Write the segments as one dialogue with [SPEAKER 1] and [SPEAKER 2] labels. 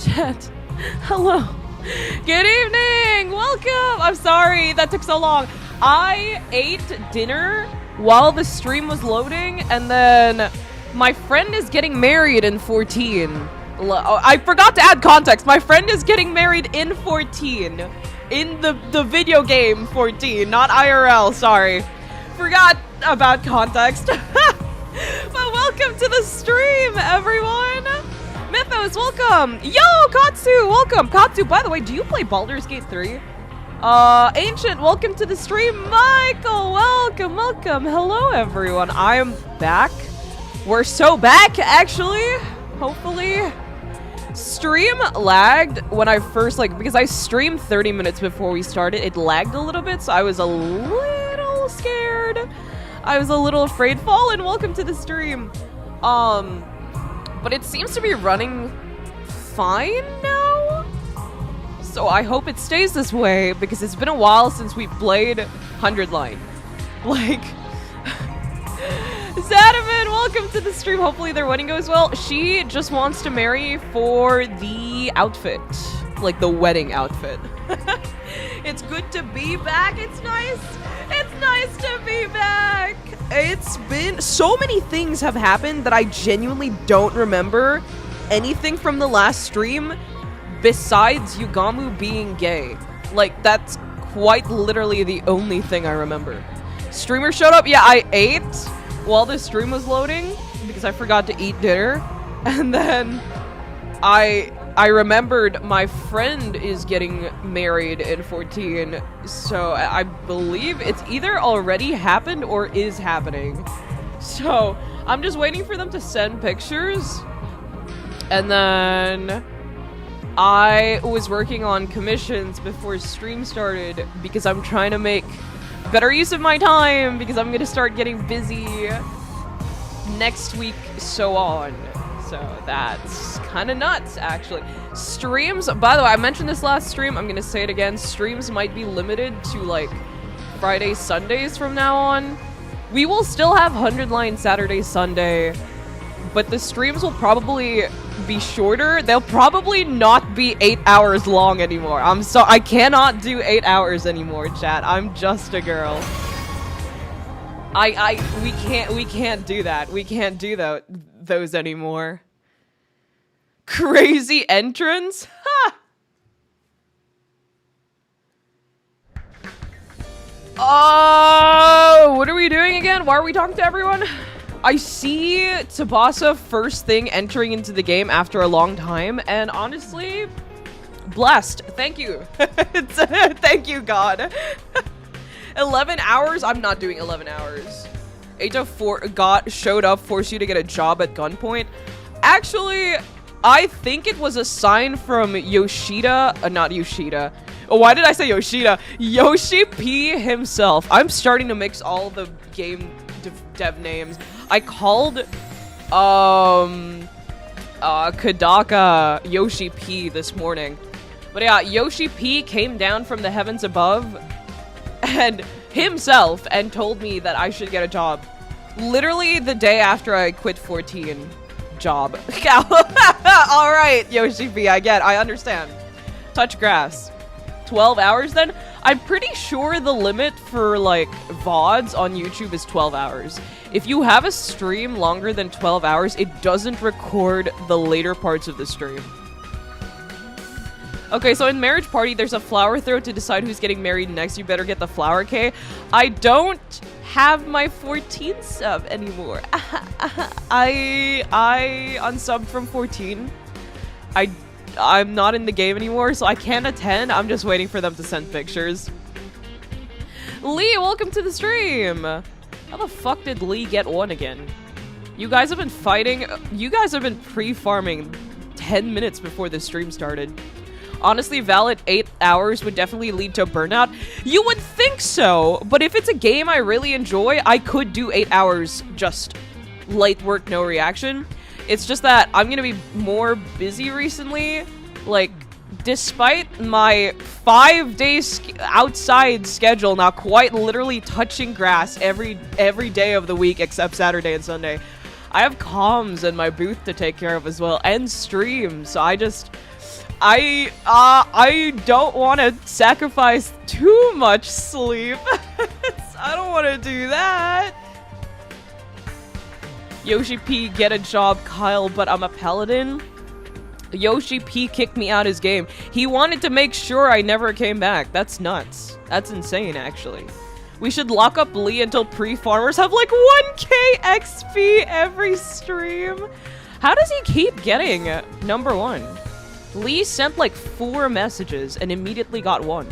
[SPEAKER 1] Chat. Hello. Good evening. Welcome. I'm sorry that took so long. I ate dinner while the stream was loading, and then my friend is getting married in 14. I forgot to add context. My friend is getting married in 14. In the video game 14, not IRL, sorry. Forgot about context. But welcome to the stream, everyone. Mythos, welcome. Yo, Katsu, welcome. Katsu, by the way, do you play Baldur's Gate 3? Ancient, welcome to the stream. Michael, welcome, welcome. Hello, everyone. I am back. We're so back, actually. Hopefully. Stream lagged when I first, because I streamed 30 minutes before we started. It lagged a little bit, so I was a little scared. I was a little afraid. Fallen, welcome to the stream. But it seems to be running fine now. So I hope it stays this way, because it's been a while since we played 100 Line. Zadaman, welcome to the stream. Hopefully their wedding goes well. She just wants to marry for the outfit. Like the wedding outfit. It's good to be back. It's nice. It's nice to be back. It's been... so many things have happened that I genuinely don't remember anything from the last stream besides Yugamu being gay. That's quite literally the only thing I remember. Streamer showed up. Yeah, I ate while the stream was loading because I forgot to eat dinner, and then I remembered my friend is getting married in 14, so I believe it's either already happened or is happening. So I'm just waiting for them to send pictures, and then I was working on commissions before stream started because I'm trying to make better use of my time because I'm gonna start getting busy next week, so on. So that's kind of nuts, actually. Streams, by the way, I mentioned this last stream, I'm gonna say it again, streams might be limited to Fridays, Sundays from now on. We will still have 100 Line Saturday, Sunday, but the streams will probably be shorter. They'll probably not be 8 hours long anymore. I cannot do 8 hours anymore, chat. I'm just a girl. We can't do that. We can't do those anymore. Crazy entrance? Ha! What are we doing again? Why are we talking to everyone? I see Tubasa first thing entering into the game after a long time, and honestly, blessed. Thank you. Thank you, God. 11 hours? I'm not doing 11 hours. 804 showed up, forced you to get a job at gunpoint. Actually, I think it was a sign from Yoshida, not Yoshida. Oh, why did I say Yoshida? Yoshi P himself. I'm starting to mix all the game dev names. I called Kadaka Yoshi P this morning. But yeah, Yoshi P came down from the heavens above and himself and told me that I should get a job. Literally the day after I quit 14. Job. Alright, Yoshi P, I understand. Touch grass. 12 hours then? I'm pretty sure the limit for VODs on YouTube is 12 hours. If you have a stream longer than 12 hours, it doesn't record the later parts of the stream. Okay, so in Marriage Party, there's a flower throw to decide who's getting married next. You better get the flower, K. I don't have my 14th sub anymore. I unsubbed from 14. I'm not in the game anymore, so I can't attend. I'm just waiting for them to send pictures. Lee, welcome to the stream. How the fuck did Lee get one again? You guys have been fighting. You guys have been pre-farming 10 minutes before the stream started. Honestly, valid 8 hours would definitely lead to burnout. You would think so, but if it's a game I really enjoy, I could do 8 hours just light work, no reaction. It's just that I'm gonna be more busy recently. Despite my 5-day outside schedule, now quite literally touching grass every day of the week except Saturday and Sunday, I have comms and my booth to take care of as well, and stream, so I just... I don't want to sacrifice too much sleep. I don't want to do that. Yoshi P, get a job, Kyle, but I'm a paladin. Yoshi P kicked me out his game. He wanted to make sure I never came back. That's nuts. That's insane, actually. We should lock up Lee until pre-farmers have like 1k XP every stream. How does he keep getting number 1? Lee sent like 4 messages and immediately got 1.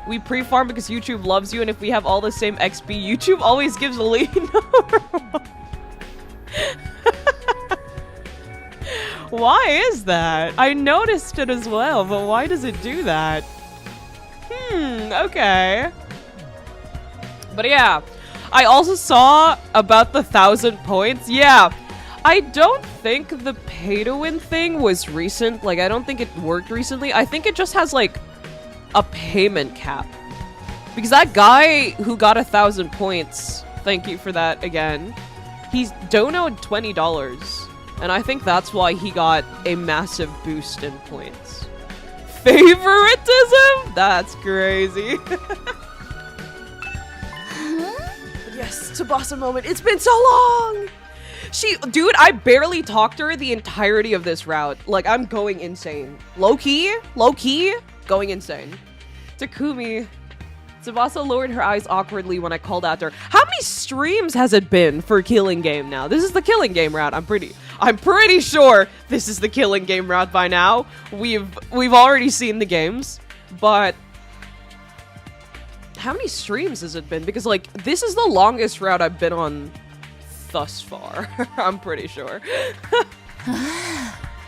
[SPEAKER 1] We pre-farm because YouTube loves you, and if we have all the same XP, YouTube always gives Lee number 1. Why is that? I noticed it as well, but why does it do that? Okay. But yeah, I also saw about the 1,000 points. Yeah, I don't think the pay-to-win thing was recent. Like, I don't think it worked recently. I think it just has, like, a payment cap. Because that guy who got 1,000 points, thank you for that again, he's donoed $20. And I think that's why he got a massive boost in points. Favoritism? That's crazy. Yes, Tubasa moment. It's been so long! Dude, I barely talked to her the entirety of this route. Like, I'm going insane. Low-key, going insane. Takumi. Tubasa lowered her eyes awkwardly when I called out to her. How many streams has it been for Killing Game now? This is the Killing Game route. I'm pretty sure this is the Killing Game route by now. We've already seen the games, but how many streams has it been? Because like this is the longest route I've been on thus far. I'm pretty sure.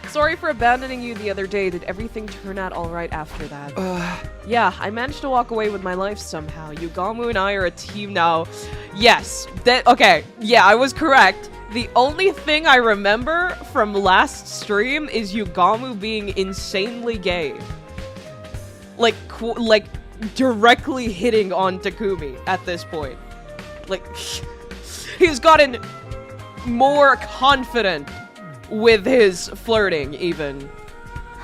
[SPEAKER 1] Sorry for abandoning you the other day. Did everything turn out all right after that? Yeah, I managed to walk away with my life somehow. Yugamu and I are a team now. Yes. Okay. Yeah, I was correct. The only thing I remember from last stream is Yugamu being insanely gay. Like directly hitting on Takumi at this point. Like, he's gotten more confident with his flirting, even.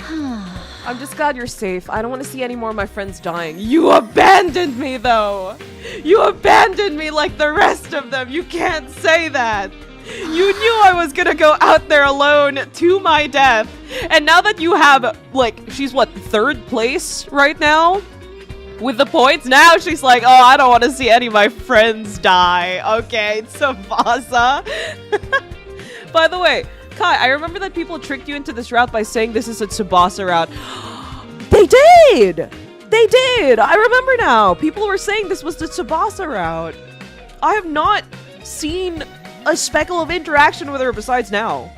[SPEAKER 1] I'm just glad you're safe. I don't want to see any more of my friends dying. You abandoned me, though! You abandoned me like the rest of them! You can't say that! You knew I was gonna go out there alone to my death! And now that you have, like, she's what, 3rd place right now? With the points? Now she's like, oh, I don't want to see any of my friends die. Okay, Tubasa. By the way, Kai, I remember that people tricked you into this route by saying this is a Tubasa route. They did! They did! I remember now! People were saying this was the Tubasa route. I have not seen a speckle of interaction with her besides now.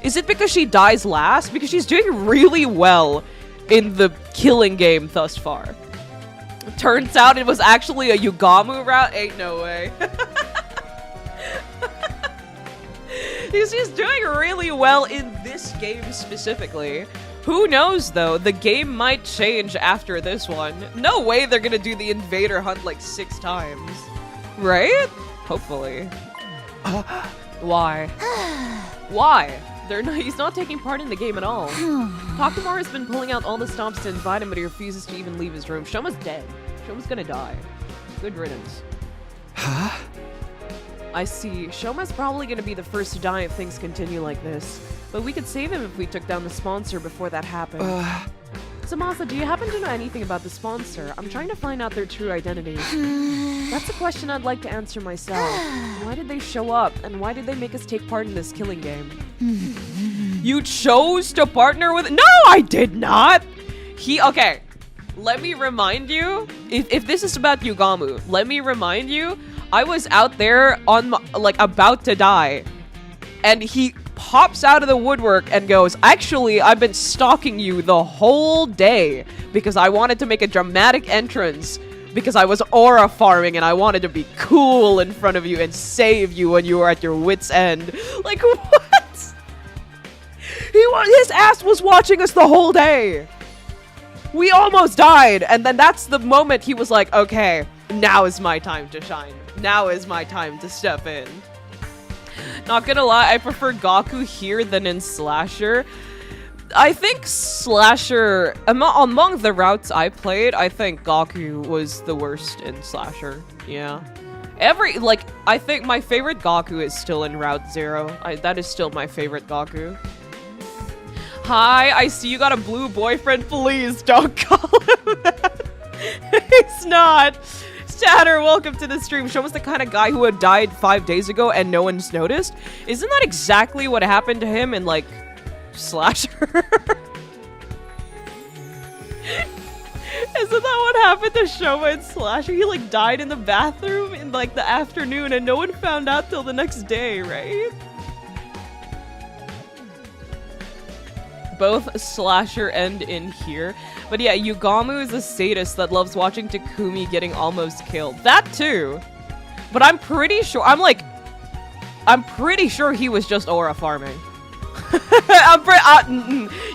[SPEAKER 1] Is it because she dies last? Because she's doing really well in the Killing Game thus far. Turns out it was actually a Yugamu route? Ain't no way. She's doing really well in this game specifically. Who knows though, the game might change after this one. No way they're gonna do the invader hunt like 6 times. Right? Hopefully. Why? Why? He's not taking part in the game at all. Takamaru has been pulling out all the stops to invite him, but he refuses to even leave his room. Shoma's dead. Shoma's gonna die. Good riddance. Huh? I see. Shoma's probably gonna be the first to die if things continue like this. But we could save him if we took down the sponsor before that happened. Samasa, do you happen to know anything about the sponsor? I'm trying to find out their true identity. That's a question I'd like to answer myself. Why did they show up? And why did they make us take part in this Killing Game? You chose to partner with— No, I did not! Okay. Let me remind you, if this is about Yugamu, let me remind you, I was out there on like about to die, and he pops out of the woodwork and goes, actually, I've been stalking you the whole day because I wanted to make a dramatic entrance because I was aura farming and I wanted to be cool in front of you and save you when you were at your wit's end. Like, what? His ass was watching us the whole day. We almost died, and then that's the moment he was like, okay, now is my time to shine. Now is my time to step in. Not gonna lie, I prefer Gaku here than in Slasher. I think Slasher, among the routes I played, I think Gaku was the worst in Slasher. Yeah. I think my favorite Gaku is still in Route 0. That is still my favorite Gaku. Hi, I see you got a blue boyfriend. Please don't call him that. He's not. Shatter, welcome to the stream. Show us the kind of guy who had died 5 days ago and no one's noticed. Isn't that exactly what happened to him in, like, Slasher? Isn't that what happened to Shoma in Slasher? He, like, died in the bathroom in, like, the afternoon and no one found out till the next day, right? Both Slasher and in here. But yeah, Yugamu is a sadist that loves watching Takumi getting almost killed. That too. But I'm pretty sure, I'm pretty sure he was just aura farming.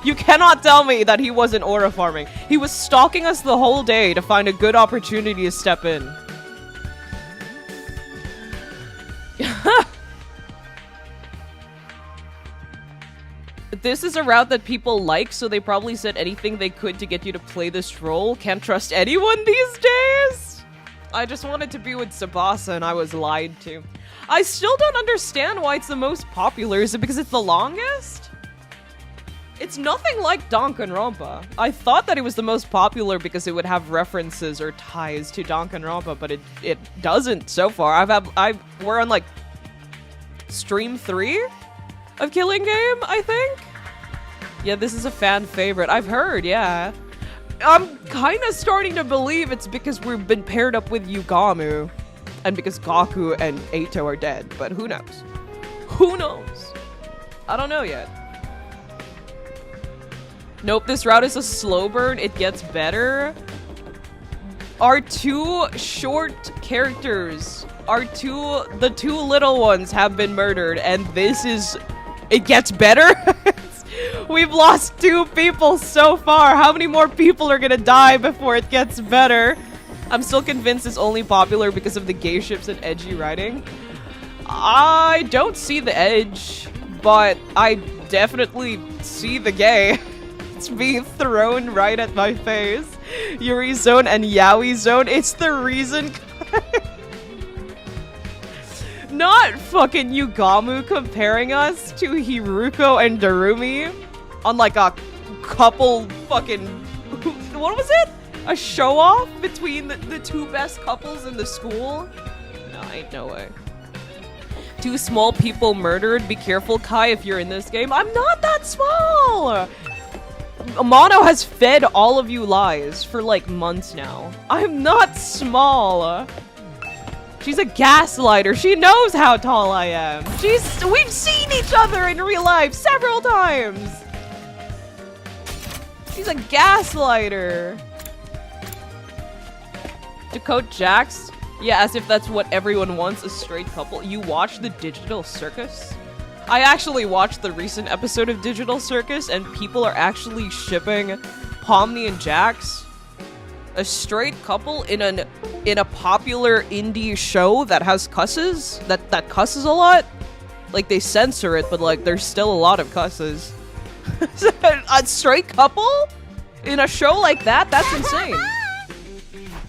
[SPEAKER 1] You cannot tell me that he wasn't aura farming. He was stalking us the whole day to find a good opportunity to step in. This is a route that people like, so they probably said anything they could to get you to play this role. Can't trust anyone these days? I just wanted to be with Tubasa and I was lied to. I still don't understand why it's the most popular. Is it because it's the longest? It's nothing like danganronpa. I thought that it was the most popular because it would have references or ties to danganronpa, but it doesn't so far. We're on like stream 3 of Killing Game, I think. Yeah, this is a fan favorite. I've heard, yeah. I'm kind of starting to believe it's because we've been paired up with Yugamu and because Gaku and Eito are dead, but who knows? Who knows? I don't know yet. Nope, this route is a slow burn. It gets better. Our two short characters, the two little ones have been murdered, and this is... It gets better? We've lost 2 people so far. How many more people are gonna die before it gets better? I'm still convinced it's only popular because of the gay ships and edgy writing. I don't see the edge, but I definitely see the gay. It's being thrown right at my face. Yuri Zone and Yaoi Zone. It's the reason... Not fucking Yugamu comparing us to Hiruko and Darumi on like a couple fucking... What was it? A show-off between the 2 best couples in the school? No, ain't no way. 2 small people murdered. Be careful, Kai, if you're in this game. I'm not that small! Mono has fed all of you lies for like months now. I'm not small. She's a gaslighter. She knows how tall I am. We've seen each other in real life several times. She's a gaslighter. Dakota Jax? Yeah, as if that's what everyone wants, a straight couple. You watch the Digital Circus? I actually watched the recent episode of Digital Circus, and people are actually shipping Pomni and Jax. A straight couple in a popular indie show that has cusses, that cusses a lot. Like, they censor it, but like there's still a lot of cusses. A straight couple in a show like that? That's insane.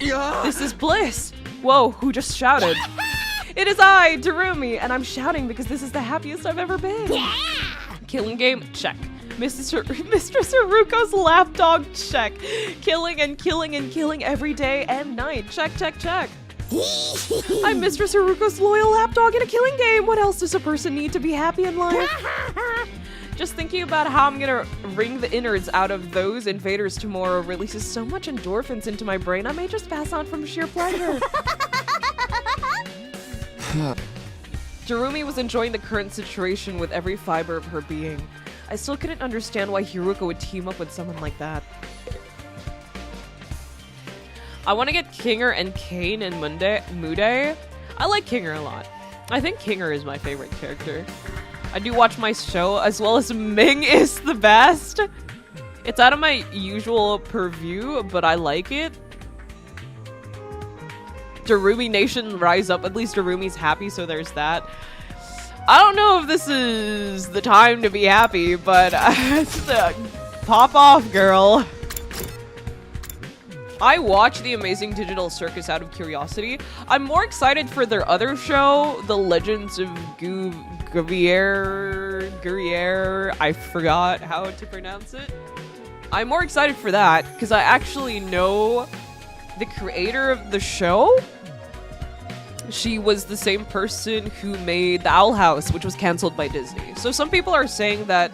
[SPEAKER 1] This is bliss. Whoa, who just shouted? It is I, Darumi, and I'm shouting because this is the happiest I've ever been. Killing game, check. Mistress Haruko's lapdog, check. Killing and killing and killing every day and night, check, check, check. I'm Mistress Haruko's loyal lapdog in a killing game. What else does a person need to be happy in life? Just thinking about how I'm gonna wring the innards out of those invaders tomorrow releases so much endorphins into my brain, I may just pass on from sheer pleasure. Darumi was enjoying the current situation with every fiber of her being. I still couldn't understand why Hiruko would team up with someone like that. I want to get Kinger and Kane in Mude. I like Kinger a lot. I think Kinger is my favorite character. I do watch my show as well as Ming is the best. It's out of my usual purview, but I like it. Darumi Nation rise up. At least Darumi's happy, so there's that. I don't know if this is the time to be happy, but pop off, girl. I watch The Amazing Digital Circus out of curiosity. I'm more excited for their other show, The Legends of Guerriere. I forgot how to pronounce it. I'm more excited for that because I actually know the creator of the show. She was the same person who made The Owl House, which was canceled by Disney. So some people are saying that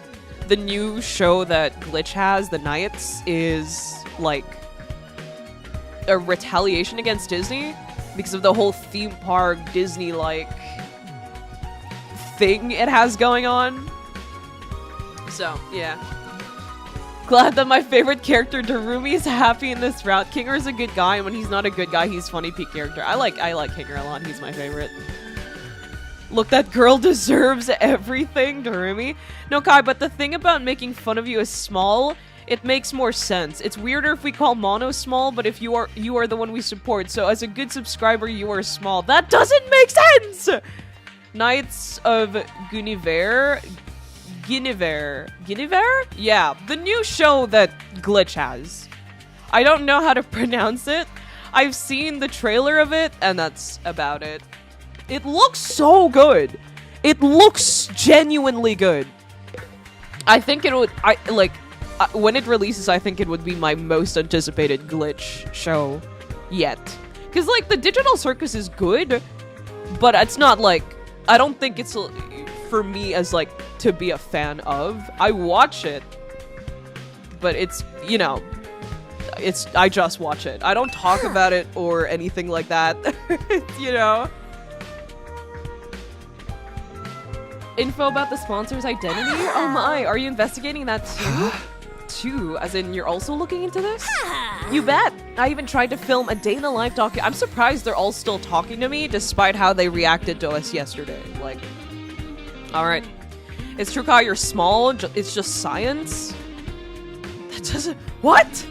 [SPEAKER 1] the new show that Glitch has, The Nights, is like a retaliation against Disney because of the whole theme park Disney-like thing it has going on. So, yeah. Glad that my favorite character, Darumi, is happy in this route. Kinger is a good guy, and when he's not a good guy, he's funny peak character. I like Kinger a lot. He's my favorite. Look, that girl deserves everything, Darumi. No, Kai, but the thing about making fun of you as small, it makes more sense. It's weirder if we call Mono small, but if you are the one we support. So as a good subscriber, you are small. That doesn't make sense! Knights of Guinevere? Yeah, the new show that Glitch has. I don't know how to pronounce it. I've seen the trailer of it, and that's about it. It looks so good. It looks genuinely good. I think it would, when it releases, I think it would be my most anticipated Glitch show yet. Because, like, the Digital Circus is good, but it's not, like, I don't think it's for me as, like, to be a fan of. I watch it, but it's, you know, I just watch it. I don't talk about it or anything like that, you know? Info about the sponsor's identity? Oh my, are you investigating that too? As in, you're also looking into this? You bet! I even tried to film a day in the life docu- I'm surprised they're all still talking to me, despite how they reacted to us yesterday. Like, alright. It's true, Kai, you're small, it's just science? That doesn't- What?!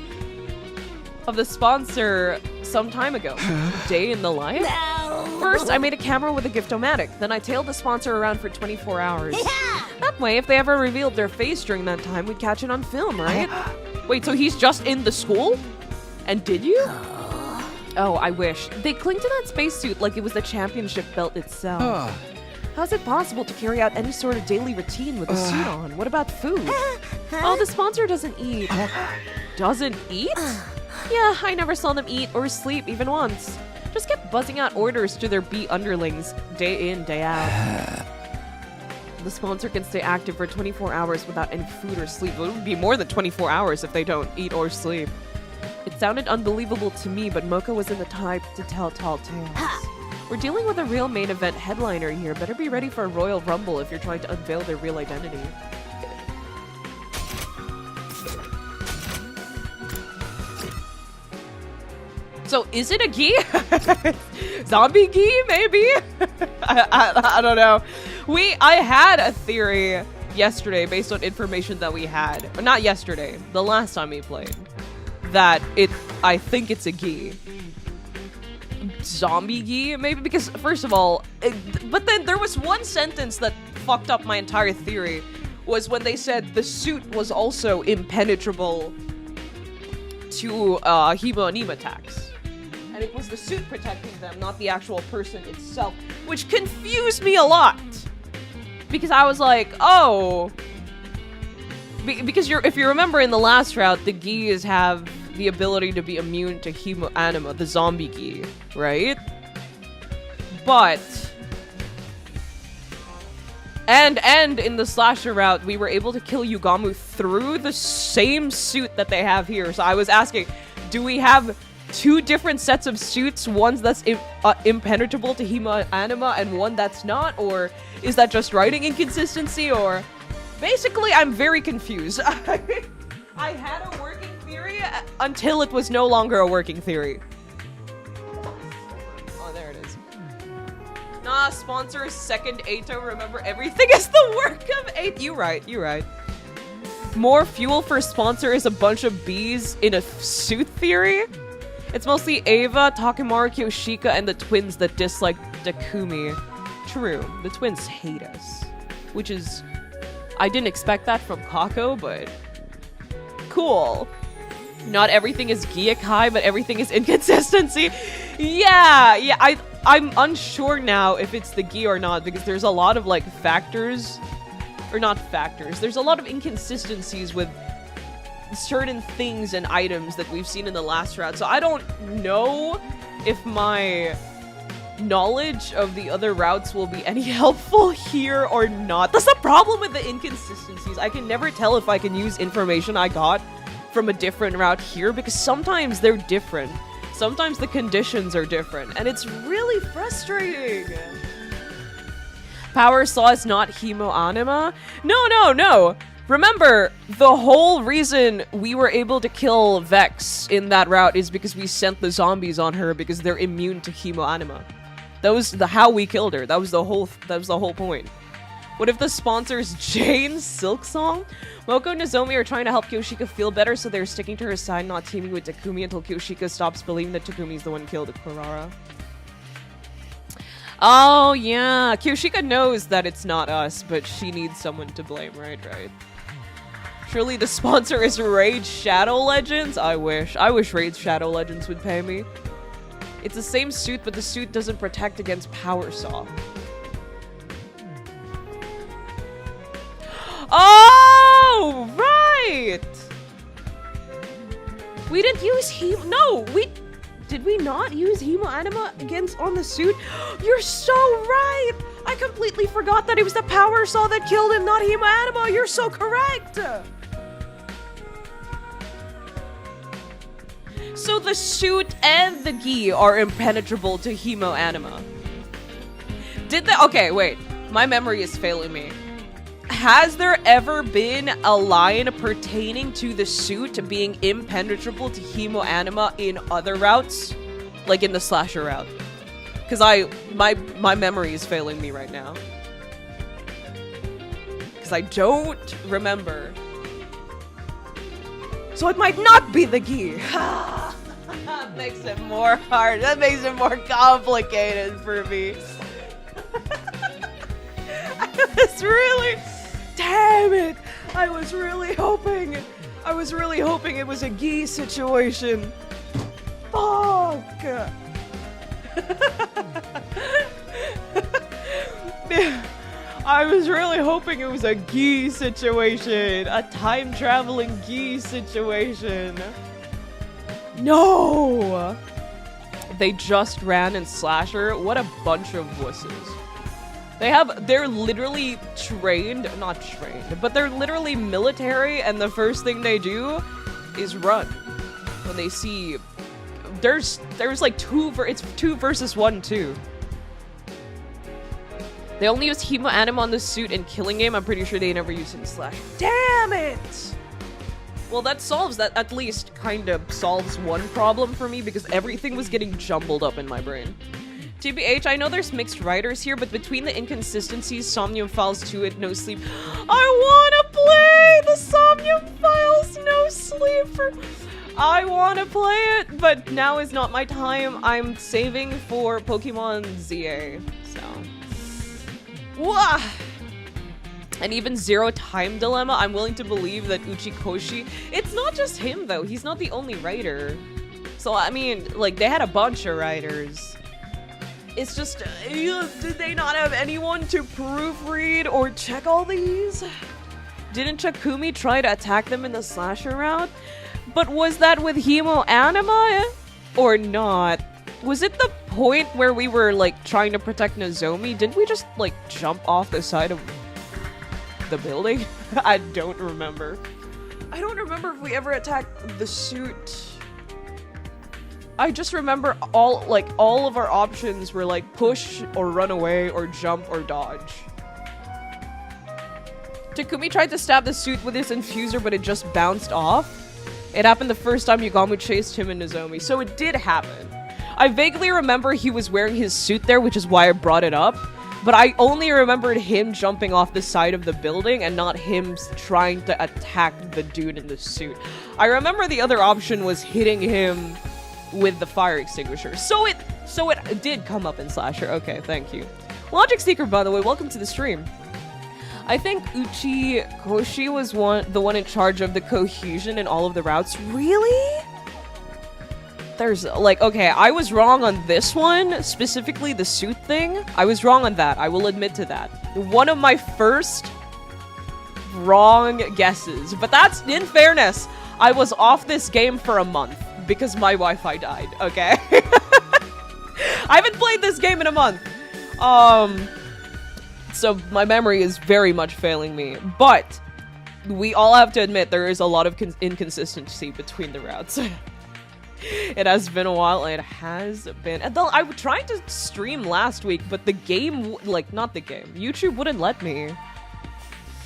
[SPEAKER 1] Of the sponsor some time ago. Day in the life? No. First, I made a camera with a gift-o-matic. Then I tailed the sponsor around for 24 hours. Yeah. That way, if they ever revealed their face during that time, we'd catch it on film, right? Wait, so he's just in the school? And did you? Oh, I wish. They cling to that spacesuit like it was the championship belt itself. How's it possible to carry out any sort of daily routine with a suit on? What about food? Oh, the sponsor doesn't eat. Doesn't eat? Yeah, I never saw them eat or sleep even once. Just kept buzzing out orders to their bee underlings, day in, day out. The sponsor can stay active for 24 hours without any food or sleep. It would be more than 24 hours if they don't eat or sleep. It sounded unbelievable to me, but Mocha wasn't the type to tell tall tales. We're dealing with a real main event headliner here. Better be ready for a Royal Rumble if you're trying to unveil their real identity. So is it a gi? Zombie gi, maybe? I don't know. I had a theory yesterday based on information that we had. Or not yesterday, the last time we played. That I think it's a gi. Zombie gi, maybe? Because, first of all, but then there was one sentence that fucked up my entire theory, was when they said the suit was also impenetrable to Hemo attacks. And it was the suit protecting them, not the actual person itself, which confused me a lot. Because I was like, oh. Because if you remember in the last route, the Gis have the ability to be immune to Hemo Anima, the zombie Gi, right? But... And in the slasher route, we were able to kill Yugamu through the same suit that they have here. So I was asking, do we have two different sets of suits, one that's impenetrable to Hema Anima and one that's not? Or is that just writing inconsistency? Or basically, I'm very confused. I had a working theory until it was no longer a working theory. Oh, there it is. Nah, sponsor second Ato, remember everything is the work of Ato. You're right. More fuel for sponsor is a bunch of bees in a suit theory? It's mostly Ava, Takamaru, Kyoshika, and the twins that dislike Dakumi. True, the twins hate us. Which is... I didn't expect that from Kako, but... Cool. Not everything is Gyakai, but everything is inconsistency. Yeah, I'm unsure now if it's the Gi or not, because there's a lot of, like, factors... Or not factors. There's a lot of inconsistencies with certain things and items that we've seen in the last route, so I don't know if my knowledge of the other routes will be any helpful here or not. That's the problem with the inconsistencies. I can never tell if I can use information I got from a different route here, because sometimes they're different. Sometimes the conditions are different, and it's really frustrating. Power Saw is not Hemo Anima? No. Remember, the whole reason we were able to kill Vex in that route is because we sent the zombies on her because they're immune to Hemo Anima. That was how we killed her. That was the whole point. What if the sponsor's Jane's Silk Song? Moko and Nozomi are trying to help Kyoshika feel better, so they're sticking to her side, not teaming with Takumi until Kyoshika stops believing that Takumi's the one who killed Kurara. Oh, yeah. Kyoshika knows that it's not us, but she needs someone to blame, right? Surely the sponsor is Raid Shadow Legends? I wish Raid Shadow Legends would pay me. It's the same suit, but the suit doesn't protect against Power Saw. Oh, right! We didn't use Did we not use Hemo Anima on the suit? You're so right! I completely forgot that it was the Power Saw that killed him, not Hemo Anima! You're so correct! So the suit and the gi are impenetrable to Hemo Anima. Okay, wait. My memory is failing me. Has there ever been a line pertaining to the suit being impenetrable to Hemo Anima in other routes? Like in the slasher route? Because my memory is failing me right now. Because I don't remember. So it might not be the gi. That makes it more hard. That makes it more complicated for me. Damn it! I was really hoping it was a gi situation. Fuck! I was really hoping it was a gi situation. A time-traveling gi situation. No! They just ran in Slasher. What a bunch of wusses. They're literally not trained, but they're literally military, and the first thing they do is run. When they see, there's like it's 2 versus 1 too. They only use Hemo Anima on the suit in Killing Game. I'm pretty sure they never used it in Slash. Damn it! Well, that at least kind of solves one problem for me, because everything was getting jumbled up in my brain. TBH, I know there's mixed writers here, but between the inconsistencies, Somnium Files 2 and No Sleep, I wanna play the Somnium Files No Sleep. I wanna play it, but now is not my time. I'm saving for Pokemon ZA, so. Wah! And even Zero Time Dilemma, I'm willing to believe that Uchikoshi, it's not just him though, he's not the only writer. So I mean, like, they had a bunch of writers. It's just, did they not have anyone to proofread or check all these? Didn't Takumi try to attack them in the slasher route? But was that with Hemo Anima? Or not? Was it the point where we were, like, trying to protect Nozomi? Didn't we just, like, jump off the side of the building? I don't remember. I don't remember if we ever attacked the suit. I just remember all of our options were like push or run away or jump or dodge. Takumi tried to stab the suit with his infuser, but it just bounced off. It happened the first time Yugamu chased him and Nozomi, so it did happen. I vaguely remember he was wearing his suit there, which is why I brought it up, but I only remembered him jumping off the side of the building and not him trying to attack the dude in the suit. I remember the other option was hitting him with the fire extinguisher. So it did come up in Slasher. Okay, thank you. Logic Seeker, by the way, welcome to the stream. I think Uchi Koshi was the one in charge of the cohesion in all of the routes. Really? There's, like, okay, I was wrong on this one, specifically the suit thing. I was wrong on that, I will admit to that. One of my first wrong guesses. But that's, in fairness, I was off this game for a month because my Wi-Fi died, okay? I haven't played this game in a month. So my memory is very much failing me, but we all have to admit there is a lot of inconsistency between the routes. It has been a while. It has been. And I was trying to stream last week, but the game, like, not the game, YouTube wouldn't let me.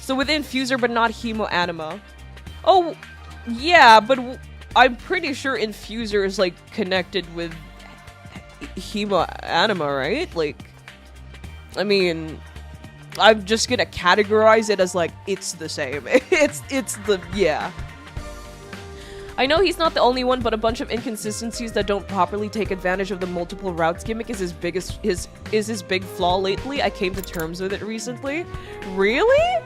[SPEAKER 1] So with Infuser, but not Hemo Anima. Oh, yeah, but I'm pretty sure Infuser is, like, connected with Hemo Anima, right? Like, I mean, I'm just gonna categorize it as, like, it's the same. It's the, yeah. I know he's not the only one, but a bunch of inconsistencies that don't properly take advantage of the multiple routes gimmick is his big flaw lately. I came to terms with it recently. Really?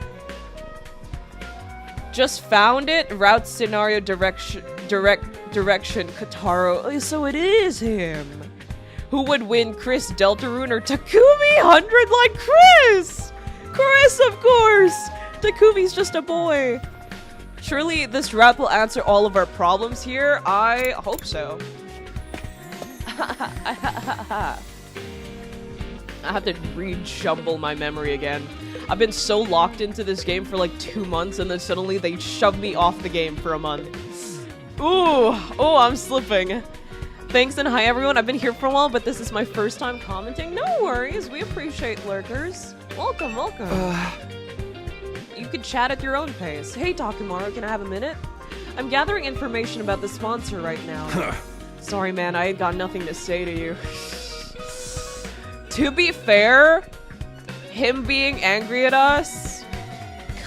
[SPEAKER 1] Just found it. Route scenario direction Kataro. So it is him. Who would win, Chris Deltarune or Takumi? 100 like Chris! Chris, of course! Takumi's just a boy. Surely this route will answer all of our problems here. I hope so. I have to re-jumble my memory again. I've been so locked into this game for like 2 months and then suddenly they shoved me off the game for a month. Ooh, oh, I'm slipping. Thanks and hi everyone, I've been here for a while, but this is my first time commenting. No worries, we appreciate lurkers. Welcome, welcome. You can chat at your own pace. Hey Takamaru, can I have a minute? I'm gathering information about the sponsor right now. Sorry man, I ain't got nothing to say to you. To be fair, him being angry at us,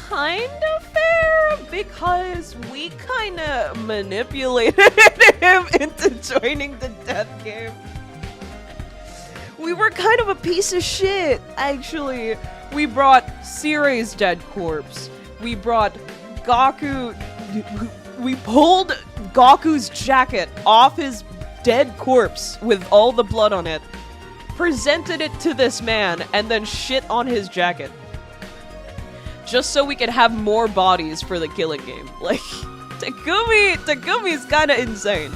[SPEAKER 1] kind of fair, because we kind of manipulated him into joining the death game. We were kind of a piece of shit, actually. We brought Sire's dead corpse. We brought Gaku. We pulled Gaku's jacket off his dead corpse with all the blood on it, presented it to this man, and then shit on his jacket. Just so we could have more bodies for the killing game. Like, Takumi's kinda insane.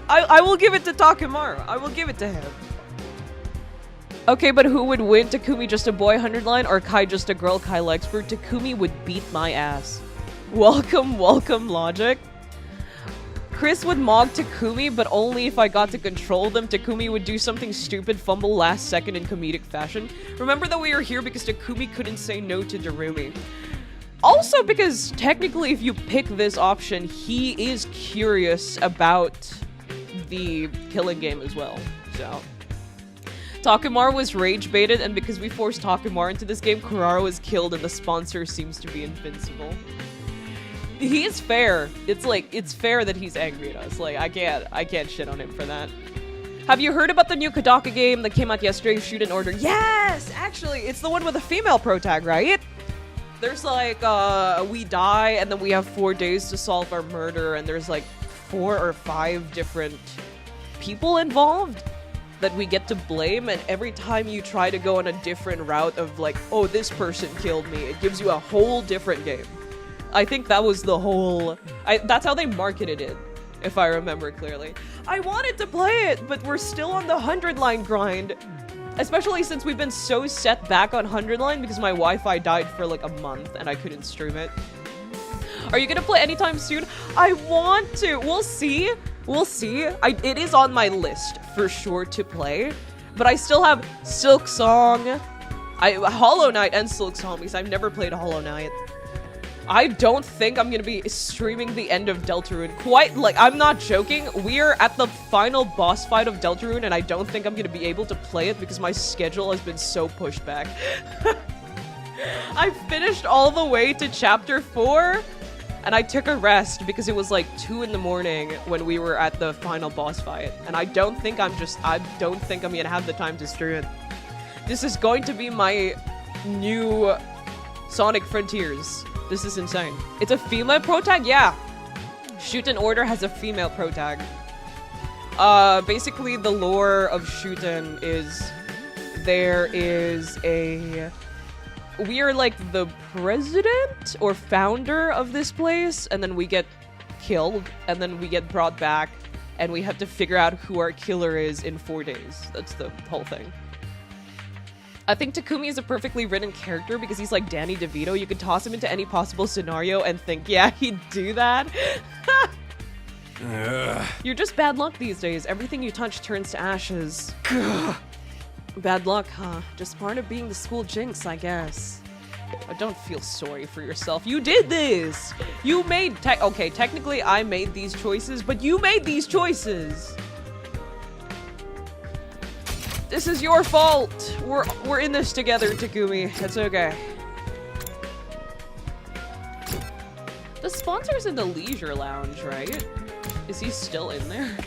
[SPEAKER 1] I will give it to Takamaru. I will give it to him. Okay, but who would win? Takumi just a boy 100 line or Kai just a girl Kai likes for? Takumi would beat my ass. Welcome, welcome, Logic. Chris would mog Takumi, but only if I got to control them. Takumi would do something stupid, fumble last second in comedic fashion. Remember that we were here because Takumi couldn't say no to Darumi. Also because technically if you pick this option, he is curious about the killing game as well, so. Takamaru was rage baited, and because we forced Takamaru into this game, Kurara was killed and the sponsor seems to be invincible. He is fair. It's like, it's fair that he's angry at us. Like, I can't shit on him for that. Have you heard about the new Kodaka game that came out yesterday, Shoot in Order? Yes! Actually, it's the one with a female protag, right? There's like, we die and then we have 4 days to solve our murder, and there's like 4 or 5 different people involved that we get to blame, and every time you try to go on a different route of like, oh, this person killed me, it gives you a whole different game. I think that was the whole... that's how they marketed it, if I remember clearly. I wanted to play it, but we're still on the 100 line grind. Especially since we've been so set back on 100 line because my Wi-Fi died for like a month and I couldn't stream it. Are you gonna play anytime soon? I want to. We'll see. We'll see. It is on my list for sure to play, but I still have Silk Song, Hollow Knight, and Silk Song because I've never played Hollow Knight. I don't think I'm gonna be streaming the end of Deltarune. Quite, like, I'm not joking. We're at the final boss fight of Deltarune, and I don't think I'm gonna be able to play it because my schedule has been so pushed back. I finished all the way to chapter 4, and I took a rest because it was like 2 in the morning when we were at the final boss fight, and I don't think I'm gonna have the time to stream it. This is going to be my new Sonic Frontiers. This is insane. It's a female protag? Yeah. Shuten Order has a female protag. Basically the lore of Shuten is there is a... We are like the president or founder of this place, and then we get killed, and then we get brought back, and we have to figure out who our killer is in 4 days. That's the whole thing. I think Takumi is a perfectly written character because he's like Danny DeVito. You could toss him into any possible scenario and think, yeah, he'd do that. You're just bad luck these days. Everything you touch turns to ashes. Bad luck, huh? Just part of being the school jinx, I guess. Don't feel sorry for yourself. You did this! You made okay, technically I made these choices, but you made these choices! This is your fault! We're in this together, Takumi. It's okay. The sponsor's in the leisure lounge, right? Is he still in there?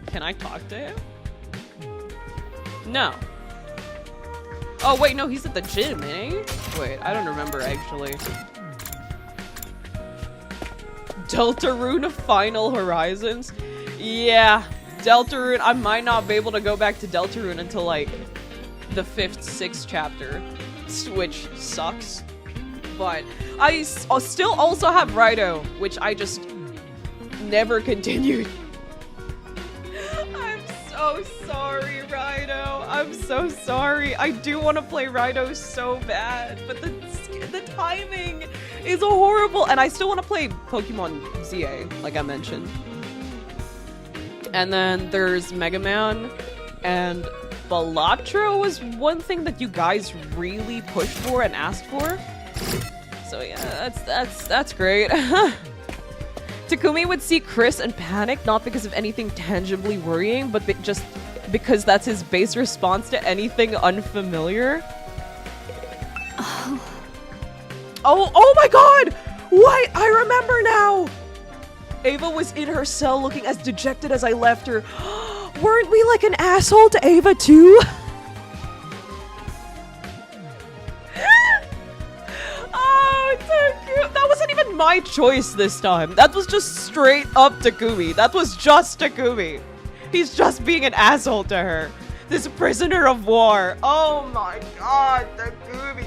[SPEAKER 1] Can I talk to him? No. Oh, wait, no, he's at the gym, eh? Wait, I don't remember, actually. Deltarune Final Horizons? Yeah, Deltarune. I might not be able to go back to Deltarune until, like, the 5th, 6th chapter, which sucks. But I still also have Raido, which I just never continued. I'm so sorry, Raido. I'm so sorry. I do want to play Raido so bad, but the timing is horrible. And I still want to play Pokemon ZA, like I mentioned. And then there's Mega Man, and Balatro was one thing that you guys really pushed for and asked for. So yeah, that's great. Takumi would see Chris and panic, not because of anything tangibly worrying, but just because that's his base response to anything unfamiliar. Oh my god! What? I remember now! Ava was in her cell looking as dejected as I left her. Weren't we like an asshole to Ava too? That wasn't even my choice this time. That was just straight up Takumi. That was just Takumi. He's just being an asshole to her. This prisoner of war. Oh my god, Takumi.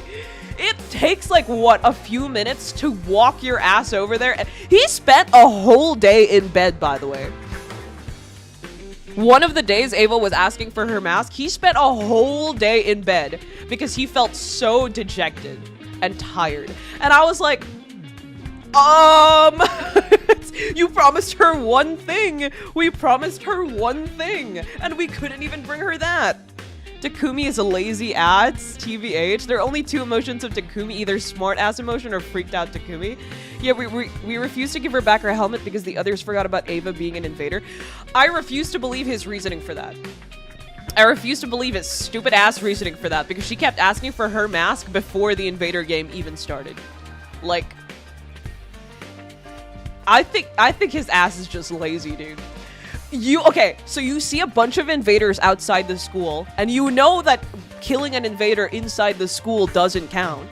[SPEAKER 1] It takes like, what, a few minutes to walk your ass over there? He spent a whole day in bed, by the way. One of the days Ava was asking for her mask, he spent a whole day in bed because he felt so dejected and tired. And I was like, you promised her one thing. We promised her one thing, and we couldn't even bring her that. Takumi is a lazy ass, TBH. There are only two emotions of Takumi, either smart ass emotion or freaked out Takumi. Yeah, we refuse to give her back her helmet because the others forgot about Ava being an invader. I refuse to believe his reasoning for that. I refuse to believe his stupid ass reasoning for that because she kept asking for her mask before the invader game even started. Like, I think his ass is just lazy, dude. Okay, so you see a bunch of invaders outside the school, and you know that killing an invader inside the school doesn't count.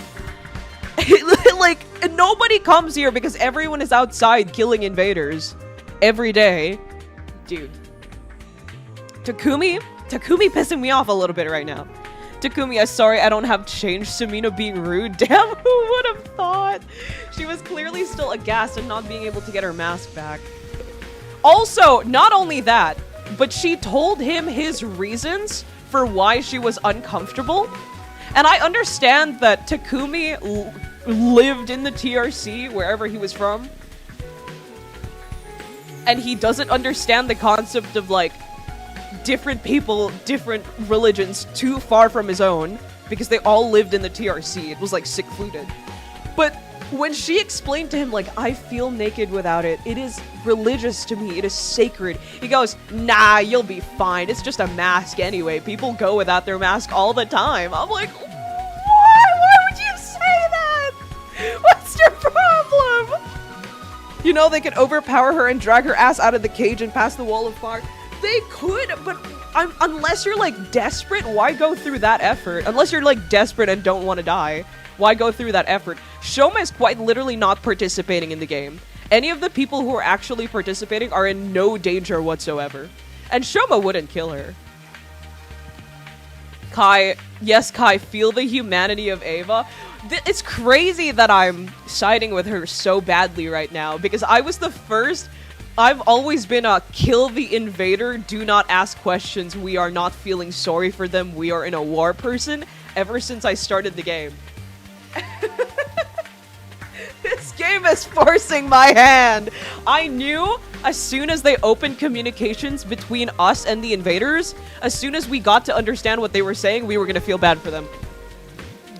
[SPEAKER 1] Like, nobody comes here because everyone is outside killing invaders every day. Dude. Takumi pissing me off a little bit right now. Takumi, I'm sorry I don't have change. Sumino being rude. Damn, who would have thought? She was clearly still aghast at not being able to get her mask back. Also, not only that, but she told him his reasons for why she was uncomfortable. And I understand that Takumi lived in the TRC, wherever he was from. And he doesn't understand the concept of, like, different people, different religions too far from his own, because they all lived in the TRC. It was, like, secluded. But when she explained to him, like, I feel naked without it. It is religious to me. It is sacred. He goes, nah, you'll be fine. It's just a mask anyway. People go without their mask all the time. I'm like, why? Why would you say that? What's your problem? You know, they can overpower her and drag her ass out of the cage and past the wall of fire. They could, but unless you're like desperate, why go through that effort? Unless you're like desperate and don't want to die, why go through that effort? Shoma is quite literally not participating in the game. Any of the people who are actually participating are in no danger whatsoever. And Shoma wouldn't kill her. Kai, yes, Kai, feel the humanity of Ava. It's crazy that I'm siding with her so badly right now, because I was the first. I've always been a kill the invader, do not ask questions, we are not feeling sorry for them, we are in a war person, ever since I started the game. This game is forcing my hand! I knew as soon as they opened communications between us and the invaders, as soon as we got to understand what they were saying, we were gonna feel bad for them.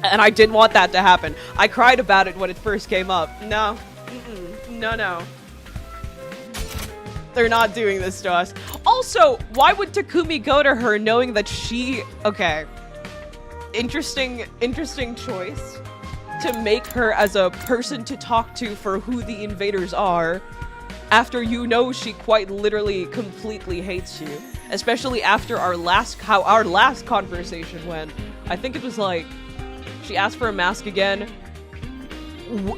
[SPEAKER 1] And I didn't want that to happen. I cried about it when it first came up. No. No. They're not doing this to us. Also, why would Takumi go to her knowing that she... Okay. Interesting choice to make her as a person to talk to for who the invaders are, after you know she quite literally completely hates you. Especially after our last conversation went. I think it was like... She asked for a mask again.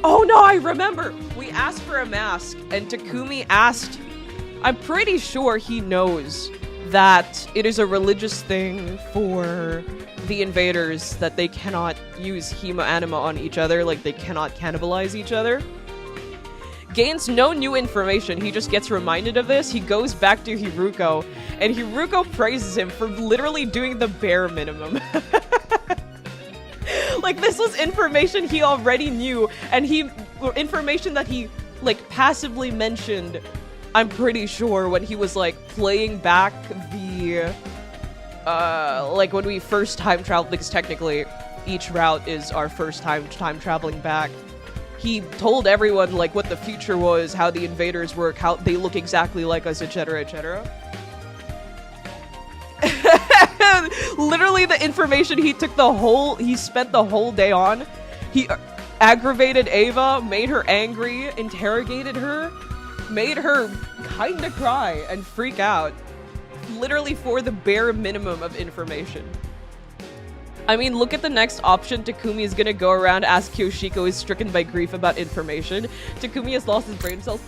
[SPEAKER 1] Oh no, I remember! We asked for a mask, and Takumi asked... I'm pretty sure he knows that it is a religious thing for the invaders that they cannot use hema-anima on each other, like they cannot cannibalize each other. Gains no new information, he just gets reminded of this, he goes back to Hiruko, and Hiruko praises him for literally doing the bare minimum. Like, this was information he already knew, and information that he, like, passively mentioned, I'm pretty sure, when he was, like, playing back the, like, when we first time traveled, because technically each route is our first time traveling back. He told everyone, like, what the future was, how the invaders work, how they look exactly like us, etc., etc. Literally the information he spent the whole day on. He aggravated Ava, made her angry, interrogated her, made her kinda cry and freak out. Literally for the bare minimum of information. I mean, look at the next option. Takumi is gonna go around, ask Kyoshiko is stricken by grief about information. Takumi has lost his brain cells.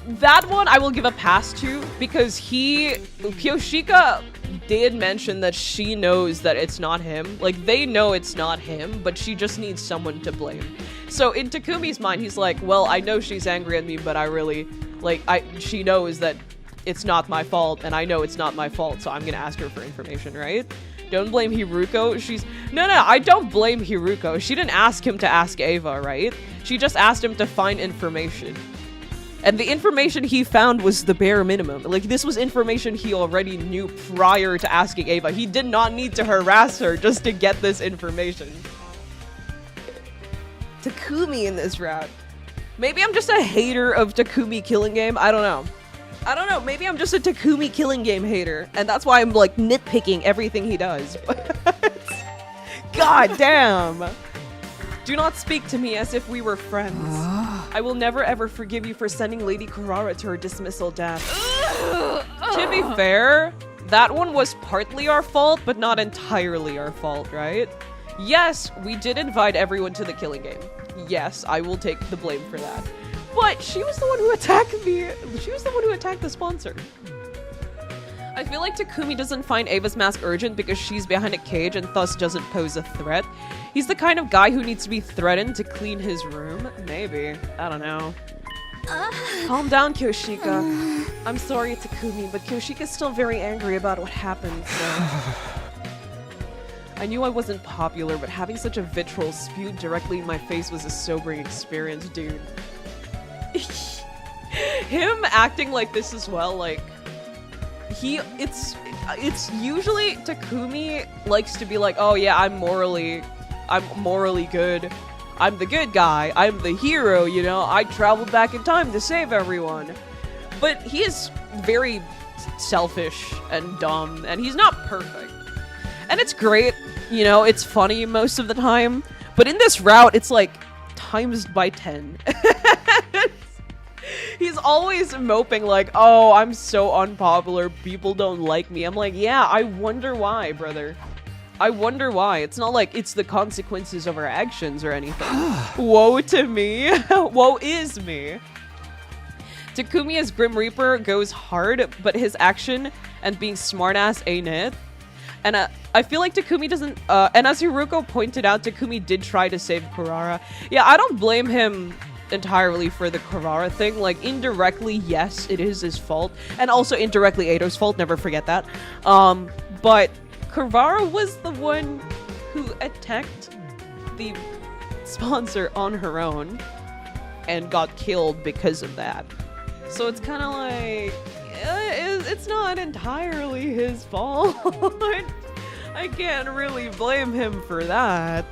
[SPEAKER 1] That one I will give a pass to, because Kyoshika did mention that she knows that it's not him. Like, they know it's not him, but she just needs someone to blame. So in Takumi's mind, he's like, well, I know she's angry at me, but I really, like, she knows that it's not my fault, and I know it's not my fault, so I'm gonna ask her for information, right? Don't blame Hiruko. No, I don't blame Hiruko. She didn't ask him to ask Ava, right? She just asked him to find information. And the information he found was the bare minimum. Like, this was information he already knew prior to asking Ava. He did not need to harass her just to get this information. Takumi in this route. Maybe I'm just a hater of Takumi killing game. I don't know. Maybe I'm just a Takumi killing game hater. And that's why I'm, like, nitpicking everything he does. God damn. Do not speak to me as if we were friends. I will never ever forgive you for sending Lady Kurara to her dismissal death. To be fair, that one was partly our fault, but not entirely our fault, right? Yes, we did invite everyone to the killing game. Yes, I will take the blame for that. But she was the one who attacked the sponsor. I feel like Takumi doesn't find Ava's mask urgent because she's behind a cage and thus doesn't pose a threat. He's the kind of guy who needs to be threatened to clean his room. Maybe. I don't know. Calm down, Kyoshika. I'm sorry, Takumi, but Kyoshika's still very angry about what happened, so... I knew I wasn't popular, but having such a vitriol spewed directly in my face was a sobering experience, dude. Him acting like this as well, like... It's usually Takumi likes to be like, oh yeah, I'm morally good. I'm the good guy. I'm the hero, you know? I traveled back in time to save everyone. But he is very selfish and dumb, and he's not perfect. And it's great, you know, it's funny most of the time. But in this route, it's like times by 10. He's always moping like, oh, I'm so unpopular, people don't like me. I'm like, yeah, I wonder why, brother. I wonder why. It's not like it's the consequences of our actions or anything. Woe to me. Woe is me. Takumi as Grim Reaper goes hard, but his action and being smartass ain't it. And I feel like Takumi doesn't... and as Hiruko pointed out, Takumi did try to save Kurara. Yeah, I don't blame him entirely for the Kurara thing. Like, indirectly, yes, it is his fault. And also indirectly Eido's fault, never forget that. But Kurara was the one who attacked the sponsor on her own and got killed because of that. So it's kind of like, it's not entirely his fault. I can't really blame him for that.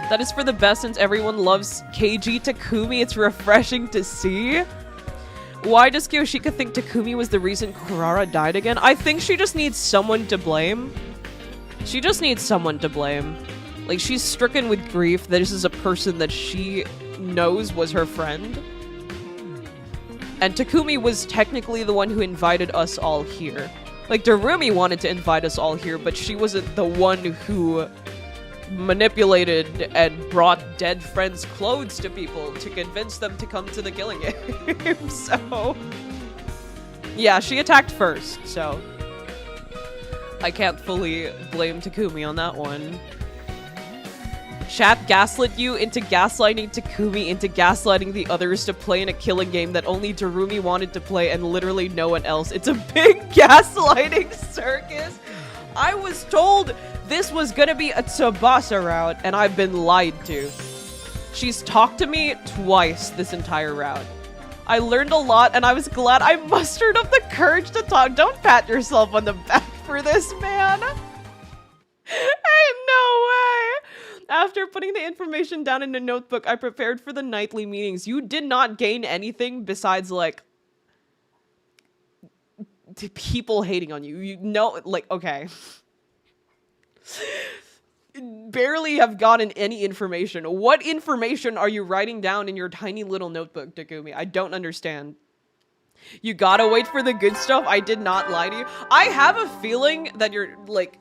[SPEAKER 1] That is for the best since everyone loves KG Takumi. It's refreshing to see. Why does Kyoshika think Takumi was the reason Kurara died again? I think she just needs someone to blame. She just needs someone to blame. Like, she's stricken with grief that this is a person that she knows was her friend. And Takumi was technically the one who invited us all here. Like, Darumi wanted to invite us all here, but she wasn't the one who manipulated and brought dead friends' clothes to people to convince them to come to the killing game. So, yeah, she attacked first, so I can't fully blame Takumi on that one. Chat gaslit you into gaslighting Takumi into gaslighting the others to play in a killing game that only Darumi wanted to play and literally no one else. It's a big gaslighting circus. I was told this was gonna be a Tubasa route, and I've been lied to. She's talked to me twice this entire route. I learned a lot, and I was glad I mustered up the courage to talk. Don't pat yourself on the back for this, man. Ain't no way. After putting the information down in a notebook, I prepared for the nightly meetings. You did not gain anything besides, like, people hating on you. You know, like, okay. Barely have gotten any information. What information are you writing down in your tiny little notebook, Takumi? I don't understand. You gotta wait for the good stuff. I did not lie to you. I have a feeling that you're, like,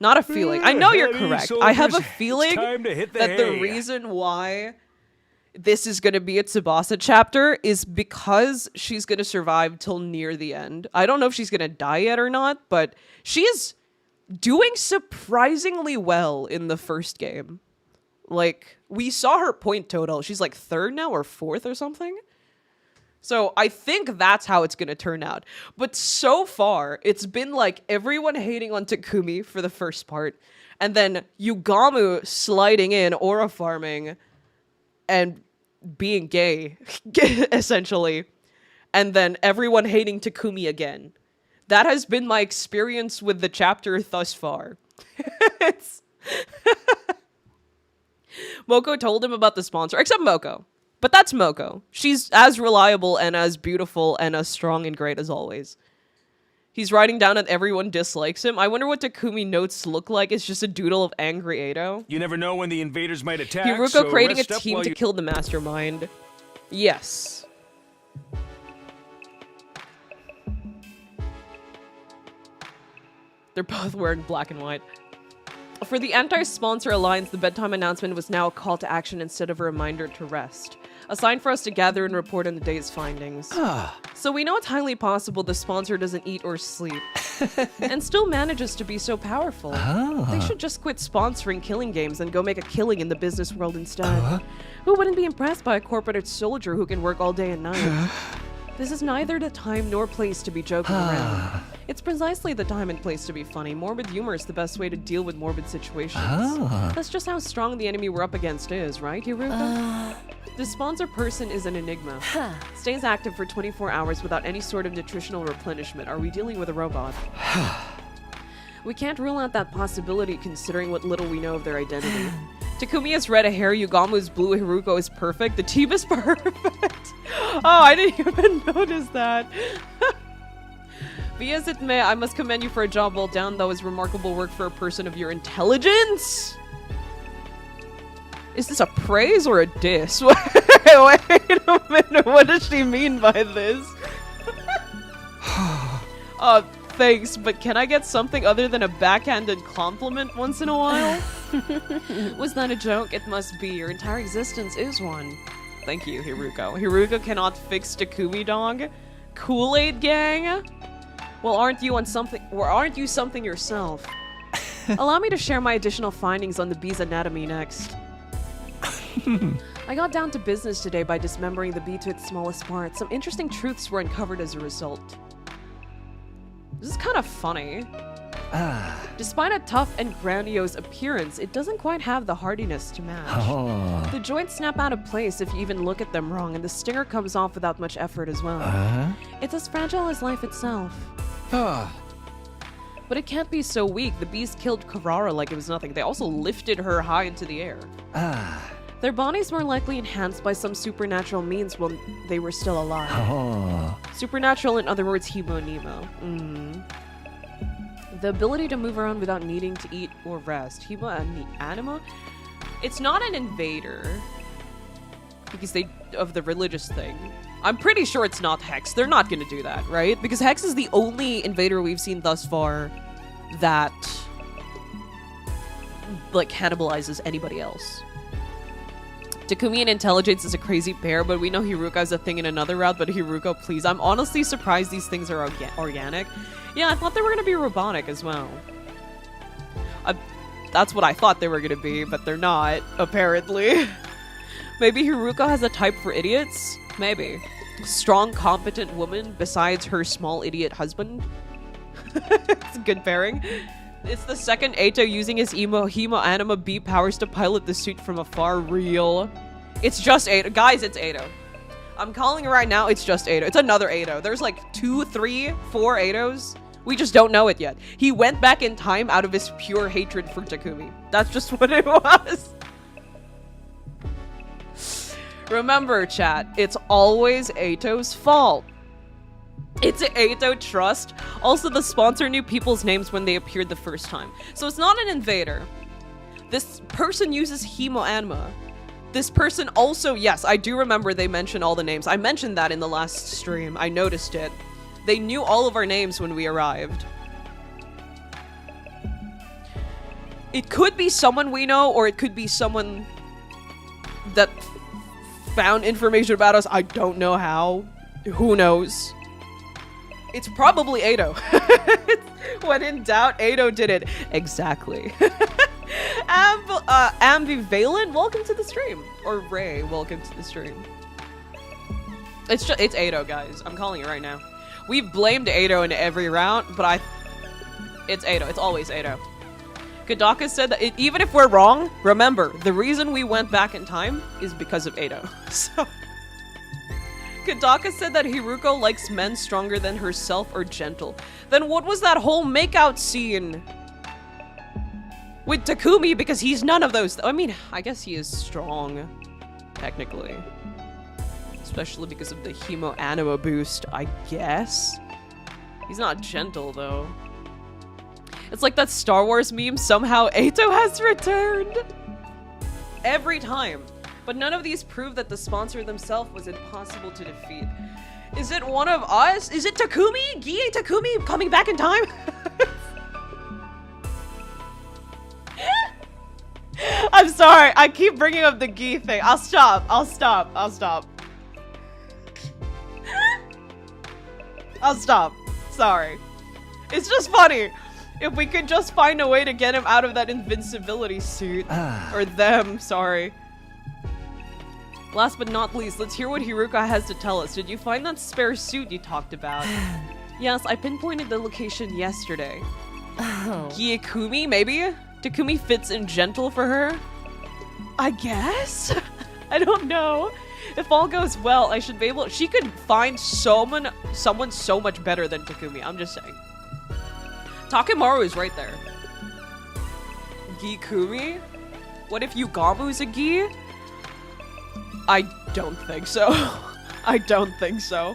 [SPEAKER 1] not a feeling. I know you're correct. I have a feeling that the reason why this is going to be a Tubasa chapter is because she's going to survive till near the end. I don't know if she's going to die yet or not, but she is doing surprisingly well in the first game. Like, we saw her point total. She's like 3rd now or 4th or something. So I think that's how it's going to turn out. But so far, it's been like everyone hating on Takumi for the first part, and then Yugamu sliding in, aura farming, and being gay, essentially. And then everyone hating Takumi again. That has been my experience with the chapter thus far. Moko told him about the sponsor, except Moko. But that's Moko. She's as reliable and as beautiful and as strong and great as always. He's writing down that everyone dislikes him. I wonder what Takumi notes look like. It's just a doodle of angry Eido.
[SPEAKER 2] You never know when the invaders might attack.
[SPEAKER 1] Hiruko
[SPEAKER 2] so
[SPEAKER 1] creating a team to kill the mastermind. Yes. They're both wearing black and white. For the anti-sponsor alliance, the bedtime announcement was now a call to action instead of a reminder to rest. A sign for us to gather and report on the day's findings. So we know it's highly possible the sponsor doesn't eat or sleep. And still manages to be so powerful. They should just quit sponsoring killing games and go make a killing in the business world instead. Who wouldn't be impressed by a corporate soldier who can work all day and night? This is neither the time nor place to be joking around. It's precisely the time and place to be funny. Morbid humor is the best way to deal with morbid situations. That's just how strong the enemy we're up against is, right, Hiruko? The sponsor person is an enigma. Stays active for 24 hours without any sort of nutritional replenishment. Are we dealing with a robot? We can't rule out that possibility considering what little we know of their identity. Takumi has red hair, Yugamu is blue, Hiruko is perfect, the team is perfect. Oh, I didn't even notice that. Be as it may, I must commend you for a job well done. That was remarkable work for a person of your intelligence. Is this a praise or a diss? Wait a minute. What does she mean by this? Thanks, but can I get something other than a backhanded compliment once in a while? Was that a joke? It must be. Your entire existence is one. Thank you, Hiruko. Hiruko cannot fix Takumi dog. Kool-Aid gang? Well, aren't you something yourself? Allow me to share my additional findings on the bee's anatomy next. I got down to business today by dismembering the bee to its smallest parts. Some interesting truths were uncovered as a result. This is kind of funny. Despite a tough and grandiose appearance, it doesn't quite have the hardiness to match. The joints snap out of place if you even look at them wrong, and the stinger comes off without much effort as well. It's as fragile as life itself. But it can't be so weak. The bees killed Karara like it was nothing. They also lifted her high into the air. Their bodies were likely enhanced by some supernatural means when they were still alive. Supernatural, in other words, Nemo. The ability to move around without needing to eat or rest. Anima? It's not an invader. Because of the religious thing. I'm pretty sure it's not Hex. They're not gonna do that, right? Because Hex is the only invader we've seen thus far that like cannibalizes anybody else. Takumi in intelligence is a crazy pair, but we know Hiruka is a thing in another route. But Hiruko, please. I'm honestly surprised these things are organic. Yeah, I thought they were gonna be robotic as well. That's what I thought they were gonna be, but they're not, apparently. Maybe Hiruko has a type for idiots? Maybe. Strong, competent woman besides her small idiot husband? It's a good pairing. It's the second Eito using his Hemo Anima B powers to pilot the suit from afar. Real. It's just Eito. Guys, it's Eito. I'm calling it right now, it's just Eito. It's another Eito. There's like 2, 3, 4 Eitos. We just don't know it yet. He went back in time out of his pure hatred for Takumi. That's just what it was. Remember, chat, it's always Eito's fault. It's Eito trust. Also, the sponsor knew people's names when they appeared the first time. So it's not an invader. This person uses Hemo Anima. This person also, yes, I do remember they mentioned all the names. I mentioned that in the last stream. I noticed it. They knew all of our names when we arrived. It could be someone we know, or it could be someone that found information about us. I don't know how. Who knows? It's probably Eito. When in doubt, Eito did it. Exactly. Ambivalent, welcome to the stream. Or Ray, welcome to the stream. It's Eito, guys. I'm calling it right now. We've blamed Eito in every round, but it's Eito. It's always Eito. Kadaka said that even if we're wrong, remember, the reason we went back in time is because of Eito. So, Kadaka said that Hiruko likes men stronger than herself or gentle. Then what was that whole makeout scene with Takumi? Because he's none of those. I mean, I guess he is strong, technically. Especially because of the Hemo Anima boost, I guess. He's not gentle, though. It's like that Star Wars meme, somehow Eito has returned. Every time. But none of these prove that the sponsor themselves was impossible to defeat. Is it one of us? Is it Takumi? Gie Takumi coming back in time? I'm sorry, I keep bringing up the Gie thing. I'll stop. I'll stop. Sorry. It's just funny. If we could just find a way to get him out of that invincibility suit. Or them, sorry. Last but not least, let's hear what Hiruka has to tell us. Did you find that spare suit you talked about? Yes, I pinpointed the location yesterday. Gyakumi, maybe? Takumi fits in gentle for her? I guess? I don't know. If all goes well, I should be able— she could find someone so much better than Takumi, I'm just saying. Takamaru is right there. Gikumi? What if Yugamu's a Gi? I don't think so. I don't think so.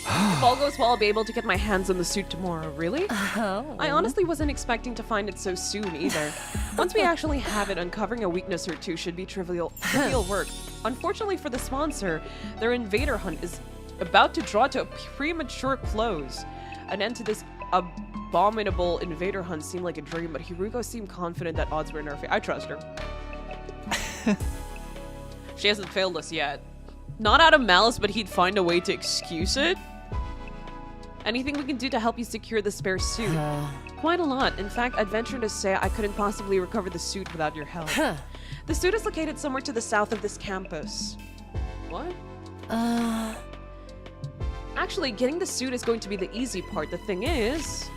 [SPEAKER 1] If all goes well, I'll be able to get my hands on the suit tomorrow. Really?
[SPEAKER 3] Oh.
[SPEAKER 1] I honestly wasn't expecting to find it so soon either. Once we actually have it, uncovering a weakness or two should be trivial work. Unfortunately for the sponsor, their invader hunt is about to draw to a premature close. An end to this abominable invader hunt seemed like a dream, but Hiruko seemed confident that odds were in her favor. I trust her. She hasn't failed us yet. Not out of malice, but he'd find a way to excuse it. Anything we can do to help you secure the spare suit? Quite a lot. In fact, I'd venture to say I couldn't possibly recover the suit without your help. The suit is located somewhere to the south of this campus. What? Actually, getting the suit is going to be the easy part. The thing is,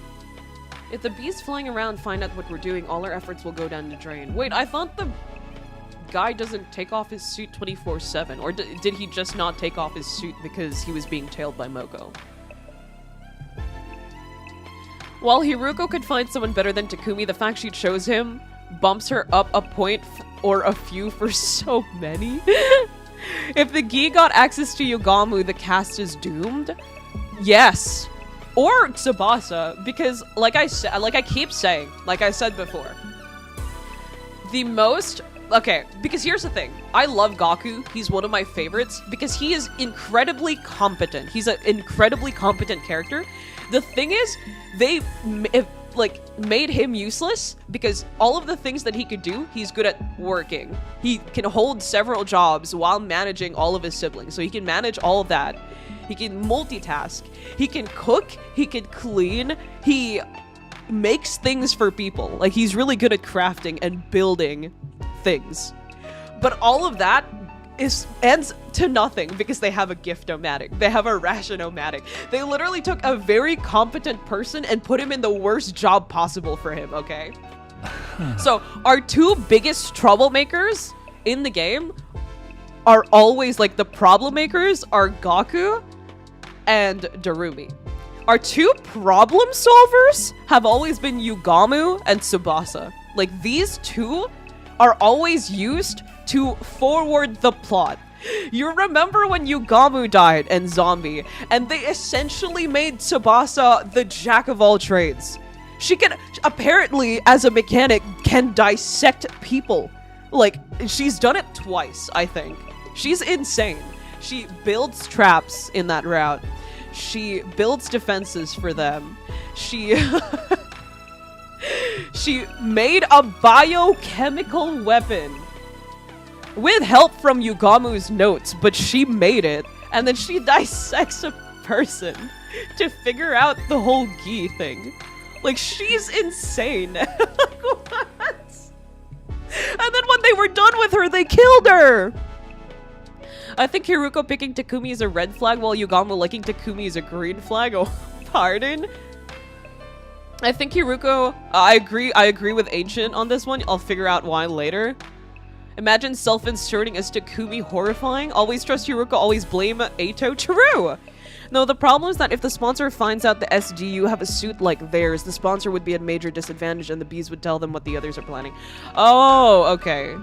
[SPEAKER 1] if the bees flying around find out what we're doing, all our efforts will go down the drain. Wait, I thought the guy doesn't take off his suit 24/7, or did he just not take off his suit because he was being tailed by Moko? While Hiruko could find someone better than Takumi, the fact she chose him bumps her up a point or a few for so many. If the Gi got access to Yogamu, the cast is doomed? Yes. Or Tsubasa, because like I keep saying, like I said before, because here's the thing. I love Gaku. He's one of my favorites because he is incredibly competent. He's an incredibly competent character. The thing is, they made him useless because all of the things that he could do, he's good at working. He can hold several jobs while managing all of his siblings. So he can manage all of that. He can multitask. He can cook. He can clean. He makes things for people. Like, he's really good at crafting and building things. But all of that ends to nothing because they have a gift-o-matic. They have a ration-o-matic. They literally took a very competent person and put him in the worst job possible for him, okay? So, our two biggest troublemakers in the game are always, like, the problem makers are Gaku and Darumi. Our two problem solvers have always been Yugamu and Tsubasa. Like, these two are always used to forward the plot. You remember when Yugamu died and Zombie, and they essentially made Tsubasa the jack of all trades. She can, apparently, as a mechanic, can dissect people. Like, she's done it twice, I think. She's insane. She builds traps in that route. She builds defenses for them. She made a biochemical weapon with help from Yugamu's notes, but she made it, and then she dissects a person to figure out the whole Gi thing. Like, she's insane. What? And then when they were done with her, they killed her! I think Hiruko picking Takumi is a red flag, while Yugamu liking Takumi is a green flag. Oh, pardon? I think Hiruko... I agree with Ancient on this one. I'll figure out why later. Imagine self-inserting as Takumi horrifying. Always trust Hiruko, always blame Eito. True! No, the problem is that if the sponsor finds out the SDU have a suit like theirs, the sponsor would be at major disadvantage and the bees would tell them what the others are planning. Oh, okay.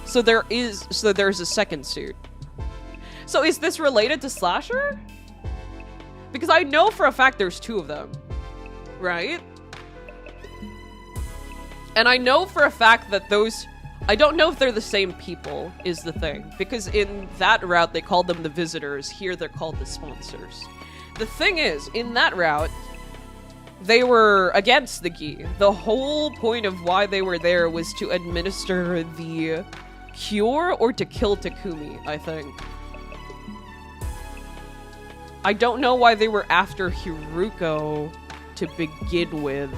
[SPEAKER 1] So there's a second suit. So is this related to Slasher? Because I know for a fact there's two of them. Right? And I know for a fact that those... I don't know if they're the same people, is the thing. Because in that route, they called them the visitors. Here, they're called the sponsors. The thing is, in that route, they were against the Gi. The whole point of why they were there was to administer the cure or to kill Takumi, I think. I don't know why they were after Hiruko to begin with.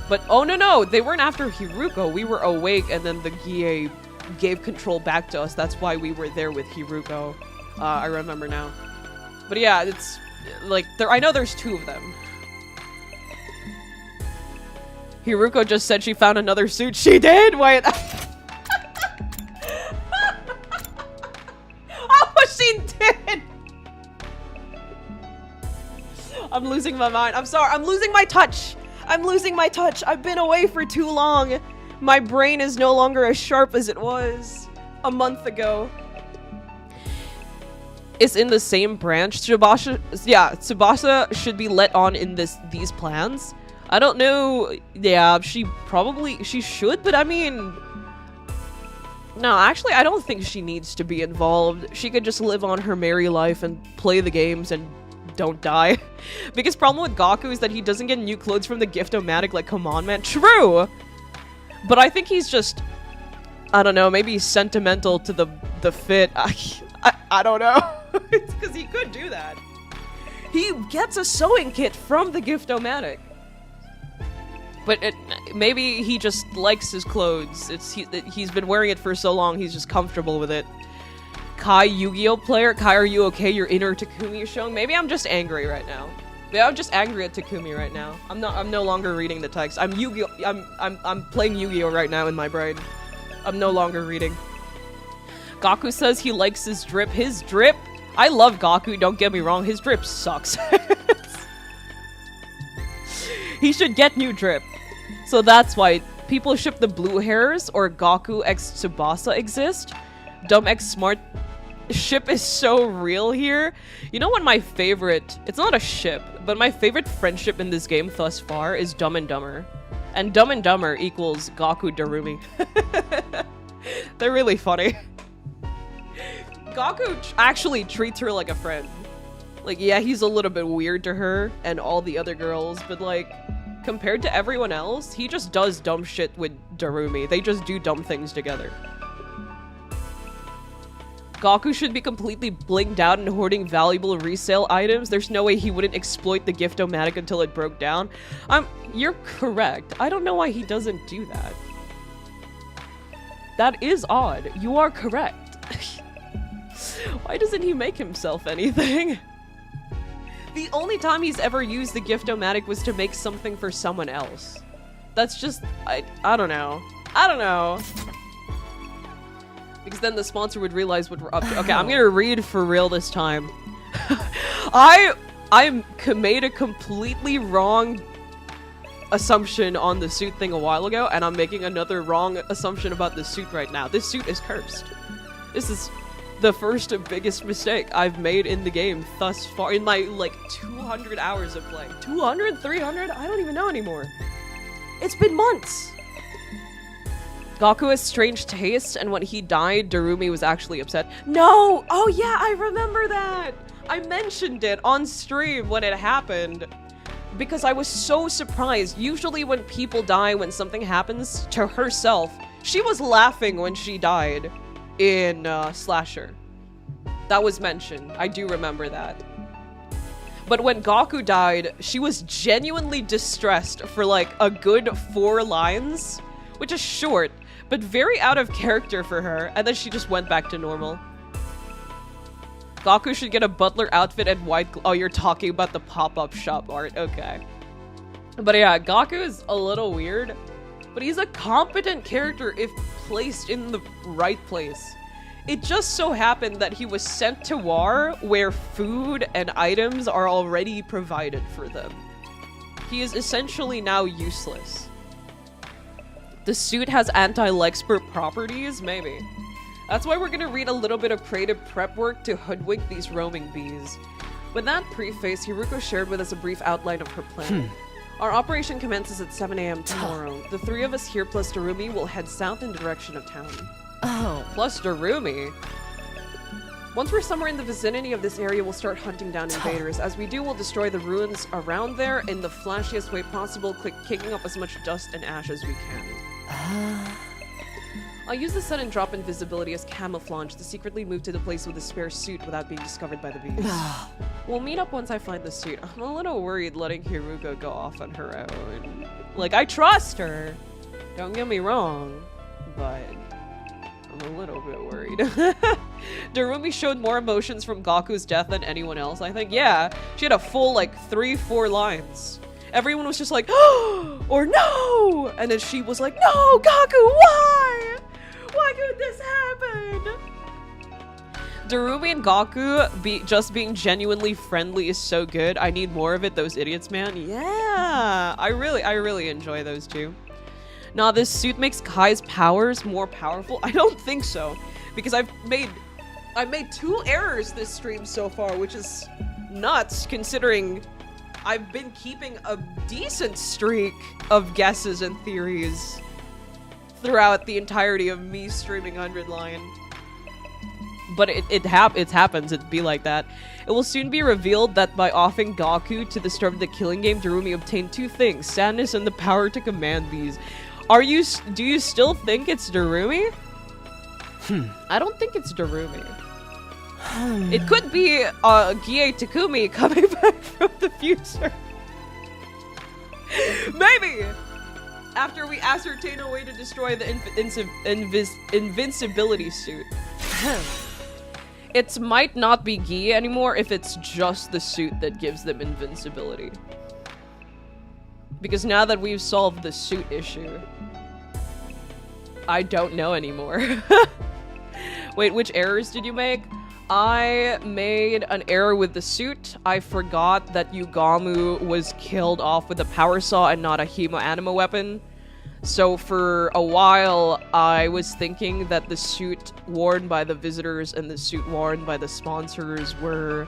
[SPEAKER 1] But, oh no, they weren't after Hiruko. We were awake and then the Gie gave control back to us. That's why we were there with Hiruko. I remember now. But yeah, it's like, I know there's two of them. Hiruko just said she found another suit. She did? Wait. Oh, she did! I'm losing my mind. I'm sorry. I'm losing my touch. I'm losing my touch. I've been away for too long. My brain is no longer as sharp as it was a month ago. is in the same branch. Tsubasa should be let on in these plans. I don't know. Yeah, she should, but I mean, no, actually, I don't think she needs to be involved. She could just live on her merry life and play the games and don't die. Biggest problem with Gaku is that he doesn't get new clothes from the gift-o-matic, like, come on, man. True! But I think he's just, I don't know, maybe sentimental to the fit. I don't know. It's because he could do that. He gets a sewing kit from the gift-o-matic. But maybe he just likes his clothes. He's been wearing it for so long, he's just comfortable with it. Kai, Yu-Gi-Oh player? Kai, are you okay? Your inner Takumi is showing. Maybe I'm just angry right now. Maybe I'm just angry at Takumi right now. I'm no longer reading the text. I'm Yu-Gi-Oh! I'm playing Yu-Gi-Oh right now in my brain. I'm no longer reading. Gaku says he likes his drip. His drip? I love Gaku, don't get me wrong. His drip sucks. He should get new drip. So that's why people ship the blue hairs or Gaku x Tsubasa exist. Dumb x smart ship is so real here. You know what my favorite, it's not a ship, but my favorite friendship in this game thus far is Dumb and Dumber. And Dumb and Dumber equals Gaku Darumi. They're really funny. Gaku actually treats her like a friend. Like, yeah, he's a little bit weird to her and all the other girls, but like, compared to everyone else, he just does dumb shit with Darumi. They just do dumb things together. Gaku should be completely blinged out and hoarding valuable resale items. There's no way he wouldn't exploit the gift-o-matic until it broke down. You're correct. I don't know why he doesn't do that. That is odd. You are correct. Why doesn't he make himself anything? The only time he's ever used the gift-o-matic was to make something for someone else. That's just, I don't know. I don't know. Because then the sponsor would realize what we're up to. Okay, I'm gonna read for real this time. I made a completely wrong assumption on the suit thing a while ago, and I'm making another wrong assumption about the suit right now. This suit is cursed. This is the first and biggest mistake I've made in the game thus far, in my, like, 200 hours of playing. 200? 300? I don't even know anymore. It's been months! Gaku has strange taste, and when he died, Darumi was actually upset. No! Oh yeah, I remember that! I mentioned it on stream when it happened. Because I was so surprised. Usually when people die, when something happens to herself, she was laughing when she died in Slasher. That was mentioned. I do remember that. But when Gaku died, she was genuinely distressed for like a good 4 lines, which is short, but very out of character for her, and then she just went back to normal. Gaku should get a butler outfit and white oh, you're talking about the pop-up shop art, okay. But yeah, Gaku is a little weird, but he's a competent character if placed in the right place. It just so happened that he was sent to war where food and items are already provided for them. He is essentially now useless. The suit has anti-Lexpert properties? Maybe. That's why we're gonna read a little bit of creative prep work to hoodwink these roaming bees. With that preface, Hiruko shared with us a brief outline of her plan. Our operation commences at 7 a.m. tomorrow. The 3 of us here plus Darumi will head south in the direction of town. Oh, plus Darumi? Once we're somewhere in the vicinity of this area, we'll start hunting down invaders. As we do, we'll destroy the ruins around there in the flashiest way possible, kicking up as much dust and ash as we can. I'll use the sudden drop in visibility as camouflage to secretly move to the place with a spare suit without being discovered by the bees. We'll meet up once I find the suit. I'm a little worried letting Hiruko go off on her own. Like, I trust her. Don't get me wrong, but I'm a little bit worried. Darumi showed more emotions from Gaku's death than anyone else, I think. Yeah, she had a full, like, 3-4 lines. Everyone was just like, oh, or no! And then she was like, no, Gaku, why? Why could this happen? Darumi and Gaku just being genuinely friendly is so good. I need more of it, those idiots, man. Yeah, I really enjoy those two. Nah, this suit makes Kai's powers more powerful. I don't think so, because I've made I made 2 errors this stream so far, which is nuts considering I've been keeping a decent streak of guesses and theories throughout the entirety of me streaming 100 Line. But it happens, it'd be like that. It will soon be revealed that by offing Gaku to the start of the killing game, Darumi obtained 2 things, sadness and the power to command these. Do you still think it's Darumi? I don't think it's Darumi. It could be Gie Takumi coming back from the future. Maybe! After we ascertain a way to destroy the invincibility suit. It might not be Gie anymore if it's just the suit that gives them invincibility. Because now that we've solved the suit issue, I don't know anymore. Wait, which errors did you make? I made an error with the suit. I forgot that Yugamu was killed off with a power saw and not a hemo-anima weapon. So for a while, I was thinking that the suit worn by the visitors and the suit worn by the sponsors were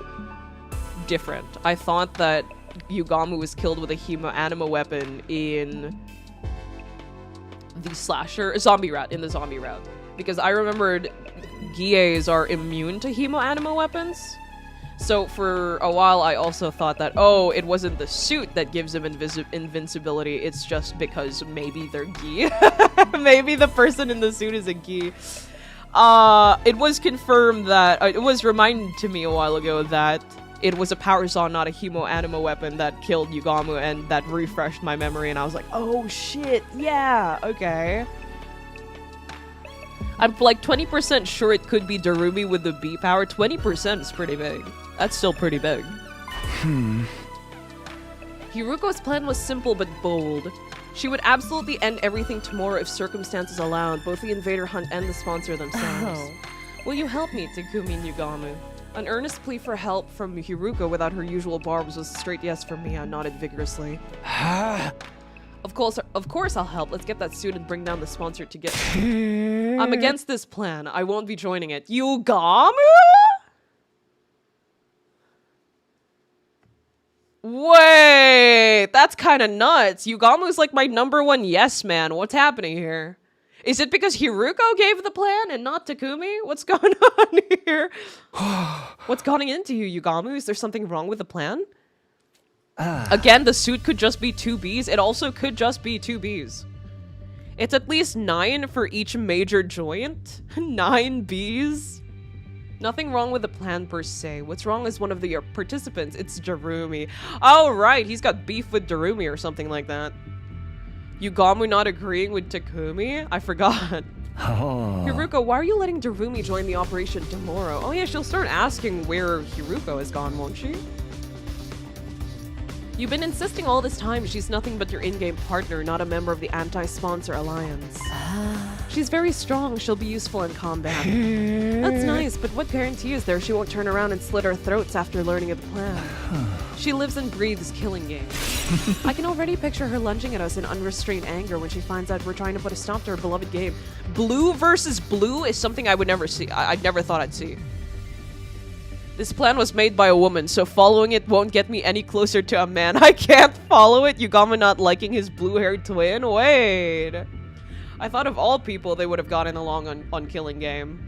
[SPEAKER 1] different. I thought that Yugamu was killed with a hemo-anima weapon in the zombie route. Because I remembered Gies are immune to hemo-anima weapons. So for a while, I also thought that, oh, it wasn't the suit that gives him invincibility. It's just because maybe they're Gi. Maybe the person in the suit is a Gi. It was confirmed that, it was reminded to me a while ago that it was a power saw, not a hemo-anima weapon that killed Yugamu, and that refreshed my memory, and I was like, oh shit, yeah, okay. I'm like 20% sure it could be Darumi with the B power. 20% is pretty big. That's still pretty big. Hiruko's plan was simple but bold. She would absolutely end everything tomorrow if circumstances allowed, both the invader hunt and the sponsor themselves. Oh. Will you help me, Takumi and Yugamu? An earnest plea for help from Hiruko without her usual barbs was a straight yes from me. I nodded vigorously. Of course I'll help. Let's get that suit and bring down the sponsor to get... I'm against this plan. I won't be joining it. Yugamu? Wait, that's kind of nuts. Yugamu's like my #1 yes man. What's happening here? Is it because Hiruko gave the plan and not Takumi? What's going on here? What's gotten into you, Yugamu? Is there something wrong with the plan? Again, the suit could just be 2 Bs. It also could just be 2 Bs. It's at least 9 for each major joint. 9 Bs. Nothing wrong with the plan per se. What's wrong is one of the participants. It's Darumi. Oh, right. He's got beef with Darumi or something like that. Yugamu not agreeing with Takumi? I forgot. Hiruko, why are you letting Darumi join the operation tomorrow? Oh yeah, she'll start asking where Hiruko has gone, won't she? You've been insisting all this time she's nothing but your in-game partner, not a member of the anti-sponsor alliance. She's very strong. She'll be useful in combat. That's nice, but what guarantee is there she won't turn around and slit our throats after learning of the plan? She lives and breathes killing games. I can already picture her lunging at us in unrestrained anger when she finds out we're trying to put a stop to her beloved game. Blue versus blue is something I would never see. I never thought I'd see. This plan was made by a woman, so following it won't get me any closer to a man. I can't follow it. Yugama not liking his blue-haired twin? Wait. I thought of all people they would have gotten along on Killing Game.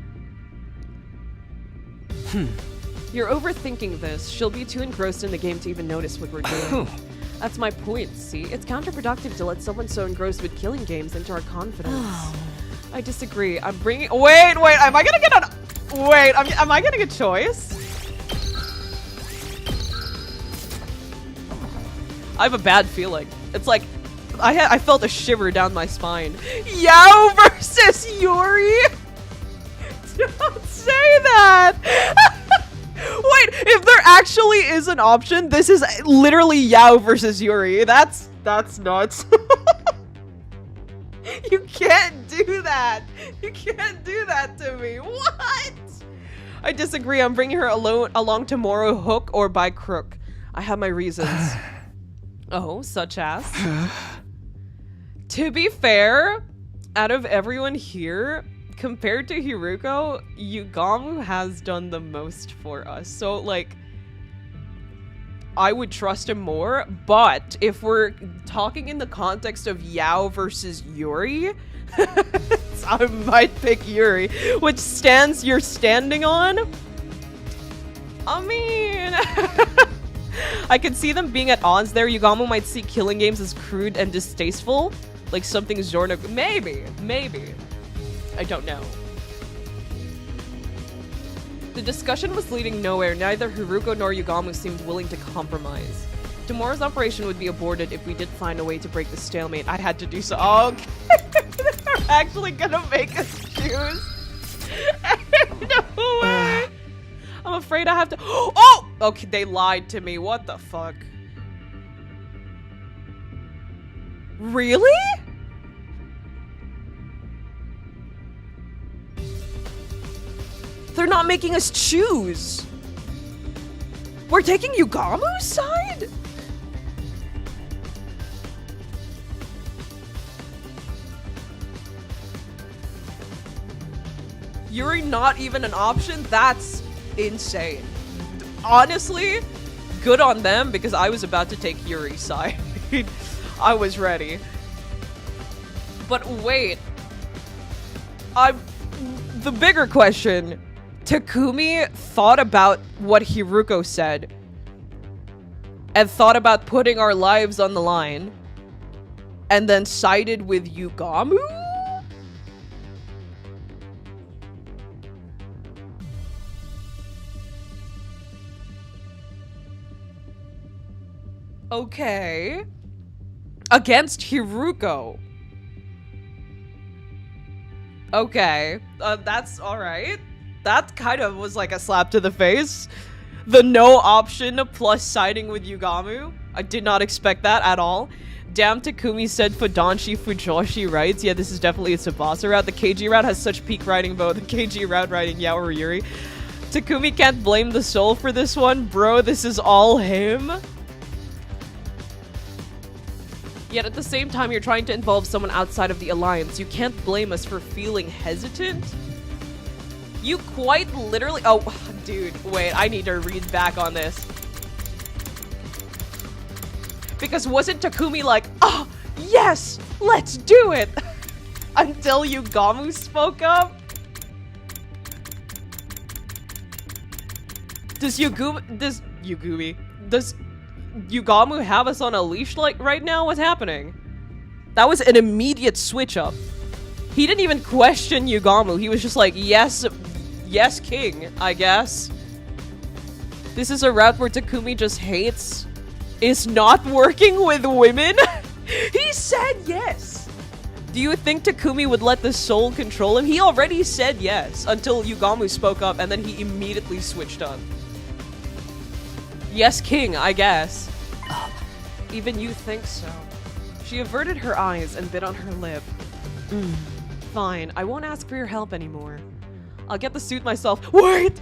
[SPEAKER 1] You're overthinking this. She'll be too engrossed in the game to even notice what we're doing. That's my point, see? It's counterproductive to let someone so engrossed with killing games into our confidence. I disagree. I'm bringing- Wait, am I gonna get an- Wait, am I getting a choice? I have a bad feeling. It's like, I felt a shiver down my spine. Yao versus Yuri? Don't say that! Wait, if there actually is an option, this is literally Yao versus Yuri. That's nuts. You can't do that. You can't do that to me. What? I disagree. I'm bringing her along tomorrow, hook or by crook. I have my reasons. Oh, such as? To be fair, out of everyone here, compared to Hiruko, Yugamu has done the most for us. So, like, I would trust him more, but if we're talking in the context of Yao versus Yuri, I might pick Yuri. Which stance you're standing on? I mean... I can see them being at odds there. Yugamu might see killing games as crude and distasteful. Like something Zorno... Maybe. I don't know. The discussion was leading nowhere. Neither Hiruko nor Yugamu seemed willing to compromise. Tomorrow's operation would be aborted if we did find a way to break the stalemate. I had to do so. Oh, okay. They're actually gonna make us choose. No way. I'm afraid I have to. Oh! Okay, they lied to me. What the fuck? Really? They're not making us choose. We're taking Yugamu's side? Yuri not even an option? That's insane. Honestly, good on them because I was about to take Yuri's side. I was ready. But wait. The bigger question. Takumi thought about what Hiruko said and thought about putting our lives on the line and then sided with Yugamu? Okay. Against Hiruko. Okay. That's alright. That kind of was like a slap to the face. The no option plus siding with Yugamu. I did not expect that at all. Damn, Takumi said Fudanshi Fujoshi writes. Yeah, this is definitely a Tubasa route. The KG route has such peak writing, both the KG route writing Yao or Yuri. Takumi can't blame the soul for this one. Bro, this is all him. Yet at the same time, you're trying to involve someone outside of the alliance. You can't blame us for feeling hesitant. You quite literally— oh, dude, wait, I need to read back on this. Because wasn't Takumi like, oh, yes, let's do it, until Yugamu spoke up? Does Yugamu have us on a leash like right now? What's happening? That was an immediate switch up. He didn't even question Yugamu. He was just like, yes, yes, king, I guess. This is a route where Takumi just hates. Is not working with women? He said yes. Do you think Takumi would let the soul control him? He already said yes until Yugamu spoke up and then he immediately switched up. Yes, king, I guess. Even you think so. She averted her eyes and bit on her lip. Fine, I won't ask for your help anymore. I'll get the suit myself. Wait!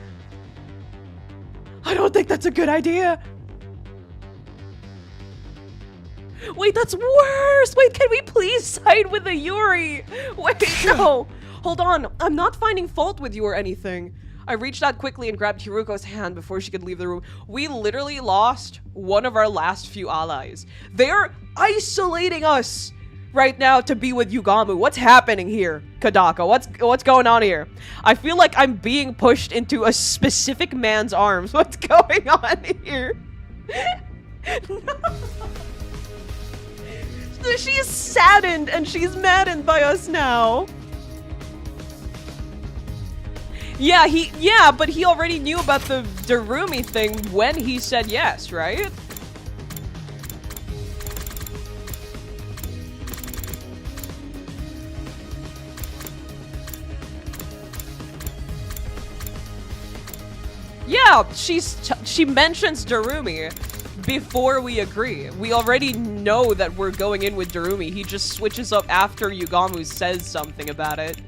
[SPEAKER 1] I don't think that's a good idea. Wait, that's worse! Wait, can we please side with the Yuri? Wait, no! Hold on, I'm not finding fault with you or anything. I reached out quickly and grabbed Hiruko's hand before she could leave the room. We literally lost one of our last few allies. They're isolating us right now to be with Yugamu. What's happening here, Kadaka? What's going on here? I feel like I'm being pushed into a specific man's arms. What's going on here? No. She's saddened and she's maddened by us now. Yeah, but he already knew about the Darumi thing when he said yes, right? Yeah, she mentions Darumi before we agree. We already know that we're going in with Darumi. He just switches up after Yugamu says something about it.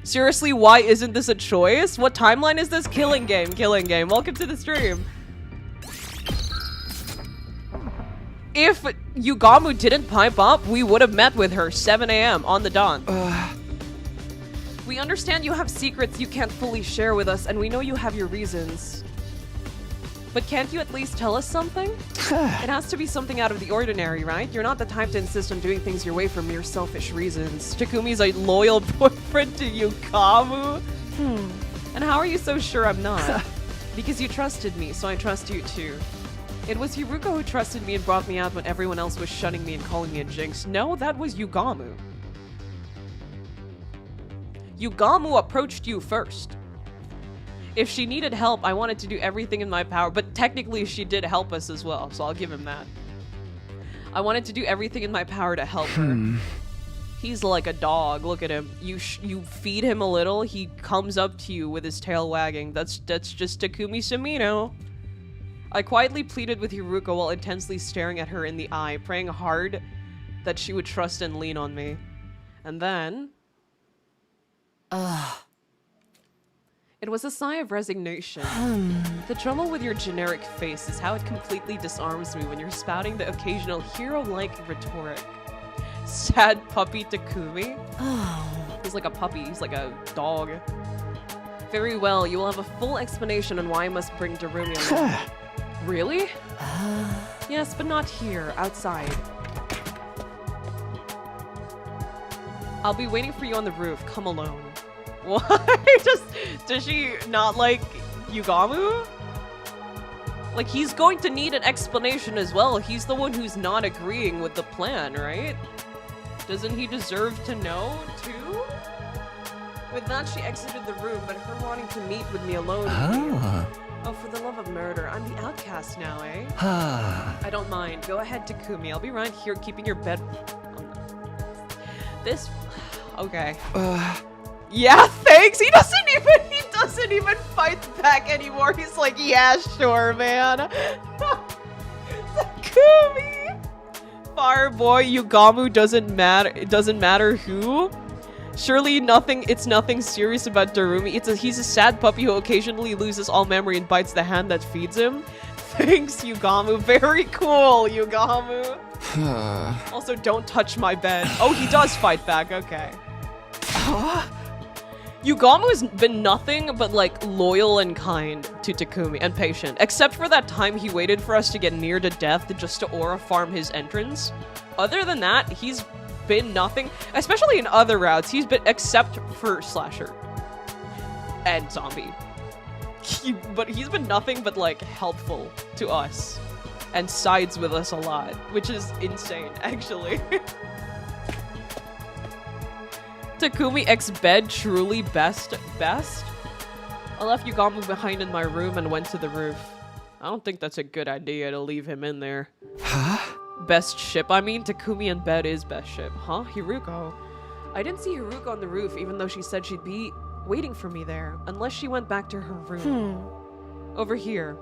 [SPEAKER 1] Seriously, why isn't this a choice? What timeline is this? Killing game. Welcome to the stream. If Yugamu didn't pipe up, we would have met with her 7 a.m. on the dot. We understand you have secrets you can't fully share with us, and we know you have your reasons. But can't you at least tell us something? It has to be something out of the ordinary, right? You're not the type to insist on doing things your way for mere selfish reasons. Takumi's a loyal boyfriend to Yukamu? And how are you so sure I'm not? Because you trusted me, so I trust you too. It was Hiruko who trusted me and brought me out when everyone else was shunning me and calling me a jinx. No, that was Yugamu. Yugamu approached you first. If she needed help, I wanted to do everything in my power, but technically she did help us as well, so I'll give him that. I wanted to do everything in my power to help her. He's like a dog. Look at him. You feed him a little, he comes up to you with his tail wagging. That's just Takumi Samino. I quietly pleaded with Hiruko while intensely staring at her in the eye, praying hard that she would trust and lean on me. And then... It was a sigh of resignation. The trouble with your generic face is how it completely disarms me when you're spouting the occasional hero-like rhetoric. Sad puppy Takumi? He's like a puppy, he's like a dog. Very well, you will have a full explanation on why I must bring Darumi along. Really? Yes, but not here, outside. I'll be waiting for you on the roof, come alone. What? Does she not like Yugamu? Like, he's going to need an explanation as well. He's the one who's not agreeing with the plan, right? Doesn't he deserve to know, too? With that, she exited the room, but her wanting to meet with me alone. Oh, for the love of murder, I'm the outcast now, eh? I don't mind. Go ahead, Takumi. I'll be right here keeping your bed... This... Okay. Yeah, thanks. He doesn't even fight back anymore. He's like, yeah, sure, man. Takumi. Fire boy Yugamu doesn't matter. It doesn't matter who. Surely it's nothing serious about Darumi. He's a sad puppy who occasionally loses all memory and bites the hand that feeds him. Thanks, Yugamu. Very cool, Yugamu. Also, don't touch my bed. Oh, he does fight back. Okay. Yugamu has been nothing but, like, loyal and kind to Takumi, and patient. Except for that time he waited for us to get near to death just to aura farm his entrance. Other than that, he's been nothing, especially in other routes. He's been, except for Slasher. And Zombie. But he's been nothing but, like, helpful to us. And sides with us a lot, which is insane, actually. Takumi X bed truly best? I left Yugamu behind in my room and went to the roof. I don't think that's a good idea to leave him in there. Best ship, I mean, Takumi in bed is best ship. Huh? Hiruko? I didn't see Hiruko on the roof even though she said she'd be waiting for me there. Unless she went back to her room. Over here.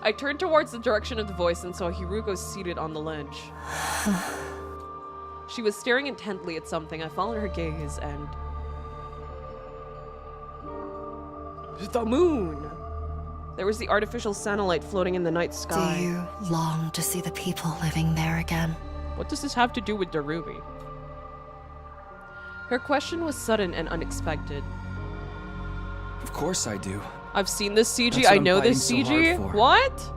[SPEAKER 1] I turned towards the direction of the voice and saw Hiruko seated on the ledge. She was staring intently at something. I followed her gaze and... The moon! There was the artificial satellite floating in the night sky.
[SPEAKER 3] Do you long to see the people living there again?
[SPEAKER 1] What does this have to do with Darumi? Her question was sudden and unexpected.
[SPEAKER 4] Of course I do.
[SPEAKER 1] I've seen this CG, I know this CG. What?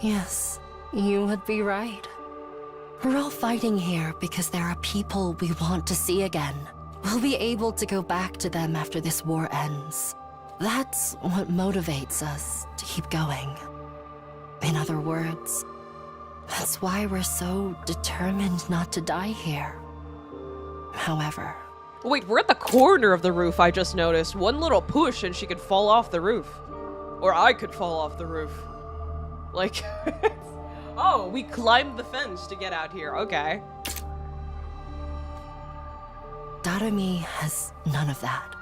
[SPEAKER 3] Yes, you would be right. We're all fighting here because there are people we want to see again. We'll be able to go back to them after this war ends. That's what motivates us to keep going. In other words, that's why we're so determined not to die here. However...
[SPEAKER 1] Wait, we're at the corner of the roof, I just noticed. One little push and she could fall off the roof. Or I could fall off the roof. Like... Oh, we climbed the fence to get out here. Okay.
[SPEAKER 3] Darumi has none of that.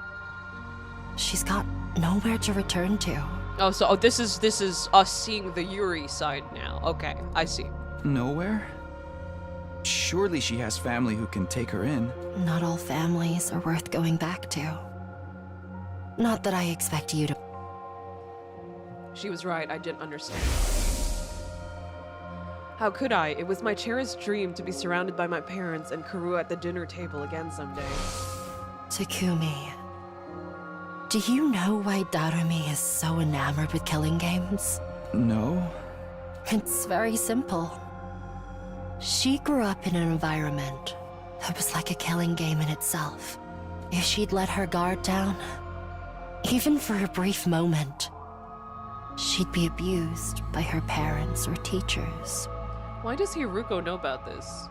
[SPEAKER 3] She's got nowhere to return to.
[SPEAKER 1] Oh, so this is us seeing the Yuri side now. Okay, I see.
[SPEAKER 4] Nowhere? Surely she has family who can take her in.
[SPEAKER 3] Not all families are worth going back to. Not that I expect you to...
[SPEAKER 1] She was right, I didn't understand. How could I? It was my cherished dream to be surrounded by my parents and Karu at the dinner table again someday.
[SPEAKER 3] Takumi, do you know why Darumi is so enamored with killing games?
[SPEAKER 4] No?
[SPEAKER 3] It's very simple. She grew up in an environment that was like a killing game in itself. If she'd let her guard down, even for a brief moment, she'd be abused by her parents or teachers.
[SPEAKER 1] Why does Hiruko know about this?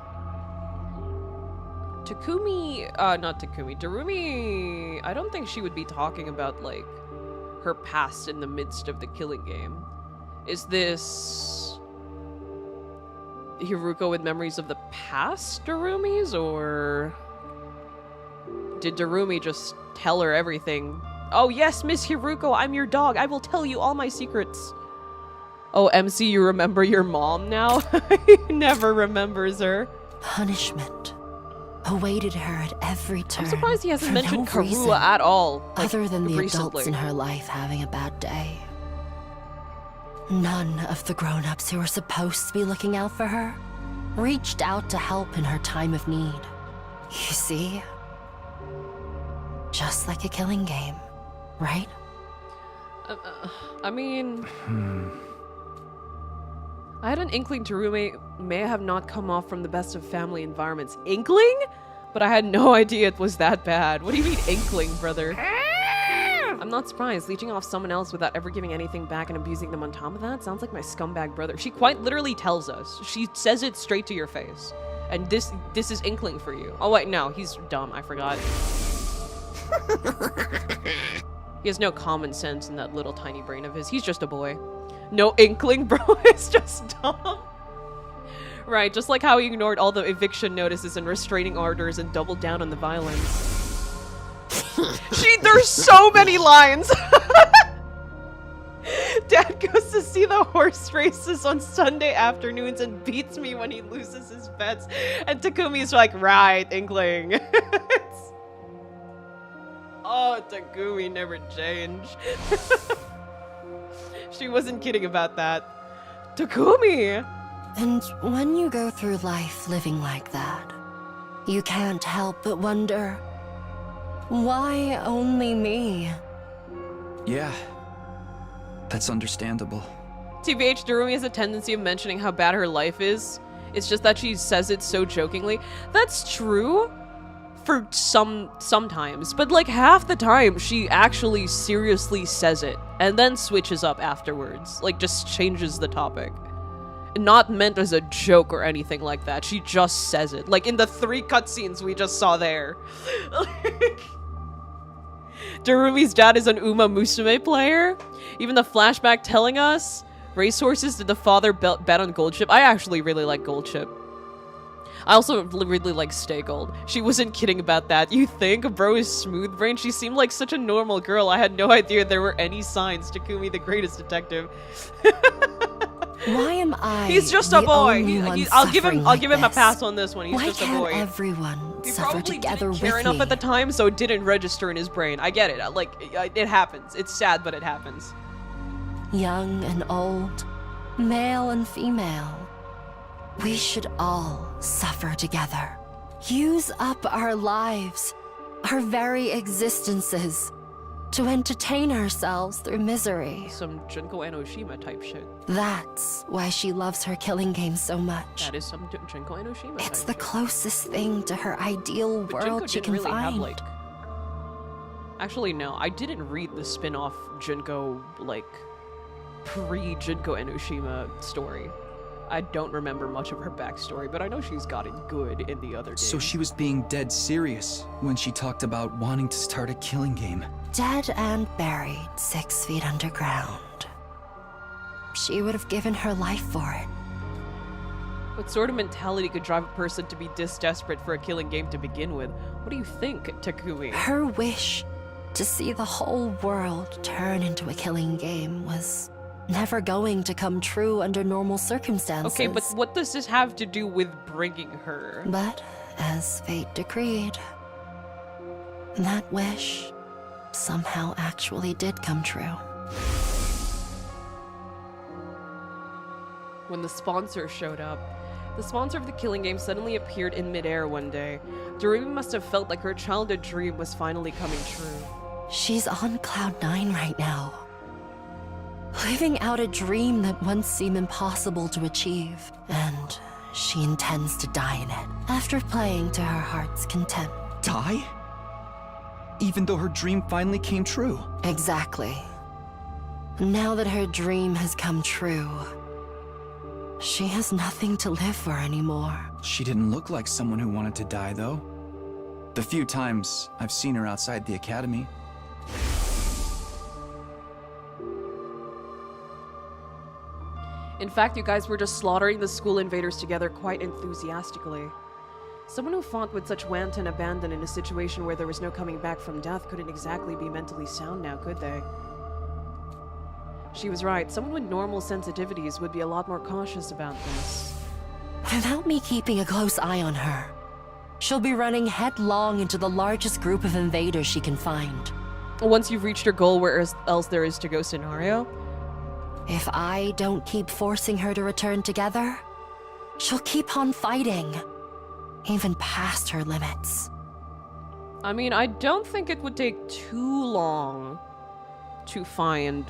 [SPEAKER 1] Not Takumi, Darumi, I don't think she would be talking about, like, her past in the midst of the killing game. Is this Hiruko with memories of the past Darumi's, or did Darumi just tell her everything? Oh yes, Miss Hiruko, I'm your dog. I will tell you all my secrets. Oh, MC, you remember your mom now? He never remembers her.
[SPEAKER 3] Punishment awaited her at every turn.
[SPEAKER 1] I'm surprised he hasn't
[SPEAKER 3] for
[SPEAKER 1] mentioned
[SPEAKER 3] no reason
[SPEAKER 1] Karua at all. Like,
[SPEAKER 3] other than the
[SPEAKER 1] recently.
[SPEAKER 3] adults in her life having a bad day. None of the grown-ups who were supposed to be looking out for her reached out to help in her time of need. You see? Just like a killing game, right?
[SPEAKER 1] I mean... I had an inkling Darumi may have not come off from the best of family environments. Inkling? But I had no idea it was that bad. What do you mean inkling, brother? I'm not surprised. Leeching off someone else without ever giving anything back and abusing them on top of that sounds like my scumbag brother. She quite literally tells us. She says it straight to your face. And this is inkling for you. Oh wait, no, he's dumb. I forgot. He has no common sense in that little tiny brain of his. He's just a boy. No inkling, bro. It's just dumb. Right, just like how he ignored all the eviction notices and restraining orders and doubled down on the violence. There's so many lines. Dad goes to see the horse races on Sunday afternoons and beats me when he loses his bets. And Takumi's like, right, inkling. Oh, Takumi never changed. She wasn't kidding about that. Takumi!
[SPEAKER 3] And when you go through life living like that, you can't help but wonder, why only me?
[SPEAKER 4] Yeah. That's understandable.
[SPEAKER 1] TBH, Darumi has a tendency of mentioning how bad her life is. It's just that she says it so jokingly. That's true for sometimes, but like half the time she actually seriously says it and then switches up afterwards. Like just changes the topic. Not meant as a joke or anything like that. She just says it. Like in the 3 cutscenes we just saw there. Darumi's dad is an Uma Musume player. Even the flashback telling us racehorses, did the father bet on Gold Chip? I actually really like Gold Chip. I also really like Stay Gold. She wasn't kidding about that. You think? Bro is smooth brain. She seemed like such a normal girl. I had no idea there were any signs. Takumi, the greatest detective.
[SPEAKER 3] Why am I?
[SPEAKER 1] He's just a boy. I'll give him a
[SPEAKER 3] this?
[SPEAKER 1] pass on this one. He's
[SPEAKER 3] Why
[SPEAKER 1] just a
[SPEAKER 3] can't
[SPEAKER 1] boy.
[SPEAKER 3] everyone
[SPEAKER 1] He
[SPEAKER 3] suffer
[SPEAKER 1] probably
[SPEAKER 3] together
[SPEAKER 1] didn't care
[SPEAKER 3] with
[SPEAKER 1] enough
[SPEAKER 3] me?
[SPEAKER 1] at the time, so it didn't register in his brain. I get it. Like, it happens. It's sad, but it happens.
[SPEAKER 3] Young and old, male and female. We should all suffer together. Use up our lives, our very existences, to entertain ourselves through misery.
[SPEAKER 1] Some Junko Enoshima type shit.
[SPEAKER 3] That's why she loves her killing game so much.
[SPEAKER 1] That is some Junko Enoshima
[SPEAKER 3] It's
[SPEAKER 1] type
[SPEAKER 3] the
[SPEAKER 1] shit.
[SPEAKER 3] closest thing to her ideal
[SPEAKER 1] But Junko
[SPEAKER 3] world she
[SPEAKER 1] didn't
[SPEAKER 3] can
[SPEAKER 1] really have,
[SPEAKER 3] find.
[SPEAKER 1] like... Actually, no. I didn't read the spin-off Junko, like, pre-Junko Enoshima story. I don't remember much of her backstory, but I know she's got it good in the other games.
[SPEAKER 4] So she was being dead serious when she talked about wanting to start a killing game.
[SPEAKER 3] Dead and buried 6 feet underground. She would have given her life for it.
[SPEAKER 1] What sort of mentality could drive a person to be this desperate for a killing game to begin with? What do you think, Takumi?
[SPEAKER 3] Her wish to see the whole world turn into a killing game was never going to come true under normal circumstances.
[SPEAKER 1] Okay, but what does this have to do with bringing her?
[SPEAKER 3] But as fate decreed, that wish somehow actually did come true.
[SPEAKER 1] when the sponsor showed up. The sponsor of the killing game suddenly appeared in midair one day. Darumi must have felt like her childhood dream was finally coming true.
[SPEAKER 3] She's on Cloud 9 right now. Living out a dream that once seemed impossible to achieve. And she intends to die in it, after playing to her heart's content.
[SPEAKER 4] Die? Even though her dream finally came true.
[SPEAKER 3] Exactly. Now that her dream has come true, she has nothing to live for anymore.
[SPEAKER 4] She didn't look like someone who wanted to die, though. The few times I've seen her outside the academy.
[SPEAKER 1] In fact, you guys were just slaughtering the school invaders together quite enthusiastically. Someone who fought with such wanton abandon in a situation where there was no coming back from death couldn't exactly be mentally sound now, could they? She was right. Someone with normal sensitivities would be a lot more cautious about this.
[SPEAKER 3] Without me keeping a close eye on her, she'll be running headlong into the largest group of invaders she can find.
[SPEAKER 1] Once you've reached her goal, where else there is to go scenario?
[SPEAKER 3] If I don't keep forcing her to return together, she'll keep on fighting, even past her limits.
[SPEAKER 1] I mean, I don't think it would take too long to find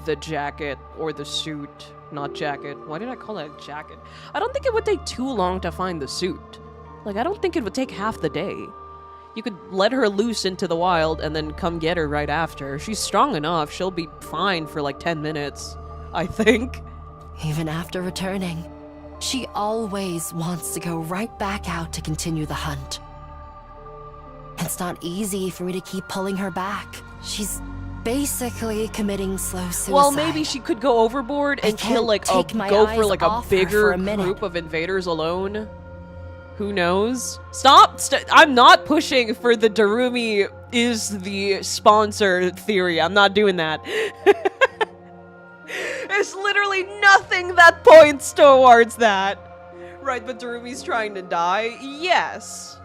[SPEAKER 1] the jacket or the suit. Not jacket. Why did I call it a jacket? I don't think it would take too long to find the suit. Like, I don't think it would take half the day. You could let her loose into the wild and then come get her right after. She's strong enough. She'll be fine for like 10 minutes, I think.
[SPEAKER 3] Even after returning, she always wants to go right back out to continue the hunt. It's not easy for me to keep pulling her back. She's basically committing slow suicide.
[SPEAKER 1] Well, maybe she could go overboard and kill like a bigger group of invaders alone. Who knows? Stop! I'm not pushing for the Darumi is the sponsor theory. I'm not doing that. There's literally nothing that points towards that. Right, but Darumi's trying to die? Yes.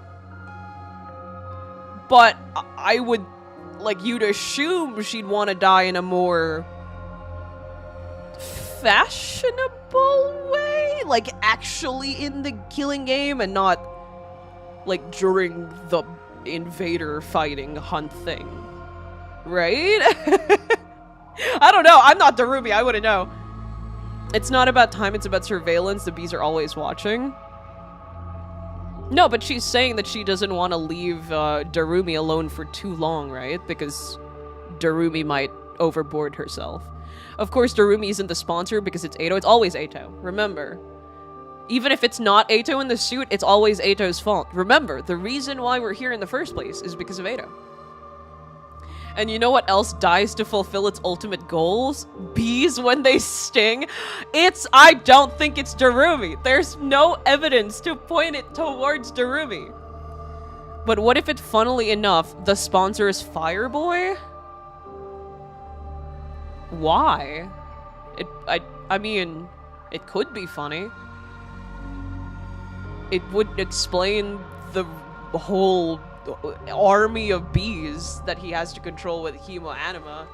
[SPEAKER 1] But I would, like, you'd assume she'd want to die in a more fashionable way? Like, actually in the killing game and not, like, during the invader fighting hunt thing. Right? I don't know. I'm not Darumi. I wouldn't know. It's not about time. It's about surveillance. The bees are always watching. No, but she's saying that she doesn't want to leave Darumi alone for too long, right? Because Darumi might overboard herself. Of course, Darumi isn't the sponsor because it's Eito. It's always Eito. Remember. Even if it's not Eito in the suit, it's always Eito's fault. Remember, the reason why we're here in the first place is because of Eito. And you know what else dies to fulfill its ultimate goals? Bees when they sting. I don't think it's Darumi. There's no evidence to point it towards Darumi. But what if it, funnily enough, the sponsor is Fireboy? Why? I mean, it could be funny. It would explain the whole army of bees that he has to control with hemoanima,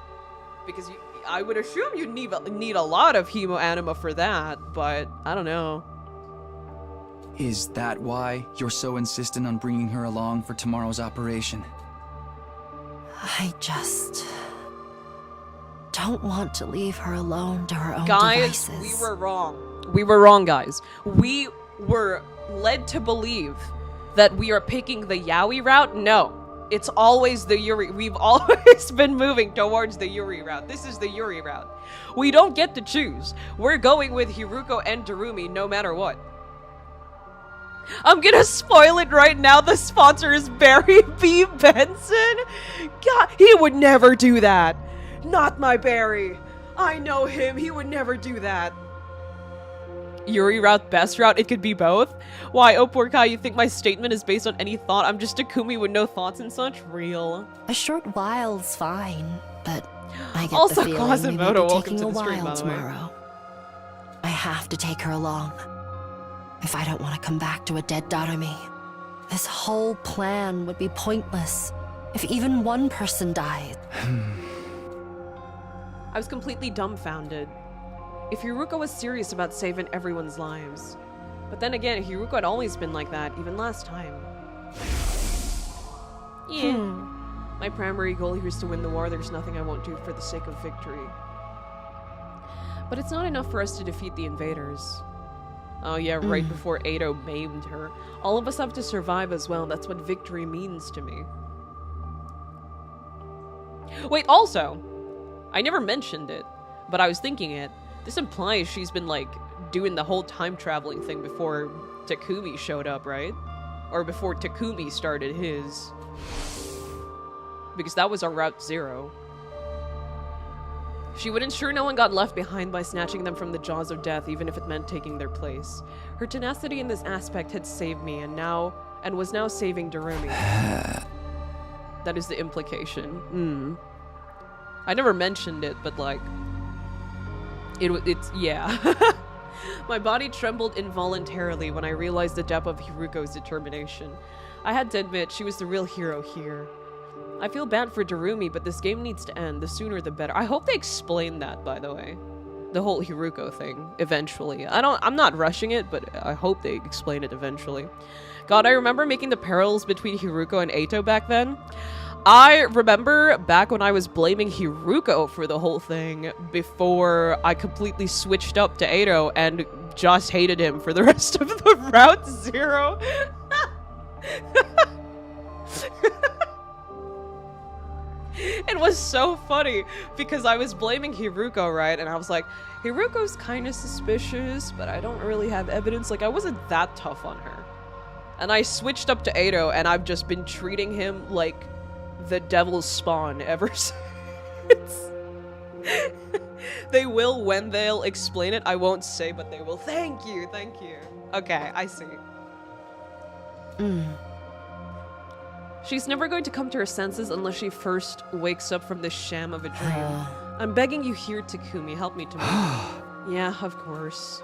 [SPEAKER 1] because I would assume you need a lot of hemoanima for that, but I don't know.
[SPEAKER 4] Is that why you're so insistent on bringing her along for tomorrow's operation?
[SPEAKER 3] I just don't want to leave her alone to her own
[SPEAKER 1] devices.
[SPEAKER 3] Guys,
[SPEAKER 1] we were wrong. We were wrong, guys. We were led to believe that we are picking the Yaoi route. No, it's always the Yuri. We've always been moving towards the Yuri route. This is the Yuri route. We don't get to choose. We're going with Hiruko and Darumi no matter what. I'm gonna spoil it right now. The sponsor is Barry B. Benson. God, he would never do that. Not my Barry. I know him. He would never do that. Yuri route, best route, it could be both. Why, oh poor Kai, you think my statement is based on any thought? I'm just a Kumi with no thoughts and such? Real.
[SPEAKER 3] A short while's fine, but I get
[SPEAKER 1] also,
[SPEAKER 3] the feeling we might be
[SPEAKER 1] welcome
[SPEAKER 3] taking
[SPEAKER 1] to
[SPEAKER 3] a
[SPEAKER 1] the stream,
[SPEAKER 3] while
[SPEAKER 1] by the way.
[SPEAKER 3] tomorrow. I have to take her along. If I don't want to come back to a dead Darumi, this whole plan would be pointless if even one person died.
[SPEAKER 1] I was completely dumbfounded. if Hiruko was serious about saving everyone's lives. But then again, Hiruko had always been like that, even last time. Yeah. My primary goal here is to win the war. There's nothing I won't do for the sake of victory. But it's not enough for us to defeat the invaders. Oh yeah, right before Edo maimed her. All of us have to survive as well. That's what victory means to me. Wait, also, I never mentioned it, but I was thinking it. This implies she's been, like, doing the whole time-traveling thing before Takumi showed up, right? Or before Takumi started his. Because that was our Route 0. She would ensure no one got left behind by snatching them from the jaws of death, even if it meant taking their place. Her tenacity in this aspect had saved me, and was now saving Darumi. That is the implication. I never mentioned it, but like, it's yeah. My body trembled involuntarily when I realized the depth of Hiruko's determination. I had to admit, she was the real hero here. I feel bad for Darumi, but this game needs to end. The sooner the better. I hope they explain that, by the way. The whole Hiruko thing, eventually. I'm not rushing it, but I hope they explain it eventually. God, I remember making the parallels between Hiruko and Eito back then. I remember back when I was blaming Hiruko for the whole thing before I completely switched up to Eito and just hated him for the rest of the Route 0. It was so funny because I was blaming Hiruko, right? And I was like, Hiruko's kind of suspicious, but I don't really have evidence. Like, I wasn't that tough on her. And I switched up to Eito, and I've just been treating him like the devil's spawn ever since. They will when they'll explain it. I won't say, but they will. Thank you, thank you. Okay, I see. She's never going to come to her senses unless she first wakes up from the sham of a dream. I'm begging you here, Takumi. Help me to move. Yeah, of course.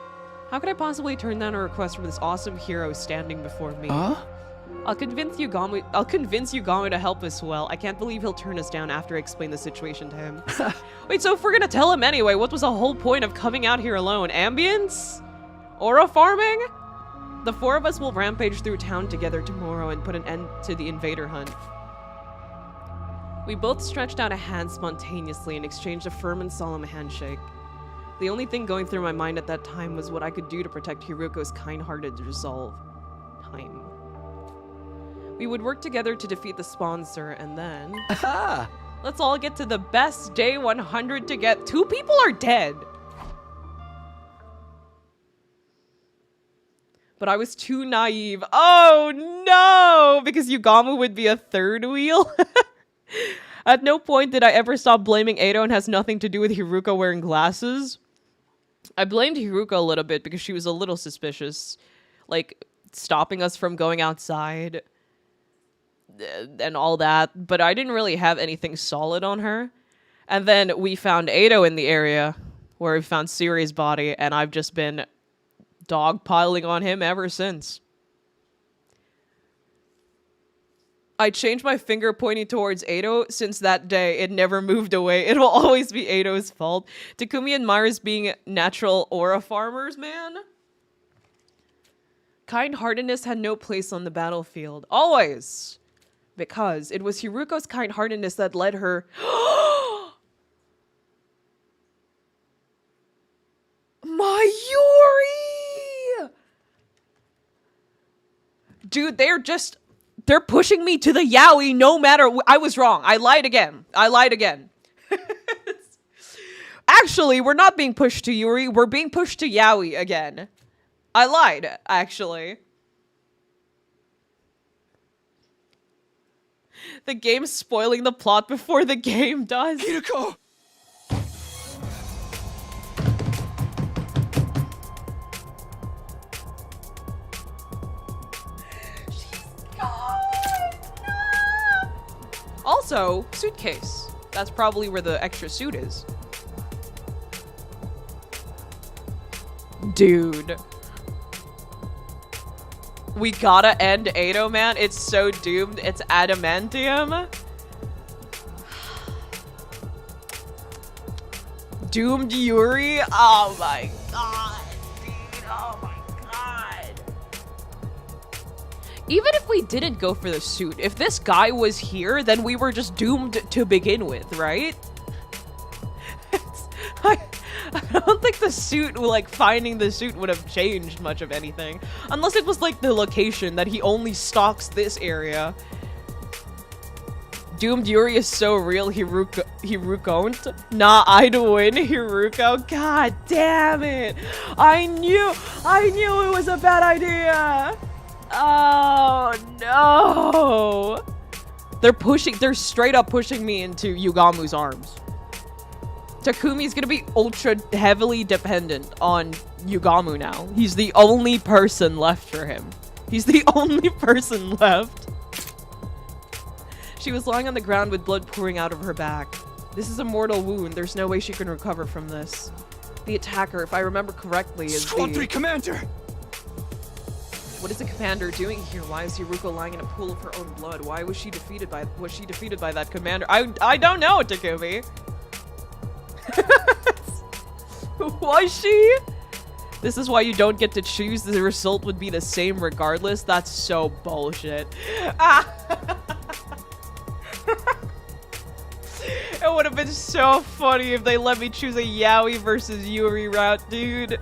[SPEAKER 1] How could I possibly turn down a request from this awesome hero standing before me? I'll convince Yugami to help us well. I can't believe he'll turn us down after I explain the situation to him. Wait, so if we're gonna tell him anyway, what was the whole point of coming out here alone? Ambience? Aura farming? The four of us will rampage through town together tomorrow and put an end to the invader hunt. We both stretched out a hand spontaneously and exchanged a firm and solemn handshake. The only thing going through my mind at that time was what I could do to protect Hiruko's kind-hearted resolve. Time. We would work together to defeat the sponsor, and then... Let's all get to the best day 100 to get. 2 people are dead! But I was too naive. Oh no! Because Yugami would be a third wheel? At no point did I ever stop blaming Eito, and has nothing to do with Hiruko wearing glasses. I blamed Hiruko a little bit because she was a little suspicious. Like, stopping us from going outside and all that. But I didn't really have anything solid on her. And then we found Eito in the area where we found Siri's body, and I've just been dogpiling on him ever since. I changed my finger pointing towards Eito since that day. It never moved away. It will always be Eito's fault. Takumi admires being natural aura farmers, man. Kind-heartedness had no place on the battlefield. Always. Because it was Hiruko's kind-heartedness that led her... Mayuri! Dude, they're pushing me to the yaoi no matter I was wrong. I lied again. Actually, we're not being pushed to Yuri. We're being pushed to yaoi again. I lied, actually. The game's spoiling the plot before the game does.
[SPEAKER 4] Hiruko!
[SPEAKER 1] Also, suitcase. That's probably where the extra suit is. Dude. We gotta end Eito, man. It's so doomed. It's adamantium. doomed Yuri? Oh my god, dude. Oh my god. Even if we didn't go for the suit, if this guy was here, then we were just doomed to begin with, right? I don't think the suit, like, finding the suit would have changed much of anything. Unless it was, like, the location, that he only stalks this area. Doomed Yuri is so real, Hiruko. Nah, I'd win, Hiruko. God damn it. I knew it was a bad idea. Oh, no. They're straight up pushing me into Yugamu's arms. Takumi's gonna be ultra heavily dependent on Yugamu now. He's the only person left for him. He's the only person left. She was lying on the ground with blood pouring out of her back. This is a mortal wound. There's no way she can recover from this. The attacker, if I remember correctly, is
[SPEAKER 4] Squad 3 Commander!
[SPEAKER 1] What is the commander doing here? Why is Hiruko lying in a pool of her own blood? Why was she defeated by that commander? I don't know, Takumi. Was she? This is why you don't get to choose. The result would be the same regardless. That's so bullshit. It would have been so funny if they let me choose a Yaoi versus Yuri route, dude.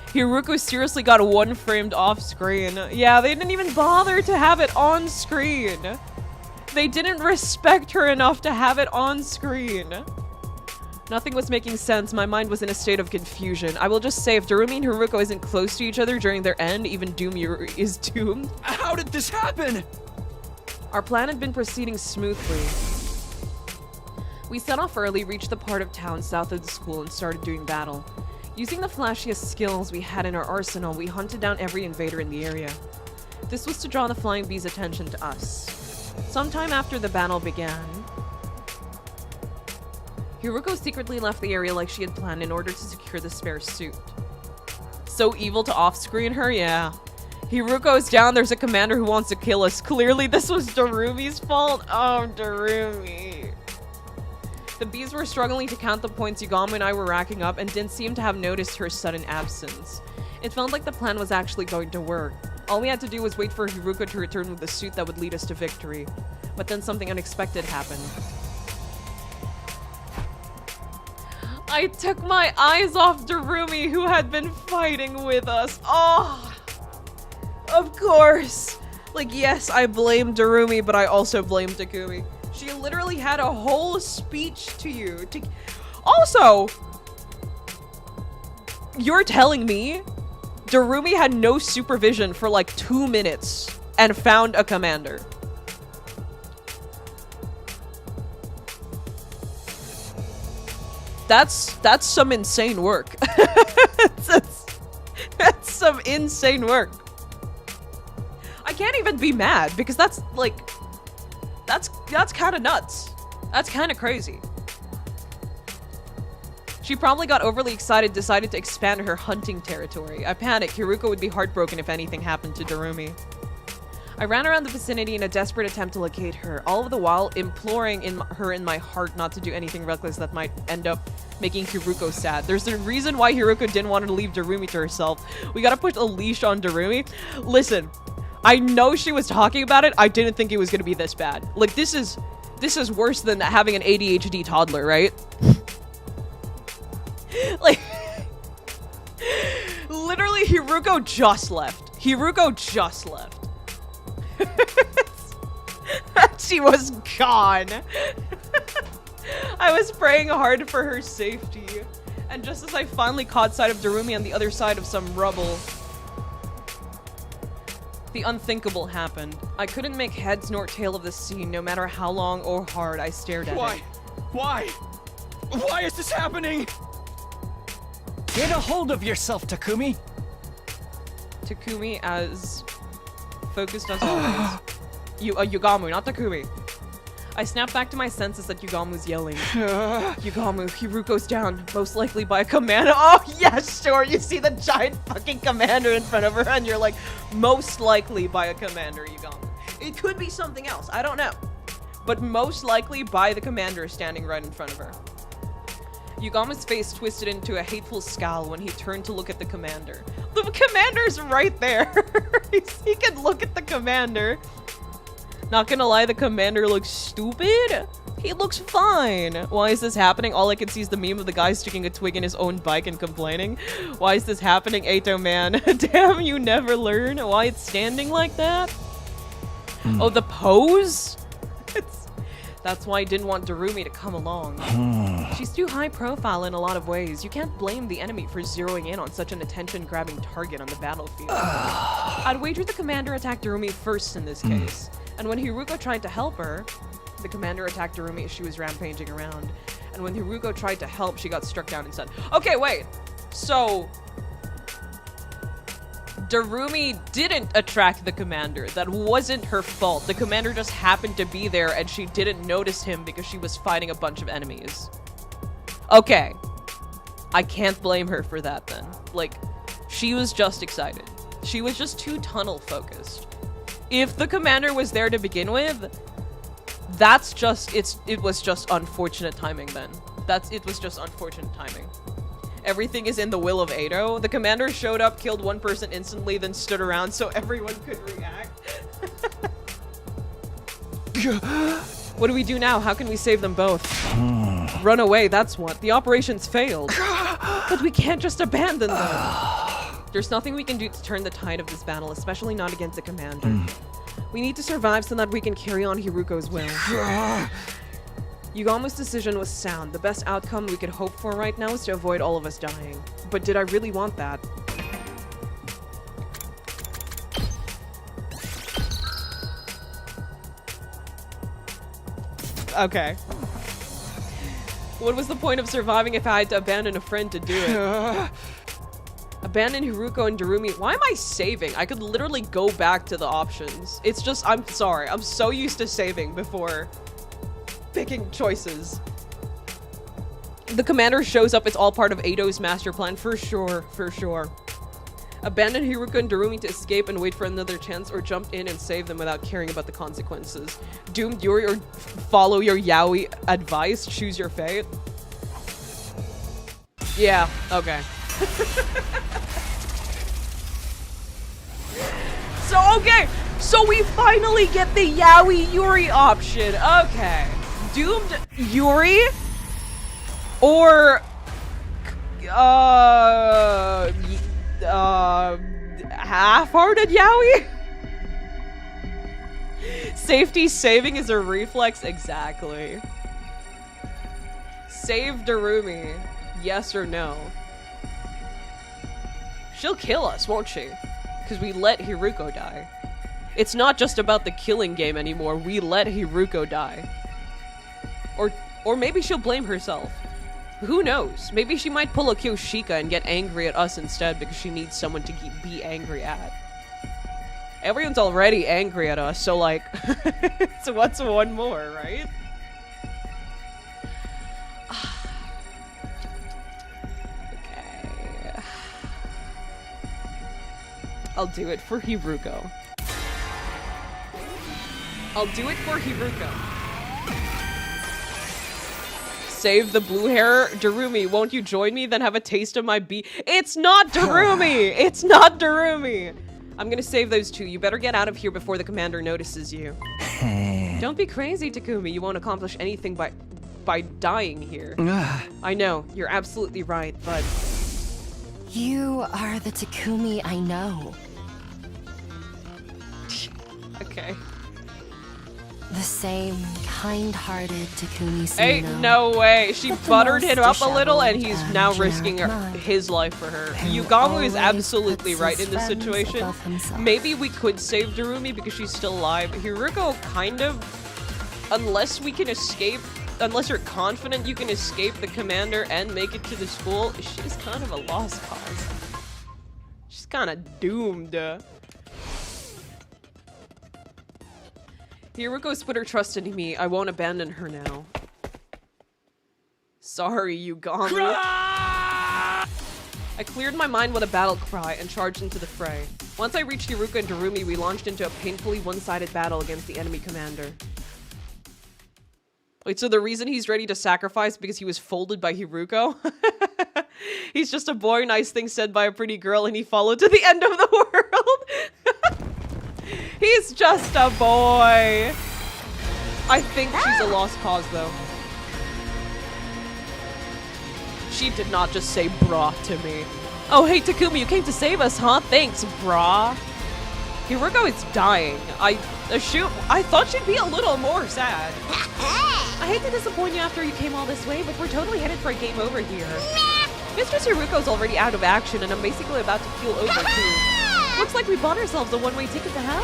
[SPEAKER 1] Hiruko seriously got one framed off screen. Yeah, they didn't even bother to have it on screen. They didn't respect her enough to have it on screen. Nothing was making sense. My mind was in a state of confusion. I will just say, if Darumi and Hiruko isn't close to each other during their end, even Yuri is doomed.
[SPEAKER 4] How did this happen?
[SPEAKER 1] Our plan had been proceeding smoothly. We set off early, reached the part of town south of the school, and started doing battle. Using the flashiest skills we had in our arsenal, we hunted down every invader in the area. This was to draw the Flying Bee's attention to us. Sometime after the battle began, Hiruko secretly left the area like she had planned in order to secure the spare suit. So evil to off-screen her? Yeah. Hiruko's down, there's a commander who wants to kill us. Clearly this was Darumi's fault. Oh, Darumi. The bees were struggling to count the points Yugamu and I were racking up and didn't seem to have noticed her sudden absence. It felt like the plan was actually going to work. All we had to do was wait for Hiruko to return with the suit that would lead us to victory. But then something unexpected happened. I took my eyes off Darumi, who had been fighting with us. Oh, of course. Like, yes, I blame Darumi, but I also blame Takumi. She literally had a whole speech to you. Also, you're telling me Darumi had no supervision for like 2 minutes and found a commander. That's some insane work. that's some insane work. I can't even be mad because that's like, that's kind of nuts. That's kind of crazy. She probably got overly excited, decided to expand her hunting territory. I panicked. Hiruko would be heartbroken if anything happened to Darumi. I ran around the vicinity in a desperate attempt to locate her, all of the while imploring her in my heart not to do anything reckless that might end up making Hiruko sad. There's a reason why Hiruko didn't want to leave Darumi to herself. We gotta put a leash on Darumi. Listen, I know she was talking about it. I didn't think it was gonna be this bad. Like, this is worse than having an ADHD toddler, right? Like, literally, Hiruko just left. Hiruko just left. She was gone. I was praying hard for her safety. And just as I finally caught sight of Darumi on the other side of some rubble, the unthinkable happened. I couldn't make heads nor tail of the scene, no matter how long or hard I stared at it.
[SPEAKER 4] Why? Why is this happening?
[SPEAKER 2] Get a hold of yourself, Takumi.
[SPEAKER 1] Takumi as focused as always. Yugamu, not Takumi. I snapped back to my senses that Yugamu's yelling. Yugamu, Hiruko's down, most likely by a commander. Oh, yeah, sure. You see the giant fucking commander in front of her, and you're like, most likely by a commander, Yugamu. It could be something else. I don't know. But most likely by the commander standing right in front of her. Yugama's face twisted into a hateful scowl when he turned to look at the commander. The commander's right there. He can look at the commander. Not gonna lie, the commander looks stupid. He looks fine. Why is this happening? All I can see is the meme of the guy sticking a twig in his own bike and complaining. Why is this happening, Eito man? Damn, you never learn why it's standing like that? Oh, the pose? That's why I didn't want Darumi to come along. She's too high profile in a lot of ways. You can't blame the enemy for zeroing in on such an attention-grabbing target on the battlefield. I'd wager the commander attacked Darumi first in this case. And when Hiruko tried to help her, the commander attacked Darumi as she was rampaging around. And when Hiruko tried to help, she got struck down instead. Okay, wait. So Darumi didn't attract the commander. That wasn't her fault. The commander just happened to be there and she didn't notice him because she was fighting a bunch of enemies. Okay. I can't blame her for that then. Like, she was just excited. She was just too tunnel focused. If the commander was there to begin with, that's just, it was just unfortunate timing then. It was just unfortunate timing. Everything is in the will of Eito. The commander showed up, killed one person instantly, then stood around so everyone could react. What do we do now? How can we save them both? Run away, that's what. The operation's failed. But we can't just abandon them. There's nothing we can do to turn the tide of this battle, especially not against the commander. We need to survive so that we can carry on Hiruko's will. Yugama's decision was sound. The best outcome we could hope for right now is to avoid all of us dying. But did I really want that? Okay. What was the point of surviving if I had to abandon a friend to do it? Abandon Hiruko and Darumi. Why am I saving? I could literally go back to the options. It's just, I'm sorry. I'm so used to saving before picking choices. The commander shows up. It's all part of Eito's master plan. For sure. For sure. Abandon Hiruko and Darumi to escape and wait for another chance, or jump in and save them without caring about the consequences. Doomed Yuri, or follow your yaoi advice. Choose your fate. Yeah, okay. So we finally get the yaoi Yuri option. Okay. Doomed Yuri or half-hearted yaoi? Safety saving is a reflex. Exactly. Save Darumi. Yes or no? She'll kill us, won't she? Because we let Hiruko die. It's not just about the killing game anymore. We let Hiruko die. Or maybe she'll blame herself. Who knows? Maybe she might pull a Kyoshika and get angry at us instead because she needs someone to be angry at. Everyone's already angry at us, so like, so what's one more, right? Okay. I'll do it for Hiruko. I'll do it for Hiruko. Save the blue hair. Darumi, won't you join me? Then have a taste of my It's not Darumi! It's not Darumi! I'm gonna save those two. You better get out of here before the commander notices you. Don't be crazy, Takumi. You won't accomplish anything by dying here. I know, you're absolutely right, but...
[SPEAKER 3] You are the Takumi I know.
[SPEAKER 1] Okay.
[SPEAKER 3] The same kind-hearted Takumi Suno.
[SPEAKER 1] Ain't no way. She
[SPEAKER 3] But the
[SPEAKER 1] buttered
[SPEAKER 3] most
[SPEAKER 1] him up a little and
[SPEAKER 3] disheveled
[SPEAKER 1] he's
[SPEAKER 3] and
[SPEAKER 1] now
[SPEAKER 3] generic
[SPEAKER 1] risking
[SPEAKER 3] man
[SPEAKER 1] his life for her.
[SPEAKER 3] who
[SPEAKER 1] Yugamu is
[SPEAKER 3] always
[SPEAKER 1] absolutely
[SPEAKER 3] puts
[SPEAKER 1] right
[SPEAKER 3] his
[SPEAKER 1] in this
[SPEAKER 3] friends
[SPEAKER 1] situation.
[SPEAKER 3] above himself.
[SPEAKER 1] Maybe we could save Darumi because she's still alive. Hiruko kind of, unless we can escape, unless you're confident you can escape the commander and make it to the school, she's kind of a lost cause. She's kind of doomed. Hiruko's put her trust in me. I won't abandon her now. Sorry, Yugamu. I cleared my mind with a battle cry and charged into the fray. Once I reached Hiruko and Darumi, we launched into a painfully one-sided battle against the enemy commander. Wait, so the reason he's ready to sacrifice because he was folded by Hiruko? He's just a boy, nice thing said by a pretty girl, and he followed to the end of the world. He's just a boy. I think she's a lost cause, though. She did not just say brah to me. Oh, hey, Takumi, you came to save us, huh? Thanks, brah. Hiruko is dying. I thought she'd be a little more sad. I hate to disappoint you after you came all this way, but we're totally headed for a game over here. Mistress Hiruko's already out of action, and I'm basically about to keel over, too. Looks like we bought ourselves a one-way ticket to hell.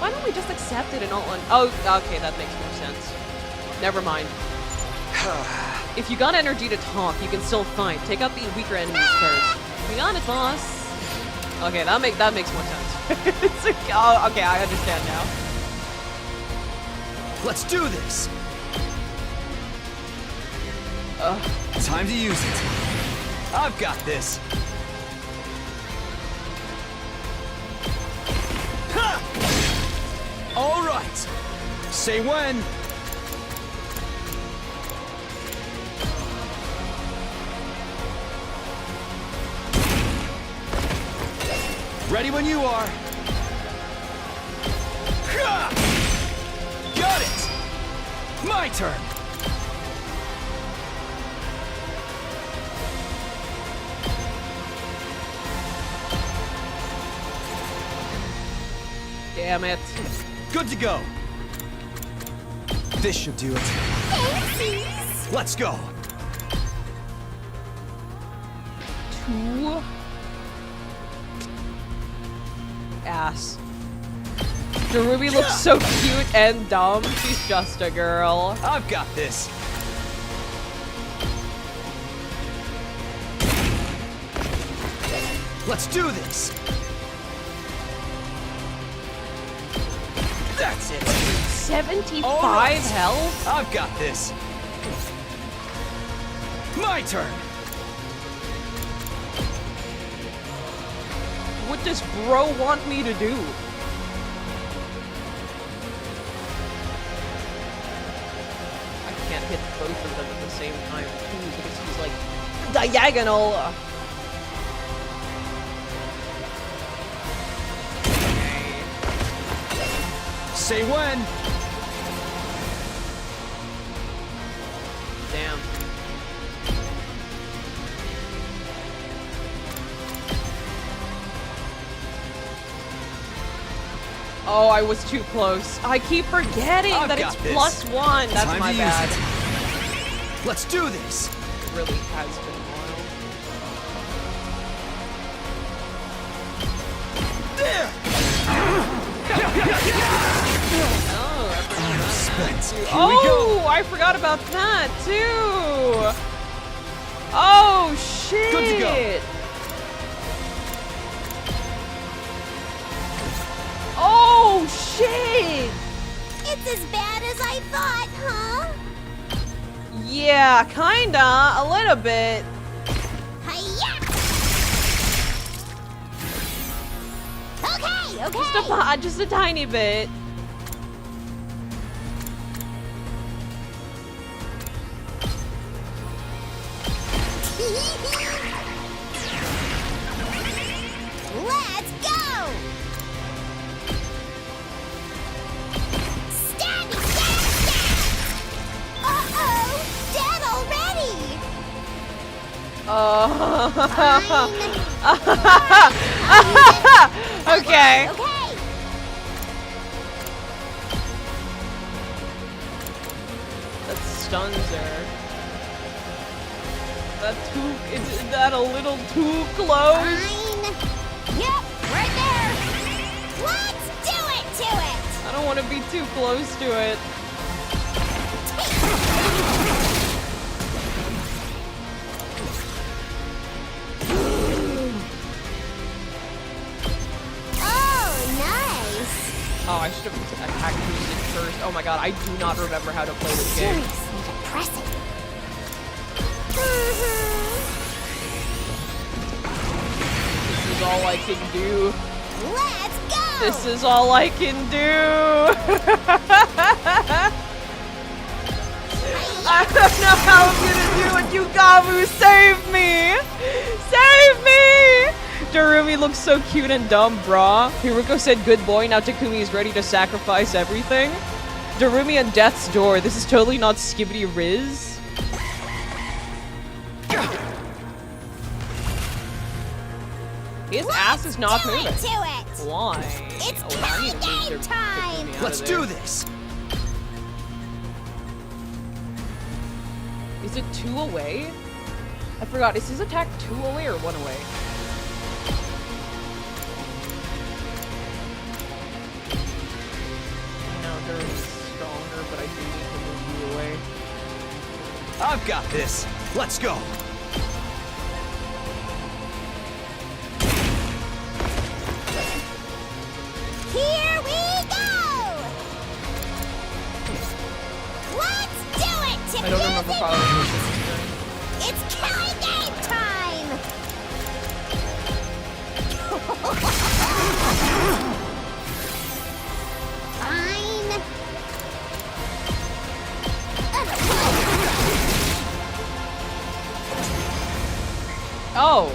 [SPEAKER 1] Why don't we just accept it and all on— Oh, okay, that makes more sense. Never mind. If you got energy to talk, you can still fight. Take out the weaker enemies first. We got it, boss. Okay, that makes more sense. It's okay, okay, I understand now.
[SPEAKER 2] Let's do this. Time to use it. I've got this. Ha! All right. Say when. Ready when you are. Ha! Got it. My turn.
[SPEAKER 1] Damn it.
[SPEAKER 2] Good to go. This should do it. Let's go.
[SPEAKER 1] 2 ass. Darubi looks so cute and dumb. She's just a girl.
[SPEAKER 2] I've got this. Let's do this. That's it.
[SPEAKER 1] 75
[SPEAKER 2] right.
[SPEAKER 1] health?
[SPEAKER 2] I've got this. My turn.
[SPEAKER 1] What does bro want me to do? I can't hit both of them at the same time too because he's like diagonal.
[SPEAKER 2] Say when.
[SPEAKER 1] Damn. Oh, I was too close. I keep forgetting that it's +1. That's
[SPEAKER 2] Time
[SPEAKER 1] my
[SPEAKER 2] to
[SPEAKER 1] bad.
[SPEAKER 2] use it. Let's do this.
[SPEAKER 1] It really has been a while.
[SPEAKER 2] There.
[SPEAKER 1] Oh, I forgot about
[SPEAKER 2] Suspense.
[SPEAKER 1] that too.
[SPEAKER 2] Here we
[SPEAKER 1] Oh, I forgot about that too. Oh shit.
[SPEAKER 2] Good to go.
[SPEAKER 1] Oh shit.
[SPEAKER 5] It's as bad as I thought, huh?
[SPEAKER 1] Yeah, kinda, a little bit.
[SPEAKER 5] Hi-ya! Okay.
[SPEAKER 1] Just a tiny bit.
[SPEAKER 5] Let's go! Stabby, stab, stab! Uh-oh! Dead already!
[SPEAKER 1] Okay.
[SPEAKER 5] Okay.
[SPEAKER 1] That stuns her. Is that a little too close?
[SPEAKER 5] Fine. Yep, right there. Let's do it to it.
[SPEAKER 1] I don't want to be too close to it.
[SPEAKER 5] Oh, nice.
[SPEAKER 1] Oh, I should have attacked music first. Oh my god, I do not remember how to play this game.
[SPEAKER 5] Seriously depressing.
[SPEAKER 1] This is all I can do.
[SPEAKER 5] Let's go.
[SPEAKER 1] This is all I can do. I don't know how I'm gonna do it. Yugamu, save me! Save me! Darumi looks so cute and dumb, brah. Hiruko said good boy, now Takumi is ready to sacrifice everything. Darumi and Death's Door. This is totally not Skibbity Riz. His ass is not moving.
[SPEAKER 5] Do it!
[SPEAKER 1] Why?
[SPEAKER 5] It's
[SPEAKER 1] I need to move
[SPEAKER 5] game time!
[SPEAKER 1] Takumi out
[SPEAKER 2] Let's
[SPEAKER 1] of
[SPEAKER 2] do
[SPEAKER 1] there.
[SPEAKER 2] this.
[SPEAKER 1] Is it 2 away? I forgot. Is his attack 2 away or 1 away? No, they're stronger, but I do need to move you away.
[SPEAKER 2] I've got this. Let's go.
[SPEAKER 5] Here we go! Let's do it to
[SPEAKER 1] I don't remember following this.
[SPEAKER 5] It's killing game time! Fine.
[SPEAKER 1] Oh!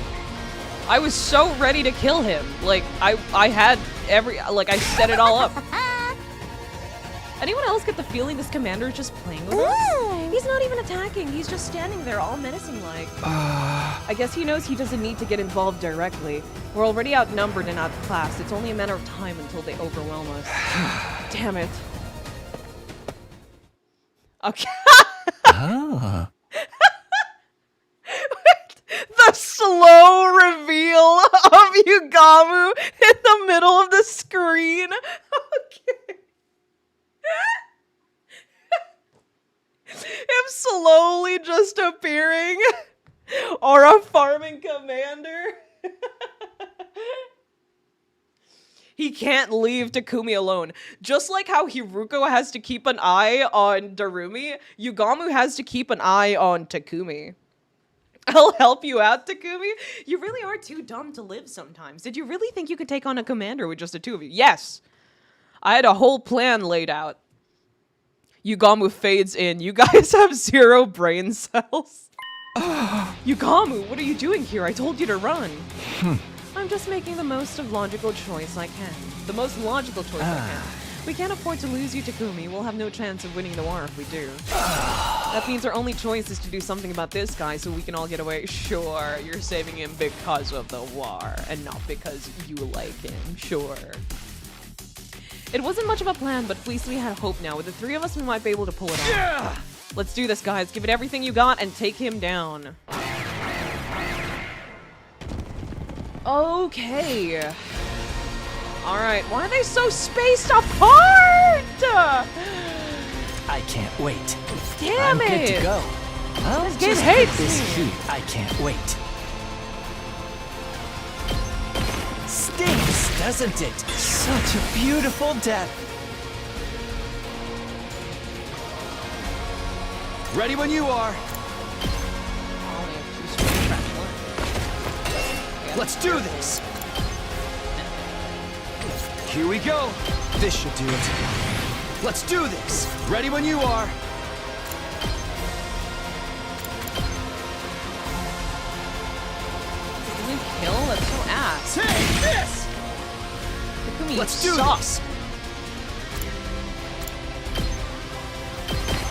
[SPEAKER 1] I was so ready to kill him. Like, I had I set it all up. Anyone else get the feeling this commander is just playing with us? He's not even attacking. He's just standing there all menacing-like. I guess he knows he doesn't need to get involved directly. We're already outnumbered and outclassed. It's only a matter of time until they overwhelm us. Damn it. Okay. The slow reveal of Yugamu in the middle of the screen. Okay. Him slowly just appearing. Or a farming commander. He can't leave Takumi alone. Just like how Hiruko has to keep an eye on Darumi, Yugamu has to keep an eye on Takumi. I'll help you out, Takumi. You really are too dumb to live sometimes. Did you really think you could take on a commander with just the 2 of you? Yes. I had a whole plan laid out. Yugamu fades in. You guys have 0 brain cells. Yugamu, what are you doing here? I told you to run. I'm just making the most of logical choice I can. The most logical choice I can. We can't afford to lose you, Takumi. We'll have no chance of winning the war if we do. That means our only choice is to do something about this guy so we can all get away. Sure, you're saving him because of the war, and not because you like him. Sure. It wasn't much of a plan, but at least we had hope now. With the 3 of us, we might be able to pull it off.
[SPEAKER 2] Yeah!
[SPEAKER 1] Let's do this, guys. Give it everything you got and take him down. Okay. Alright, why are they so spaced apart?
[SPEAKER 2] I can't wait.
[SPEAKER 1] Damn
[SPEAKER 2] I'm
[SPEAKER 1] it!
[SPEAKER 2] good to go. I'll
[SPEAKER 1] This game
[SPEAKER 2] just
[SPEAKER 1] hates
[SPEAKER 2] get this
[SPEAKER 1] me.
[SPEAKER 2] heat. I can't wait. Stinks, doesn't it? Such a beautiful death. Ready when you are.
[SPEAKER 1] I only have 2 straight tracks left.
[SPEAKER 2] Let's do this. Here we go. This should do it. Let's do this. Ready when you are.
[SPEAKER 1] Did you kill? That's so ass.
[SPEAKER 2] Take this.
[SPEAKER 1] Takumi,
[SPEAKER 2] Let's
[SPEAKER 1] you
[SPEAKER 2] do
[SPEAKER 1] suck.
[SPEAKER 2] this.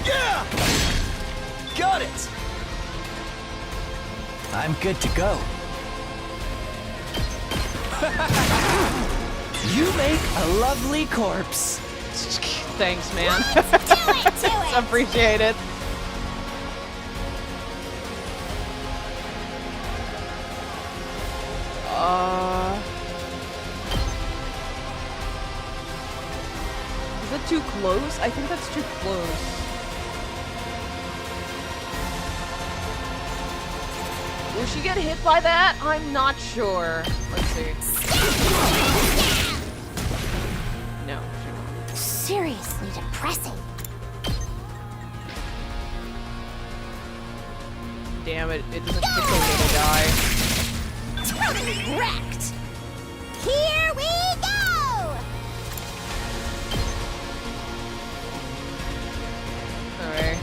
[SPEAKER 2] Yeah. Got it. I'm good to go. You make a lovely corpse.
[SPEAKER 1] Thanks, man.
[SPEAKER 5] Do it!
[SPEAKER 1] Appreciate it. Is that too close? I think that's too close. Will she get hit by that? I'm not sure. Let's see. No, she won't.
[SPEAKER 5] Seriously depressing.
[SPEAKER 1] Damn it, it doesn't take a little die.
[SPEAKER 5] Totally wrecked. Here we go!
[SPEAKER 1] Alright.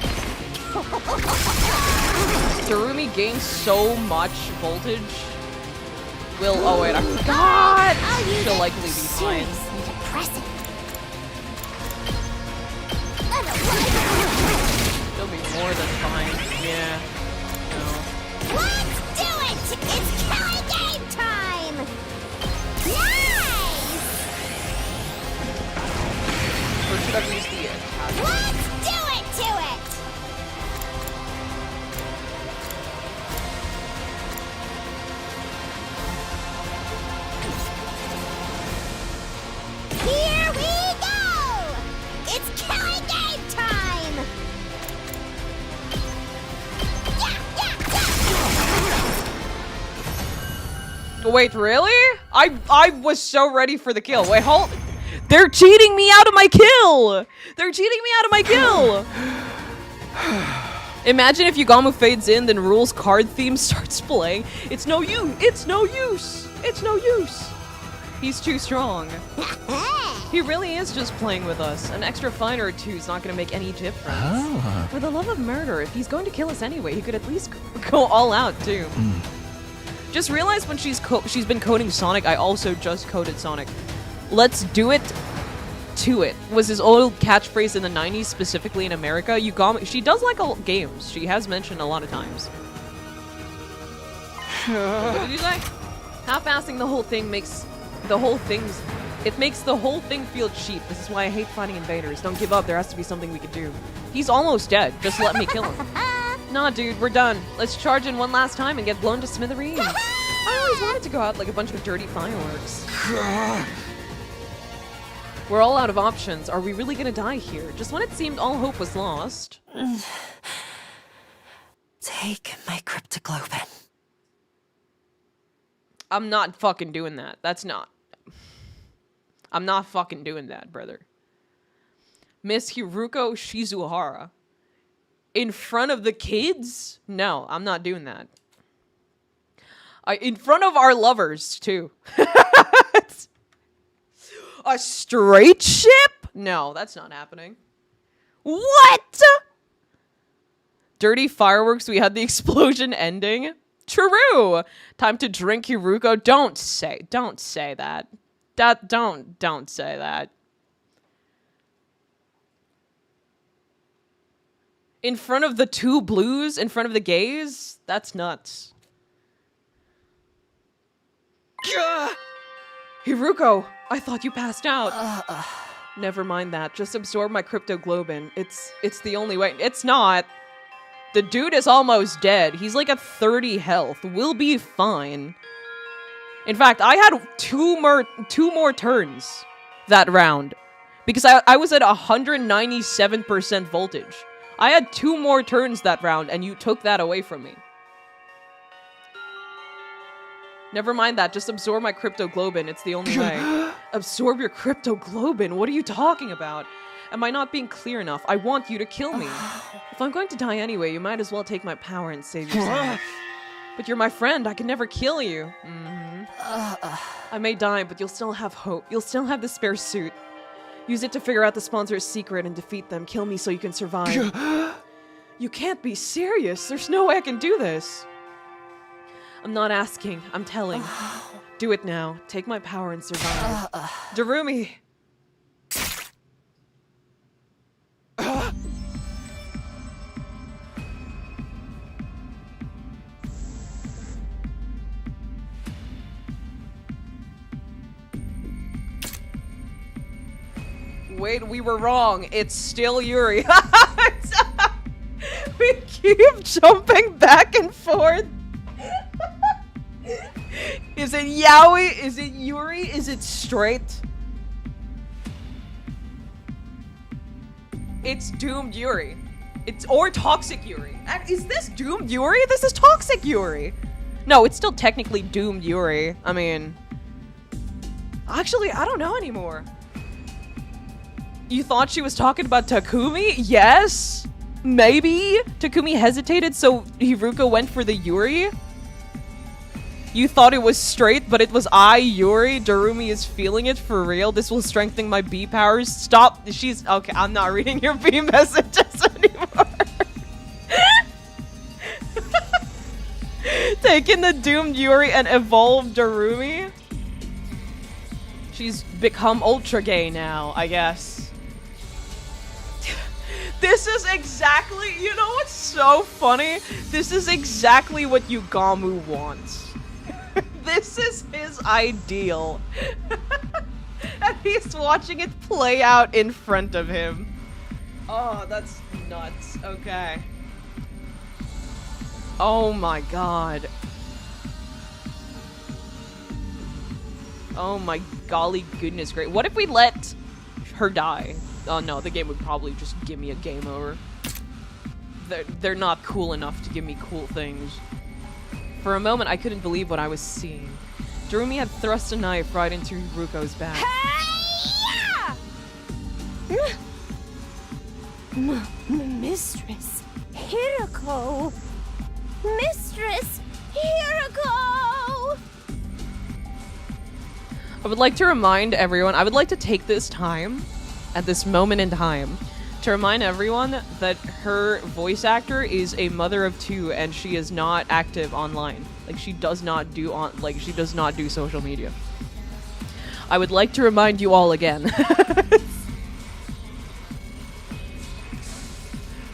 [SPEAKER 1] Darumi gains so much voltage. Oh wait, I forgot! She'll likely be fine.
[SPEAKER 5] Seriously depressing.
[SPEAKER 1] She'll be more than fine. Yeah. No.
[SPEAKER 5] Let's do it! It's killing game time! Nice!
[SPEAKER 1] Or should I use the attack?
[SPEAKER 5] Let's do it to it! Here we go! It's killing game time!
[SPEAKER 1] Wait, really? I was so ready for the kill. Wait, hold. They're cheating me out of my kill! They're cheating me out of my kill! Imagine if Yugamu fades in, then Rule's card theme starts playing. It's no use! It's no use! It's no use! He's too strong. He really is just playing with us. An extra fighter or two is not going to make any difference. For the love of murder, if he's going to kill us anyway, he could at least go all out too. Just realized when she's been coding Sonic, I also just coded Sonic. Let's do it to it was his old catchphrase in the 90s, specifically in America. Yugamu, she does like games. She has mentioned a lot of times. What did you say? Half-assing the whole thing makes the whole thing feel cheap. This is why I hate fighting invaders. Don't give up. There has to be something we could do. He's almost dead. Just let me kill him. Nah, dude, we're done. Let's charge in one last time and get blown to smithereens. I always wanted to go out like a bunch of dirty fireworks. We're all out of options. Are we really gonna die here? Just when it seemed all hope was lost.
[SPEAKER 3] Take my cryptoglobin.
[SPEAKER 1] I'm not fucking doing that. I'm not fucking doing that, brother. Miss Hiruko Shizuhara. In front of the kids? No, I'm not doing that. In front of our lovers, too. A straight ship? No, that's not happening. What? Dirty fireworks, we had the explosion ending. True. Time to drink, Hiruko. Don't say that. Don't say that. In front of the two blues, in front of the gays? That's nuts. Hiruko, I thought you passed out. Never mind that. Just absorb my cryptoglobin. It's the only way. It's not. The dude is almost dead. He's like at 30 health. We'll be fine. In fact, I had two more turns that round. Because I was at 197% voltage. I had 2 more turns that round, and you took that away from me. Never mind that. Just absorb my cryptoglobin. It's the only way. Absorb your cryptoglobin? What are you talking about? Am I not being clear enough? I want you to kill me. If I'm going to die anyway, you might as well take my power and save yourself. But you're my friend. I can never kill you. I may die, but you'll still have hope. You'll still have the spare suit. Use it to figure out the sponsor's secret and defeat them. Kill me so you can survive. You can't be serious. There's no way I can do this. I'm not asking. I'm telling. Do it now. Take my power and survive. Darumi. Wait, we were wrong. It's still Yuri. We keep jumping back and forth. Is it Yaoi? Is it Yuri? Is it straight? It's doomed Yuri. Or toxic Yuri. Is this doomed Yuri? This is toxic Yuri. No, it's still technically doomed Yuri. I mean, actually, I don't know anymore. You thought she was talking about Takumi? Yes. Maybe. Takumi hesitated, so Hiruko went for the Yuri. You thought it was straight, but it was Yuri. Darumi is feeling it for real. This will strengthen my B powers. Stop. Okay, I'm not reading your B messages anymore. Taking the doomed Yuri and evolved Darumi. She's become ultra gay now, I guess. This is exactly, you know what's so funny? This is exactly what Yugamu wants. This is his ideal. And he's watching it play out in front of him. Oh, that's nuts. Okay. Oh my god. Oh my golly goodness great. What if we let her die? Oh no, the game would probably just give me a game over. They're not cool enough to give me cool things. For a moment, I couldn't believe what I was seeing. Darumi had thrust a knife right into Ruko's back.
[SPEAKER 5] Mistress Hiroko! Mistress Hiroko!
[SPEAKER 1] I would like to remind everyone, I would like to take this time, at this moment in time, to remind everyone that her voice actor is a mother of two and she is not active online. Like she does not do social media. I would like to remind you all again.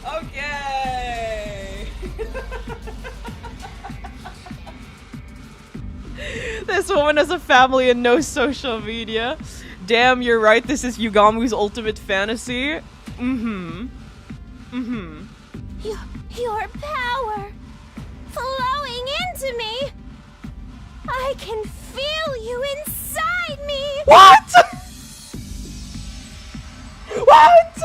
[SPEAKER 1] Okay. This woman has a family and no social media. Damn, you're right. This is Yugamu's ultimate fantasy. Mm-hmm. Mm-hmm.
[SPEAKER 5] Your power flowing into me. I can feel you inside me.
[SPEAKER 1] What? What?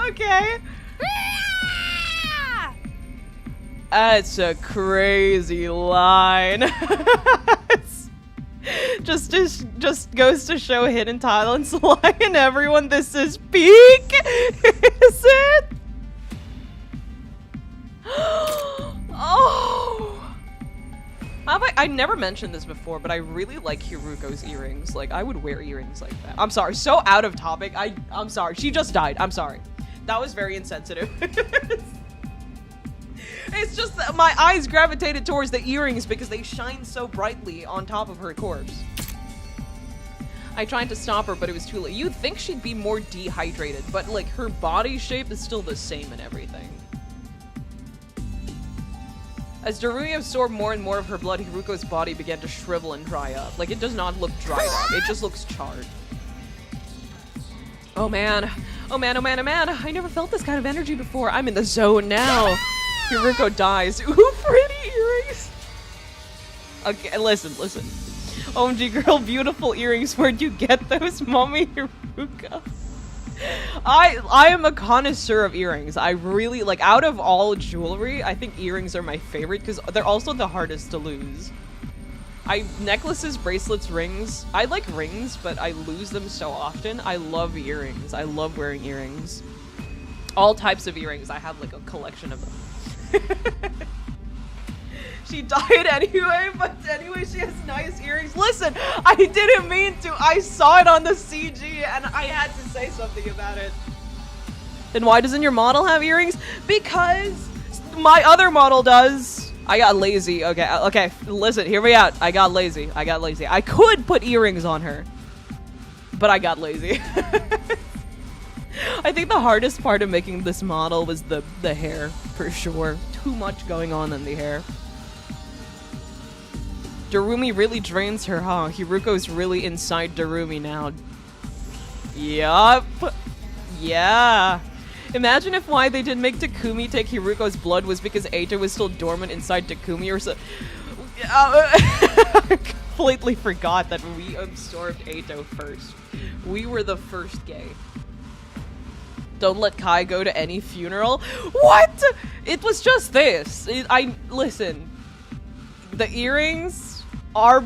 [SPEAKER 1] Okay. That's a crazy line. just goes to show hidden talents lie in everyone. This is peak. Is it? Oh. I never mentioned this before, but I really like Hiruko's earrings. Like, I would wear earrings like that. I'm sorry, so out of topic. I'm sorry. She just died. I'm sorry. That was very insensitive. It's just that my eyes gravitated towards the earrings because they shine so brightly on top of her corpse. I tried to stop her, but it was too late. You'd think she'd be more dehydrated, but like her body shape is still the same and everything. As Darumi absorbed more and more of her blood, Hiruko's body began to shrivel and dry up. Like, it does not look dried up, it just looks charred. Oh man. Oh man, oh man, oh man. I never felt this kind of energy before. I'm in the zone now. Hiruko dies. Ooh, pretty earrings. Okay, listen. OMG girl, beautiful earrings. Where'd you get those, mommy Hiruko? I am a connoisseur of earrings. I really, like, out of all jewelry, I think earrings are my favorite because they're also the hardest to lose. Necklaces, bracelets, rings. I like rings, but I lose them so often. I love earrings. I love wearing earrings. All types of earrings. I have like a collection of them. She died anyway, but anyway, she has nice earrings. Listen, I didn't mean to. I saw it on the CG and I had to say something about it. Then why doesn't your model have earrings? Because my other model does. I got lazy. Okay, listen, hear me out. I got lazy. I could put earrings on her, but I got lazy. I think the hardest part of making this model was the hair, for sure. Too much going on in the hair. Darumi really drains her, huh? Hiruko's really inside Darumi now. Yup. Yeah. Imagine if why they didn't make Takumi take Hiruko's blood was because Eito was still dormant inside Takumi or so. I completely forgot that we absorbed Eito first. We were the first gay. Don't let Kai go to any funeral. What? It was just this. Listen. The earrings are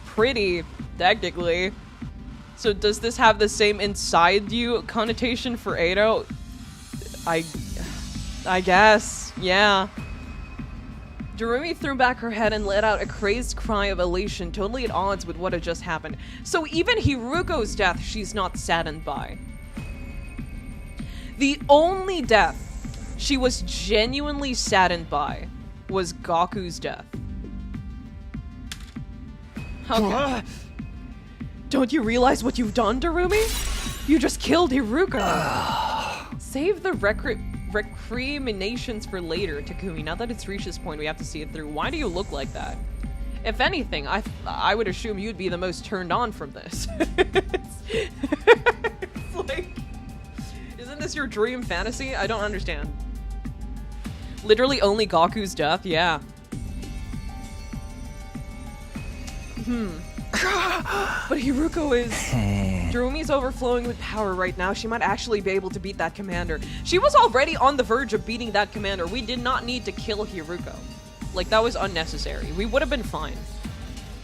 [SPEAKER 1] pretty, technically. So does this have the same inside you connotation for Eito? I guess, yeah. Darumi threw back her head and let out a crazed cry of elation, totally at odds with what had just happened. So even Hiruko's death, she's not saddened by. The only death she was genuinely saddened by was Gaku's death. Okay. Don't you realize what you've done, Darumi? You just killed Hiruko. Save the recriminations for later, Takumi. Now that it's reached this point, we have to see it through. Why do you look like that? If anything, I would assume you'd be the most turned on from this. It's like, isn't this your dream fantasy? I don't understand. Literally only Gaku's death? Yeah. But Hiruko is... Darumi's overflowing with power right now. She might actually be able to beat that commander. She was already on the verge of beating that commander. We did not need to kill Hiruko. Like, that was unnecessary. We would have been fine.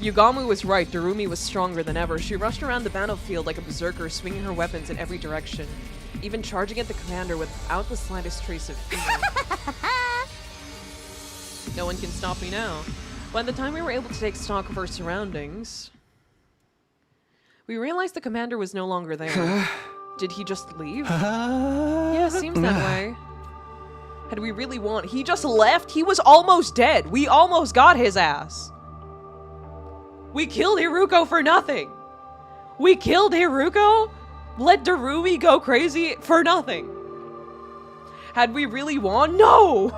[SPEAKER 1] Yugamu was right. Darumi was stronger than ever. She rushed around the battlefield like a berserker, swinging her weapons in every direction, even charging at the commander without the slightest trace of fear. No one can stop me now. By the time we were able to take stock of our surroundings, we realized the commander was no longer there. Did he just leave? Yeah, seems that way. Had we really won? He just left? He was almost dead. We almost got his ass. We killed Hiruko for nothing. We killed Hiruko? Let Darumi go crazy for nothing. Had we really won? No!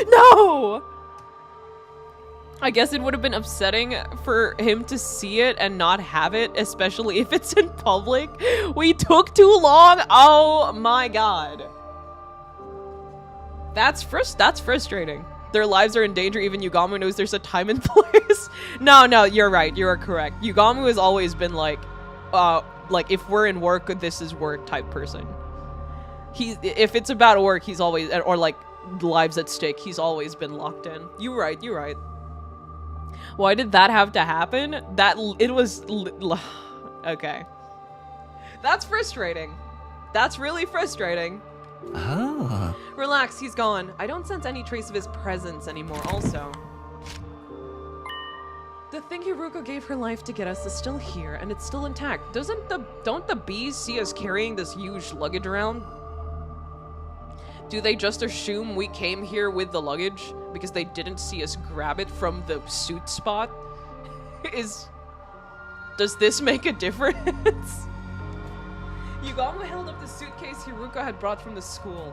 [SPEAKER 1] No! I guess it would have been upsetting for him to see it and not have it, especially if it's in public. We took too long. Oh my god. That's frustrating. Their lives are in danger. Even Yugamu knows there's a time and place. No, you're right. You are correct. Yugamu has always been like if we're in work, this is work type person. If it's about work, he's always, or like lives at stake, he's always been locked in. You're right. Why did that have to happen? It was okay. That's frustrating. That's really frustrating.
[SPEAKER 2] Oh.
[SPEAKER 1] Relax, he's gone. I don't sense any trace of his presence anymore also. The thing Hiruko gave her life to get us is still here, and it's still intact. Don't the bees see us carrying this huge luggage around? Do they just assume we came here with the luggage because they didn't see us grab it from the suit spot? Does this make a difference? Yugamu held up the suitcase Hiruko had brought from the school.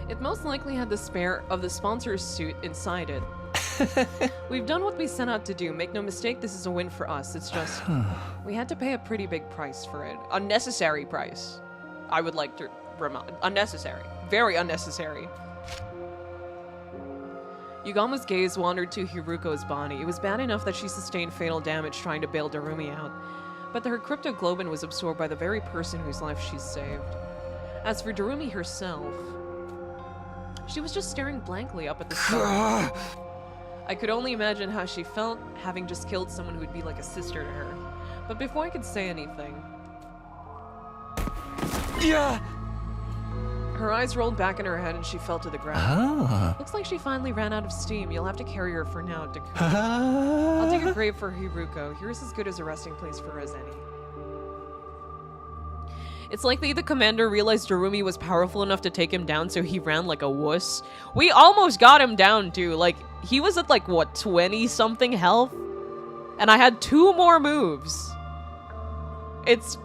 [SPEAKER 1] It most likely had the spare of the sponsor's suit inside it. We've done what we set out to do. Make no mistake, this is a win for us. It's just, we had to pay a pretty big price for it. Unnecessary price. I would like to remind. Unnecessary. Very unnecessary. Yugamu's gaze wandered to Hiruko's body. It was bad enough that she sustained fatal damage trying to bail Darumi out, but her cryptoglobin was absorbed by the very person whose life she's saved. As for Darumi herself, she was just staring blankly up at the sky. I could only imagine how she felt, having just killed someone who would be like a sister to her. But before I could say anything...
[SPEAKER 2] Yeah.
[SPEAKER 1] Her eyes rolled back in her head and she fell to the ground. Looks like she finally ran out of steam. You'll have to carry her for now, Takumi. I'll dig a grave for Hiruko. Here's as good as a resting place for her as any. It's likely the commander realized Darumi was powerful enough to take him down, so he ran like a wuss. We almost got him down too. Like, he was at like, what, 20-something health? And I had 2 more moves. It's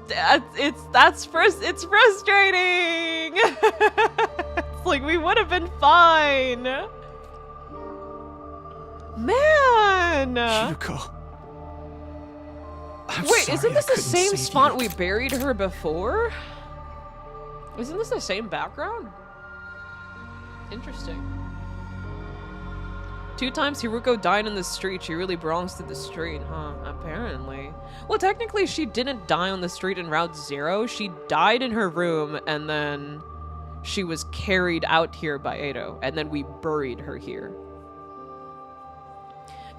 [SPEAKER 1] frustrating. It's like, we would have been fine. Man.
[SPEAKER 4] Hiruko.
[SPEAKER 1] Wait, isn't this the same spot we buried her before? Isn't this the same background? Interesting. 2 times Hiruko died in the street. She really belongs to the street, huh? Apparently. Well, technically, she didn't die on the street in Route 0. She died in her room, and then she was carried out here by Edo, and then we buried her here.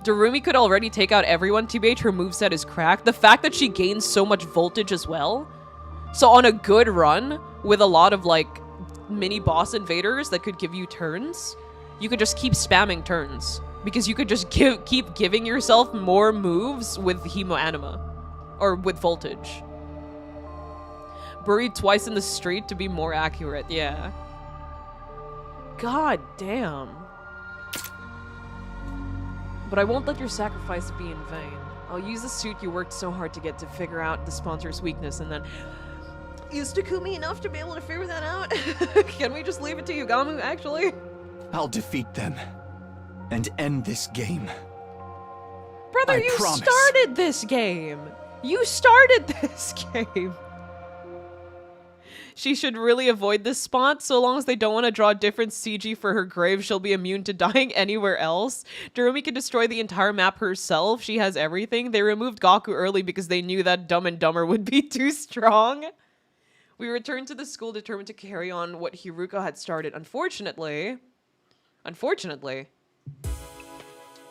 [SPEAKER 1] Darumi could already take out everyone. TBH, her moveset is cracked. The fact that she gains so much voltage as well. So on a good run, with a lot of, like, mini-boss invaders that could give you turns, you could just keep spamming turns. Because you could just keep giving yourself more moves with Hemo Anima. Or with voltage. Buried twice in the street to be more accurate, yeah. God damn. But I won't let your sacrifice be in vain. I'll use the suit you worked so hard to get to figure out the sponsor's weakness, and then... Is Takumi enough to be able to figure that out? Can we just leave it to Yugamu, actually?
[SPEAKER 4] I'll defeat them and end this game.
[SPEAKER 1] Brother, you
[SPEAKER 4] promise.
[SPEAKER 1] started this game! You started this game! She should really avoid this spot. So long as they don't want to draw different CG for her grave, she'll be immune to dying anywhere else. Darumi can destroy the entire map herself. She has everything. They removed Gaku early because they knew that Dumb and Dumber would be too strong. We returned to the school determined to carry on what Hiruko had started. Unfortunately,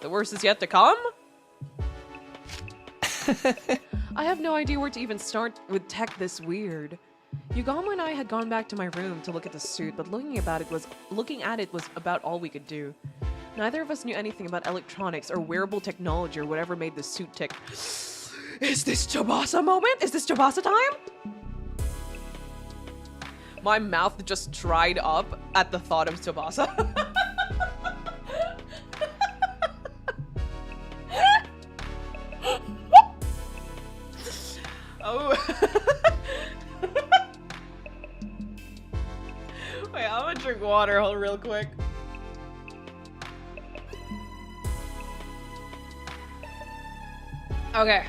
[SPEAKER 1] the worst is yet to come. I have no idea where to even start with tech this weird. Yugamu and I had gone back to my room to look at the suit, but looking at it was about all we could do. Neither of us knew anything about electronics or wearable technology or whatever made the suit tick. Is this Tubasa moment? Is this Tubasa time? My mouth just dried up at the thought of Tubasa. Oh. Wait, I'm gonna drink water real quick. Okay.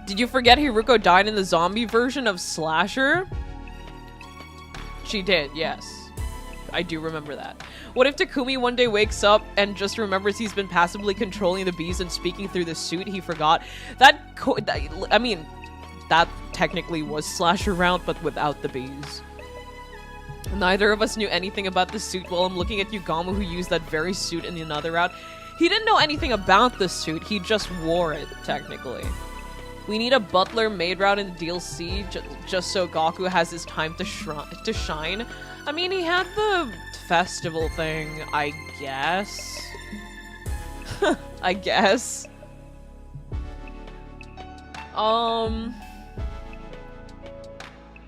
[SPEAKER 1] Did you forget Hiruko died in the zombie version of Slasher? She did, yes. I do remember that. What if Takumi one day wakes up and just remembers he's been passively controlling the bees and speaking through the suit he forgot? That technically was Slasher round, but without the bees. Neither of us knew anything about the suit while I'm looking at Yugamu, who used that very suit in another route. He didn't know anything about the suit, he just wore it, technically. We need a butler maid route in the DLC just so Gaku has his time to shine. I mean, he had the festival thing, I guess. I guess.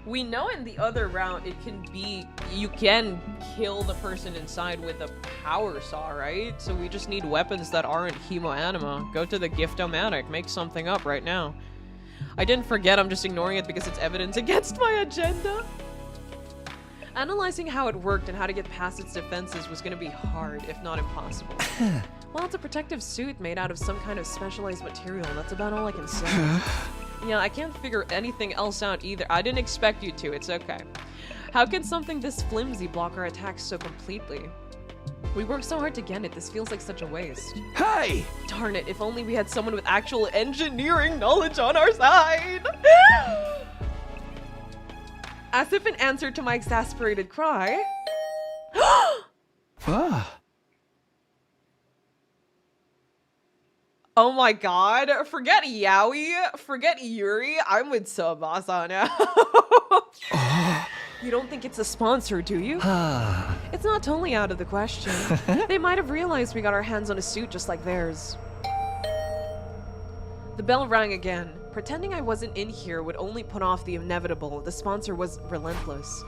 [SPEAKER 1] We know in the other round it can be, you can kill the person inside with a power saw, right? So we just need weapons that aren't hemoanima. Go to the Gift-O-Matic, make something up right now. I didn't forget, I'm just ignoring it because it's evidence against my agenda. Analyzing how it worked and how to get past its defenses was going to be hard, if not impossible. Well, it's a protective suit made out of some kind of specialized material. That's about all I can say. Yeah, I can't figure anything else out either. I didn't expect you to. It's okay. How can something this flimsy block our attacks so completely? We worked so hard to get it. This feels like such a waste.
[SPEAKER 4] Hey!
[SPEAKER 1] Darn it, if only we had someone with actual engineering knowledge on our side! As if in answer to my exasperated cry... Oh my god, forget Yaoi, forget Yuri, I'm with Tubasa now. You don't think it's a sponsor, do you? It's not totally out of the question. They might have realized we got our hands on a suit just like theirs. The bell rang again. Pretending I wasn't in here would only put off the inevitable. The sponsor was relentless.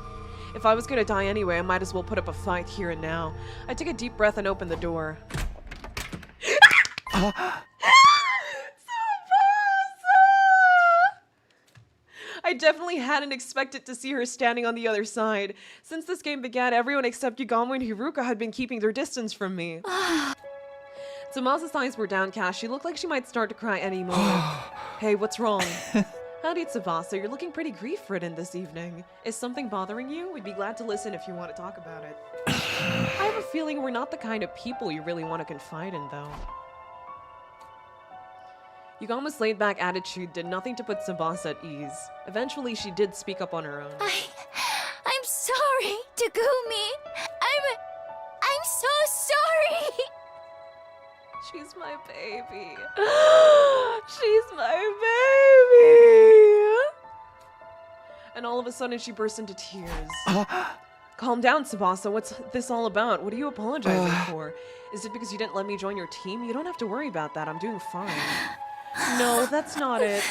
[SPEAKER 1] If I was gonna die anyway, I might as well put up a fight here and now. I took a deep breath and opened the door. I definitely hadn't expected to see her standing on the other side. Since this game began, everyone except Yugamu and Hiruko had been keeping their distance from me. Tsumasa's eyes were downcast. She looked like she might start to cry any moment. Hey, what's wrong? Howdy, Tubasa. You're looking pretty grief-ridden this evening. Is something bothering you? We'd be glad to listen if you want to talk about it. I have a feeling we're not the kind of people you really want to confide in, though. Yugamu's laid-back attitude did nothing to put Tubasa at ease. Eventually, she did speak up on her own.
[SPEAKER 5] I'm sorry, Takumi. I'm so sorry.
[SPEAKER 1] She's my baby. She's my baby. And all of a sudden, she burst into tears. Calm down, Tubasa. What's this all about? What are you apologizing for? Is it because you didn't let me join your team? You don't have to worry about that. I'm doing fine. No, that's not it.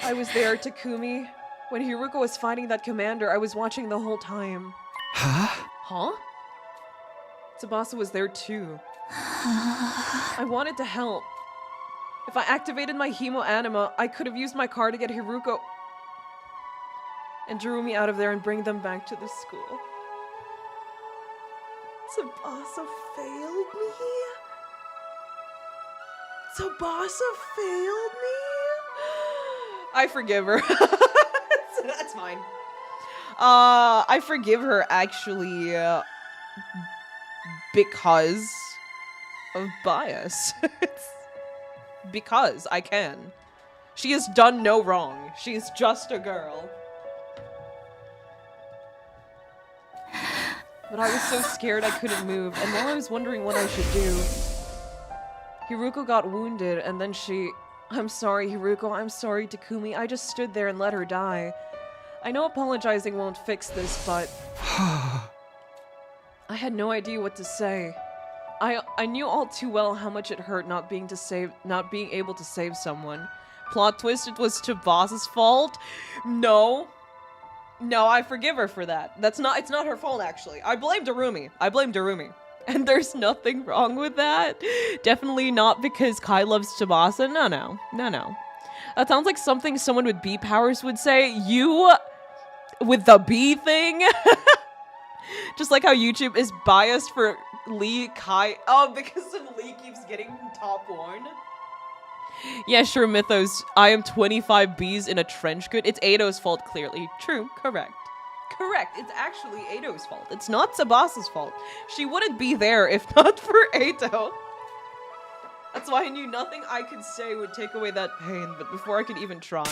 [SPEAKER 1] I was there, Takumi. When Hiruko was fighting that commander, I was watching the whole time.
[SPEAKER 4] Huh?
[SPEAKER 1] Huh? Tubasa was there too. I wanted to help. If I activated my Hemo Anima, I could have used my car to get Hiruko and Jerumi out of there and bring them back to the school. Tubasa failed me? Tubasa failed me? I forgive her. That's fine. I forgive her actually because of bias. Because I can. She has done no wrong. She is just a girl. But I was so scared I couldn't move, and now I was wondering what I should do. Hiruko got wounded, and then she... I'm sorry, Hiruko. I'm sorry, Takumi. I just stood there and let her die. I know apologizing won't fix this, but... I had no idea what to say. I knew all too well how much it hurt not being able to save someone. Plot twist, it was Tubasa's fault? No. No, I forgive her for that. It's not her fault, actually. I blame Darumi. And there's nothing wrong with that. Definitely not because Kai loves Tubasa. No. That sounds like something someone with B powers would say. You with the B thing? Just like how YouTube is biased for Lee Kai. Oh, because of Lee keeps getting top worn. Yeah, sure, Mythos. I am 25 Bs in a trench coat. It's Eido's fault, clearly. True, correct. Correct, it's actually Eido's fault. It's not Tsubasa's fault. She wouldn't be there if not for Eido. That's why I knew nothing I could say would take away that pain, but before I could even try.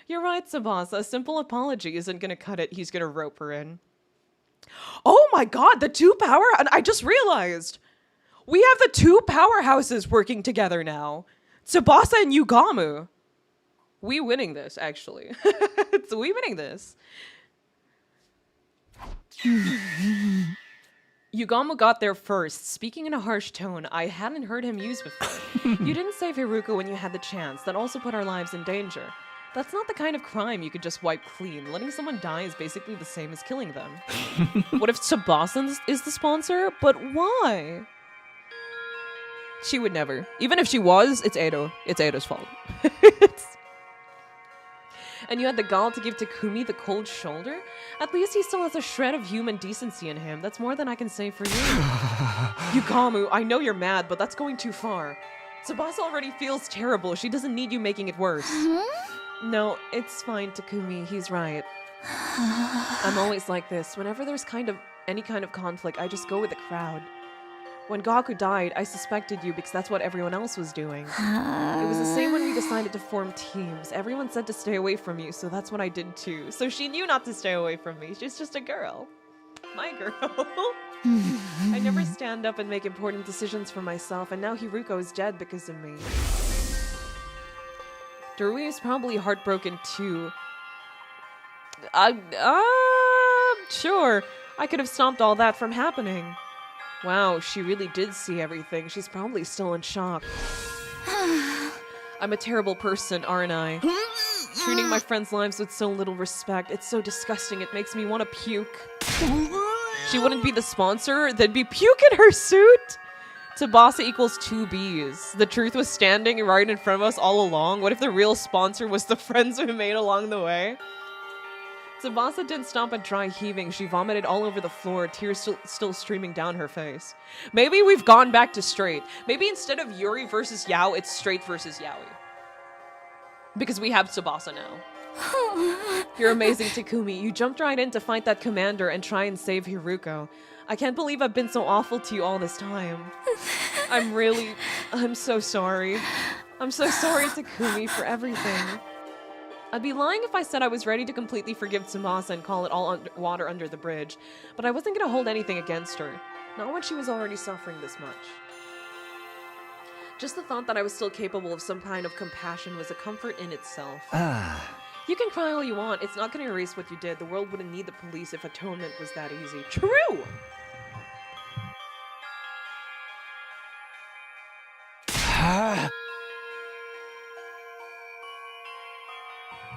[SPEAKER 1] You're right, Tsubasa. A simple apology isn't gonna cut it. He's gonna rope her in. Oh my god, the two power... And I just realized. We have the two powerhouses working together now. Tsubasa and Yugamu. We winning this, actually. We winning this. Yugamu got there first, speaking in a harsh tone I hadn't heard him use before. You didn't save Hiruko when you had the chance. That also put our lives in danger. That's not the kind of crime you could just wipe clean. Letting someone die is basically the same as killing them. What if Tsubasa is the sponsor? But why? She would never. Even if she was, it's Eido. It's Eido's fault. And you had the gall to give Takumi the cold shoulder? At least he still has a shred of human decency in him. That's more than I can say for you. Yugamu, I know you're mad, but that's going too far. Tsubasa already feels terrible. She doesn't need you making it worse. No, it's fine, Takumi. He's right. I'm always like this. Whenever there's any kind of conflict, I just go with the crowd. When Gaku died, I suspected you because that's what everyone else was doing. It was the same when we decided to form teams. Everyone said to stay away from you, so that's what I did too. So she knew not to stay away from me. She's just a girl. My girl. I never stand up and make important decisions for myself, and now Hiruko is dead because of me. Darui is probably heartbroken too. Sure. I could have stopped all that from happening. Wow, she really did see everything. She's probably still in shock. I'm a terrible person, aren't I? Treating my friends' lives with so little respect. It's so disgusting. It makes me want to puke. She wouldn't be the sponsor. There'd be puke in her suit. Tubasa equals 2 Bs. The truth was standing right in front of us all along. What if the real sponsor was the friends we made along the way? Tubasa didn't stop at dry heaving. She vomited all over the floor, tears still streaming down her face. Maybe we've gone back to straight. Maybe instead of Yuri versus Yao, it's straight versus Yaoi. Because we have Tubasa now. You're amazing, Takumi. You jumped right in to fight that commander and try and save Hiruko. I can't believe I've been so awful to you all this time. I'm so sorry. I'm so sorry, Takumi, for everything. I'd be lying if I said I was ready to completely forgive Tsubasa and call it all water under the bridge, but I wasn't gonna hold anything against her. Not when she was already suffering this much. Just the thought that I was still capable of some kind of compassion was a comfort in itself. You can cry all you want. It's not gonna erase what you did. The world wouldn't need the police if atonement was that easy. True!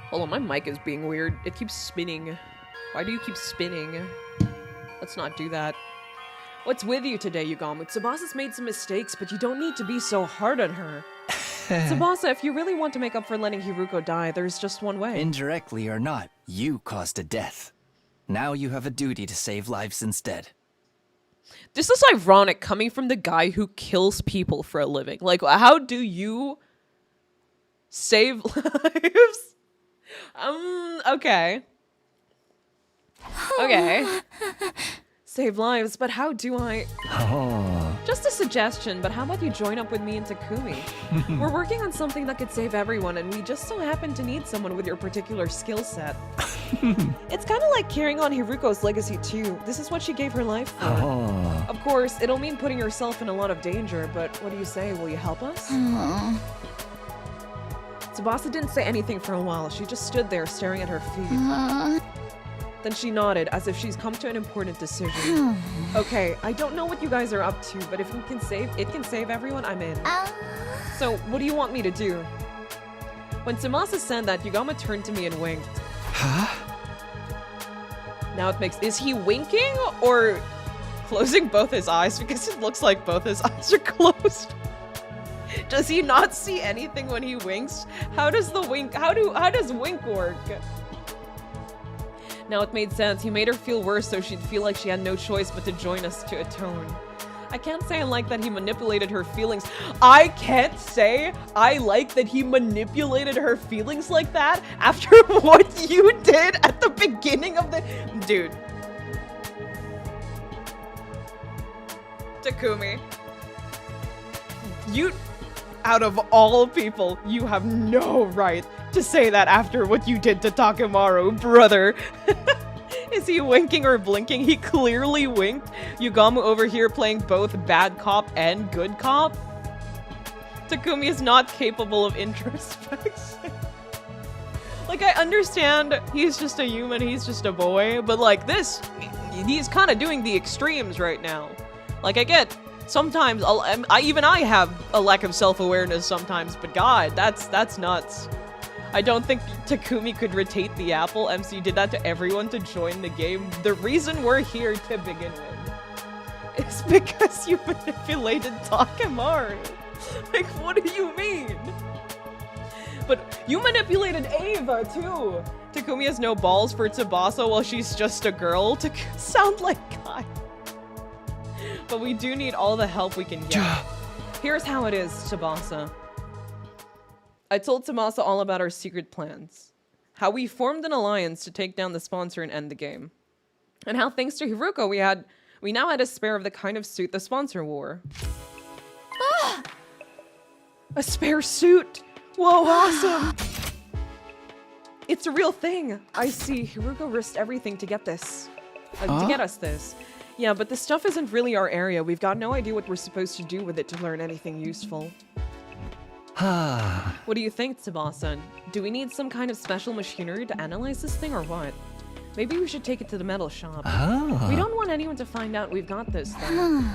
[SPEAKER 1] Hold on, my mic is being weird. It keeps spinning. Why do you keep spinning? Let's not do that. What's with you today, Yugamu? Tsubasa's made some mistakes, but you don't need to be so hard on her. Tsubasa, if you really want to make up for letting Hiruko die, there's just one way.
[SPEAKER 6] Indirectly or not, you caused a death. Now you have a duty to save lives instead.
[SPEAKER 1] This is ironic coming from the guy who kills people for a living. Like, how do you save lives? Okay. Okay. Save lives, but how do I?
[SPEAKER 6] Oh.
[SPEAKER 1] Just a suggestion, but how about you join up with me and Takumi? We're working on something that could save everyone, and we just so happen to need someone with your particular skill set. It's kind of like carrying on Hiruko's legacy too. This is what she gave her life for.
[SPEAKER 6] Oh.
[SPEAKER 1] Of course, it'll mean putting yourself in a lot of danger, but what do you say? Will you help us? Tubasa didn't say anything for a while. She just stood there staring at her feet. Then she nodded, as if she's come to an important decision. Okay, I don't know what you guys are up to, but if it can save everyone, I'm in. So, what do you want me to do? When Tsumasa said that, Yugama turned to me and winked.
[SPEAKER 6] Huh?
[SPEAKER 1] Now it makes... Is he winking or closing both his eyes? Because it looks like both his eyes are closed. Does he not see anything when he winks? How does the wink... How does wink work? Now it made sense. He made her feel worse so she'd feel like she had no choice but to join us to atone. I can't say I like that he manipulated her feelings. I can't say I like that he manipulated her feelings like that after what you did at the beginning of the... Dude. Takumi. You... Out of all people, you have no right to say that after what you did to Takamaru, brother. Is he winking or blinking? He clearly winked. Yugamu over here playing both bad cop and good cop. Takumi is not capable of introspection. Like, I understand he's just a human, he's just a boy, but like this, he's kind of doing the extremes right now. Like, I get... Sometimes, even I have a lack of self-awareness sometimes, but God, that's nuts. I don't think Takumi could rotate the apple. MC did that to everyone to join the game. The reason we're here to begin with is because you manipulated Takamaru. Like, what do you mean? But you manipulated Ava, too. Takumi has no balls for Tubasa while she's just a girl to sound like God. But we do need all the help we can get. Here's how it is, Tubasa. I told Tubasa all about our secret plans. How we formed an alliance to take down the sponsor and end the game. And how thanks to Hiruko we now had a spare of the kind of suit the sponsor wore. A spare suit! Whoa, awesome! It's a real thing. I see. Hiruko risked everything to get this. To get us this. Yeah, but the stuff isn't really our area. We've got no idea what we're supposed to do with it to learn anything useful. What do you think, Tubasa? Do we need some kind of special machinery to analyze this thing or what? Maybe we should take it to the metal shop. We don't want anyone to find out we've got this, though.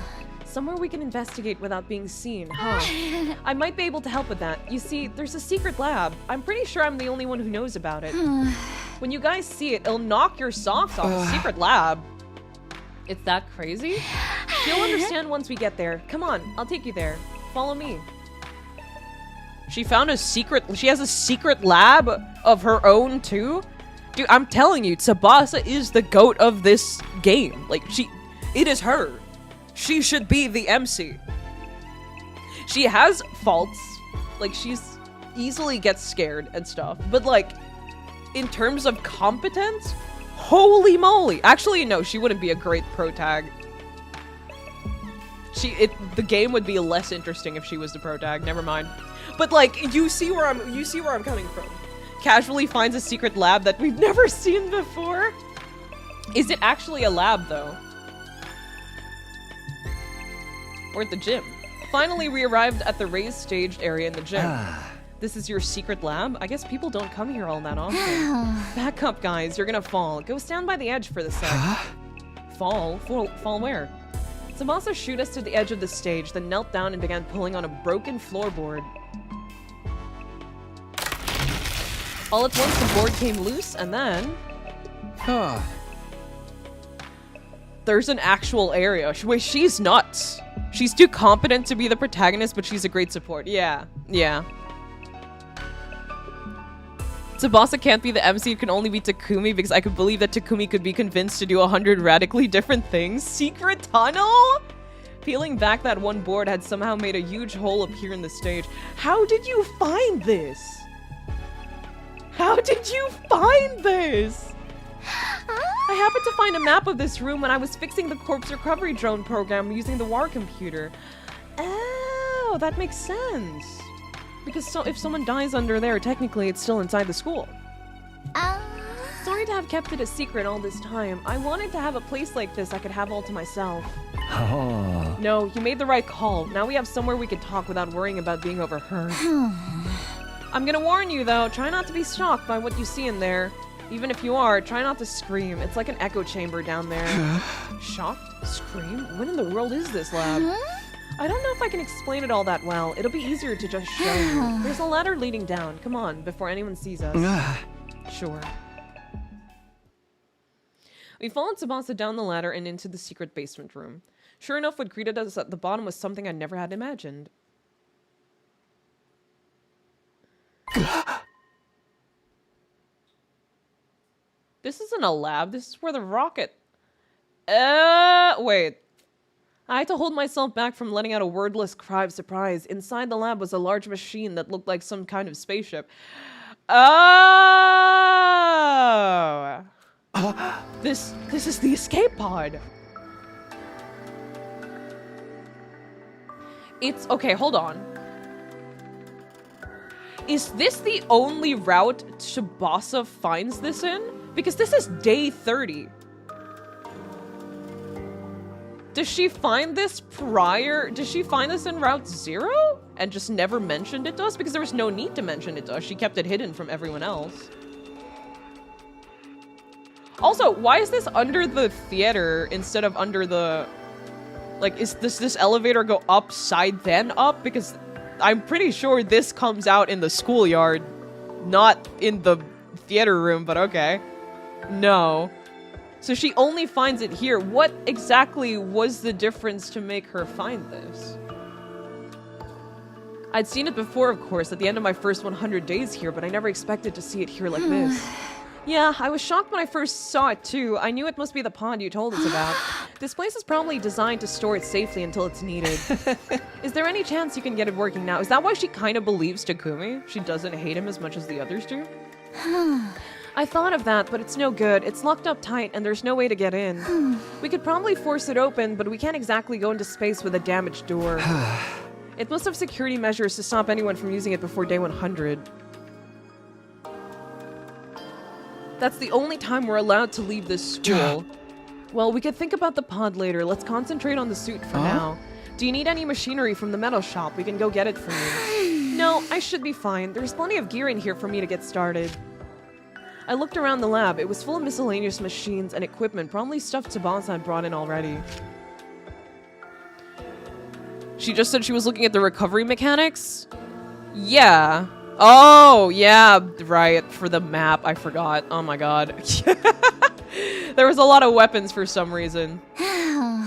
[SPEAKER 1] Somewhere we can investigate without being seen, huh? I might be able to help with that. You see, there's a secret lab. I'm pretty sure I'm the only one who knows about it. When you guys see it, it'll knock your socks off. Secret lab. It's that crazy? You'll understand once we get there. Come on, I'll take you there. Follow me. She has a secret lab of her own too? Dude, I'm telling you, Tubasa is the GOAT of this game. Like, it is her. She should be the MC. She has faults. Like, she's easily gets scared and stuff. But like, in terms of competence, holy moly. Actually, no, she wouldn't be a great pro tag. The game would be less interesting if she was the pro tag. Never mind. But like, you see where I'm coming from. Casually finds a secret lab that we've never seen before. Is it actually a lab though? We're at the gym. Finally, we arrived at the raised staged area in the gym. This is your secret lab? I guess people don't come here all that often. Back up, guys. You're gonna fall. Go stand by the edge for the sec. Fall? Fall where? Tubasa shooed us to the edge of the stage, then knelt down and began pulling on a broken floorboard. All at once, the board came loose, and then... there's an actual area. Wait, she's nuts. She's too competent to be the protagonist, but she's a great support. Yeah, yeah. Tubasa can't be the MC, it can only be Takumi, because I could believe that Takumi could be convinced to do 100 radically different things. Secret tunnel? Peeling back that one board had somehow made a huge hole appear in the stage. How did you find this? How did you find this? I happened to find a map of this room when I was fixing the corpse recovery drone program using the war computer. Oh, that makes sense. Because if someone dies under there, technically it's still inside the school. Sorry to have kept it a secret all this time. I wanted to have a place like this I could have all to myself.
[SPEAKER 6] Oh.
[SPEAKER 1] No, you made the right call. Now we have somewhere we can talk without worrying about being overheard. I'm gonna warn you though, try not to be shocked by what you see in there. Even if you are, try not to scream. It's like an echo chamber down there. Shocked? Scream? When in the world is this lab? I don't know if I can explain it all that well. It'll be easier to just show you. There's a ladder leading down. Come on, before anyone sees us. Sure. We followed Tubasa down the ladder and into the secret basement room. Sure enough, what greeted us at the bottom was something I never had imagined. This isn't a lab, this is where the rocket... wait. I had to hold myself back from letting out a wordless cry of surprise. Inside the lab was a large machine that looked like some kind of spaceship. Oh! This is the escape pod. It's... okay, hold on. Is this the only route Tubasa finds this in? Because this is day 30. Does she find this prior? Does she find this in Route 0? And just never mentioned it to us? Because there was no need to mention it to us. She kept it hidden from everyone else. Also, why is this under the theater instead of under the... like, does this elevator go upside then up? Because I'm pretty sure this comes out in the schoolyard, not in the theater room, but okay. No. So she only finds it here. What exactly was the difference to make her find this? I'd seen it before, of course, at the end of my first 100 days here, but I never expected to see it here like this. Yeah, I was shocked when I first saw it too. I knew it must be the pod you told us about. This place is probably designed to store it safely until it's needed. Is there any chance you can get it working now? Is that why she kind of believes Takumi? She doesn't hate him as much as the others do? I thought of that, but it's no good. It's locked up tight and there's no way to get in. We could probably force it open, but we can't exactly go into space with a damaged door. It must have security measures to stop anyone from using it before day 100. That's the only time we're allowed to leave this school. Well, we could think about the pod later. Let's concentrate on the suit for now. Do you need any machinery from the metal shop? We can go get it for you. No, I should be fine. There's plenty of gear in here for me to get started. I looked around the lab. It was full of miscellaneous machines and equipment, probably stuff Tubasa had brought in already. She just said she was looking at the recovery mechanics? Yeah. Oh, yeah, right, for the map. I forgot. Oh my god. There was a lot of weapons for some reason.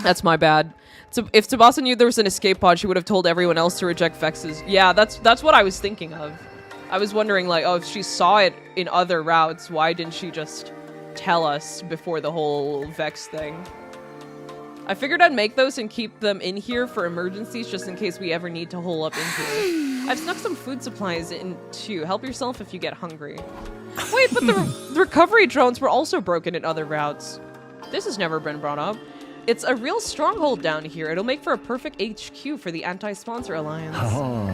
[SPEAKER 1] That's my bad. So if Tubasa knew there was an escape pod, she would have told everyone else to reject Vex's. Yeah, that's what I was thinking of. I was wondering, like, oh, if she saw it in other routes, why didn't she just tell us before the whole Vex thing? I figured I'd make those and keep them in here for emergencies, just in case we ever need to hole up in here. I've snuck some food supplies in, too. Help yourself if you get hungry. Wait, but the recovery drones were also broken in other routes. This has never been brought up. It's a real stronghold down here. It'll make for a perfect HQ for the Anti-Sponsor Alliance.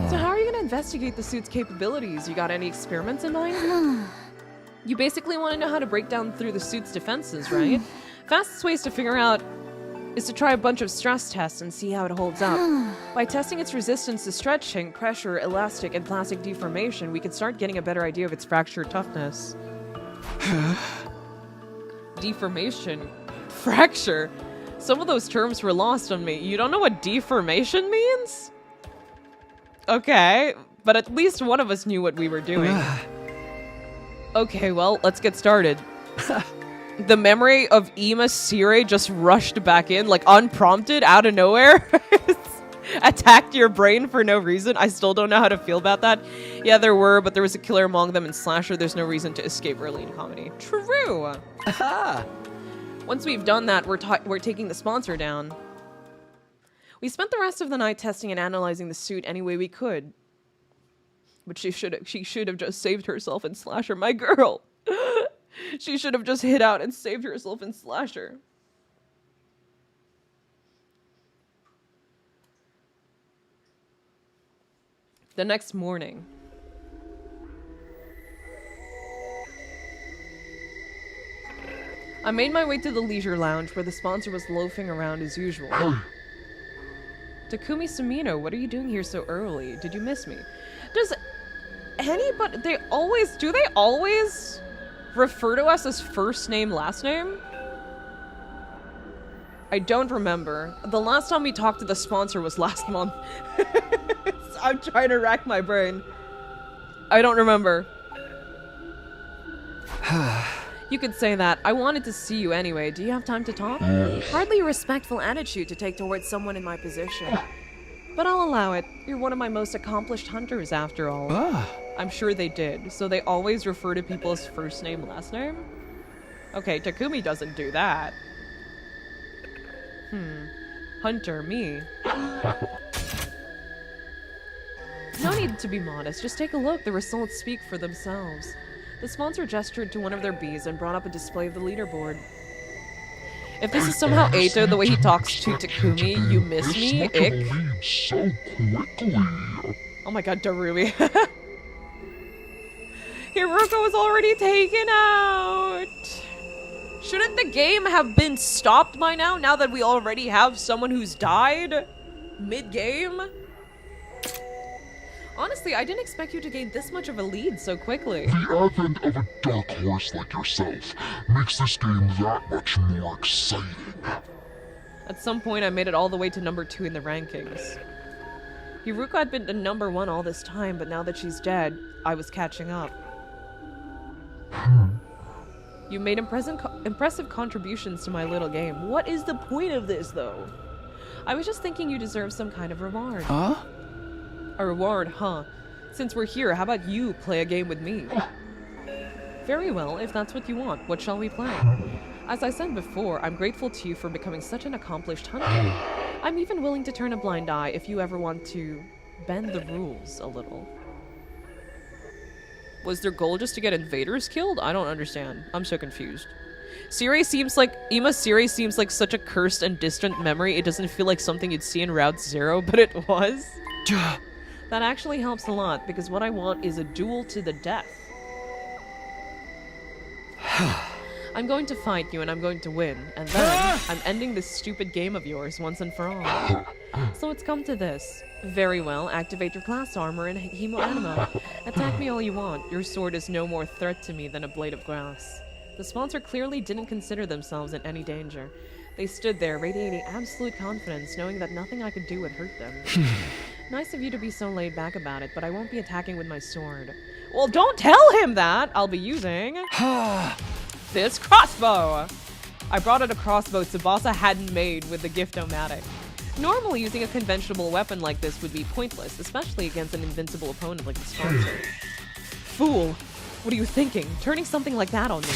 [SPEAKER 1] So how are you going to investigate the suit's capabilities? You got any experiments in mind? You basically want to know how to break down through the suit's defenses, right? Fastest ways to figure out is to try a bunch of stress tests and see how it holds up. By testing its resistance to stretching, pressure, elastic, and plastic deformation, we could start getting a better idea of its fracture toughness. Deformation? Fracture? Some of those terms were lost on me. You don't know what deformation means? Okay, but at least one of us knew what we were doing. Okay, well, let's get started. The memory of Ima Sire just rushed back in, like unprompted, out of nowhere. Attacked your brain for no reason. I still don't know how to feel about that. Yeah, there were, but there was a killer among them, and Slasher, there's no reason to escape early in comedy. True. Once we've done that, we're taking the sponsor down. We spent the rest of the night testing and analyzing the suit any way we could. But she should have just saved herself and Slasher, my girl. She should have just hid out and saved herself and Slasher. The next morning. I made my way to the leisure lounge where the sponsor was loafing around as usual. Takumi Sumino, what are you doing here so early? Did you miss me? Does anybody, do they always refer to us as first name, last name? I don't remember. The last time we talked to the sponsor was last month. I'm trying to rack my brain. I don't remember. You could say that. I wanted to see you anyway. Do you have time to talk? Hardly a respectful attitude to take towards someone in my position. But I'll allow it. You're one of my most accomplished hunters, after all. I'm sure they did. So they always refer to people as first name, last name? Okay, Takumi doesn't do that. Hunter, me. No need to be modest. Just take a look. The results speak for themselves. The sponsor gestured to one of their bees and brought up a display of the leaderboard. If this is somehow Eito, the way he talks to Takumi, you miss me, ick.
[SPEAKER 7] So quickly.
[SPEAKER 1] Oh my god, Darumi. Hiruko was already taken out. Shouldn't the game have been stopped by now that we already have someone who's died mid-game? Honestly, I didn't expect you to gain this much of a lead so quickly.
[SPEAKER 7] The advent of a dark horse like yourself makes this game that much more exciting.
[SPEAKER 1] At some point, I made it all the way to number 2 in the rankings. Hiruko had been to number 1 all this time, but now that she's dead, I was catching up. You made impressive contributions to my little game. What is the point of this, though? I was just thinking you deserve some kind of reward.
[SPEAKER 4] Huh?
[SPEAKER 1] A reward, huh? Since we're here, how about you play a game with me? Very well, if that's what you want. What shall we play? As I said before, I'm grateful to you for becoming such an accomplished hunter. I'm even willing to turn a blind eye if you ever want to bend the rules a little. Was their goal just to get invaders killed? I don't understand. I'm so confused. Ima Sire seems like such a cursed and distant memory. It doesn't feel like something you'd see in Route 0, but it was. That actually helps a lot, because what I want is a duel to the death. I'm going to fight you and I'm going to win, and then I'm ending this stupid game of yours once and for all. So it's come to this. Very well, activate your class armor and Hemo Anima. Attack me all you want. Your sword is no more threat to me than a blade of grass. The sponsor clearly didn't consider themselves in any danger. They stood there, radiating absolute confidence, knowing that nothing I could do would hurt them. Nice of you to be so laid back about it, but I won't be attacking with my sword. Well, don't tell him that! I'll be using this crossbow! I brought out a crossbow Tubasa hadn't made with the Gift-O-Matic. Normally, using a conventional weapon like this would be pointless, especially against an invincible opponent like the sponsor. Fool! What are you thinking? Turning something like that on me?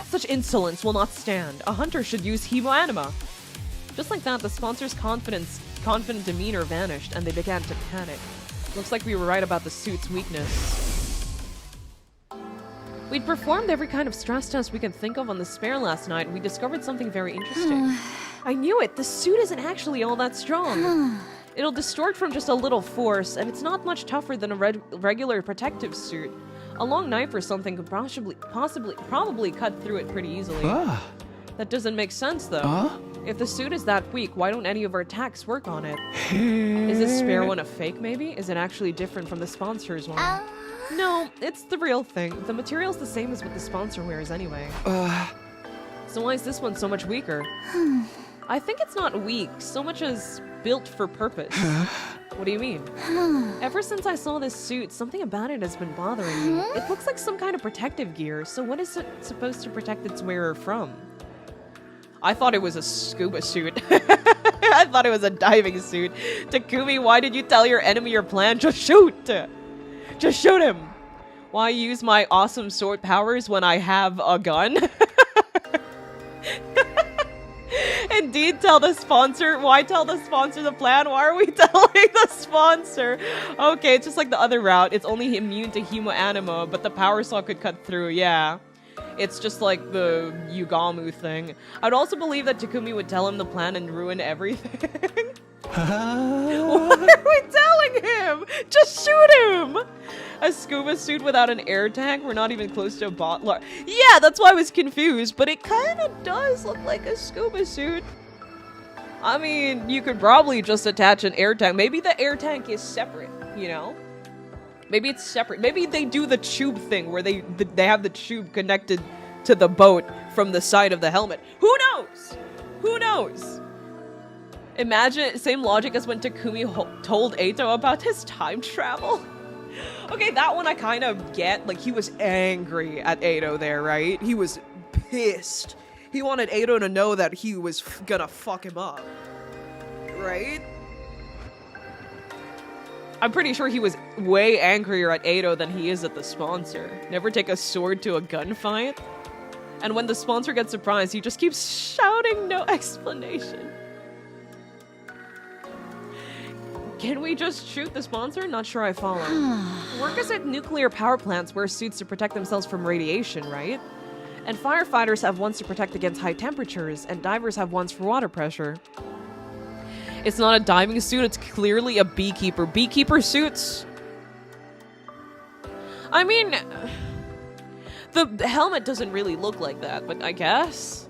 [SPEAKER 1] Such insolence will not stand. A hunter should use Hemo Anima. Just like that, the sponsor's confident demeanor vanished, and they began to panic. Looks like we were right about the suit's weakness. We'd performed every kind of stress test we could think of on the spare last night, and we discovered something very interesting. I knew it! The suit isn't actually all that strong. It'll distort from just a little force, and it's not much tougher than a regular protective suit. A long knife or something could probably cut through it pretty easily. That doesn't make sense, though. If the suit is that weak, why don't any of our attacks work on it? Is this spare one a fake, maybe? Is it actually different from the sponsor's one? No, it's the real thing. The material's the same as what the sponsor wears anyway. So why is this one so much weaker? I think it's not weak, so much as built for purpose. What do you mean? Ever since I saw this suit, something about it has been bothering me. It looks like some kind of protective gear, so what is it supposed to protect its wearer from? I thought it was a scuba suit. I thought it was a diving suit. Takumi, why did you tell your enemy your plan? Just shoot! Just shoot him! Why use my awesome sword powers when I have a gun? Indeed, tell the sponsor. Why tell the sponsor the plan? Why are we telling the sponsor? Okay, it's just like the other route. It's only immune to hemoanima, but the power saw could cut through. Yeah. It's just like the Yugamu thing. I'd also believe that Takumi would tell him the plan and ruin everything. Why are we telling him? Just shoot him! A scuba suit without an air tank? We're not even close to a bottle. Yeah, that's why I was confused, but it kind of does look like a scuba suit. I mean, you could probably just attach an air tank. Maybe the air tank is separate, you know? Maybe it's separate. Maybe they do the tube thing where they have the tube connected to the boat from the side of the helmet. Who knows? Who knows? Imagine, same logic as when Takumi told Eito about his time travel. Okay, that one I kind of get. Like, he was angry at Eito there, right? He was pissed. He wanted Eito to know that he was gonna fuck him up. Right? I'm pretty sure he was way angrier at Eito than he is at the sponsor. Never take a sword to a gunfight. And when the sponsor gets surprised, he just keeps shouting no explanation. Can we just shoot the sponsor? Not sure I follow. Workers at nuclear power plants wear suits to protect themselves from radiation, right? And firefighters have ones to protect against high temperatures, and divers have ones for water pressure. It's not a diving suit, it's clearly a beekeeper. Beekeeper suits? I mean, the helmet doesn't really look like that, but I guess.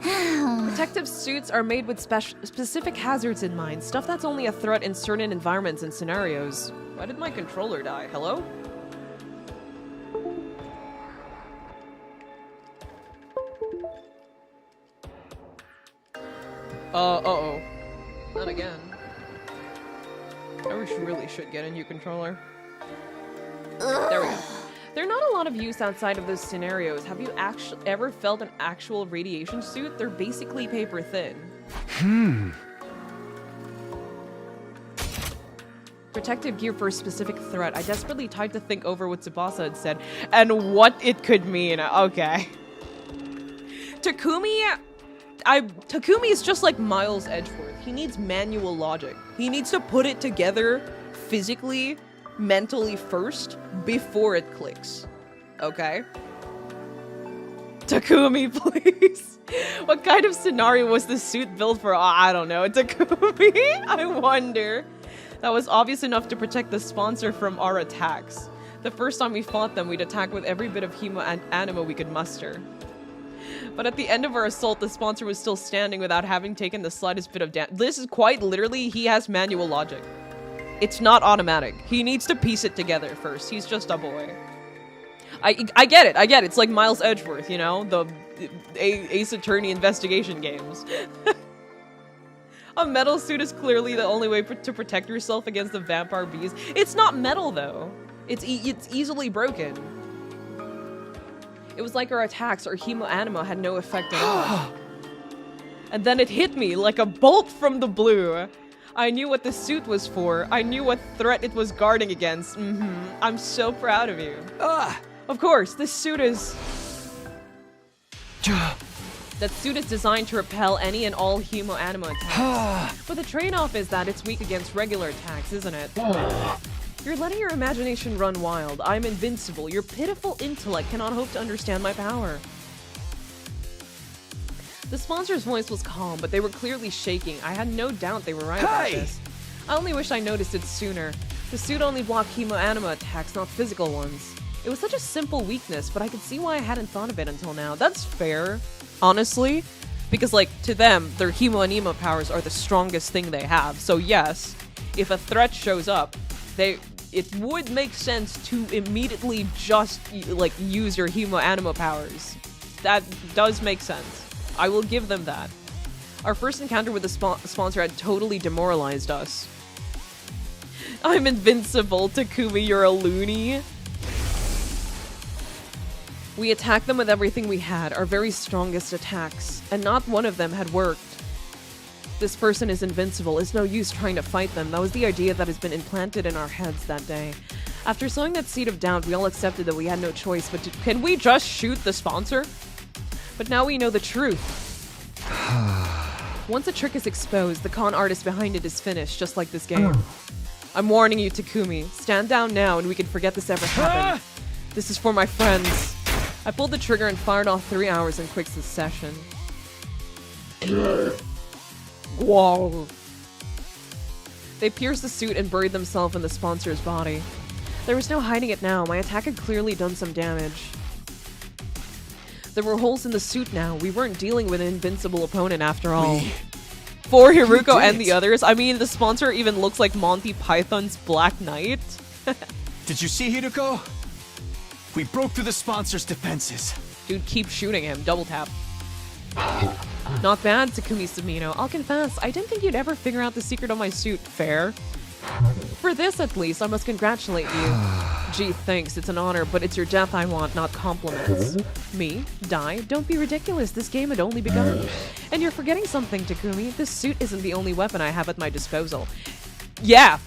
[SPEAKER 1] Protective suits are made with specific hazards in mind, stuff that's only a threat in certain environments and scenarios. Why did my controller die? Hello? Uh-oh. Not again. I really should get a new controller. There we go. There are not a lot of use outside of those scenarios. Have you ever felt an actual radiation suit? They're basically paper thin. Protective gear for a specific threat. I desperately tried to think over what Tubasa had said and what it could mean. Okay. Takumi is just like Miles Edgeworth. He needs manual logic. He needs to put it together physically, mentally first, before it clicks. Okay? Takumi, please. What kind of scenario was the suit built for? Oh, I don't know. Takumi? I wonder. That was obvious enough to protect the sponsor from our attacks. The first time we fought them, we'd attack with every bit of anima we could muster. But at the end of our assault, the sponsor was still standing without having taken the slightest bit of damage. This is quite literally, he has manual logic. It's not automatic. He needs to piece it together first. He's just a boy. I get it. It's like Miles Edgeworth, you know? The Ace Attorney investigation games. A metal suit is clearly the only way to protect yourself against the vampire bees. It's not metal, though. It's easily broken. It was like our attacks or hemoanima had no effect at all. And then it hit me like a bolt from the blue. I knew what the suit was for. I knew what threat it was guarding against. I'm so proud of you. Of course, this suit is... That suit is designed to repel any and all hemoanima attacks. But the trade-off is that it's weak against regular attacks, isn't it? You're letting your imagination run wild. I'm invincible. Your pitiful intellect cannot hope to understand my power. The sponsor's voice was calm, but they were clearly shaking. I had no doubt they were right about this. I only wish I noticed it sooner. The suit only blocked hemoanima attacks, not physical ones. It was such a simple weakness, but I could see why I hadn't thought of it until now. That's fair, honestly. Because, like, to them, their hemoanima powers are the strongest thing they have. So yes, if a threat shows up, it would make sense to immediately just, like, use your Hemo Anima powers. That does make sense. I will give them that. Our first encounter with the sponsor had totally demoralized us. I'm invincible, Takumi, you're a loony. We attacked them with everything we had, our very strongest attacks, and not one of them had worked. This person is invincible, it's no use trying to fight them. That was the idea that has been implanted in our heads that day. After sowing that seed of doubt, we all accepted that we had no choice but to— Can we just shoot the sponsor? But now we know the truth. Once a trick is exposed, the con artist behind it is finished, just like this game. I'm warning you, Takumi. Stand down now and we can forget this ever happened. This is for my friends. I pulled the trigger and fired off 3 hours in quick succession. Whoa. They pierced the suit and buried themselves in the sponsor's body. There was no hiding it now. My attack had clearly done some damage. There were holes in the suit now. We weren't dealing with an invincible opponent after all. For Hiruko and the others, I mean, the sponsor even looks like Monty Python's Black Knight.
[SPEAKER 4] Did you see Hiruko? We broke through the sponsor's defenses.
[SPEAKER 1] Dude, keep shooting him. Double tap. Not bad, Takumi Sumino. I'll confess, I didn't think you'd ever figure out the secret of my suit. Fair. For this, at least, I must congratulate you. Gee, thanks. It's an honor, but it's your death I want, not compliments. Me? Die? Don't be ridiculous. This game had only begun. And you're forgetting something, Takumi. This suit isn't the only weapon I have at my disposal. Yeah.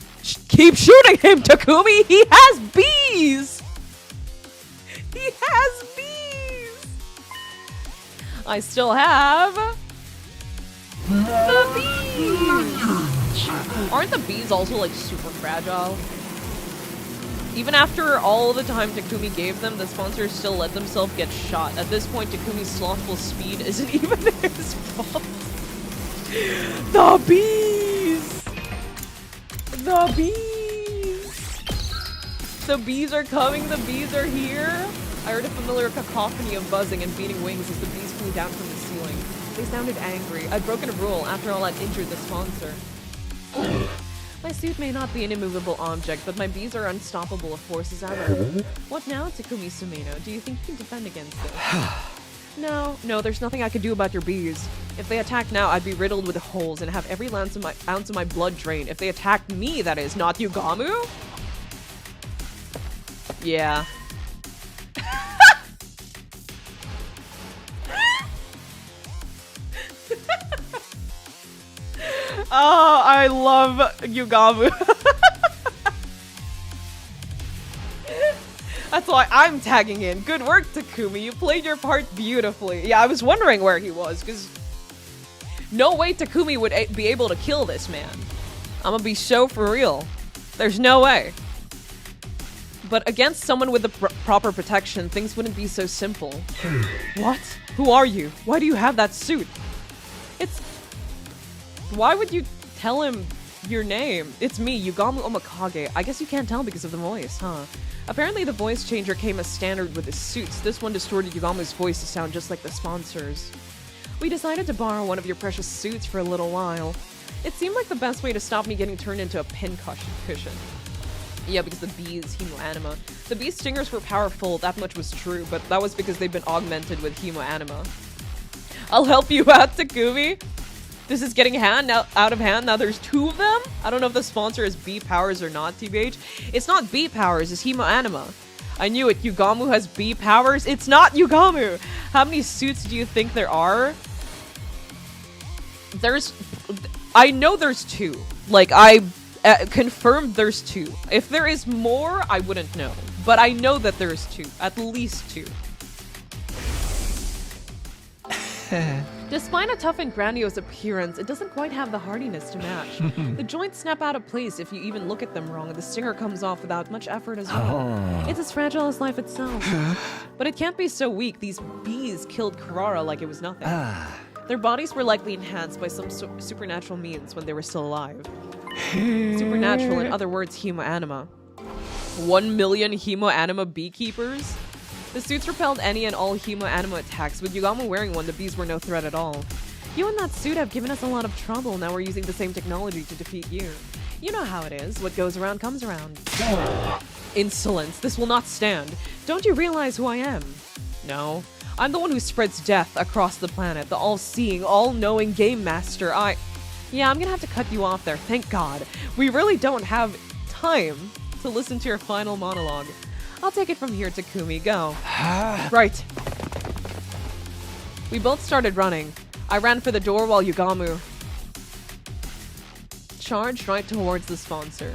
[SPEAKER 1] Keep shooting him, Takumi! He has bees! He has bees! I still have the bees! Aren't the bees also, like, super fragile? Even after all the time Takumi gave them, the sponsors still let themselves get shot. At this point, Takumi's slothful speed isn't even his fault. The bees! The bees! The bees are coming, the bees are here! I heard a familiar cacophony of buzzing and beating wings as the bees flew down from the ceiling. They sounded angry. I'd broken a rule. After all, I'd injured the sponsor. My suit may not be an immovable object, but my bees are unstoppable if force is ever. What now, Takumi Sumino? Do you think you can defend against this? No, there's nothing I could do about your bees. If they attack now, I'd be riddled with holes and have every ounce of my blood drained. If they attacked me, that is, not Yugamu? Yeah. Oh, I love Yugamu. That's why I'm tagging in. Good work, Takumi. You played your part beautifully. Yeah, I was wondering where he was, because no way Takumi would be able to kill this man. I'm gonna be so for real. There's no way. But against someone with the proper protection, things wouldn't be so simple. What? Who are you? Why do you have that suit? Why would you tell him your name? It's me, Yugamu Omakage. I guess you can't tell because of the voice, huh? Apparently the voice changer came as standard with the suits. This one distorted Yugamu's voice to sound just like the sponsors. We decided to borrow one of your precious suits for a little while. It seemed like the best way to stop me getting turned into a pin cushion. Yeah, because the bees, Hemo Anima. The bee stingers were powerful, that much was true, but that was because they've been augmented with Hemo Anima. I'll help you out, Takumi! This is getting out of hand. Now there's 2 of them? I don't know if the sponsor is B powers or not, TBH. It's not B powers, it's Hemo Anima. I knew it. Yugamu has B powers. It's not Yugamu! How many suits do you think there are? I know there's 2. Like, I confirmed there's 2. If there is more, I wouldn't know. But I know that there's 2. At least 2. Despite a tough and grandiose appearance, it doesn't quite have the hardiness to match. The joints snap out of place if you even look at them wrong, and the stinger comes off without much effort as well. It's as fragile as life itself. But it can't be so weak. These bees killed Karara like it was nothing. Their bodies were likely enhanced by some supernatural means when they were still alive. Supernatural, in other words, Hemo Anima. 1 million Hemo Anima beekeepers? The suits repelled any and all Hemo Anima attacks. With Yugamu wearing one, the bees were no threat at all. You and that suit have given us a lot of trouble. Now we're using the same technology to defeat you. You know how it is. What goes around comes around. Insolence. This will not stand. Don't you realize who I am? No. I'm the one who spreads death across the planet. The all-seeing, all-knowing game master. Yeah, I'm gonna have to cut you off there. Thank God. We really don't have time to listen to your final monologue. I'll take it from here, Takumi. Go. Right. We both started running. I ran for the door while Yugamu charged right towards the sponsor.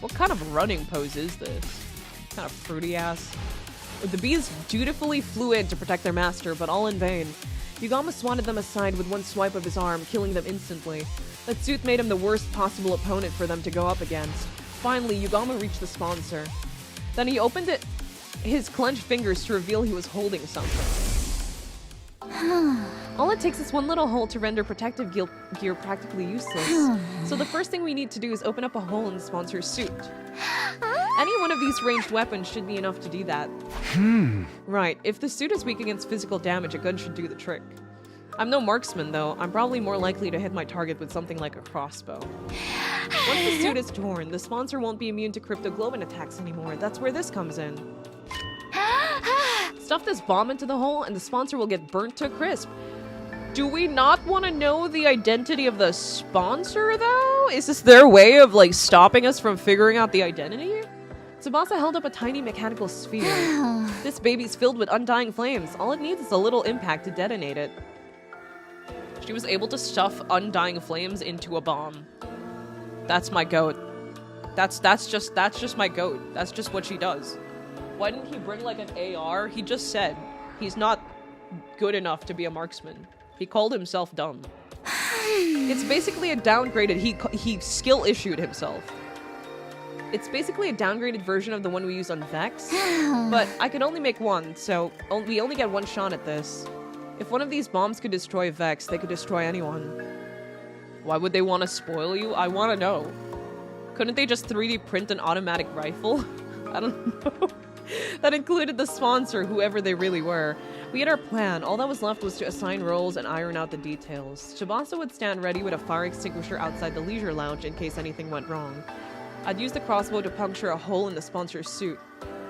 [SPEAKER 1] What kind of running pose is this? Kind of fruity ass. The bees dutifully flew in to protect their master, but all in vain. Yugamu swatted them aside with one swipe of his arm, killing them instantly. That suit made him the worst possible opponent for them to go up against. Finally, Yugamu reached the sponsor. Then he opened his clenched fingers to reveal he was holding something. All it takes is one little hole to render protective gear practically useless. So the first thing we need to do is open up a hole in the sponsor's suit. Any one of these ranged weapons should be enough to do that. Right, if the suit is weak against physical damage, a gun should do the trick. I'm no marksman though, I'm probably more likely to hit my target with something like a crossbow. Once the suit is torn, the sponsor won't be immune to cryptoglobin attacks anymore. That's where this comes in. Stuff this bomb into the hole and the sponsor will get burnt to a crisp. Do we not want to know the identity of the sponsor, though? Is this their way of, like, stopping us from figuring out the identity? Tubasa held up a tiny mechanical sphere. This baby's filled with undying flames. All it needs is a little impact to detonate it. She was able to stuff undying flames into a bomb. That's my goat. That's just my goat. That's just what she does. Why didn't he bring, like, an AR? He just said he's not good enough to be a marksman. He called himself dumb. It's basically a downgraded, he skill issued himself. It's basically a downgraded version of the one we use on Vex, but I could only make one, so we only get one shot at this. If one of these bombs could destroy Vex, they could destroy anyone. Why would they want to spoil you? I want to know. Couldn't they just 3D print an automatic rifle? I don't know. That included the sponsor, whoever they really were. We had our plan. All that was left was to assign roles and iron out the details. Tubasa would stand ready with a fire extinguisher outside the leisure lounge in case anything went wrong. I'd use the crossbow to puncture a hole in the sponsor's suit.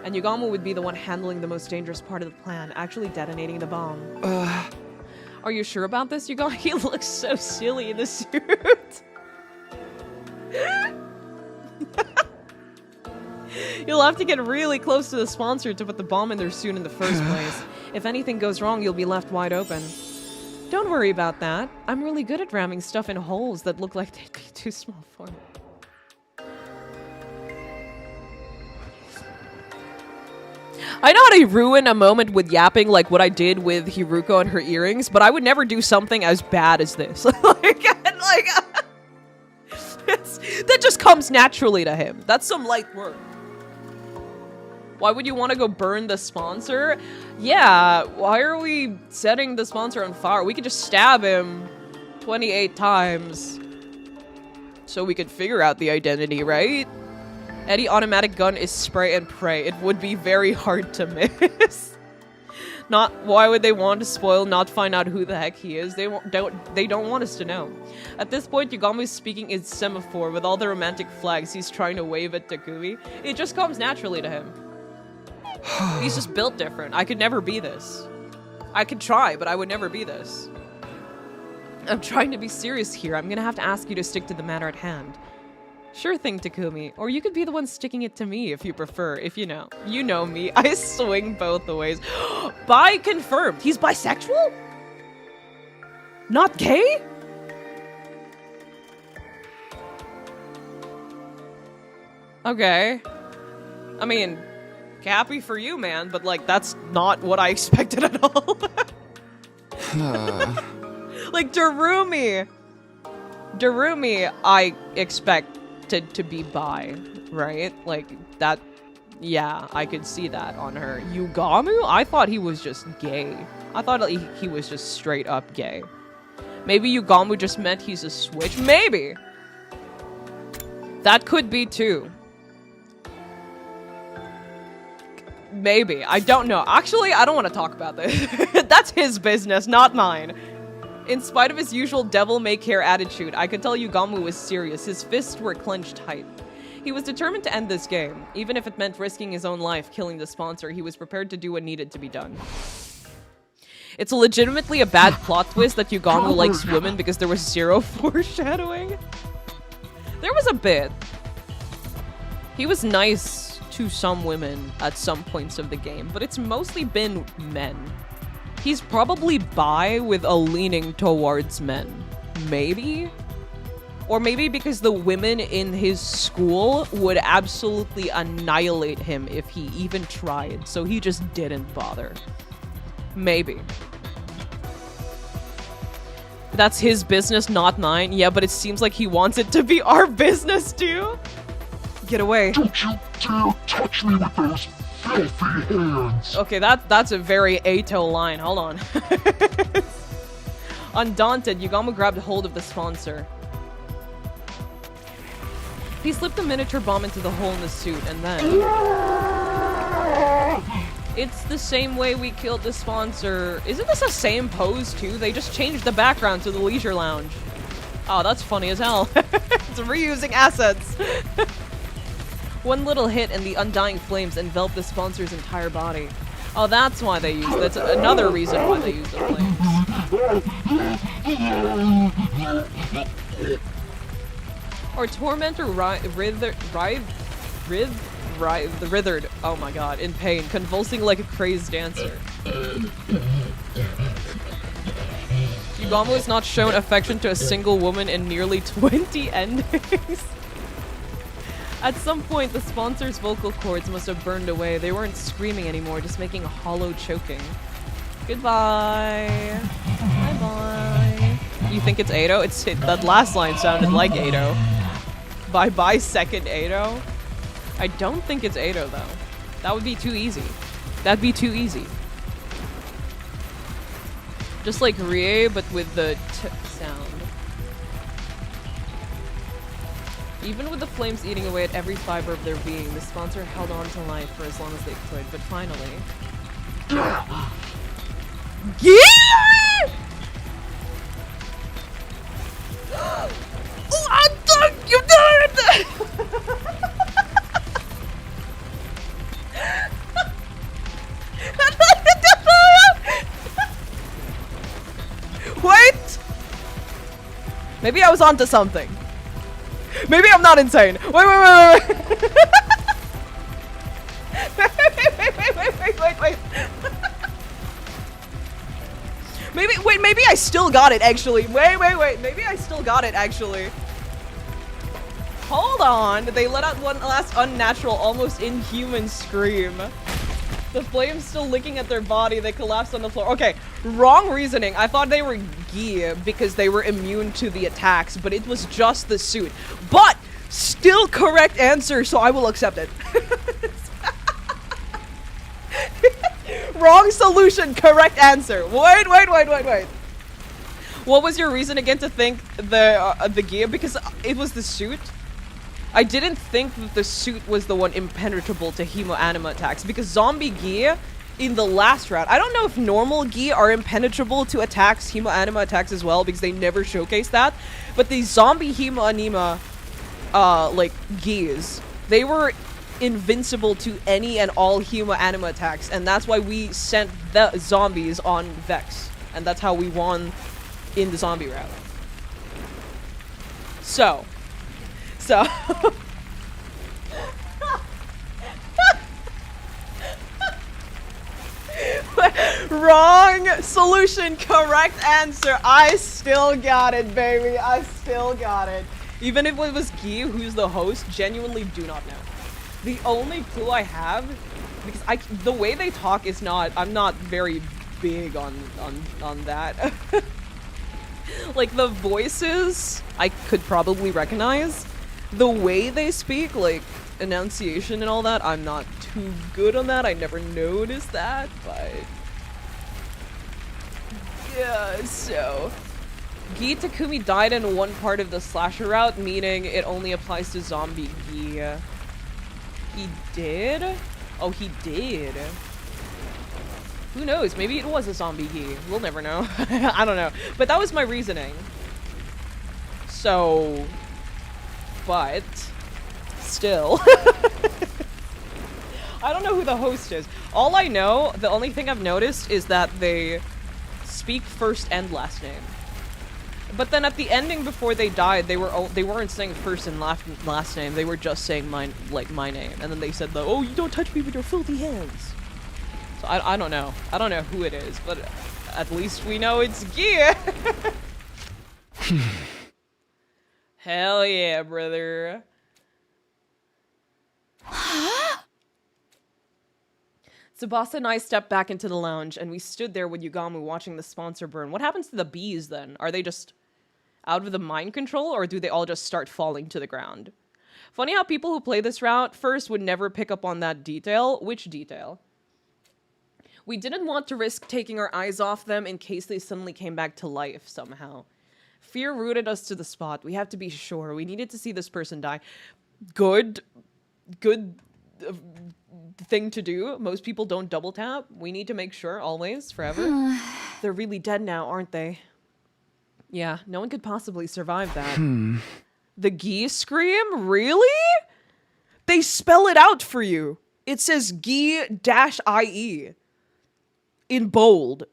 [SPEAKER 1] And Yugamu would be the one handling the most dangerous part of the plan, actually detonating the bomb. Are you sure about this, Yugamu? He looks so silly in the suit. You'll have to get really close to the sponsor to put the bomb in their suit in the first place. If anything goes wrong, you'll be left wide open. Don't worry about that. I'm really good at ramming stuff in holes that look like they'd be too small for me. I know how to ruin a moment with yapping like what I did with Hiruko and her earrings, but I would never do something as bad as this. that just comes naturally to him. That's some light work. Why would you want to go burn the sponsor? Yeah, why are we setting the sponsor on fire? We could just stab him 28 times so we could figure out the identity, right? Any automatic gun is spray and pray. It would be very hard to miss. Why would they want to spoil, not find out who the heck he is? They don't want us to know. At this point, Yugamu's speaking in semaphore with all the romantic flags he's trying to wave at Takumi. It just comes naturally to him. He's just built different. I could never be this. I could try, but I would never be this. I'm trying to be serious here. I'm gonna have to ask you to stick to the matter at hand. Sure thing, Takumi. Or you could be the one sticking it to me if you prefer. If you know. You know me. I swing both the ways. Bi confirmed. He's bisexual? Not gay? Okay. I mean, happy for you, man, but like, that's not what I expected at all. Like, Darumi, I expect to be bi, right? Like, that, yeah, I could see that on her. Yugamu? I thought he was just gay. I thought he was just straight up gay. Maybe Yugamu just meant he's a switch? Maybe! That could be too. Maybe. I don't know. Actually, I don't want to talk about this. That's his business, not mine. In spite of his usual devil-may-care attitude, I could tell Yugamu was serious. His fists were clenched tight. He was determined to end this game. Even if it meant risking his own life, killing the sponsor, he was prepared to do what needed to be done. It's legitimately a bad plot twist that Yugamu likes women because there was zero foreshadowing. There was a bit. He was nice to some women at some points of the game, but it's mostly been men. He's probably bi with a leaning towards men. Maybe? Or maybe because the women in his school would absolutely annihilate him if he even tried, so he just didn't bother. Maybe. That's his business, not mine. Yeah, but it seems like he wants it to be our business too. Get away.
[SPEAKER 7] Don't you dare touch me with those filthy hands!
[SPEAKER 1] Okay, that's a very Ato line. Hold on. Undaunted, Yugamu grabbed hold of the sponsor. He slipped a miniature bomb into the hole in the suit, and then... It's the same way we killed the sponsor. Isn't this the same pose, too? They just changed the background to the leisure lounge. Oh, that's funny as hell. It's reusing assets. One little hit and the undying flames enveloped the sponsor's entire body. Oh, that's why they use. That's another reason why they use the flames. Or Tormentor writhered. Oh my god, in pain, convulsing like a crazed dancer. Yugamu has not shown affection to a single woman in nearly 20 endings. At some point, the sponsor's vocal cords must have burned away. They weren't screaming anymore, just making a hollow choking. Goodbye. Bye-bye. You think it's Ado? That last line sounded like Ado. Bye-bye, second Ado? I don't think it's Ado, though. That would be too easy. That'd be too easy. Just like Rie, but with the t sound. Even with the flames eating away at every fiber of their being, the sponsor held on to life for as long as they could, but finally... Yeah! You did it! Wait! Maybe I was onto something. Maybe I'm not insane. Wait. Wait. Maybe I still got it, actually. Wait. Maybe I still got it, actually. Hold on. They let out one last unnatural, almost inhuman scream. The flames still licking at their body, they collapsed on the floor. Okay, wrong reasoning. I thought they were Gi because they were immune to the attacks, but it was just the suit. But still correct answer, so I will accept it. Wrong solution, correct answer. Wait. What was your reason again to think the Gi? Because it was the suit. I didn't think that the suit was the one impenetrable to hemo-anima attacks, because zombie Gi in the last round, I don't know if normal Gi are impenetrable to attacks, hemo-anima attacks as well, because they never showcase that, but the zombie hemo-anima like Gis, they were invincible to any and all hemo-anima attacks, and that's why we sent the zombies on Vex, and that's how we won in the zombie round. So wrong solution, correct answer. I still got it, baby. I still got it. Even if it was Gi, who's the host, genuinely do not know. The only clue I have, because the way they talk is not, I'm not very big on that. Like the voices, I could probably recognize. The way they speak, like enunciation and all that, I'm not too good on that. I never noticed that, but yeah, so Gi Takumi died in one part of the slasher route, meaning it only applies to zombie Gi. He did? Oh, he did. Who knows? Maybe it was a zombie gi. We'll never know. I don't know. But that was my reasoning. So... But... Still. I don't know who the host is. All I know, the only thing I've noticed is that they speak first and last name. But then at the ending before they died, they weren't saying first and last name. They were just saying my name. And then they said, oh, you don't touch me with your filthy hands. So I don't know. I don't know who it is, but at least we know it's Gia. Hell yeah, brother. Tubasa and I stepped back into the lounge, and we stood there with Yugamu watching the sponsor burn. What happens to the bees, then? Are they just out of the mind control, or do they all just start falling to the ground? Funny how people who play this route first would never pick up on that detail. Which detail? We didn't want to risk taking our eyes off them in case they suddenly came back to life somehow. Fear rooted us to the spot. We have to be sure. We needed to see this person die. Good thing to do. Most people don't double tap. We need to make sure, always, forever. They're really dead now, aren't they? Yeah, no one could possibly survive that. The geese scream? Really? They spell it out for you. It says Gi-IE. In bold.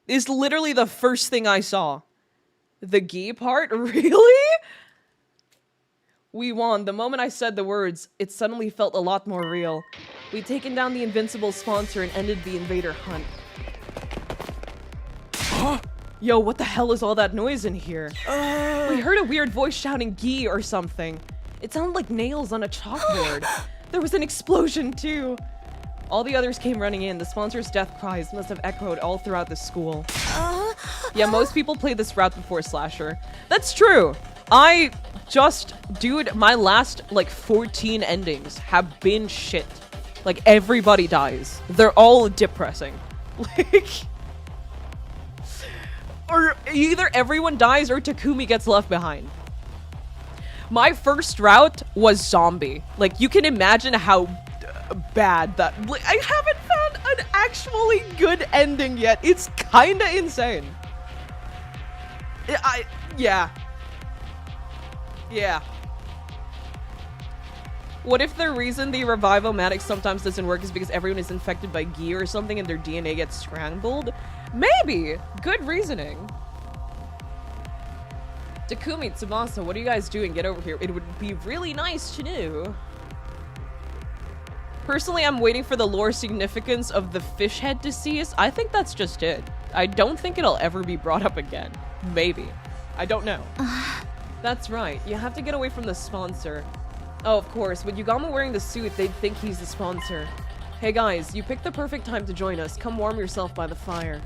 [SPEAKER 1] Is literally the first thing I saw. The Gi part? Really? We won. The moment I said the words, it suddenly felt a lot more real. We'd taken down the invincible sponsor and ended the invader hunt. Yo, what the hell is all that noise in here? We heard a weird voice shouting Gi or something. It sounded like nails on a chalkboard. There was an explosion too. All the others came running in. The sponsor's death cries must have echoed all throughout the school. Yeah, most people play this route before Slasher. That's true. Dude, my last, 14 endings have been shit. Like, everybody dies. They're all depressing. Or either everyone dies or Takumi gets left behind. My first route was zombie. You can imagine how bad that... I haven't found an actually good ending yet. It's kinda insane. Yeah. Yeah. What if the reason the revive-o-matic sometimes doesn't work is because everyone is infected by Gi or something and their DNA gets scrambled? Maybe! Good reasoning. Takumi, Tubasa, what are you guys doing? Get over here. It would be really nice to know. Personally, I'm waiting for the lore significance of the fish head to cease. I think that's just it. I don't think it'll ever be brought up again. Maybe. I don't know. That's right. You have to get away from the sponsor. Oh, of course. With Yugamu wearing the suit, they'd think he's the sponsor. Hey guys, you picked the perfect time to join us. Come warm yourself by the fire.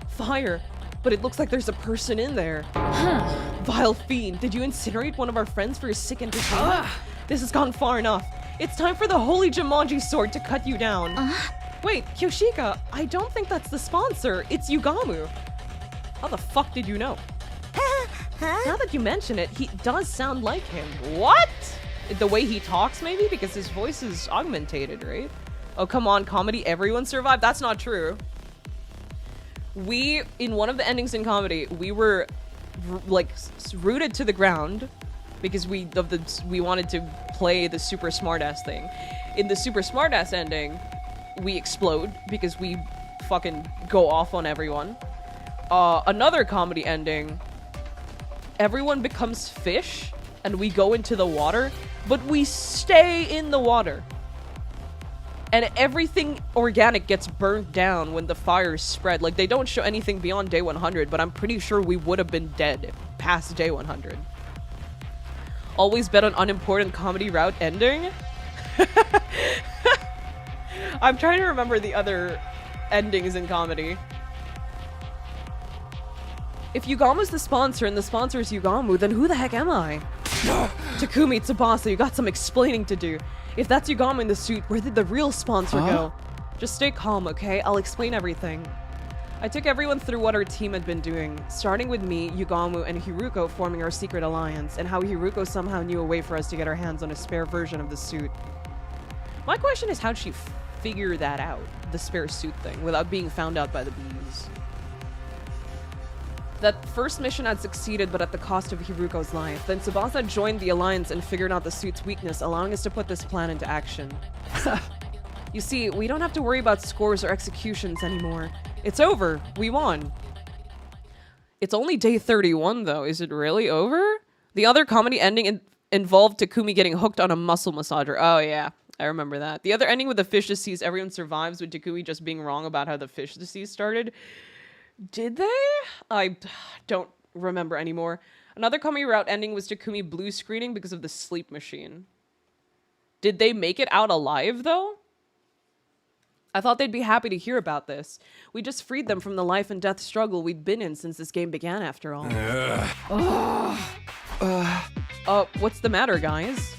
[SPEAKER 1] Fire? But it looks like there's a person in there. Vile fiend, did you incinerate one of our friends for your sick entertainment? This has gone far enough. It's time for the holy Jumanji sword to cut you down. Wait, Kyoshika, I don't think that's the sponsor. It's Yugamu. How the fuck did you know? Now that you mention it, he does sound like him. What? The way he talks, maybe? Because his voice is augmented, right? Oh, come on, comedy, everyone survived? That's not true. In one of the endings in comedy, we were, rooted to the ground because we wanted to play the super smartass thing. In the super smartass ending, we explode because we fucking go off on everyone. Another comedy ending, everyone becomes fish and we go into the water, but we stay in the water. And everything organic gets burnt down when the fires spread. They don't show anything beyond day 100, but I'm pretty sure we would have been dead past day 100. Always bet on unimportant comedy route ending? I'm trying to remember the other endings in comedy. If Yugamu's the sponsor and the sponsor is Yugamu, then who the heck am I? Takumi, Tubasa, you got some explaining to do. If that's Yugamu in the suit, where did the real sponsor go? Just stay calm, okay? I'll explain everything. I took everyone through what our team had been doing, starting with me, Yugamu, and Hiruko forming our secret alliance, and how Hiruko somehow knew a way for us to get our hands on a spare version of the suit. My question is, how'd she figure that out, the spare suit thing, without being found out by the bees. That first mission had succeeded, but at the cost of Hiruko's life. Then Tubasa joined the Alliance and figured out the suit's weakness, allowing us to put this plan into action. You see, we don't have to worry about scores or executions anymore. It's over. We won. It's only day 31, though. Is it really over? The other comedy ending involved Takumi getting hooked on a muscle massager. Oh, yeah. I remember that. The other ending with the fish disease, everyone survives, with Takumi just being wrong about how the fish disease started. Did they? I don't remember anymore. Another comedy route ending was Takumi blue screening because of the sleep machine. Did they make it out alive, though? I thought they'd be happy to hear about this. We just freed them from the life and death struggle we'd been in since this game began, after all. What's the matter, guys?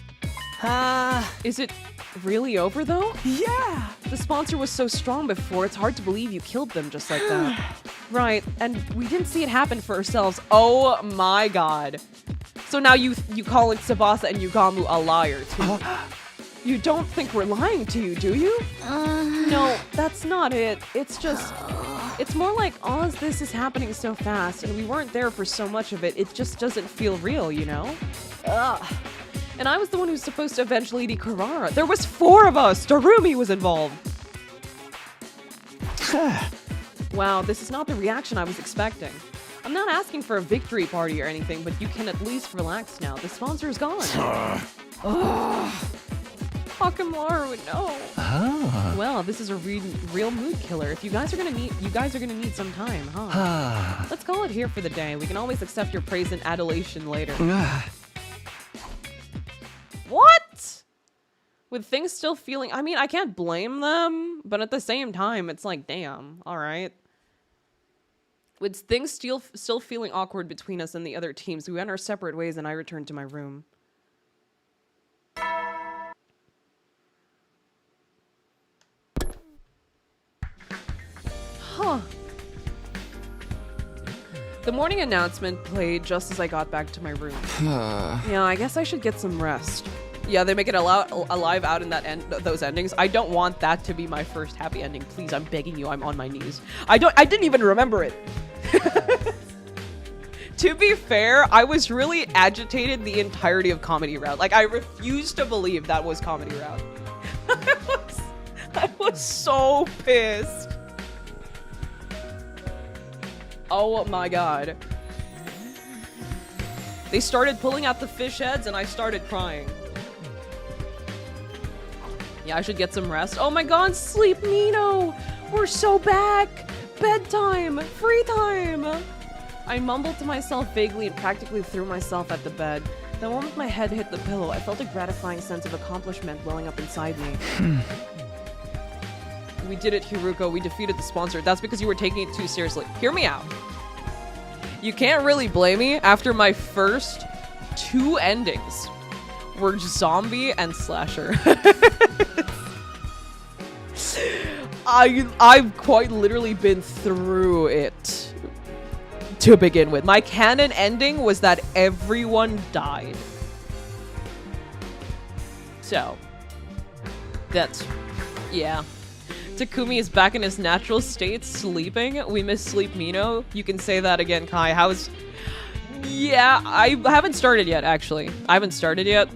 [SPEAKER 1] Is it really over, though?
[SPEAKER 2] Yeah!
[SPEAKER 1] The sponsor was so strong before, it's hard to believe you killed them just like that. Right, and we didn't see it happen for ourselves. Oh my god. So now you calling Tubasa and Yugamu a liar, too. You don't think we're lying to you, do you? No, that's not it. It's just... It's more like all of this is happening so fast, and we weren't there for so much of it. It just doesn't feel real, you know? And I was the one who's supposed to avenge Lady Carrara. There was 4 of us! Darumi was involved! Wow, this is not the reaction I was expecting. I'm not asking for a victory party or anything, but you can at least relax now. The sponsor's gone. Takamaru, no. Well, this is a real mood killer. If you guys are gonna need some time, huh? Let's call it here for the day. We can always accept your praise and adulation later. What? With things still feeling... I mean, I can't blame them, but at the same time, it's like, damn, alright. With things still feeling awkward between us and the other teams, we went our separate ways and I returned to my room. Huh. The morning announcement played just as I got back to my room. Yeah, I guess I should get some rest. Yeah, they make it alive out in those endings. I don't want that to be my first happy ending. Please, I'm begging you. I'm on my knees. I didn't even remember it. To be fair, I was really agitated the entirety of Comedy Route. Like, I refused to believe that was Comedy Route. I was so pissed. Oh my god. They started pulling out the fish heads and I started crying. Yeah, I should get some rest. Oh my god, sleep, Nino! We're so back! Bedtime! Free time! I mumbled to myself vaguely and practically threw myself at the bed. The moment my head hit the pillow, I felt a gratifying sense of accomplishment welling up inside me. We did it, Hiruko. We defeated the sponsor. That's because you were taking it too seriously. Hear me out. You can't really blame me after my first 2 endings were zombie and slasher. I've quite literally been through it to begin with. My canon ending was that everyone died. So, that's, yeah. Takumi is back in his natural state, sleeping. We miss Sleep Mino. You can say that again, Kai. How's... Yeah, I haven't started yet, actually. I haven't started yet.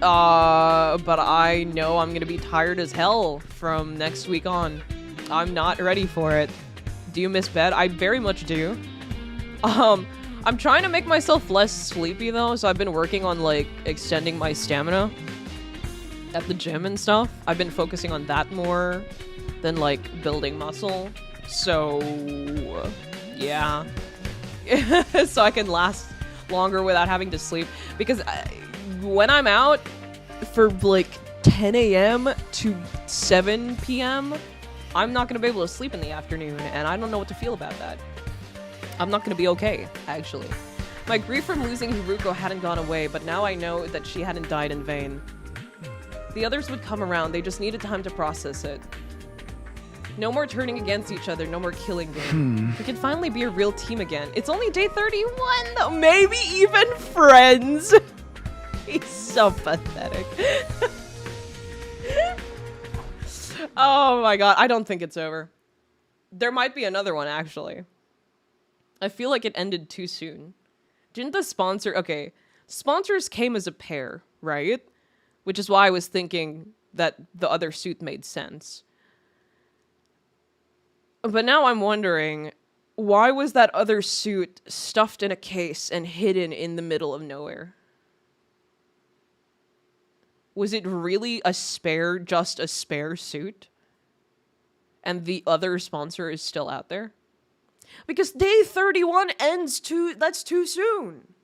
[SPEAKER 1] But I know I'm gonna be tired as hell from next week on. I'm not ready for it. Do you miss bed? I very much do. I'm trying to make myself less sleepy, though, so I've been working on, like, extending my stamina at the gym and stuff. I've been focusing on that more than, like, building muscle. So, yeah. So I can last longer without having to sleep. Because when I'm out for, like, 10 a.m. to 7 p.m., I'm not going to be able to sleep in the afternoon, and I don't know what to feel about that. I'm not going to be okay, actually. My grief from losing Hiruko hadn't gone away, but now I know that she hadn't died in vain. The others would come around, they just needed time to process it. No more turning against each other, no more killing game. We can finally be a real team again. It's only day 31 though, maybe even friends. He's so pathetic. Oh my god, I don't think it's over. There might be another one, actually. I feel like it ended too soon. Didn't the sponsor... Okay, sponsors came as a pair, right? Which is why I was thinking that the other suit made sense. But now I'm wondering, why was that other suit stuffed in a case and hidden in the middle of nowhere? Was it really just a spare suit? And the other sponsor is still out there? Because day 31 ends that's too soon.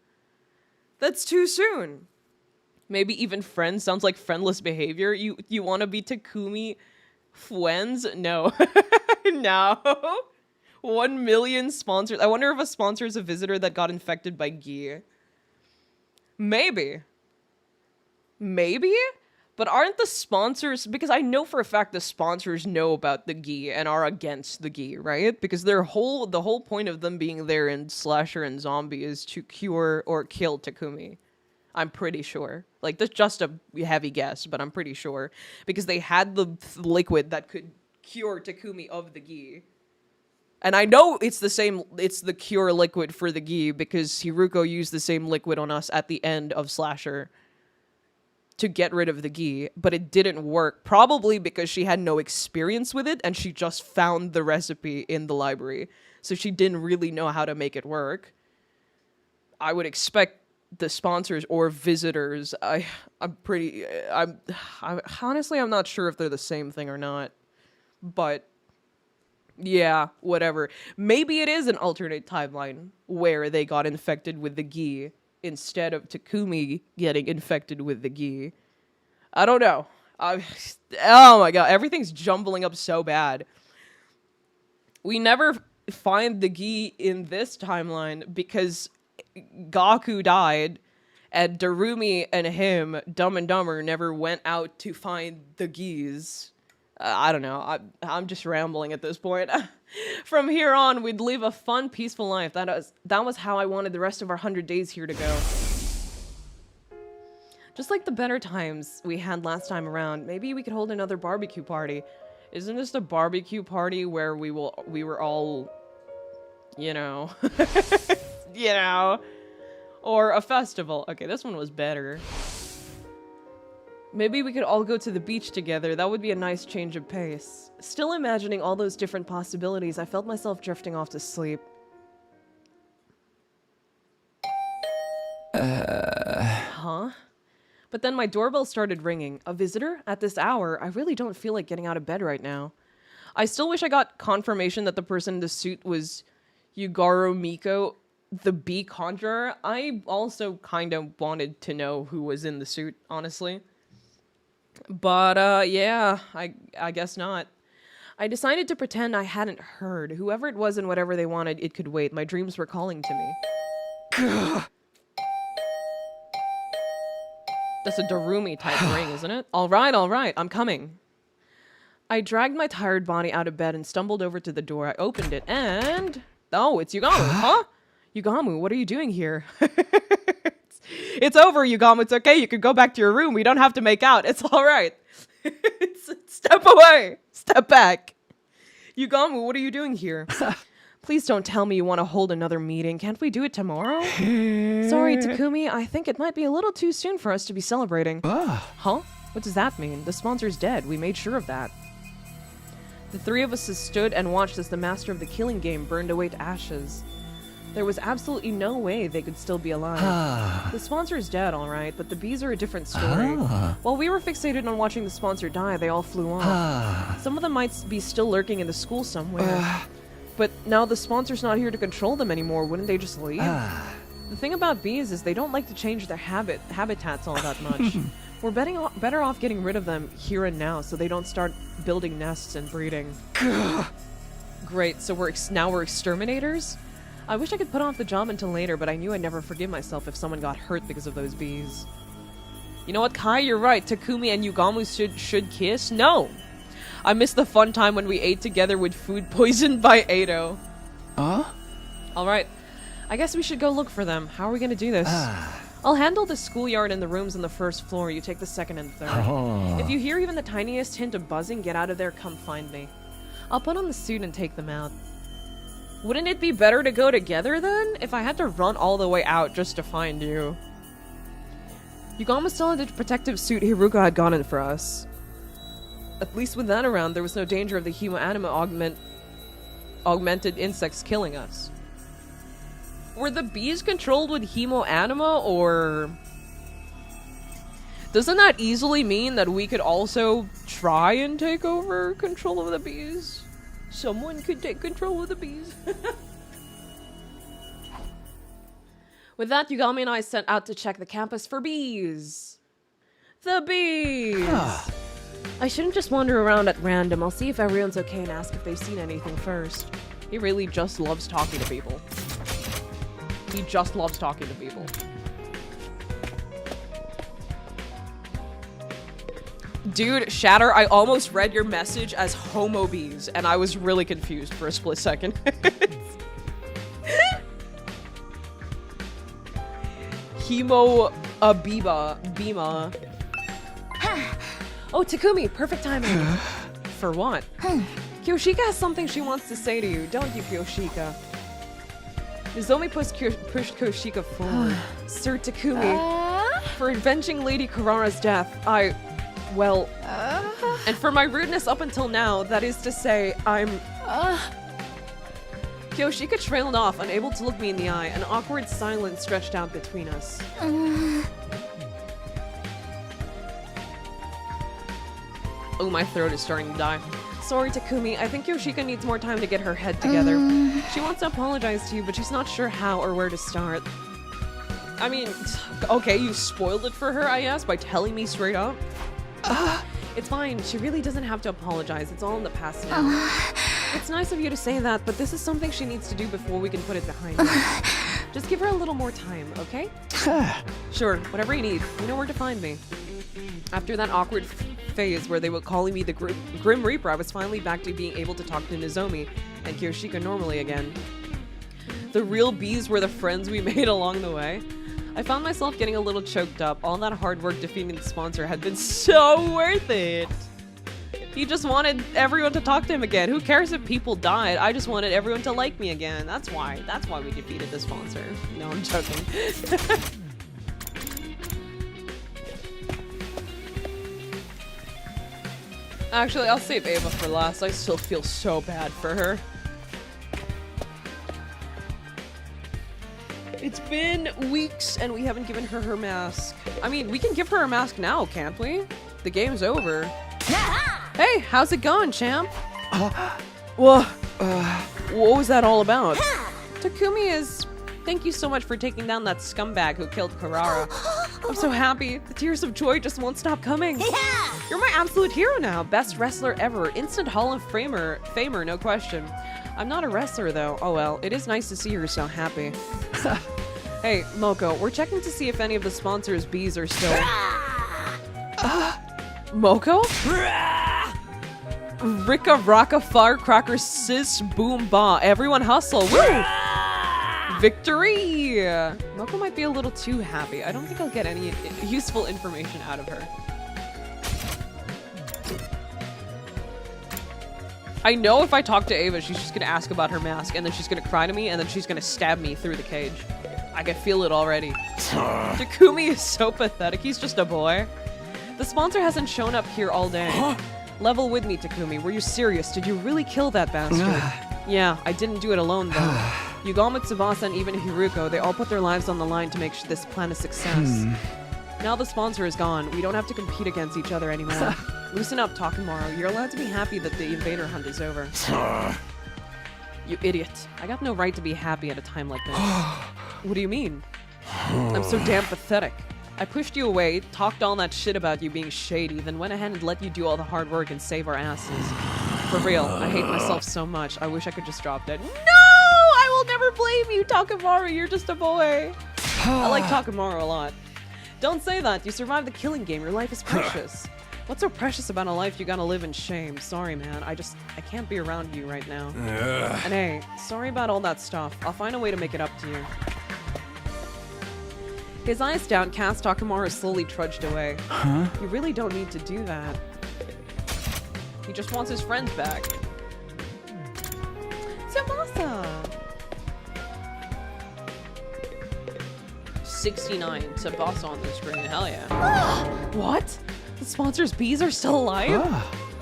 [SPEAKER 1] That's too soon. Maybe even friends sounds like friendless behavior. You want to be Takumi friends? No. No. 1 million sponsors. I wonder if a sponsor is a visitor that got infected by Gi. Maybe. Maybe? But aren't the sponsors... Because I know for a fact the sponsors know about the Gi and are against the Gi, right? Because the whole point of them being there in Slasher and Zombie is to cure or kill Takumi. I'm pretty sure. Like, that's just a heavy guess, but I'm pretty sure. Because they had the liquid that could cure Takumi of the Gi. And I know it's the cure liquid for the Gi because Hiruko used the same liquid on us at the end of Slasher to get rid of the Gi, but it didn't work. Probably because she had no experience with it and she just found the recipe in the library. So she didn't really know how to make it work. I would expect the sponsors or visitors, honestly, I'm not sure if they're the same thing or not. But yeah, whatever. Maybe it is an alternate timeline where they got infected with the Gi instead of Takumi getting infected with the Gi. I don't know. Oh my god, everything's jumbling up so bad. We never find the Gi in this timeline because Gaku died and Darumi and him, Dumb and Dumber, never went out to find the Gis. I don't know. I'm just rambling at this point. From here on, we'd live a fun, peaceful life. That was how I wanted the rest of our 100 days here to go. Just like the better times we had last time around, maybe we could hold another barbecue party. Isn't this the barbecue party where we were all, you know, you know, or a festival? Okay, this one was better. Maybe we could all go to the beach together. That would be a nice change of pace. Still imagining all those different possibilities, I felt myself drifting off to sleep. Huh? But then my doorbell started ringing. A visitor? At this hour? I really don't feel like getting out of bed right now. I still wish I got confirmation that the person in the suit was Yugaro Miko, the bee conjurer. I also kind of wanted to know who was in the suit, honestly. But, yeah, I guess not. I decided to pretend I hadn't heard. Whoever it was and whatever they wanted, it could wait. My dreams were calling to me. That's a Darumi type ring, isn't it? All right, I'm coming. I dragged my tired body out of bed and stumbled over to the door. I opened it and... Oh, it's Yugamu, huh? Yugamu, what are you doing here? It's over, Yugamu. It's okay. You can go back to your room. We don't have to make out. It's all right. Step away. Step back. Yugamu, what are you doing here? Please don't tell me you want to hold another meeting. Can't we do it tomorrow? Sorry, Takumi. I think it might be a little too soon for us to be celebrating. Huh? What does that mean? The sponsor's dead. We made sure of that. The three of us stood and watched as the master of the killing game burned away to ashes. There was absolutely no way they could still be alive. The sponsor is dead, all right, but the bees are a different story. While we were fixated on watching the sponsor die, they all flew off. Some of them might be still lurking in the school somewhere. But now the sponsor's not here to control them anymore, wouldn't they just leave? The thing about bees is they don't like to change their habitats all that much. We're better off getting rid of them here and now so they don't start building nests and breeding. Great, so now we're exterminators? I wish I could put off the job until later, but I knew I'd never forgive myself if someone got hurt because of those bees. You know what, Kai? You're right. Takumi and Yugamu should kiss? No! I miss the fun time when we ate together with food poisoned by Ado. Alright. I guess we should go look for them. How are we gonna do this? I'll handle the schoolyard and the rooms on the first floor. You take the second and third. If you hear even the tiniest hint of buzzing, get out of there, come find me. I'll put on the suit and take them out. Wouldn't it be better to go together then? If I had to run all the way out just to find you. Yugama still had the protective suit Hiruka had gotten for us. At least with that around, there was no danger of the hemoanima augmented insects killing us. Were the bees controlled with hemoanima, or... Doesn't that easily mean that we could also try and take over control of the bees? Someone could take control of the bees. With that, Yugami and I set out to check the campus for bees. The bees! I shouldn't just wander around at random. I'll see if everyone's okay and ask if they've seen anything first. He really just loves talking to people. He just loves talking to people. Dude, Shatter, I almost read your message as homo bees, and I was really confused for a split second. Hemo Bima. Oh, Takumi, perfect timing. For what? Kyoshika has something she wants to say to you, don't you, Kyoshika? Nozomi pushed Kyoshika forward. Sir Takumi, for avenging Lady Karara's death, well, and for my rudeness up until now, that is to say, Kyoshika trailed off, unable to look me in the eye. An awkward silence stretched out between us. Oh, my throat is starting to die. Sorry, Takumi. I think Kyoshika needs more time to get her head together. She wants to apologize to you, but she's not sure how or where to start. I mean, okay, you spoiled it for her, I guess, by telling me straight up. It's fine. She really doesn't have to apologize. It's all in the past now. It's nice of you to say that, but this is something she needs to do before we can put it behind her. Just give her a little more time, okay? Sure, whatever you need. You know where to find me. After that awkward phase where they were calling me the Grim Reaper, I was finally back to being able to talk to Nozomi and Kyoshika normally again. The real bees were the friends we made along the way. I found myself getting a little choked up. All that hard work defeating the sponsor had been so worth it. He just wanted everyone to talk to him again. Who cares if people died? I just wanted everyone to like me again. That's why we defeated the sponsor. No, I'm joking. Actually, I'll save Ava for last. I still feel so bad for her. It's been weeks and we haven't given her her mask. I mean, we can give her her mask now, can't we? The game's over. Hey, how's it going, champ? What was that all about? Takumi is... Thank you so much for taking down that scumbag who killed Karara. I'm so happy. The tears of joy just won't stop coming. You're my absolute hero now. Best wrestler ever. Instant Hall of Famer, no question. I'm not a wrestler, though. Oh well, it is nice to see her so happy. Hey, Moko, we're checking to see if any of the sponsors' bees are still... Moko? Rika Raka Firecracker Sis Boom Ba. Everyone hustle. Woo! Victory! Moko might be a little too happy. I don't think I'll get any useful information out of her. I know if I talk to Ava, she's just gonna ask about her mask, and then she's gonna cry to me, and then she's gonna stab me through the cage. I can feel it already. Takumi is so pathetic. He's just a boy. The sponsor hasn't shown up here all day. Level with me, Takumi. Were you serious? Did you really kill that bastard? Yeah, I didn't do it alone, though. Yugama, Tubasa, and even Hiruko, they all put their lives on the line to make this plan a success. Now the sponsor is gone. We don't have to compete against each other anymore. Loosen up, Takamaru. You're allowed to be happy that the invader hunt is over. You idiot. I got no right to be happy at a time like this. What do you mean? I'm so damn pathetic. I pushed you away, talked all that shit about you being shady, then went ahead and let you do all the hard work and save our asses. For real, I hate myself so much. I wish I could just drop dead. No! I will never blame you, Takamaru. You're just a boy. I like Takamaru a lot. Don't say that. You survived the killing game. Your life is precious. What's so precious about a life you gotta live in shame? Sorry, man. I can't be around you right now. And hey, sorry about all that stuff. I'll find a way to make it up to you. His eyes downcast, Takamaru slowly trudged away.
[SPEAKER 4] Huh?
[SPEAKER 1] You really don't need to do that. He just wants his friends back. Tubasa! 69. Tubasa on the screen. Hell yeah. What? The sponsor's bees are still alive?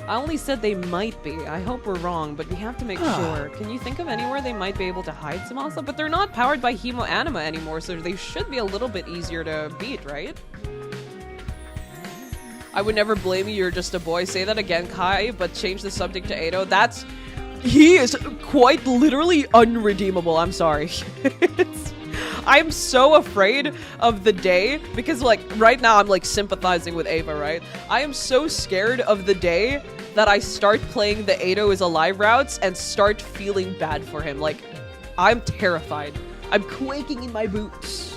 [SPEAKER 1] I only said they might be. I hope we're wrong, but we have to make sure. Can you think of anywhere they might be able to hide Tubasa? But they're not powered by Hemo Anima anymore, so they should be a little bit easier to beat, right? I would never blame you, you're just a boy. Say that again, Kai, but change the subject to Edo. He is quite literally unredeemable. I'm sorry. I'm so afraid of the day because, like, right now I'm like sympathizing with Ava, right? I am so scared of the day that I start playing the Edo is alive routes and start feeling bad for him. Like, I'm terrified. I'm quaking in my boots.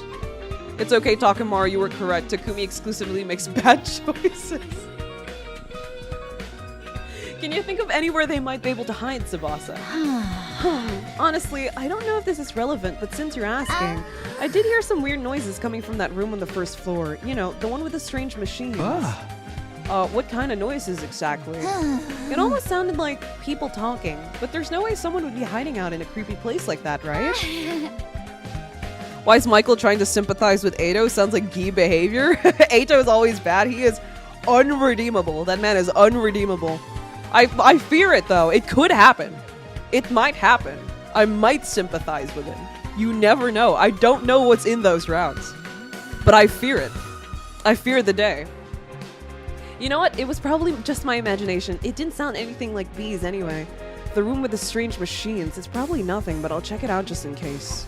[SPEAKER 1] It's okay, Takamaru, you were correct. Takumi exclusively makes bad choices. Can you think of anywhere they might be able to hide Tubasa? Honestly, I don't know if this is relevant, but since you're asking, I did hear some weird noises coming from that room on the first floor. You know, the one with the strange machines. What kind of noises exactly? It almost sounded like people talking, but there's no way someone would be hiding out in a creepy place like that, right? Why is Michael trying to sympathize with Edo? Sounds like gay behavior. Edo is always bad. He is unredeemable. That man is unredeemable. I fear it, though. It could happen. It might happen. I might sympathize with him. You never know. I don't know what's in those routes. But I fear it. I fear the day. You know what? It was probably just my imagination. It didn't sound anything like bees anyway. The room with the strange machines. It's probably nothing, but I'll check it out just in case.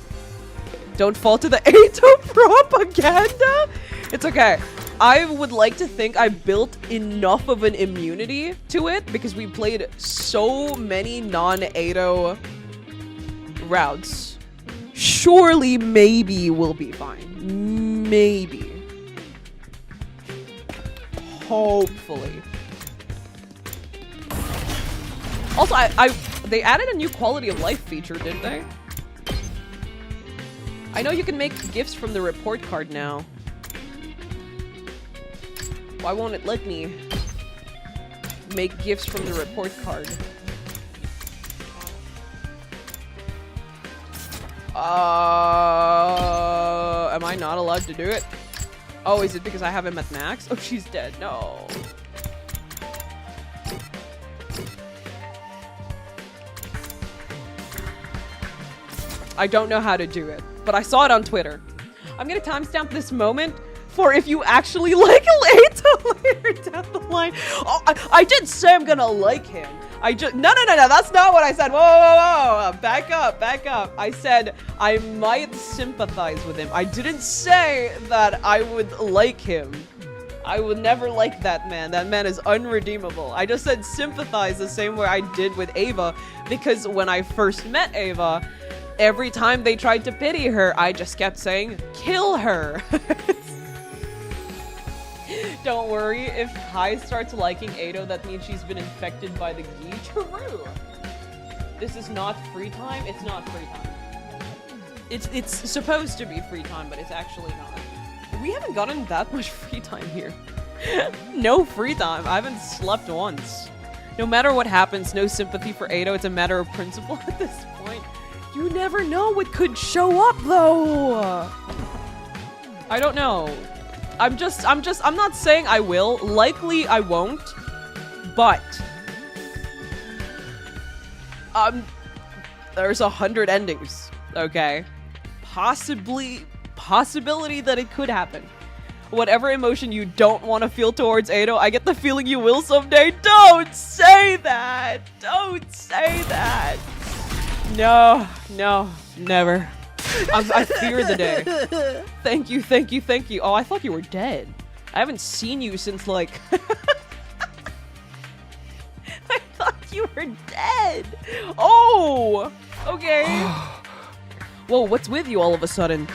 [SPEAKER 1] Don't fall to the Edo propaganda? It's okay. I would like to think I built enough of an immunity to it because we played so many non-Edo routes. Surely, maybe we'll be fine. Maybe. Hopefully. Also, they added a new quality of life feature, didn't they? I know you can make gifts from the report card now. Why won't it let me make gifts from the report card? Am I not allowed to do it? Oh, is it because I have him at max? Oh, she's dead. No. I don't know how to do it, but I saw it on Twitter. I'm gonna timestamp this moment for if you actually like Edo later down the line. Oh, I did say I'm gonna like him. No, that's not what I said. Whoa. Back up. I said I might sympathize with him. I didn't say that I would like him. I would never like that man. That man is unredeemable. I just said sympathize the same way I did with Ava, because when I first met Ava, every time they tried to pity her, I just kept saying, kill her. Don't worry, if Kai starts liking Edo, that means she's been infected by the Gi. True. This is not free time. It's not free time. It's supposed to be free time, but it's actually not. We haven't gotten that much free time here. No free time. I haven't slept once. No matter what happens, no sympathy for Edo. It's a matter of principle at this point. You never know what could show up, though. I don't know. I'm not saying I will. Likely I won't. But there's 100 endings, okay? Possibility that it could happen. Whatever emotion you don't want to feel towards Edo, I get the feeling you will someday. Don't say that! Don't say that! No, never. I fear the day. Thank you. Oh, I thought you were dead. I haven't seen you since, like... I thought you were dead. Oh! Okay. Whoa, what's with you all of a sudden?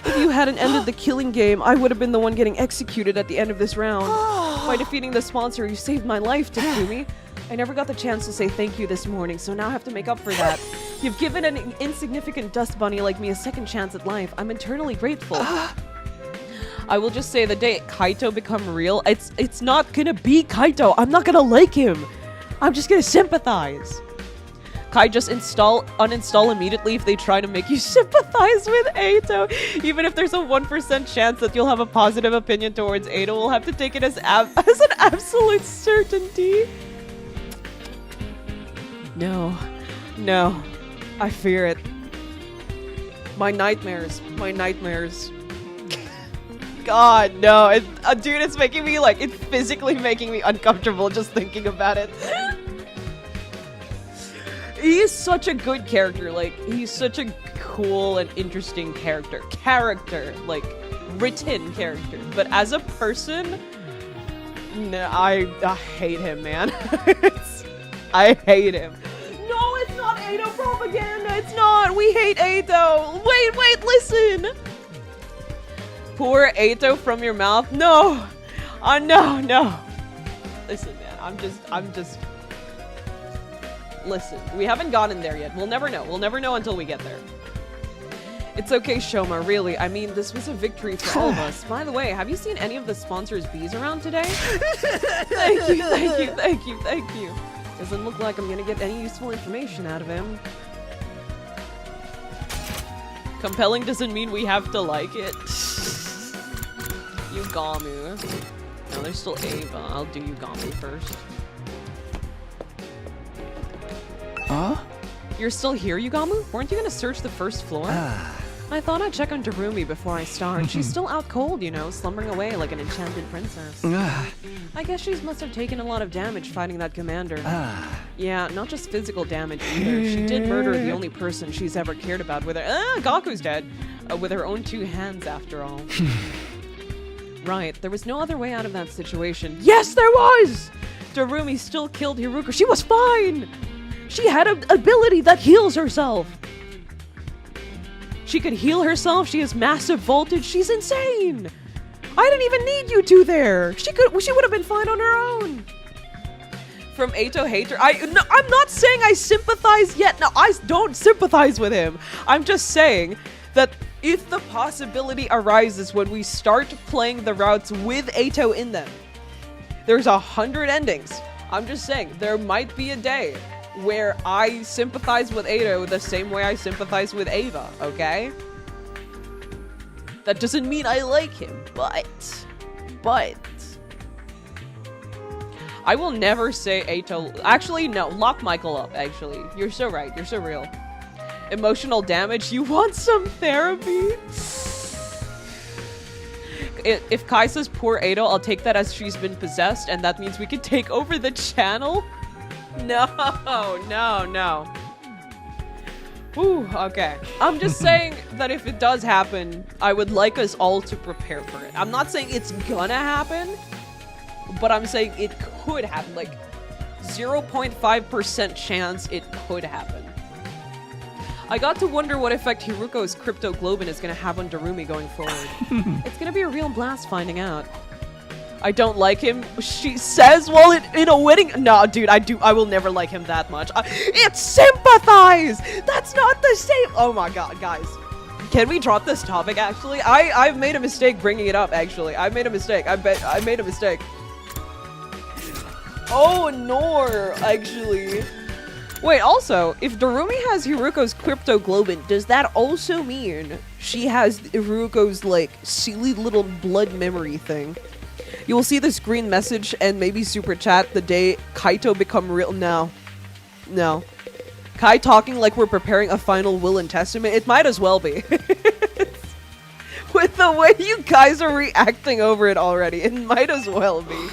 [SPEAKER 1] If you hadn't ended the killing game, I would have been the one getting executed at the end of this round. By defeating the sponsor, you saved my life, Takumi. I never got the chance to say thank you this morning, so now I have to make up for that. You've given an insignificant dust bunny like me a second chance at life. I'm eternally grateful. I will just say the day Kaito become real, it's not gonna be Kaito. I'm not gonna like him. I'm just gonna sympathize. Kai, just uninstall immediately if they try to make you sympathize with Eito. Even if there's a 1% chance that you'll have a positive opinion towards Eito, we'll have to take it as an absolute certainty. No. No. I fear it. My nightmares. My nightmares. God, no. Dude, it's making me like, it's physically making me uncomfortable just thinking about it. He is such a good character, like, he's such a cool and interesting character, like, written character, but as a person, no, I hate him, man. I hate him. No, it's not Eito propaganda, it's not, we hate Eito. Wait, listen. Pour Eito from your mouth, no. No. Listen, man, I'm just. Listen, we haven't gotten there yet. We'll never know. We'll never know until we get there. It's okay, Shoma, really. I mean, this was a victory for all of us. By the way, have you seen any of the sponsors' bees around today? Thank you. Doesn't look like I'm gonna get any useful information out of him. Compelling doesn't mean we have to like it. Yugamu. No, there's still Ava. I'll do Yugamu first.
[SPEAKER 4] Huh?
[SPEAKER 1] You're still here, Yugamu? Weren't you gonna search the first floor? I thought I'd check on Darumi before I start. She's still out cold, you know, slumbering away like an enchanted princess. I guess she must have taken a lot with damage fighting that commander. Yeah, not just physical damage either. She did murder the only person she's ever cared about with her— Gaku's dead! With her own 2 hands, after all. Right, there was no other way out of that situation. Yes, there was! Darumi still killed Hiruko. She was fine! She had an ability that heals herself. She could heal herself. She has massive voltage. She's insane. I didn't even need you two there. She would have been fine on her own. From Eito Hater, I'm not saying I sympathize yet. No, I don't sympathize with him. I'm just saying that if the possibility arises when we start playing the routes with Eito in them, there's 100 endings. I'm just saying there might be a day where I sympathize with Eito the same way I sympathize with Ava, okay? That doesn't mean I like him, but I will never say Eito— actually, no, lock Michael up, actually. You're so right, you're so real. Emotional damage, you want some therapy? If Kai says poor Eito, I'll take that as she's been possessed, and that means we can take over the channel? No. Whew, okay. I'm just saying that if it does happen, I would like us all to prepare for it. I'm not saying it's gonna happen, but I'm saying it could happen. Like, 0.5% chance it could happen. I got to wonder what effect Hiruko's cryptoglobin is gonna have on Darumi going forward. It's gonna be a real blast finding out. I don't like him, she says while in a wedding— no, dude, I will never like him that much. It's sympathize! That's not the same— oh my god, guys. Can we drop this topic, actually? I've made a mistake bringing it up, actually. I made a mistake. I made a mistake. Oh, nor, actually. Wait, also, if Darumi has Hiruko's cryptoglobin, does that also mean she has Hiruko's, like, silly little blood memory thing? You will see this green message and maybe super chat the day Kaito become real— no. Kai talking like we're preparing a final will and testament, it might as well be. With the way you guys are reacting over it already, it might as well be.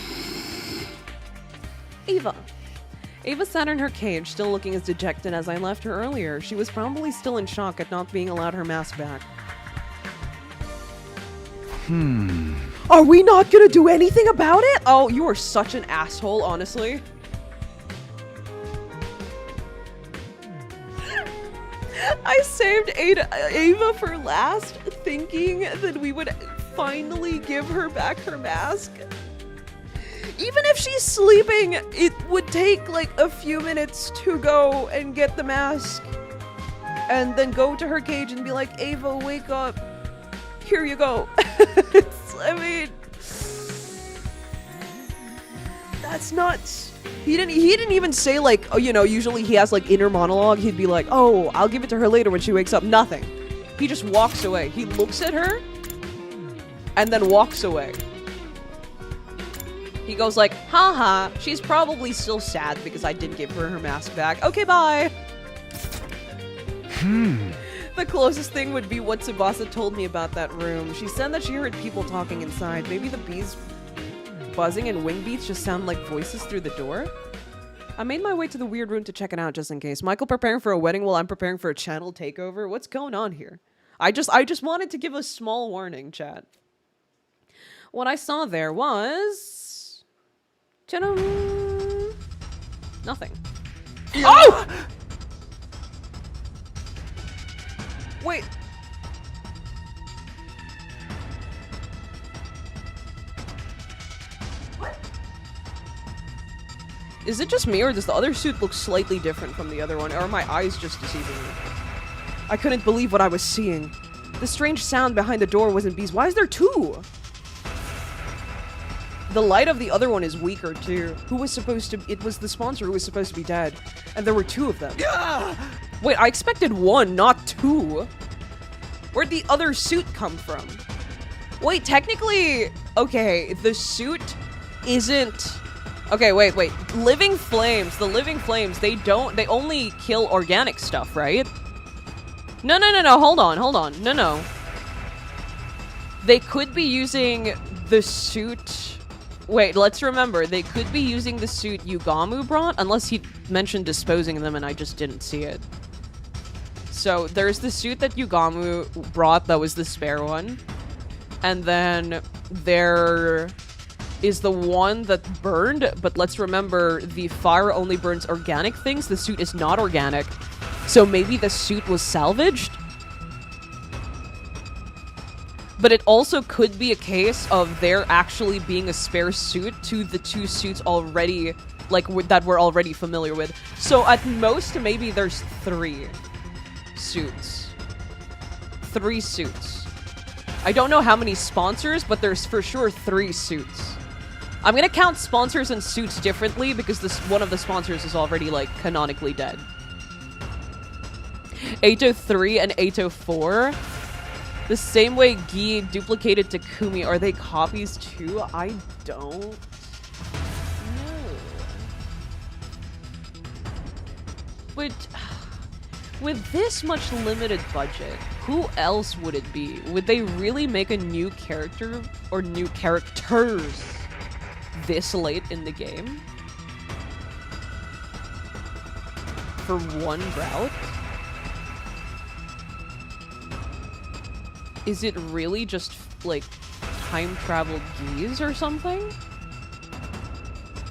[SPEAKER 1] Ava sat in her cage, still looking as dejected as I left her earlier. She was probably still in shock at not being allowed her mask back. Are we not gonna do anything about it? Oh, you are such an asshole, honestly. I saved Ava for last, thinking that we would finally give her back her mask. Even if she's sleeping, it would take like a few minutes to go and get the mask. And then go to her cage and be like, Ava, wake up. Here you go. I mean, that's nuts. He didn't even say like, oh, you know, usually he has like inner monologue. He'd be like, oh, I'll give it to her later when she wakes up. Nothing. He just walks away. He looks at her and then walks away. He goes like, haha, she's probably still sad because I didn't give her mask back. Okay, bye. The closest thing would be what Tubasa told me about that room. She said that she heard people talking inside. Maybe the bees buzzing and wing beats just sound like voices through the door? I made my way to the weird room to check it out just in case. Michael preparing for a wedding while I'm preparing for a channel takeover? What's going on here? I just wanted to give a small warning, chat. What I saw there was... Ta-da! Nothing. Oh! Wait. What? Is it just me, or does the other suit look slightly different from the other one, or are my eyes just deceiving me? I couldn't believe what I was seeing. The strange sound behind the door wasn't bees. Why is there two? The light of the other one is weaker, too. Who was supposed to... It was the sponsor who was supposed to be dead. And there were two of them. Wait, I expected one, not two. Where'd the other suit come from? Wait, technically... Okay, the suit isn't... Okay, wait. Living flames. The living flames, they only kill organic stuff, right? No. Hold on. No. They could be using the suit... Wait, let's remember, they could be using the suit Yugamu brought, unless he mentioned disposing of them and I just didn't see it. So, there's the suit that Yugamu brought that was the spare one. And then there is the one that burned, but let's remember, the fire only burns organic things. The suit is not organic. So maybe the suit was salvaged? But it also could be a case of there actually being a spare suit to the two suits already, like, that we're already familiar with. So at most, maybe there's 3 suits. 3 suits. I don't know how many sponsors, but there's for sure 3 suits. I'm gonna count sponsors and suits differently because one of the sponsors is already, like, canonically dead. 803 and 804. The same way Gi duplicated Takumi, are they copies too? I don't know. But with this much limited budget, who else would it be? Would they really make a new character or new characters this late in the game? For one route? Is it really just, like, time-traveled geese or something?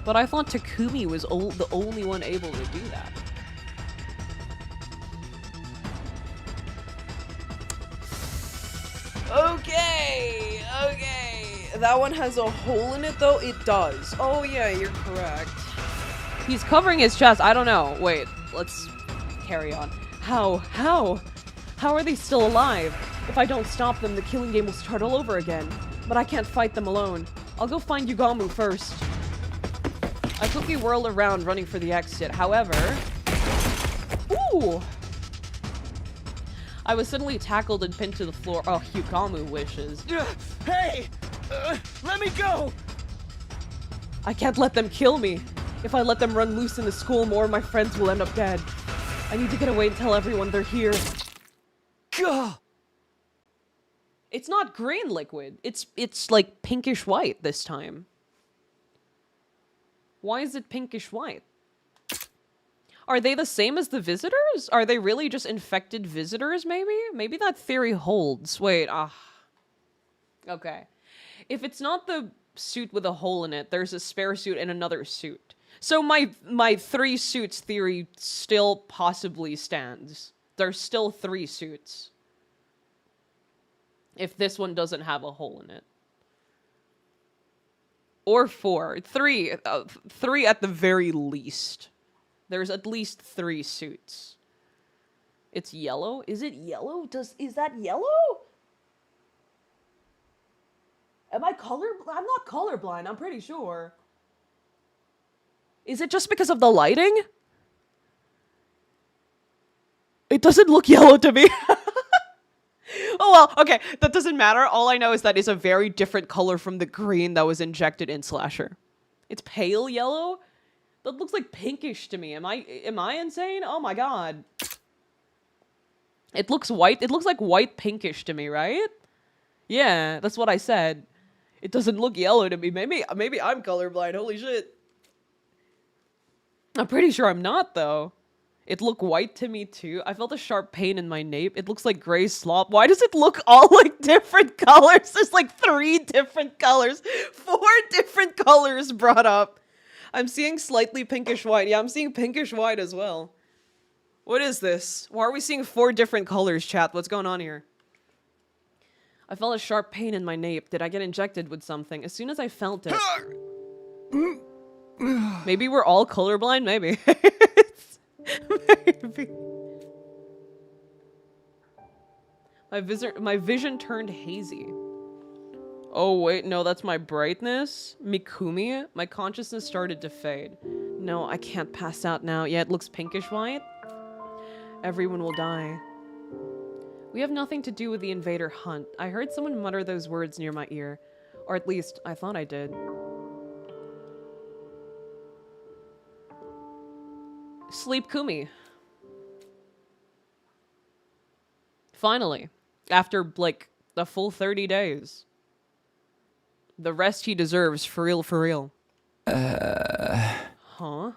[SPEAKER 1] But I thought Takumi was the only one able to do that. Okay. That one has a hole in it, though? It does. Oh, yeah, you're correct. He's covering his chest. I don't know. Wait, let's carry on. How? How are they still alive? If I don't stop them, the killing game will start all over again. But I can't fight them alone. I'll go find Yugamu first. I quickly whirled around, running for the exit. However... Ooh! I was suddenly tackled and pinned to the floor. Oh, Yugamu wishes.
[SPEAKER 2] Hey! Let me go!
[SPEAKER 1] I can't let them kill me. If I let them run loose in the school, more of my friends will end up dead. I need to get away and tell everyone they're here.
[SPEAKER 2] Gah!
[SPEAKER 1] It's not green liquid. It's like pinkish white this time. Why is it pinkish white? Are they the same as the visitors? Are they really just infected visitors, maybe? Maybe that theory holds. Wait, okay. If it's not the suit with a hole in it, there's a spare suit and another suit. So my 3 suits theory still possibly stands. There's still 3 suits. If this one doesn't have a hole in it. Or 4. 3. 3 at the very least. There's at least 3 suits. It's yellow? Is it yellow? Is that yellow? Am I colorblind? I'm not colorblind, I'm pretty sure. Is it just because of the lighting? It doesn't look yellow to me. Oh well, okay, that doesn't matter. All I know is that it's a very different color from the green that was injected in Slasher. It's pale yellow? That looks like pinkish to me. Am I insane? Oh my god. It looks white. It looks like white pinkish to me, right? Yeah, that's what I said. It doesn't look yellow to me. Maybe I'm colorblind. Holy shit. I'm pretty sure I'm not, though. It looked white to me, too. I felt a sharp pain in my nape. It looks like gray slop. Why does it look all like different colors? There's like 3 different colors. 4 different colors brought up. I'm seeing slightly pinkish white. Yeah, I'm seeing pinkish white as well. What is this? Why are we seeing 4 different colors, chat? What's going on here? I felt a sharp pain in my nape. Did I get injected with something? As soon as I felt it... Maybe we're all colorblind? Maybe. Maybe. My vision turned hazy. Oh wait, no, that's my brightness. Mikumi, my consciousness started to fade. No, I can't pass out now. Yeah, it looks pinkish white. Everyone will die. We have nothing to do with the invader hunt. I heard someone mutter those words near my ear. Or at least, I thought I did. Sleep Kumi. Finally. After, like, the full 30 days. The rest he deserves, for real, for real. Huh?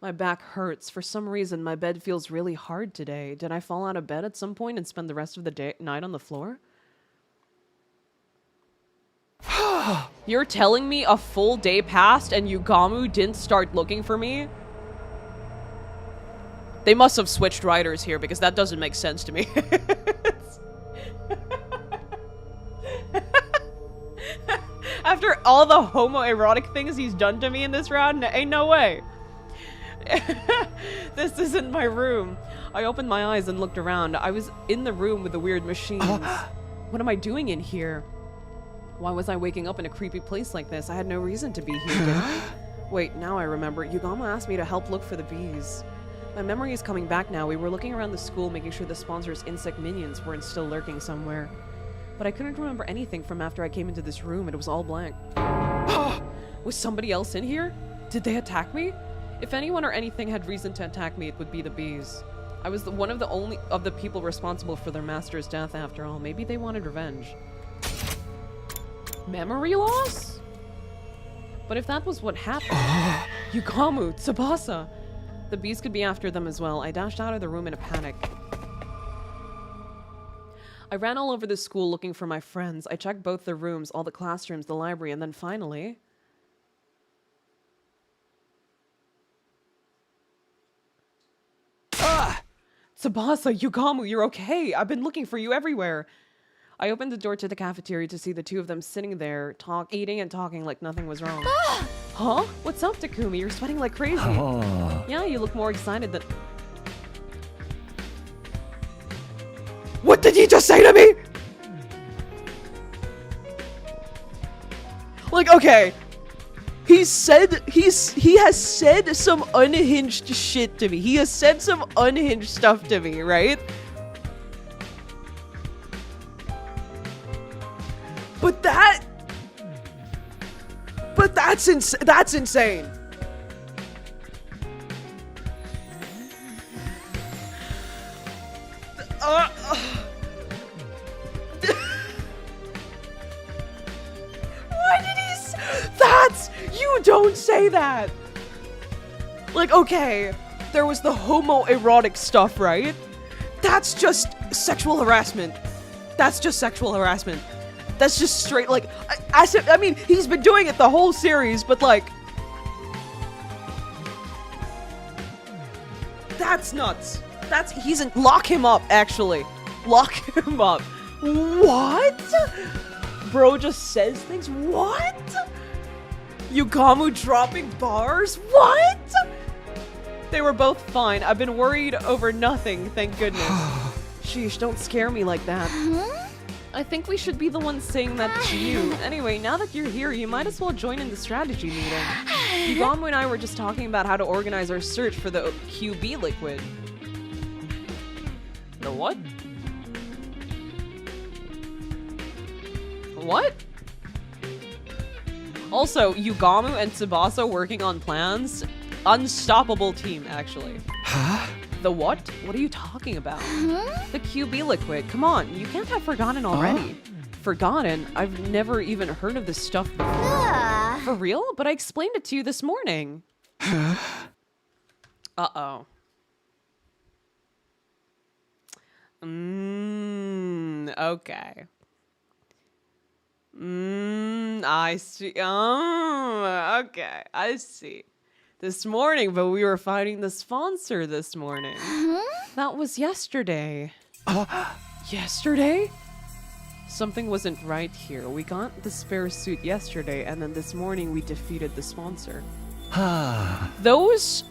[SPEAKER 1] My back hurts. For some reason, my bed feels really hard today. Did I fall out of bed at some point and spend the rest of the night on the floor? You're telling me a full day passed and Yugamu didn't start looking for me? They must have switched writers here because that doesn't make sense to me. After all the homoerotic things he's done to me in this round, ain't no way. This isn't my room. I opened my eyes and looked around. I was in the room with the weird machines. What am I doing in here? Why was I waking up in a creepy place like this? I had no reason to be here, did I? Wait, now I remember. Yugama asked me to help look for the bees. My memory is coming back now. We were looking around the school, making sure the sponsor's insect minions weren't still lurking somewhere. But I couldn't remember anything from after I came into this room. It was all blank. Was somebody else in here? Did they attack me? If anyone or anything had reason to attack me, it would be the bees. I was one of the only of the people responsible for their master's death after all. Maybe they wanted revenge. Memory loss? But if that was what happened... Yugamu, Tubasa! The bees could be after them as well. I dashed out of the room in a panic. I ran all over the school looking for my friends. I checked both the rooms, all the classrooms, the library, and then finally... Tubasa, Yugamu, you're okay. I've been looking for you everywhere. I opened the door to the cafeteria to see the two of them sitting there, eating and talking like nothing was wrong. Huh? What's up, Takumi? You're sweating like crazy. Yeah, you look more excited than... What did he just say to me? Like, okay. He has said some unhinged shit to me. He has said some unhinged stuff to me, right? But that's insane. Why did he you don't say that. Like, okay, there was the homoerotic stuff, right? That's just sexual harassment. That's just sexual harassment. That's just straight, like, I mean, he's been doing it the whole series, but like, that's nuts. Lock him up, actually. Lock him up. What? Bro just says things? What? Yugamu dropping bars? What? They were both fine. I've been worried over nothing, thank goodness. Sheesh, don't scare me like that. I think we should be the ones saying that to you. Anyway, now that you're here, you might as well join in the strategy meeting. Yugamu and I were just talking about how to organize our search for the QB liquid. The what? What? Also, Yugamu and Tubasa working on plans. Unstoppable team, actually.
[SPEAKER 4] Huh?
[SPEAKER 1] The what? What are you talking about? The QB liquid. Come on, you can't have forgotten already. Forgotten? I've never even heard of this stuff before. For real? But I explained it to you this morning. Uh-oh. Okay. I see. Oh, okay. I see. This morning, but we were fighting the sponsor this morning. That was yesterday. Yesterday? Something wasn't right here. We got the spare suit yesterday, and then this morning we defeated the sponsor. Those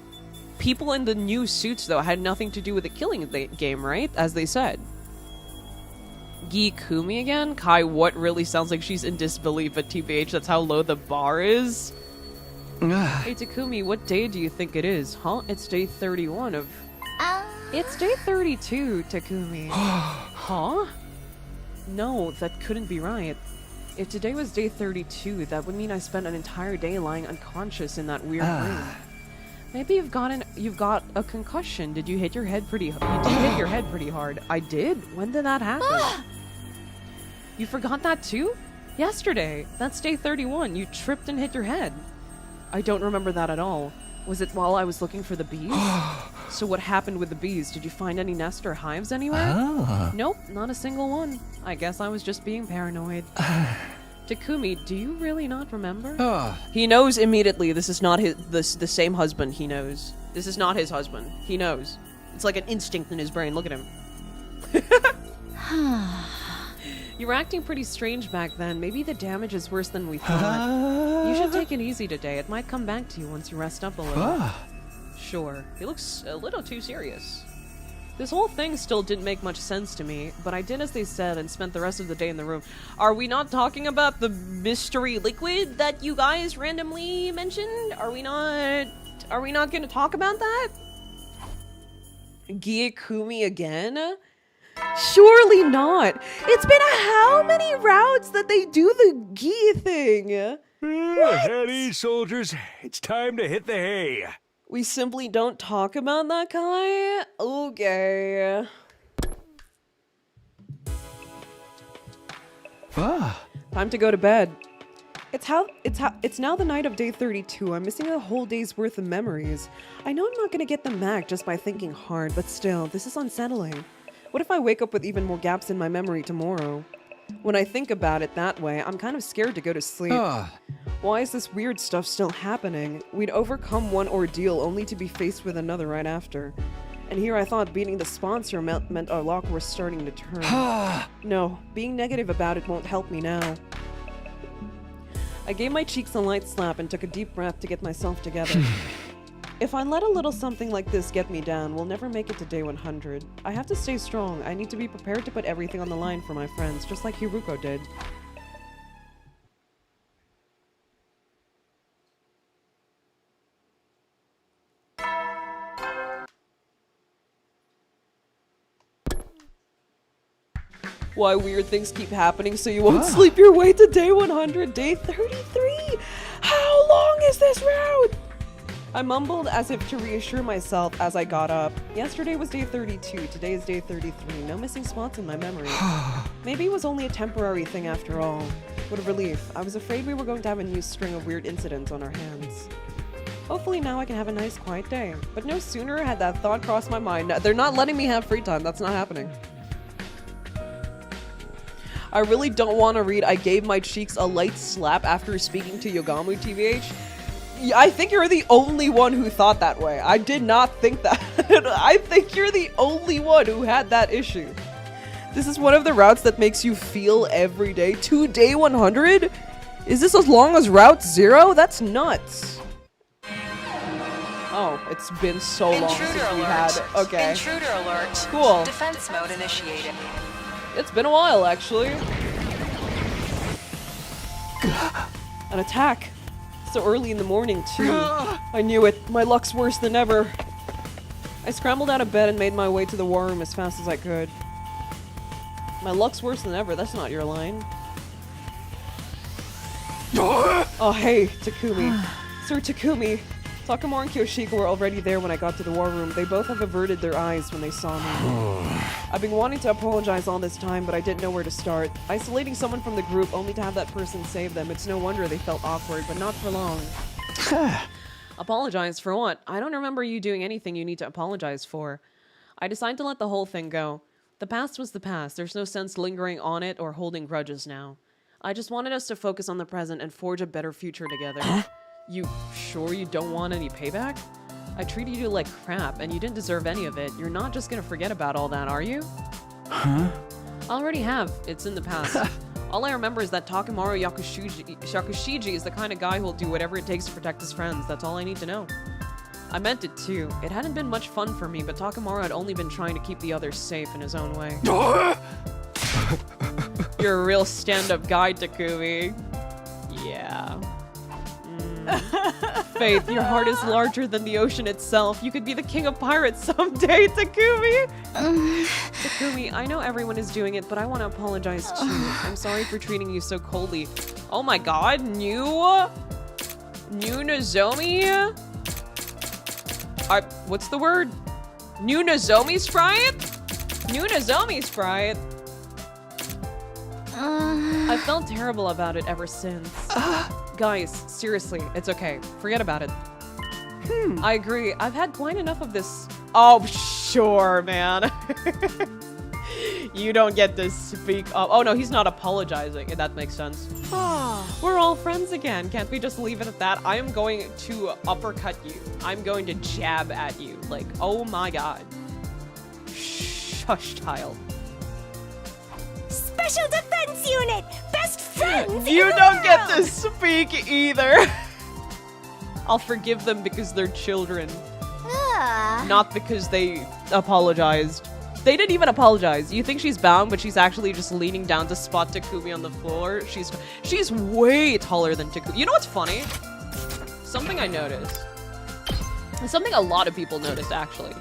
[SPEAKER 1] people in the new suits, though, had nothing to do with the killing game, right? As they said. Gikumi again? Kai, what really sounds like she's in disbelief at TBH? That's how low the bar is? Hey Takumi, what day do you think it is? Huh? It's day 31 of... It's day 32, Takumi. Huh? No, that couldn't be right. If today was day 32, that would mean I spent an entire day lying unconscious in that weird room. Maybe you've got a concussion. Did you hit your head pretty hard? You did hit your head pretty hard. I did? When did that happen? You forgot that too? Yesterday. That's day 31. You tripped and hit your head. I don't remember that at all. Was it while I was looking for the bees? So what happened with the bees? Did you find any nest or hives anywhere? Nope, not a single one. I guess I was just being paranoid. Takumi, do you really not remember? He knows immediately this is not the same husband he knows. This is not his husband. He knows. It's like an instinct in his brain. Look at him. You were acting pretty strange back then. Maybe the damage is worse than we thought. You should take it easy today. It might come back to you once you rest up a little. Sure. He looks a little too serious. This whole thing still didn't make much sense to me, but I did as they said and spent the rest of the day in the room. Are we not talking about the mystery liquid that you guys randomly mentioned? Are we not going to talk about that? Gyakumi again? Surely not. It's been how many rounds that they do the gi thing?
[SPEAKER 8] Heady, soldiers. It's time to hit the hay.
[SPEAKER 1] We simply don't talk about that, Kai? Okay. Time to go to bed. It's now the night of day 32. I'm missing a whole day's worth of memories. I know I'm not gonna get them back just by thinking hard, but still, this is unsettling. What if I wake up with even more gaps in my memory tomorrow? When I think about it that way, I'm kind of scared to go to sleep. Why is this weird stuff still happening? We'd overcome one ordeal only to be faced with another right after. And here I thought beating the sponsor meant our luck was starting to turn. No, being negative about it won't help me now. I gave my cheeks a light slap and took a deep breath to get myself together. If I let a little something like this get me down, we'll never make it to day 100. I have to stay strong. I need to be prepared to put everything on the line for my friends, just like Hiruko did. Why weird things keep happening so you won't sleep your way to day 100, day 33? How long is this route? I mumbled as if to reassure myself as I got up. Yesterday was day 32, today is day 33. No missing spots in my memory. Maybe it was only a temporary thing after all. What a relief. I was afraid we were going to have a new string of weird incidents on our hands. Hopefully now I can have a nice quiet day. But no sooner had that thought crossed my mind. They're not letting me have free time. That's not happening. I really don't want to read I gave my cheeks a light slap after speaking to Yogamu TVH. I think you're the only one who thought that way. I did not think that. I think you're the only one who had that issue. This is one of the routes that makes you feel every day. To day 100? Is this as long as route 0? That's nuts. Oh, it's been so long since we had... Okay.
[SPEAKER 9] Intruder alert.
[SPEAKER 1] Cool.
[SPEAKER 9] Defense mode initiated.
[SPEAKER 1] It's been a while, actually. An attack. So early in the morning, too. I knew it. My luck's worse than ever. I scrambled out of bed and made my way to the war room as fast as I could. My luck's worse than ever. That's not your line. Oh, hey, Takumi. Sir Takumi. Takamaru and Kyoshiko were already there when I got to the war room. They both have averted their eyes when they saw me. I've been wanting to apologize all this time, but I didn't know where to start. Isolating someone from the group only to have that person save them. It's no wonder they felt awkward, but not for long. Apologize for what? I don't remember you doing anything you need to apologize for. I decided to let the whole thing go. The past was the past. There's no sense lingering on it or holding grudges now. I just wanted us to focus on the present and forge a better future together. You sure you don't want any payback? I treated you like crap, and you didn't deserve any of it. You're not just gonna forget about all that, are you?
[SPEAKER 4] Huh?
[SPEAKER 1] I already have. It's in the past. All I remember is that Takamaru Yakushiji is the kind of guy who'll do whatever it takes to protect his friends. That's all I need to know. I meant it too. It hadn't been much fun for me, but Takamaru had only been trying to keep the others safe in his own way. You're a real stand-up guy, Takumi. Yeah. Faith, your heart is larger than the ocean itself. You could be the king of pirates someday, Takumi! Takumi, I know everyone is doing it, but I want to apologize too. I'm sorry for treating you so coldly. Oh my god, new Nozomi? What's the word? New Nozomi Sprite? New Nozomi Sprite? I felt terrible about it ever since. Guys, seriously, it's okay. Forget about it. I agree. I've had quite enough of this. Oh, sure, man. You don't get to speak up. Oh, no, he's not apologizing. That makes sense. We're all friends again. Can't we just leave it at that? I am going to uppercut you. I'm going to jab at you. Like, oh my god. Shush, child.
[SPEAKER 5] Special Defense Unit! Best friends
[SPEAKER 1] You don't get to speak either. I'll forgive them because they're children. Not because they apologized. They didn't even apologize. You think she's bound, but she's actually just leaning down to spot Takumi on the floor. She's way taller than Takumi. You know what's funny? Something I noticed. Something a lot of people noticed, actually.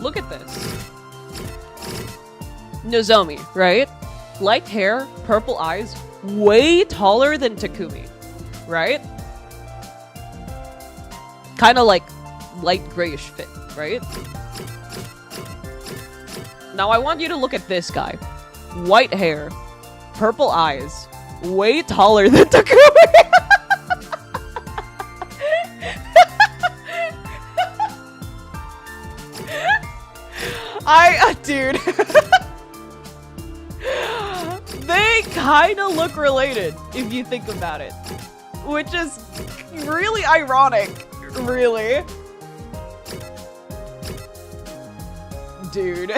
[SPEAKER 1] Look at this. Nozomi, right? Light hair, purple eyes, way taller than Takumi, right? Kind of like light grayish fit, right? Now I want you to look at this guy. White hair, purple eyes, way taller than Takumi. Dude. They kind of look related, if you think about it. Which is really ironic, really. Dude.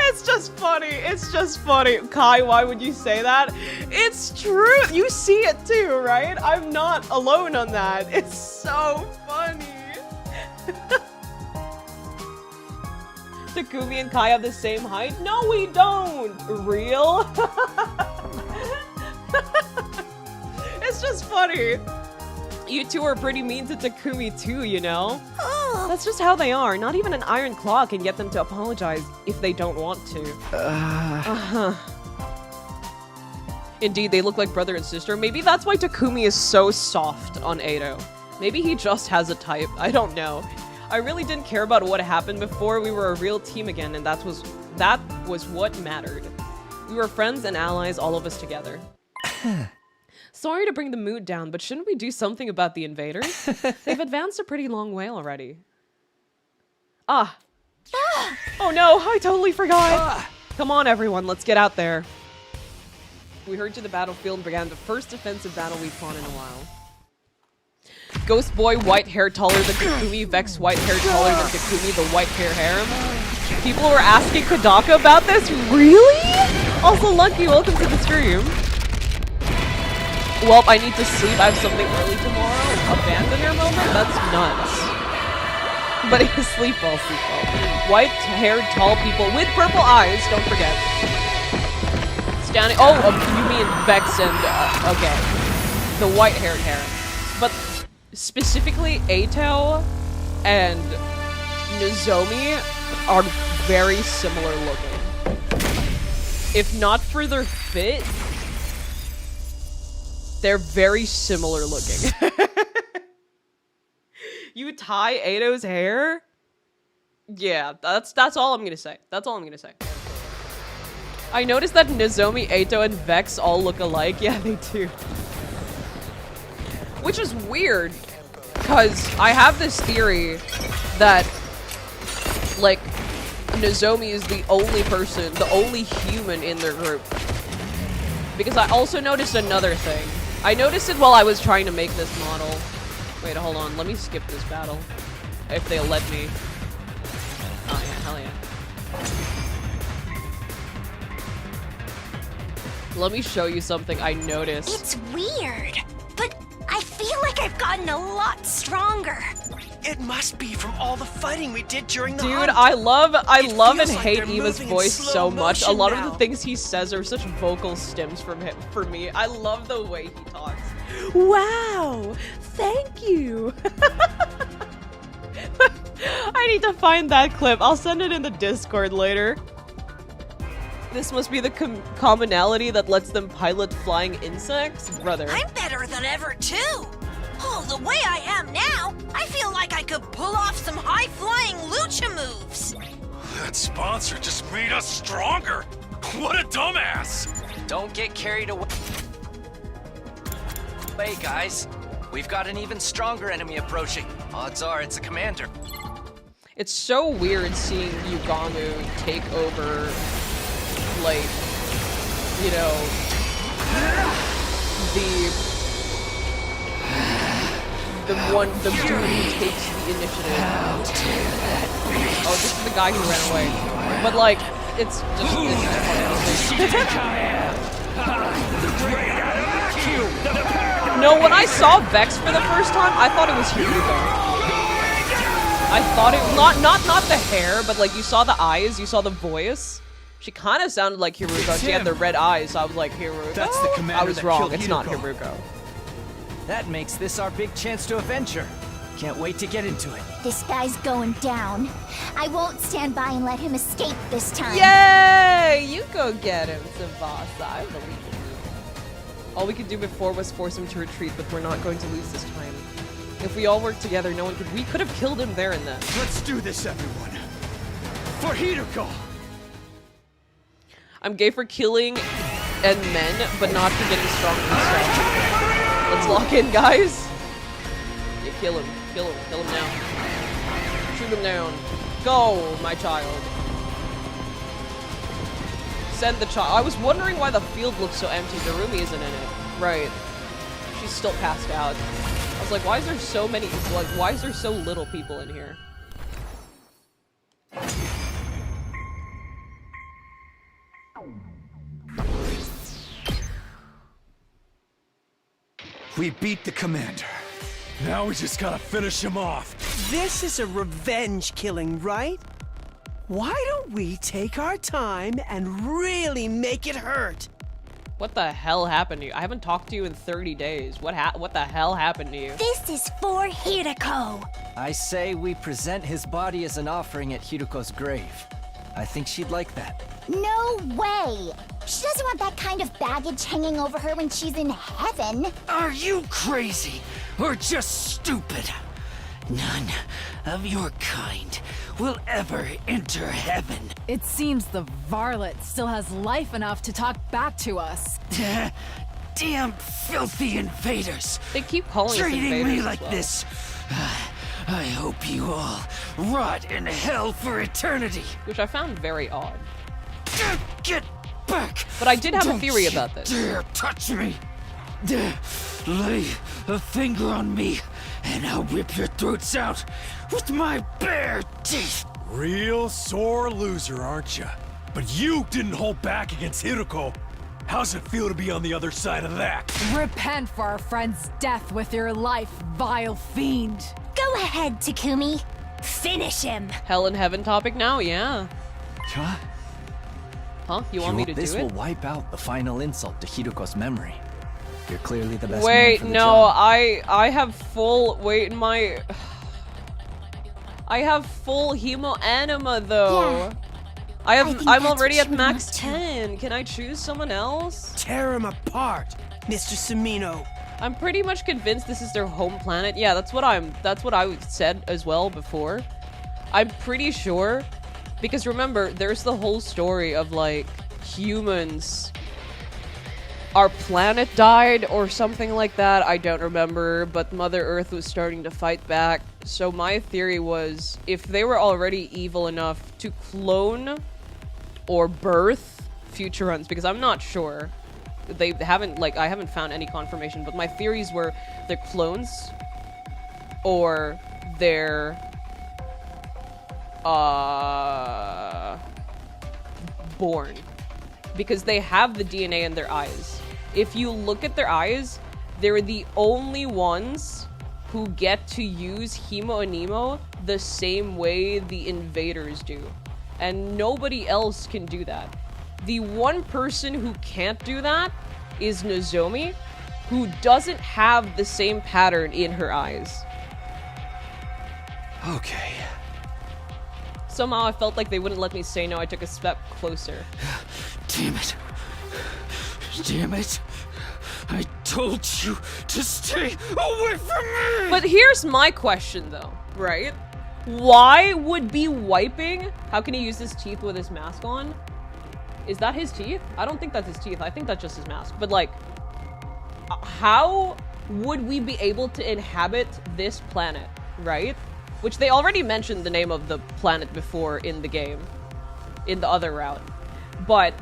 [SPEAKER 1] It's just funny. It's just funny. Kai, why would you say that? It's true. You see it too, right? I'm not alone on that. It's so funny. Takumi and Kai have the same height? No, we don't! Real? It's just funny. You two are pretty mean to Takumi too, you know? That's just how they are. Not even an iron claw can get them to apologize if they don't want to. Indeed, they look like brother and sister. Maybe that's why Takumi is so soft on Edo. Maybe he just has a type. I don't know. I really didn't care about what happened before. We were a real team again, and that was what mattered. We were friends and allies, all of us together. Sorry to bring the mood down, but shouldn't we do something about the invaders? They've advanced a pretty long way already. Oh no, I totally forgot. Come on, everyone, let's get out there. We hurried to the battlefield and began the first defensive battle we've fought in a while. Ghost Boy, white hair taller than Takumi, Vex, white hair taller than Takumi, the white hair harem. People were asking Kodaka about this? Really? Also, Lucky, welcome to the stream. Well, I need to sleep. I have something early tomorrow. Abandon your moment? That's nuts. But sleep well, sleep well. White-haired, tall people with purple eyes, don't forget. Standing. Oh, you mean Vex and okay, the white-haired hair. But specifically, Eito and Nozomi are very similar looking. If not for their fit, they're very similar looking. You tie Eito's hair? Yeah, that's all I'm gonna say. That's all I'm gonna say. I noticed that Nozomi, Eito, and Vex all look alike. Yeah, they do. Which is weird, because I have this theory that, like, Nozomi is the only person, the only human in their group. Because I also noticed another thing. I noticed it while I was trying to make this model. Wait, hold on. Let me skip this battle. If they'll let me. Oh, yeah. Hell yeah. Let me show you something I noticed.
[SPEAKER 5] It's weird, but I feel like I've gotten a lot stronger.
[SPEAKER 2] It must be from all the fighting we did during the
[SPEAKER 1] Dude,
[SPEAKER 2] hunt.
[SPEAKER 1] I love and
[SPEAKER 2] feels like
[SPEAKER 1] hate
[SPEAKER 2] they're
[SPEAKER 1] Eva's
[SPEAKER 2] moving in
[SPEAKER 1] voice
[SPEAKER 2] slow
[SPEAKER 1] so much. A lot
[SPEAKER 2] motion
[SPEAKER 1] of the
[SPEAKER 2] now.
[SPEAKER 1] things he says are such vocal stems from him for me. I love the way he talks. Wow, thank you. I need to find that clip. I'll send it in the Discord later. This must be the commonality that lets them pilot flying insects? Brother.
[SPEAKER 5] I'm better than ever, too. Oh, the way I am now, I feel like I could pull off some high-flying lucha moves.
[SPEAKER 8] That sponsor just made us stronger. What a dumbass.
[SPEAKER 6] Don't get carried away. Hey guys, we've got an even stronger enemy approaching. Odds are it's a commander.
[SPEAKER 1] It's so weird seeing Yugamu take over, like, you know, the dude who takes the initiative. Oh, this is the guy who ran away. But like, it's just No, when I saw Vex for the first time, I thought it was Hiruko. I thought it not the hair, but like you saw the eyes, you saw the voice. She kind of sounded like Hiruko. She had the red eyes, so I was like, Hiruko.
[SPEAKER 4] That's the commander
[SPEAKER 1] I was
[SPEAKER 4] that
[SPEAKER 1] wrong.
[SPEAKER 4] killed
[SPEAKER 1] It's not
[SPEAKER 4] Hiruko.
[SPEAKER 1] Hiruko.
[SPEAKER 6] That makes this our big chance to avenge her. Can't wait to get into it.
[SPEAKER 5] This guy's going down. I won't stand by and let him escape this time.
[SPEAKER 1] Yay! You go get him, Tubasa. I believe in you. All we could do before was force him to retreat, but we're not going to lose this time. If we all work together, no one could. We could have killed him there and then.
[SPEAKER 2] Let's do this, everyone. For Hiruko.
[SPEAKER 1] I'm gay for killing and men, but not for getting strong himself. Let's lock in, guys. Yeah, kill him now. Shoot him down. Go, my child. Send the child. I was wondering why the field looks so empty. Darumi isn't in it. Right. She's still passed out. I was like, why is there so many, like, why is there so little people in here?
[SPEAKER 2] We beat the commander.
[SPEAKER 8] Now we just gotta finish him off.
[SPEAKER 9] This is a revenge killing, right? Why don't we take our time and really make it hurt?
[SPEAKER 1] What the hell happened to you? I haven't talked to you in 30 days. What the hell happened to you?
[SPEAKER 5] This is for Hiruko.
[SPEAKER 6] I say we present his body as an offering at Hiruko's grave. I think she'd like that.
[SPEAKER 5] No way. She doesn't want that kind of baggage hanging over her when she's in heaven.
[SPEAKER 10] Are you crazy or just stupid? None of your kind will ever enter heaven.
[SPEAKER 11] It seems the varlet still has life enough to talk back to us.
[SPEAKER 10] Damn filthy invaders.
[SPEAKER 1] They keep calling us
[SPEAKER 10] treating
[SPEAKER 1] invaders
[SPEAKER 10] me
[SPEAKER 1] as
[SPEAKER 10] like
[SPEAKER 1] well.
[SPEAKER 10] this. I hope you all rot in hell for eternity.
[SPEAKER 1] Which I found very odd.
[SPEAKER 10] Get back!
[SPEAKER 1] But I did have a
[SPEAKER 10] Don't
[SPEAKER 1] theory
[SPEAKER 10] you
[SPEAKER 1] about this.
[SPEAKER 10] Dare touch me! Lay a finger on me, and I'll rip your throats out with my bare teeth.
[SPEAKER 8] Real sore loser, aren't you? But you didn't hold back against Hiruko. How's it feel to be on the other side of that?
[SPEAKER 11] Repent for our friend's death with your life, vile fiend.
[SPEAKER 5] Go ahead, Takumi. Finish him!
[SPEAKER 1] Hell and Heaven topic now? Yeah.
[SPEAKER 6] Huh?
[SPEAKER 1] Huh? You want me to do
[SPEAKER 6] This
[SPEAKER 1] it?
[SPEAKER 6] will wipe out the final insult to Hiruko's memory. You're clearly the best man
[SPEAKER 1] Wait,
[SPEAKER 6] for the
[SPEAKER 1] no,
[SPEAKER 6] job.
[SPEAKER 1] I have full, wait, my... I have full hemo anima though.
[SPEAKER 5] Yeah.
[SPEAKER 1] I'm already at max 10. Can I choose someone else?
[SPEAKER 9] Tear him apart, Mr. Samino.
[SPEAKER 1] I'm pretty much convinced this is their home planet. Yeah, that's what I said as well before. I'm pretty sure, because remember, there's the whole story of like humans. Our planet died or something like that. I don't remember, but Mother Earth was starting to fight back. So my theory was, if they were already evil enough to clone or birth Futurons, because I'm not sure. They haven't, like, I haven't found any confirmation, but my theories were they're clones or they're born, because they have the DNA in their eyes. If you look at their eyes, they're the only ones who get to use Hemo and Nemo the same way the invaders do, and nobody else can do that. The one person who can't do that is Nozomi, who doesn't have the same pattern in her eyes.
[SPEAKER 6] Okay.
[SPEAKER 1] Somehow I felt like they wouldn't let me say no. I took a step closer.
[SPEAKER 10] Damn it. Damn it. I told you to stay away from me!
[SPEAKER 1] But here's my question though, right? Why would be wiping? How can he use his teeth with his mask on? Is that his teeth? I don't think that's his teeth. I think that's just his mask. But like, how would we be able to inhabit this planet, right? Which they already mentioned the name of the planet before in the game, in the other route. But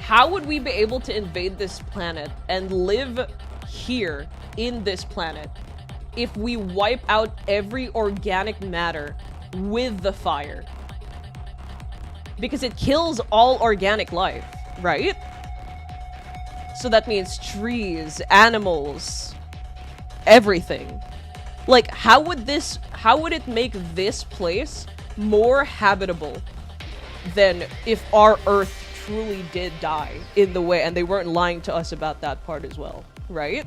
[SPEAKER 1] how would we be able to invade this planet and live here in this planet if we wipe out every organic matter with the fire? Because it kills all organic life, right? So that means trees, animals, everything. Like, how would it make this place more habitable than if our Earth truly did die in the way, and they weren't lying to us about that part as well, right?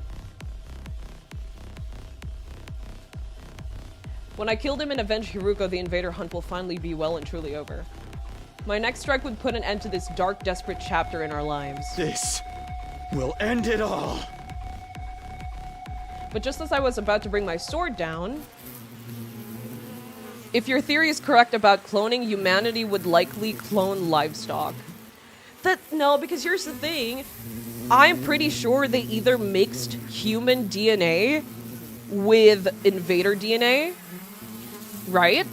[SPEAKER 1] When I killed him and avenge Hiruko, the invader hunt will finally be well and truly over. My next strike would put an end to this dark, desperate chapter in our lives.
[SPEAKER 8] This will end it all.
[SPEAKER 1] But just as I was about to bring my sword down, if your theory is correct about cloning, humanity would likely clone livestock. No, because here's the thing. I'm pretty sure they either mixed human DNA with invader DNA, right?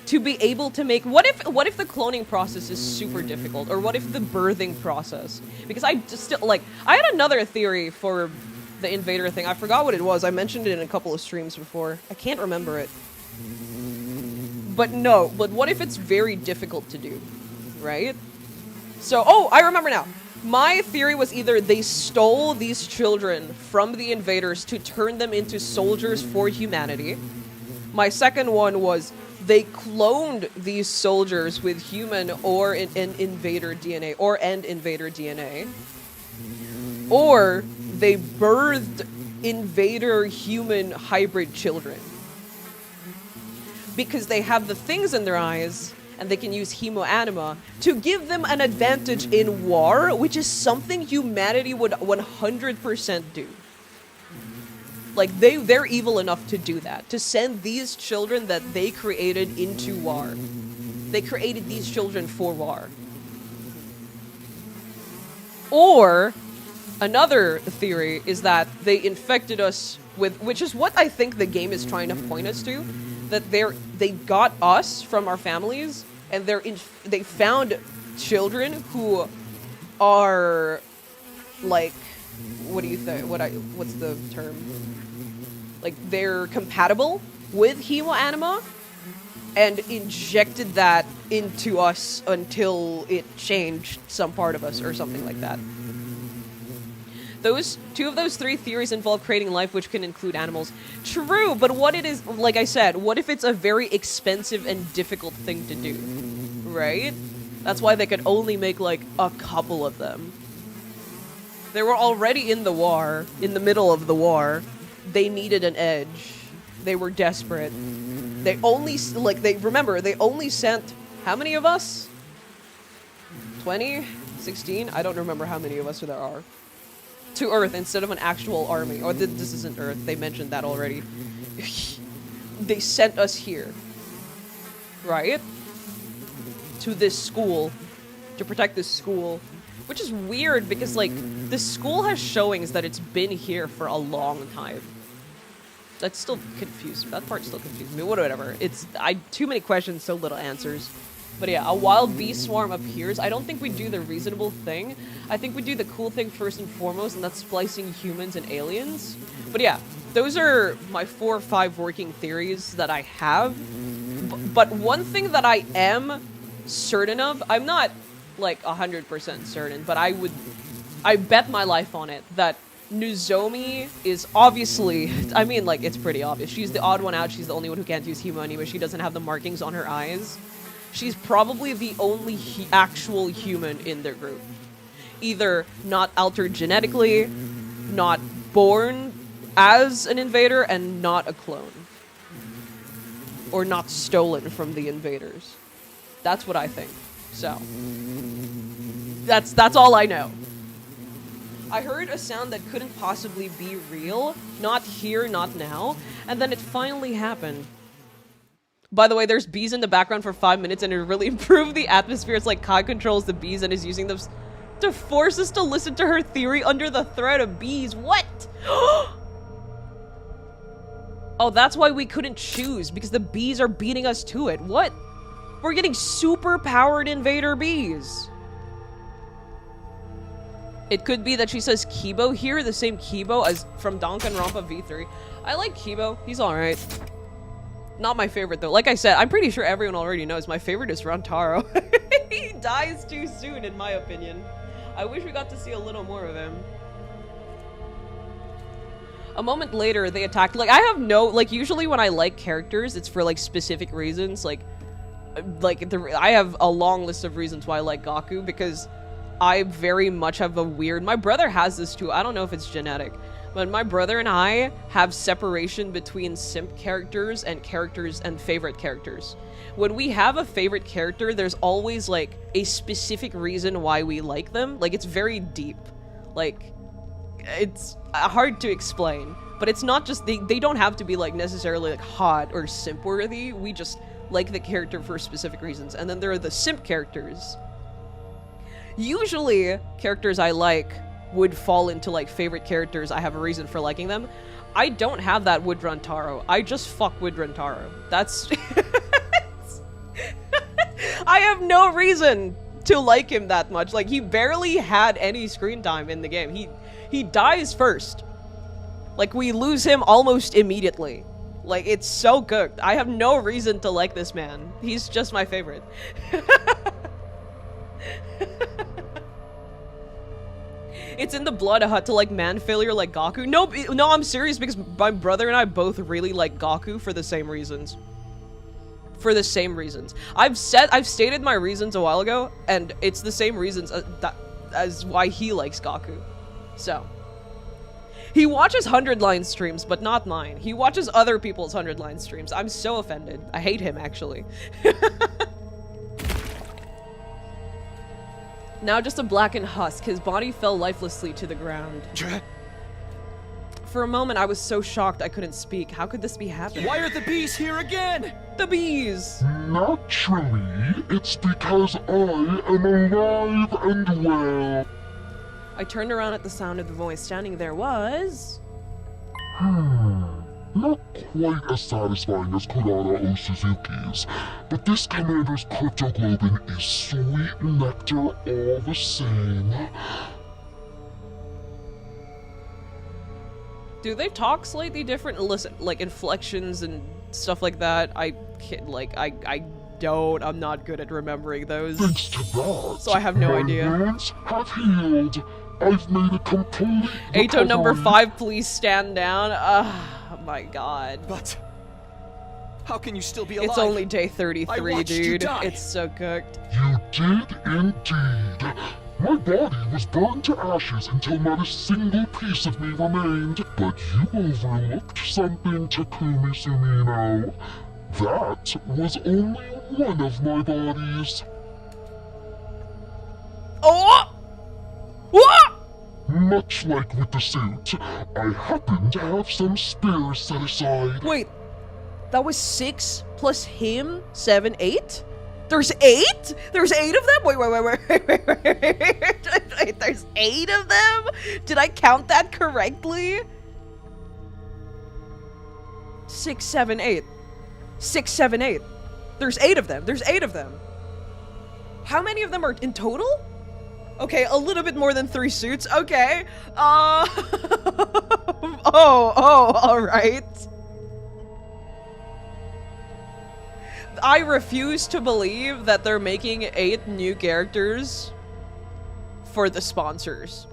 [SPEAKER 1] To be able to make... What if the cloning process is super difficult? Or what if the birthing process? Because I just still, like... I had another theory for the invader thing. I forgot what it was. I mentioned it in a couple of streams before. I can't remember it. But no. But what if it's very difficult to do? Right? So, oh, I remember now. My theory was either they stole these children from the invaders to turn them into soldiers for humanity. My second one was they cloned these soldiers with human or an invader DNA, or invader DNA. Or they birthed invader-human hybrid children. Because they have the things in their eyes, and they can use hemoanima to give them an advantage in war, which is something humanity would 100% do. Like, they're evil enough to do that, to send these children that they created into war. They created these children for war. Or, another theory is that they infected us with, which is what I think the game is trying to point us to, that they got us from our families, and they found children who are, like, what do you think? What's the term? Like, they're compatible with hemoanima, and injected that into us until it changed some part of us, or something like that. Two of those three theories involve creating life, which can include animals. True, but what it is, like I said, what if it's a very expensive and difficult thing to do, right? That's why they could only make, like, a couple of them. They were already in the war, in the middle of the war. They needed an edge. They were desperate. They only, like, remember, they only sent, how many of us? 20? 16? I don't remember how many of us there are. To Earth instead of an actual army. Or this isn't Earth, they mentioned that already. They sent us here. Right? To this school. To protect this school. Which is weird because, like, this school has showings that it's been here for a long time. That's still confused. That part still confused me. Whatever. It's too many questions, so little answers. But yeah, a wild bee swarm appears. I don't think we do the reasonable thing. I think we do the cool thing first and foremost, and that's splicing humans and aliens. But yeah, those are my 4 or 5 working theories that I have. But one thing that I am certain of, I'm not like 100% certain, but I bet my life on it, that Nozomi is obviously, I mean, like, it's pretty obvious. She's the odd one out. She's the only one who can't use Himo anyway. She doesn't have the markings on her eyes. She's probably the only actual human in their group. Either not altered genetically, not born as an invader, and not a clone. Or not stolen from the invaders. That's what I think. So, that's all I know. I heard a sound that couldn't possibly be real, not here, not now, and then it finally happened. By the way, there's bees in the background for 5 minutes and it really improved the atmosphere. It's like Kai controls the bees and is using them to force us to listen to her theory under the threat of bees. What? Oh, that's why we couldn't choose, because the bees are beating us to it. What? We're getting super powered invader bees. It could be that she says Kibo here, the same Kibo as from Danganronpa V3. I like Kibo. He's alright. Not my favorite, though. Like I said, I'm pretty sure everyone already knows my favorite is Rantaro. He dies too soon, in my opinion. I wish we got to see a little more of him. A moment later, they attacked. Like, I have no... Like, usually when I like characters, it's for, like, specific reasons. Like I have a long list of reasons why I like Gaku, because I very much have a weird... My brother has this, too. I don't know if it's genetic. But my brother and I have separation between simp characters and favorite characters. When we have a favorite character, there's always, like, a specific reason why we like them. Like, it's very deep. Like, it's hard to explain. But it's not just... They don't have to be, like, necessarily, like, hot or simp-worthy. We just like the character for specific reasons. And then there are the simp characters. Usually, characters I like would fall into, like, favorite characters. I have a reason for liking them. I don't have that with Rantaro. I just fuck with Rantaro. That's... I have no reason to like him that much. Like, he barely had any screen time in the game. He dies first. Like, we lose him almost immediately. Like, it's so good. I have no reason to like this man. He's just my favorite. It's in the blood to like man failure like Gaku. No, I'm serious, because my brother and I both really like Gaku for the same reasons. For the same reasons. I've stated my reasons a while ago, and it's the same reasons as why he likes Gaku. So. He watches 100-line streams, but not mine. He watches other people's 100-line streams. I'm so offended. I hate him, actually. Now just a blackened husk. His body fell lifelessly to the ground. For a moment, I was so shocked I couldn't speak. How could this be happening?
[SPEAKER 2] Why are the bees here again?
[SPEAKER 1] The bees!
[SPEAKER 7] Naturally, it's because I am alive and well.
[SPEAKER 1] I turned around at the sound of the voice. Standing there was...
[SPEAKER 7] Not quite as satisfying as Kurara or Suzuki's, but this commander's cryptoglobin is sweet nectar all the same.
[SPEAKER 1] Do they talk slightly different? Listen, like inflections and stuff like that. I'm not good at remembering those.
[SPEAKER 7] Thanks to that,
[SPEAKER 1] so I have no idea.
[SPEAKER 7] wounds have healed. I've made a complete
[SPEAKER 1] Ato number
[SPEAKER 7] recovery.
[SPEAKER 1] 5, please stand down. Oh my god.
[SPEAKER 2] But how can you still be alive?
[SPEAKER 1] It's only day
[SPEAKER 2] I
[SPEAKER 1] 33,
[SPEAKER 2] watched you
[SPEAKER 1] dude.
[SPEAKER 2] die.
[SPEAKER 1] It's so cooked.
[SPEAKER 7] You did indeed. My body was burned to ashes until not a single piece of me remained. But you overlooked something, Takumi Sumino. That was only one of my bodies.
[SPEAKER 1] Oh! What?
[SPEAKER 7] Much like with the suit, I happen to have some spares set aside.
[SPEAKER 1] Wait, that was 6 plus him? 7, 8? There's 8? There's 8 of them? Wait. Wait, there's 8 of them? Did I count that correctly? 6, 7, 8. 6, 7, 8. There's 8 of them. There's 8 of them. How many of them are in total? Okay, a little bit more than 3 suits. Okay. All right. I refuse to believe that they're making 8 new characters for the sponsors.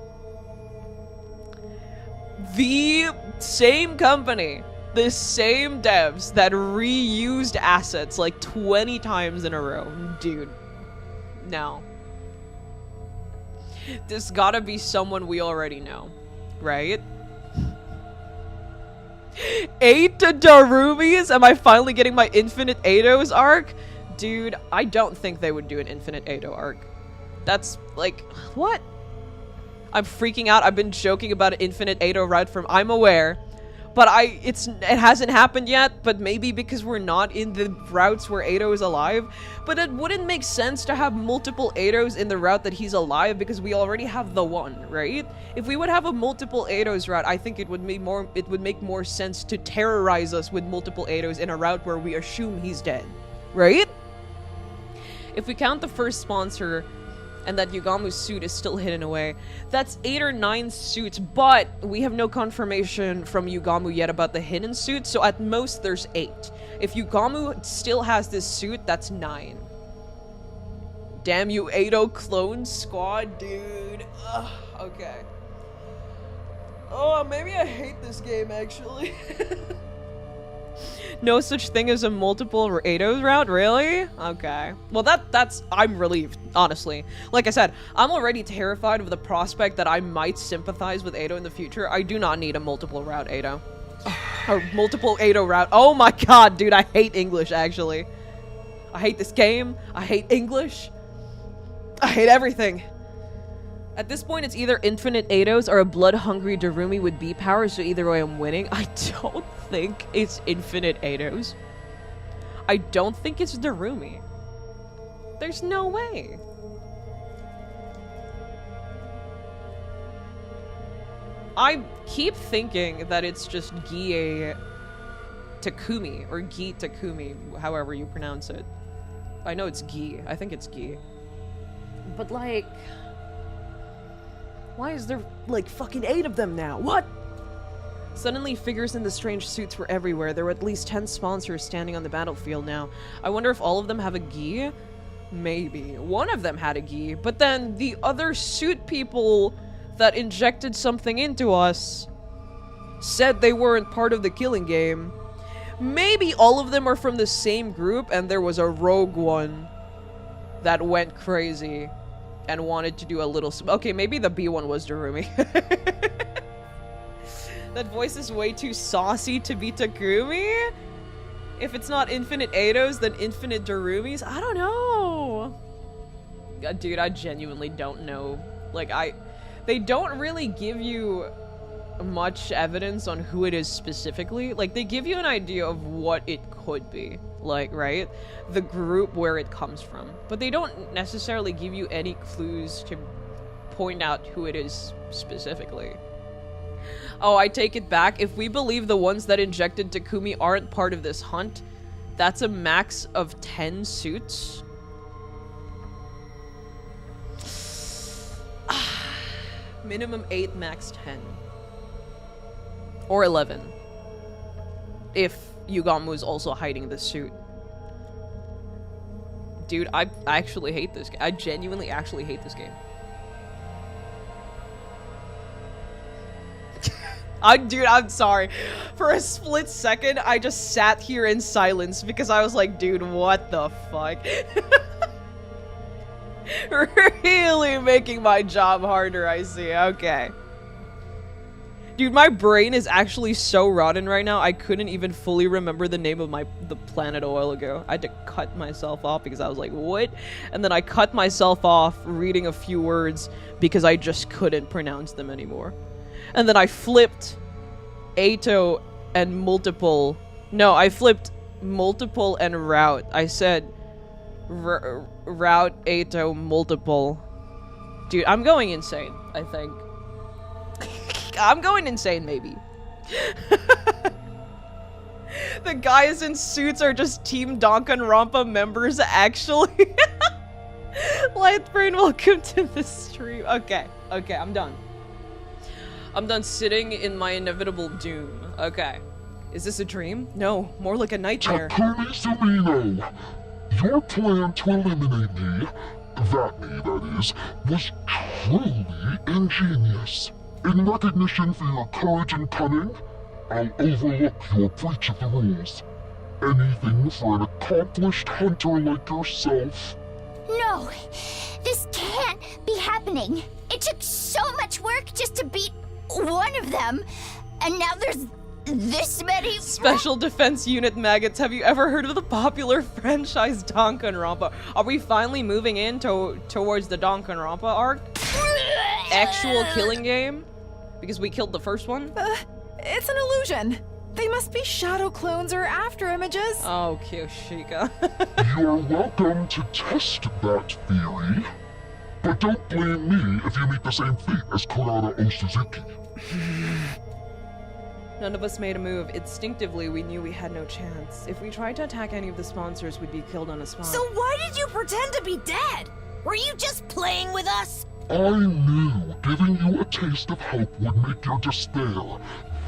[SPEAKER 1] The same company, the same devs that reused assets like 20 times in a row. Dude, no. This gotta be someone we already know, right? 8 Darumis? Am I finally getting my Infinite Eidos arc? Dude, I don't think they would do an Infinite Eido arc. That's, like, what? I'm freaking out. I've been joking about an Infinite Eido route from I'm aware. But it hasn't happened yet, but maybe because we're not in the routes where Eido is alive. But it wouldn't make sense to have multiple Eidos in the route that he's alive because we already have the one, right? If we would have a multiple Eidos route, I think it would make more sense to terrorize us with multiple Eidos in a route where we assume he's dead, right? If we count the first sponsor and that Yugamu's suit is still hidden away, that's 8 or 9 suits, but we have no confirmation from Yugamu yet about the hidden suit, so at most there's 8. If Yugamu still has this suit, that's 9. Damn you, Eido clone squad, dude. Ugh, okay. Oh, maybe I hate this game, actually. No such thing as a multiple Eidos route, really? Okay. Well, I'm relieved, honestly. Like I said, I'm already terrified of the prospect that I might sympathize with Eido in the future. I do not need a multiple route Eido. Or multiple Eido route. Oh my god, dude, I hate English, actually. I hate this game. I hate English. I hate everything. At this point, it's either infinite Eidos or a blood-hungry Darumi with B power, so either way I'm winning. I don't think it's infinite Eidos. I don't think it's Darumi. There's no way. I keep thinking that it's just Gie Takumi, or Gie Takumi, however you pronounce it. I know it's Gie. I think it's Gie. But, like... why is there, like, fucking 8 of them now? What? Suddenly, figures in the strange suits were everywhere. There were at least 10 sponsors standing on the battlefield now. I wonder if all of them have a gi? Maybe. One of them had a gi, but then the other suit people that injected something into us said they weren't part of the killing game. Maybe all of them are from the same group and there was a rogue one that went crazy and wanted to do a little... okay, maybe the B one was Darumi. That voice is way too saucy to be Takumi? If it's not infinite Eidos, then infinite Darumis? I don't know. God, dude, I genuinely don't know. Like, they don't really give you much evidence on who it is specifically. Like, they give you an idea of what it could be. Like, right? The group where it comes from. But they don't necessarily give you any clues to point out who it is specifically. Oh, I take it back. If we believe the ones that injected Takumi aren't part of this hunt, that's a max of 10 suits. Minimum 8, max 10. Or 11. If Yugamu is also hiding the suit. Dude, I actually hate this game. I genuinely actually hate this game. Dude, I'm sorry. For a split second, I just sat here in silence because I was like, dude, what the fuck? Really making my job harder, I see. Okay. Dude, my brain is actually so rotten right now, I couldn't even fully remember the name of the planet a while ago. I had to cut myself off because I was like, what? And then I cut myself off reading a few words because I just couldn't pronounce them anymore. And then I flipped Ato and multiple. No, I flipped multiple and route. I said route, Ato, multiple. Dude, I'm going insane, I think. I'm going insane, maybe. The guys in suits are just Team Danganronpa members, actually. Lightbrain, welcome to the stream. Okay, I'm done. I'm done sitting in my inevitable doom. Okay. Is this a dream? No, more like a nightmare.
[SPEAKER 7] Takumi Sumino, your plan to eliminate me, that is, was truly ingenious. In recognition for your courage and cunning, I'll overlook your breach of the rules. Anything for an accomplished hunter like yourself.
[SPEAKER 12] No, this can't be happening. It took so much work just to beat one of them, and now there's this many—
[SPEAKER 1] Special Defense Unit maggots, have you ever heard of the popular franchise Danganronpa? Are we finally moving in towards the Danganronpa arc? Actual killing game? Because we killed the first one?
[SPEAKER 11] It's an illusion. They must be shadow clones or after images.
[SPEAKER 1] Oh, Kyoshika.
[SPEAKER 7] You're welcome to test that theory, but don't blame me if you meet the same fate as Kurara Osuzuki.
[SPEAKER 1] None of us made a move. Instinctively, we knew we had no chance. If we tried to attack any of the sponsors, we'd be killed on a spot.
[SPEAKER 5] So why did you pretend to be dead? Were you just playing with us?
[SPEAKER 7] I knew giving you a taste of hope would make your despair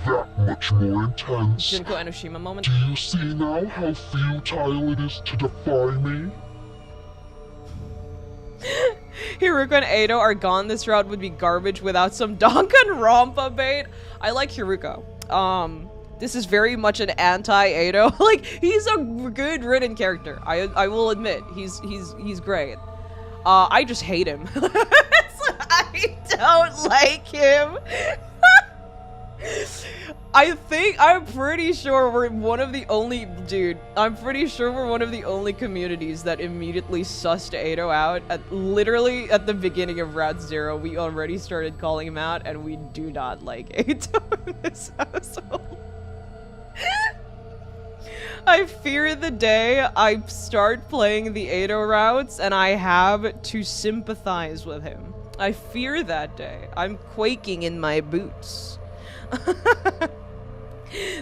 [SPEAKER 7] that much more intense.
[SPEAKER 1] Junko Enoshima moment.
[SPEAKER 7] Do you see now how futile it is to defy me?
[SPEAKER 1] Hiruko and Ado are gone. This route would be garbage without some Danganronpa bait. I like Hiruko. This is very much an anti-Ado. Like, he's a good written character. I will admit, he's great. I just hate him. I don't like him. I'm pretty sure we're one of the only— Dude, I'm pretty sure we're one of the only communities that immediately sussed Ado out. Literally at the beginning of Route 0, we already started calling him out, and we do not like Ado in this household. I fear the day I start playing the Ado routes and I have to sympathize with him. I fear that day. I'm quaking in my boots.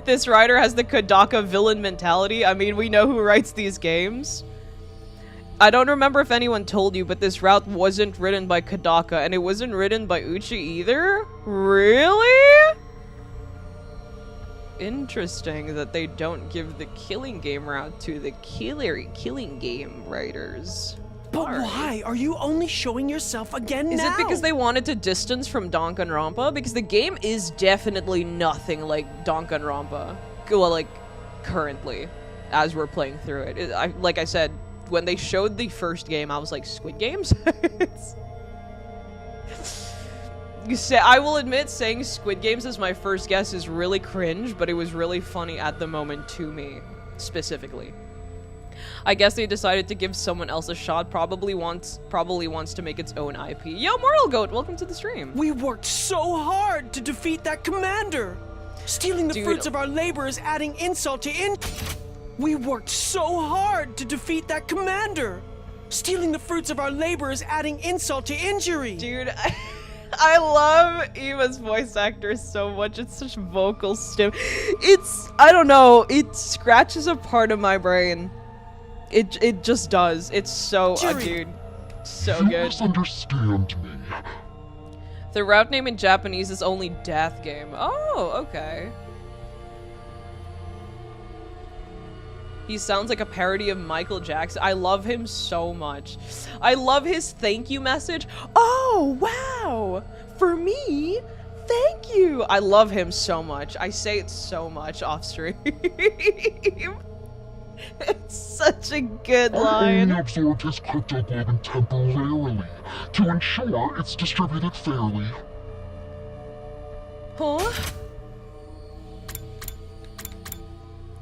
[SPEAKER 1] This writer has the Kodaka villain mentality. I mean, we know who writes these games. I don't remember if anyone told you, but this route wasn't written by Kodaka, and it wasn't written by Uchi either? Really? Interesting that they don't give the killing game route to the killing game writers.
[SPEAKER 9] But why are you only showing yourself again now?
[SPEAKER 1] Is it because they wanted to distance from Danganronpa? Because the game is definitely nothing like Danganronpa. Well, like, currently, as we're playing through it. Like I said, when they showed the first game, I was like, Squid Games? I will admit, saying Squid Games as my first guess is really cringe, but it was really funny at the moment to me, specifically. I guess they decided to give someone else a shot, probably wants to make its own IP. Yo, Mortal Goat, welcome to the stream.
[SPEAKER 9] We worked so hard to defeat that commander. Stealing the fruits of our labor is adding insult to We worked so hard to defeat that commander. Stealing the fruits of our labor is adding insult to injury.
[SPEAKER 1] Dude, I love Eva's voice actor so much. It's such vocal stim. I don't know, it scratches a part of my brain. It just does. It's so, dude, so good.
[SPEAKER 7] You misunderstand me.
[SPEAKER 1] The route name in Japanese is only Death Game. Oh, okay. He sounds like a parody of Michael Jackson. I love him so much. I love his thank you message. Oh, wow. For me, thank you! I love him so much. I say it so much off stream. It's such a good line.
[SPEAKER 7] I only absorbed his cryptoglobin temporarily to ensure it's distributed fairly.
[SPEAKER 1] Huh?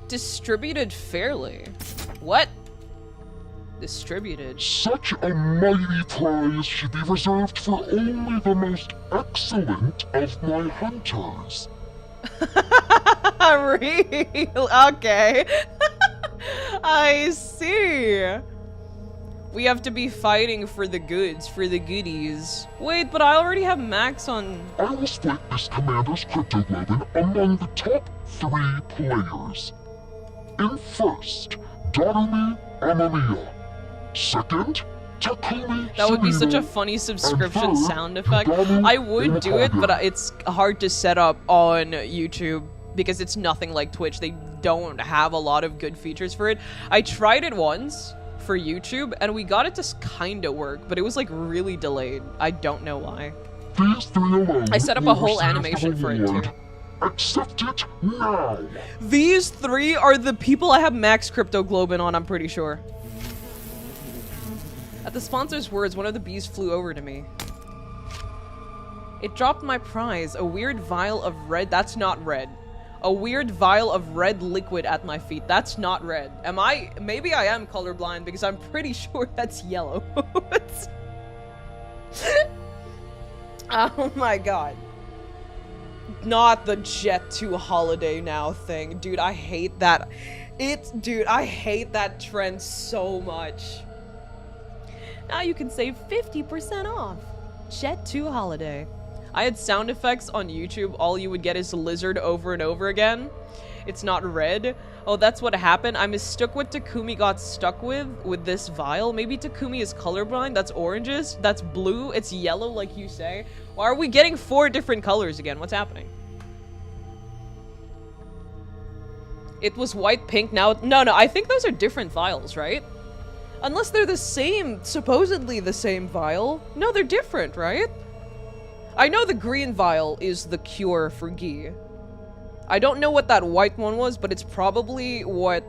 [SPEAKER 1] Distributed fairly? What? Distributed.
[SPEAKER 7] Such a mighty prize should be reserved for only the most excellent of my hunters.
[SPEAKER 1] Real? Okay. I see. We have to be fighting for the goods, for the goodies. Wait, but I already have Max on...
[SPEAKER 7] I will split this commander's cryptoglobin among the top 3 players. In first, Darumi Amamiya. Second, Takumi
[SPEAKER 1] That would be such a
[SPEAKER 7] Sumino.
[SPEAKER 1] funny subscription
[SPEAKER 7] And third,
[SPEAKER 1] sound effect.
[SPEAKER 7] Hidamu
[SPEAKER 1] I would do it,
[SPEAKER 7] Umaga.
[SPEAKER 1] but it's hard to set up on YouTube because it's nothing like Twitch. They don't have a lot of good features for it. I tried it once for YouTube, and we got it to kind of work, but it was like really delayed. I don't know why.
[SPEAKER 7] These 3 alone
[SPEAKER 1] I set up a
[SPEAKER 7] will
[SPEAKER 1] whole
[SPEAKER 7] receive
[SPEAKER 1] animation
[SPEAKER 7] the
[SPEAKER 1] for it
[SPEAKER 7] reward.
[SPEAKER 1] too.
[SPEAKER 7] Accept it now.
[SPEAKER 1] These 3 are the people I have max cryptoglobin on, I'm pretty sure. At the sponsor's words, one of the bees flew over to me. It dropped my prize, a weird vial of red. That's not red. A weird vial of red liquid at my feet. That's not red. Am I? Maybe I am colorblind because I'm pretty sure that's yellow. Oh my god. Not the Jet 2 holiday now thing. Dude, I hate that. Dude, I hate that trend so much. Now you can save 50% off. Jet 2 holiday. I had sound effects on YouTube. All you would get is lizard over and over again. It's not red. Oh, that's what happened. I mistook what Takumi got stuck with this vial. Maybe Takumi is colorblind. That's oranges. That's blue. It's yellow, like you say. Why are we getting 4 different colors again? What's happening? It was white, pink, now... No, I think those are different vials, right? Unless they're the same, supposedly the same vial. No, they're different, right? I know the green vial is the cure for Gi. I don't know what that white one was, but it's probably what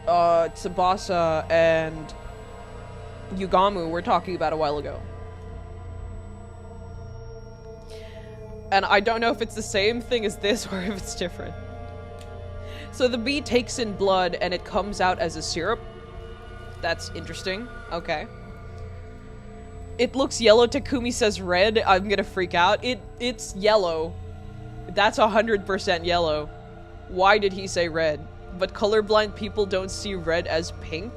[SPEAKER 1] Tubasa and Yugamu were talking about a while ago. And I don't know if it's the same thing as this or if it's different. So the bee takes in blood and it comes out as a syrup. That's interesting. Okay. It looks yellow. Takumi says red. I'm gonna freak out. It's yellow. That's 100% yellow. Why did he say red? But colorblind people don't see red as pink?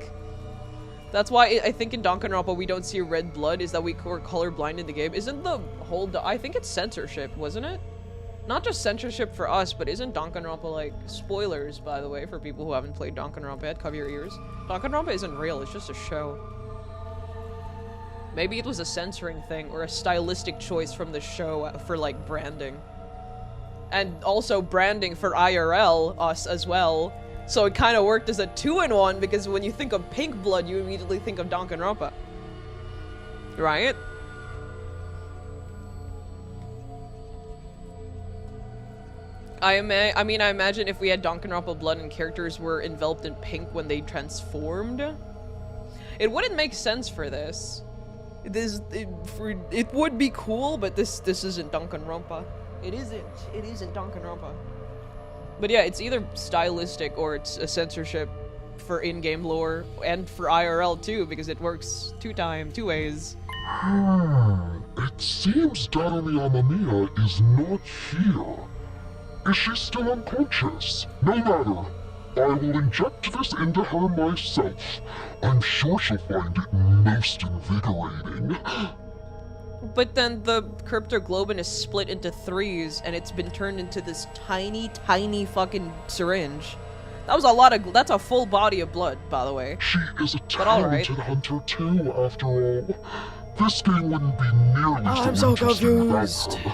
[SPEAKER 1] That's why I think in Danganronpa we don't see red blood, is that we're colorblind in the game. Isn't the whole... I think it's censorship, wasn't it? Not just censorship for us, but isn't Danganronpa like... Spoilers, by the way, for people who haven't played Danganronpa yet. Cover your ears. Danganronpa isn't real, it's just a show. Maybe it was a censoring thing, or a stylistic choice from the show for, like, branding. And also branding for IRL, us as well. So it kind of worked as a 2-in-1, because when you think of pink blood, you immediately think of Danganronpa. Right? I mean, I imagine if we had Danganronpa blood and characters were enveloped in pink when they transformed, it wouldn't make sense for this. It would be cool, but this isn't Danganronpa. It isn't Danganronpa. But yeah, it's either stylistic or it's a censorship for in-game lore and for IRL too, because it works two ways.
[SPEAKER 7] It seems Darumi Amamiya is not here. Is she still unconscious? No matter. I will inject this into her myself. I'm sure she'll find it most invigorating.
[SPEAKER 1] But then the cryptoglobin is split into 3s, and it's been turned into this tiny, tiny fucking syringe. That was a lot of... That's a full body of blood, by the way.
[SPEAKER 7] She is a talented hunter too, after all. This game wouldn't be nearly so interesting without her.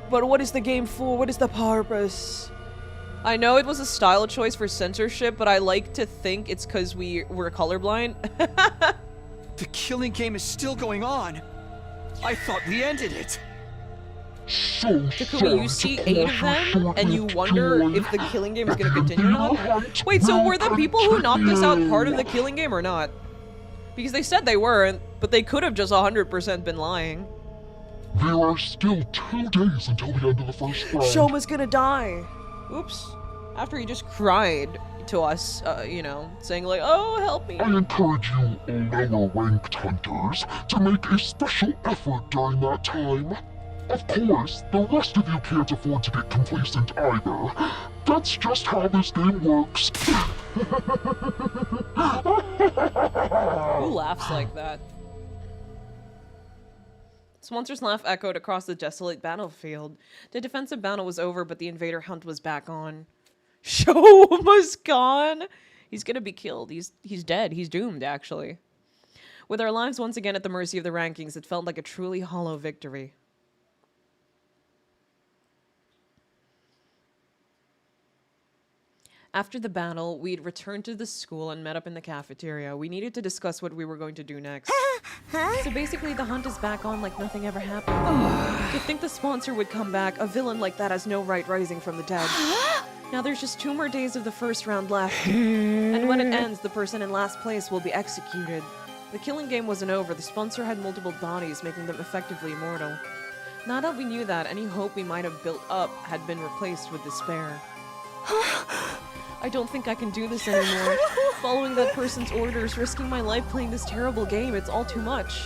[SPEAKER 1] But what is the game for? What is the purpose? I know it was a style choice for censorship, but I like to think it's because we're colorblind.
[SPEAKER 2] The killing game is still going on. I thought we ended it.
[SPEAKER 7] So
[SPEAKER 1] Takumi, you see 8 of them, and you wonder if the killing game is going to continue or not? Wait, so were the people who knocked us out part of the killing game or not? Because they said they weren't, but they could have just 100% been lying.
[SPEAKER 7] There are still 2 days until the end of the first round.
[SPEAKER 1] Shoma's gonna die. Oops. After he just cried to us, you know, saying like, oh, help me.
[SPEAKER 7] I encourage you lower-ranked hunters to make a special effort during that time. Of course, the rest of you can't afford to get complacent either. That's just how this game works.
[SPEAKER 1] Who laughs like that? Swancer's laugh echoed across the desolate battlefield. The defensive battle was over, but the invader hunt was back on. Shoma's gone! He's gonna be killed. He's dead. He's doomed, actually. With our lives once again at the mercy of the rankings, it felt like a truly hollow victory. After the battle, we'd returned to the school and met up in the cafeteria. We needed to discuss what we were going to do next. So basically, the hunt is back on like nothing ever happened. To think the sponsor would come back, a villain like that has no right rising from the dead. Now there's just 2 more days of the first round left. And when it ends, the person in last place will be executed. The killing game wasn't over. The sponsor had multiple bodies, making them effectively immortal. Now that we knew that, any hope we might have built up had been replaced with despair. I don't think I can do this anymore. Following that person's orders, risking my life playing this terrible game, it's all too much.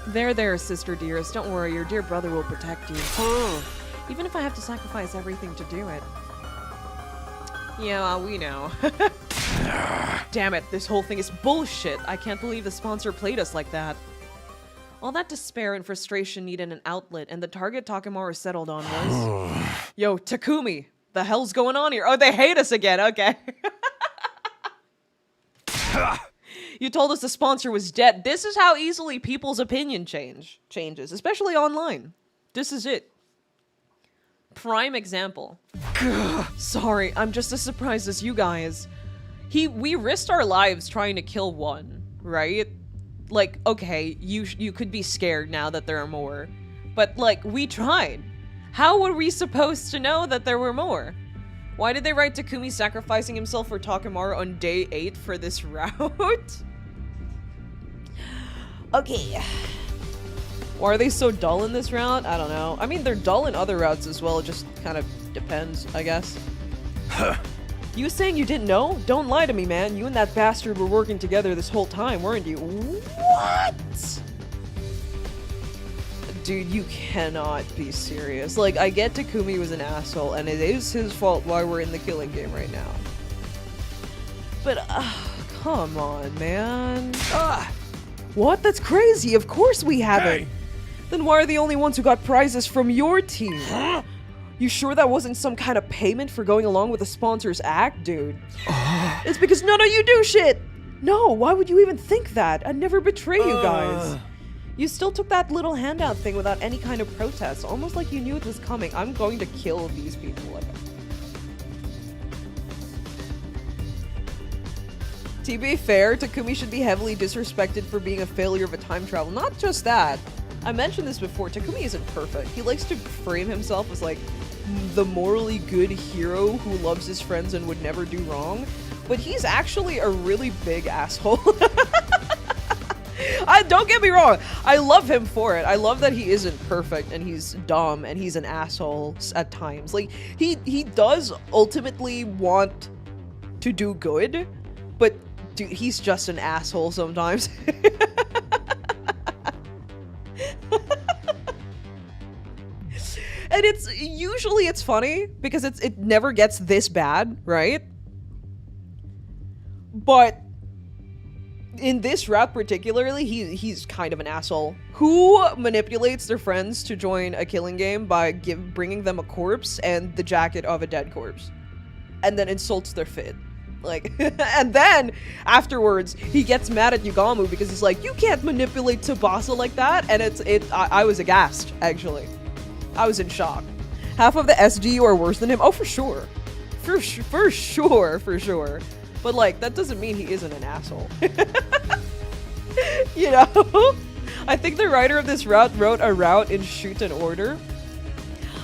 [SPEAKER 1] There, sister dearest. Don't worry, your dear brother will protect you. Even if I have to sacrifice everything to do it. Yeah, we know. Damn it, this whole thing is bullshit. I can't believe the sponsor played us like that. All that despair and frustration needed an outlet, and the target Takamaru settled on was... Yo, Takumi! The hell's going on here? Oh, they hate us again, okay. You told us the sponsor was dead. This is how easily people's opinion changes, especially online. This is it. Prime example. Sorry, I'm just as surprised as you guys. We risked our lives trying to kill one, right? Like, okay, you could be scared now that there are more. But, like, we tried. How were we supposed to know that there were more? Why did they write Takumi sacrificing himself for Takamaru on day 8 for this route? Okay. Why are they so dull in this route? I don't know. I mean, they're dull in other routes as well. It just kind of depends, I guess. You saying you didn't know? Don't lie to me, man. You and that bastard were working together this whole time, weren't you? What? Dude, you cannot be serious. Like, I get Takumi was an asshole, and it is his fault why we're in the killing game right now. But, come on, man. What? That's crazy. Of course we haven't. Hey. Then why are the only ones who got prizes from your team? Huh? You sure that wasn't some kind of payment for going along with the sponsor's act, dude? It's because none of you do shit! No, why would you even think that? I'd never betray you guys. You still took that little handout thing without any kind of protest, almost like you knew it was coming. I'm going to kill these people. To be fair, Takumi should be heavily disrespected for being a failure of a time travel. Not just that. I mentioned this before, Takumi isn't perfect. He likes to frame himself as like the morally good hero who loves his friends and would never do wrong. But he's actually a really big asshole. Don't get me wrong, I love him for it. I love that he isn't perfect and he's dumb and he's an asshole at times. Like, he does ultimately want to do good, but dude, he's just an asshole sometimes. And usually it's funny because it never gets this bad, right? But in this route particularly, he's kind of an asshole who manipulates their friends to join a killing game by bringing them a corpse and the jacket of a dead corpse, and then insults their fit. Like, and then afterwards he gets mad at Yugamu because he's like, you can't manipulate Tubasa like that. And I was aghast, actually. I was in shock. Half of the SDU are worse than him. Oh, for sure. For sure. But like, that doesn't mean he isn't an asshole. You know? I think the writer of this route wrote a route in shoot and order.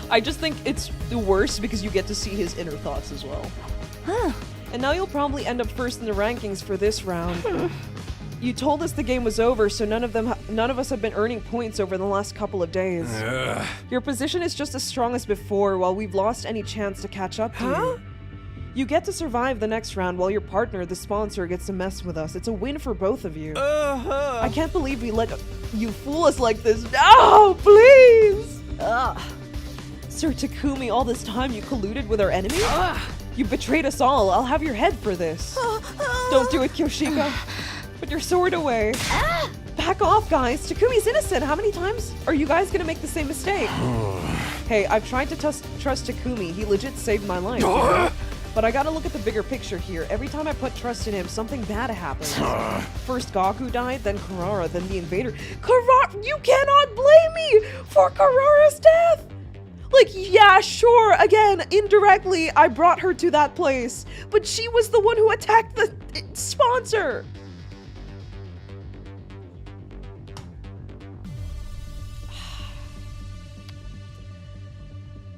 [SPEAKER 1] I just think it's the worst because you get to see his inner thoughts as well. And now you'll probably end up first in the rankings for this round. You told us the game was over, so none of us have been earning points over the last couple of days. Your position is just as strong as before, while we've lost any chance to catch up to you. You get to survive the next round while your partner, the sponsor, gets to mess with us. It's a win for both of you. I can't believe we let you fool us like this. No, please! Sir Takumi, all this time you colluded with our enemy? You betrayed us all. I'll have your head for this. Don't do it, Kyoshiko. Put your sword away. Back off, guys. Takumi's innocent. How many times are you guys gonna make the same mistake? Hey, I've tried to trust Takumi. He legit saved my life. But I gotta look at the bigger picture here. Every time I put trust in him, something bad happens. First Gaku died, then Karara, then the invader. You cannot blame me for Karara's death! Like, yeah, sure, again, indirectly, I brought her to that place. But she was the one who attacked the sponsor!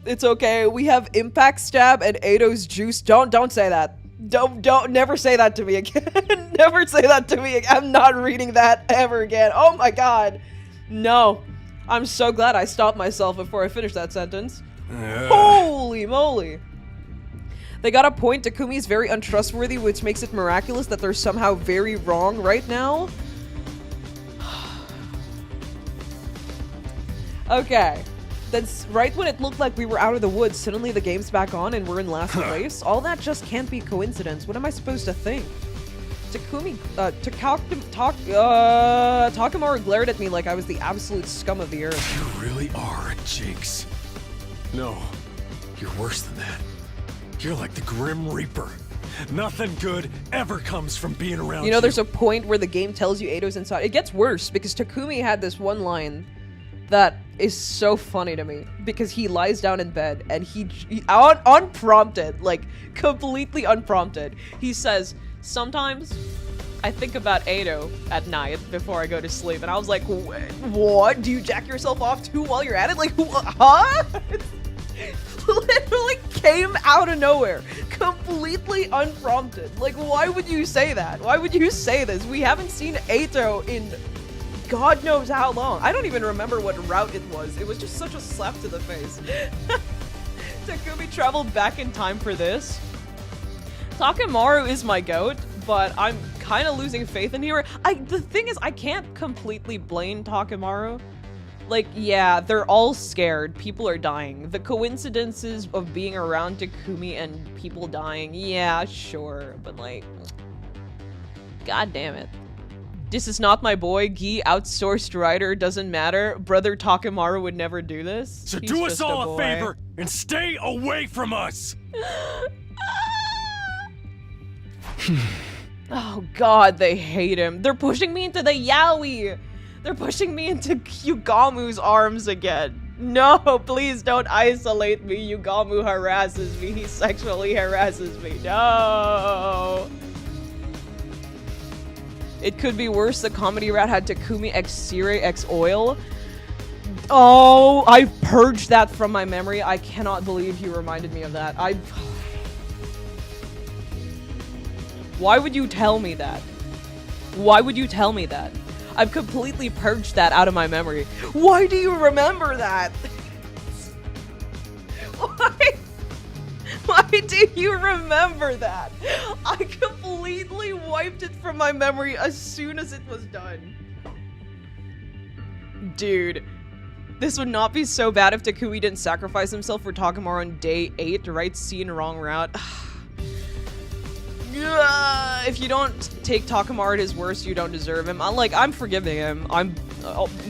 [SPEAKER 1] It's okay. We have Impact Stab and Eido's Juice. Don't say that. Don't never say that to me again. Never say that to me again. I'm not reading that ever again. Oh my god. No. I'm so glad I stopped myself before I finished that sentence. Holy moly. They got a point. Takumi's very untrustworthy, which makes it miraculous that they're somehow very wrong right now. Okay. Then right when it looked like we were out of the woods, suddenly the game's back on and we're in last place. All that just can't be coincidence. What am I supposed to think? Takamaru glared at me like I was the absolute scum of the earth.
[SPEAKER 8] You really are a jinx. No, you're worse than that. You're like the Grim Reaper. Nothing good ever comes from being around you.
[SPEAKER 1] You know, there's a point where the game tells you Eido's inside. It gets worse because Takumi had this one line that is so funny to me because he lies down in bed and he unprompted, like completely unprompted, he says, sometimes I think about Eido at night before I go to sleep. And I was like, what? Do you jack yourself off too while you're at it? Like, huh? Literally came out of nowhere, completely unprompted. Like, why would you say that? Why would you say this? We haven't seen Eido in God knows how long. I don't even remember what route it was. It was just such a slap to the face. Takumi traveled back in time for this. Takamaru is my goat, but I'm kind of losing faith in here. The thing is, I can't completely blame Takamaru. Like, yeah, they're all scared. People are dying. The coincidences of being around Takumi and people dying, yeah, sure. But like, god damn it. This is not my boy. Gi outsourced writer, doesn't matter. Brother Takamaru would never do this.
[SPEAKER 8] So do us all a favor and stay away from us.
[SPEAKER 1] Oh god, they hate him. They're pushing me into the yaoi. They're pushing me into Yugamu's arms again. No, please don't isolate me. Yugamu harasses me. He sexually harasses me. No. It could be worse. The comedy rat had Takumi x Sire x Oil. Oh, I purged that from my memory. I cannot believe you reminded me of that. Why would you tell me that? Why would you tell me that? I've completely purged that out of my memory. Why do you remember that? Why do you remember that? I completely wiped it from my memory as soon as it was done. Dude, this would not be so bad if Takumi didn't sacrifice himself for Takamaru on day 8, right scene, wrong route. If you don't take Takamaru at his worst, you don't deserve him. I'm forgiving him.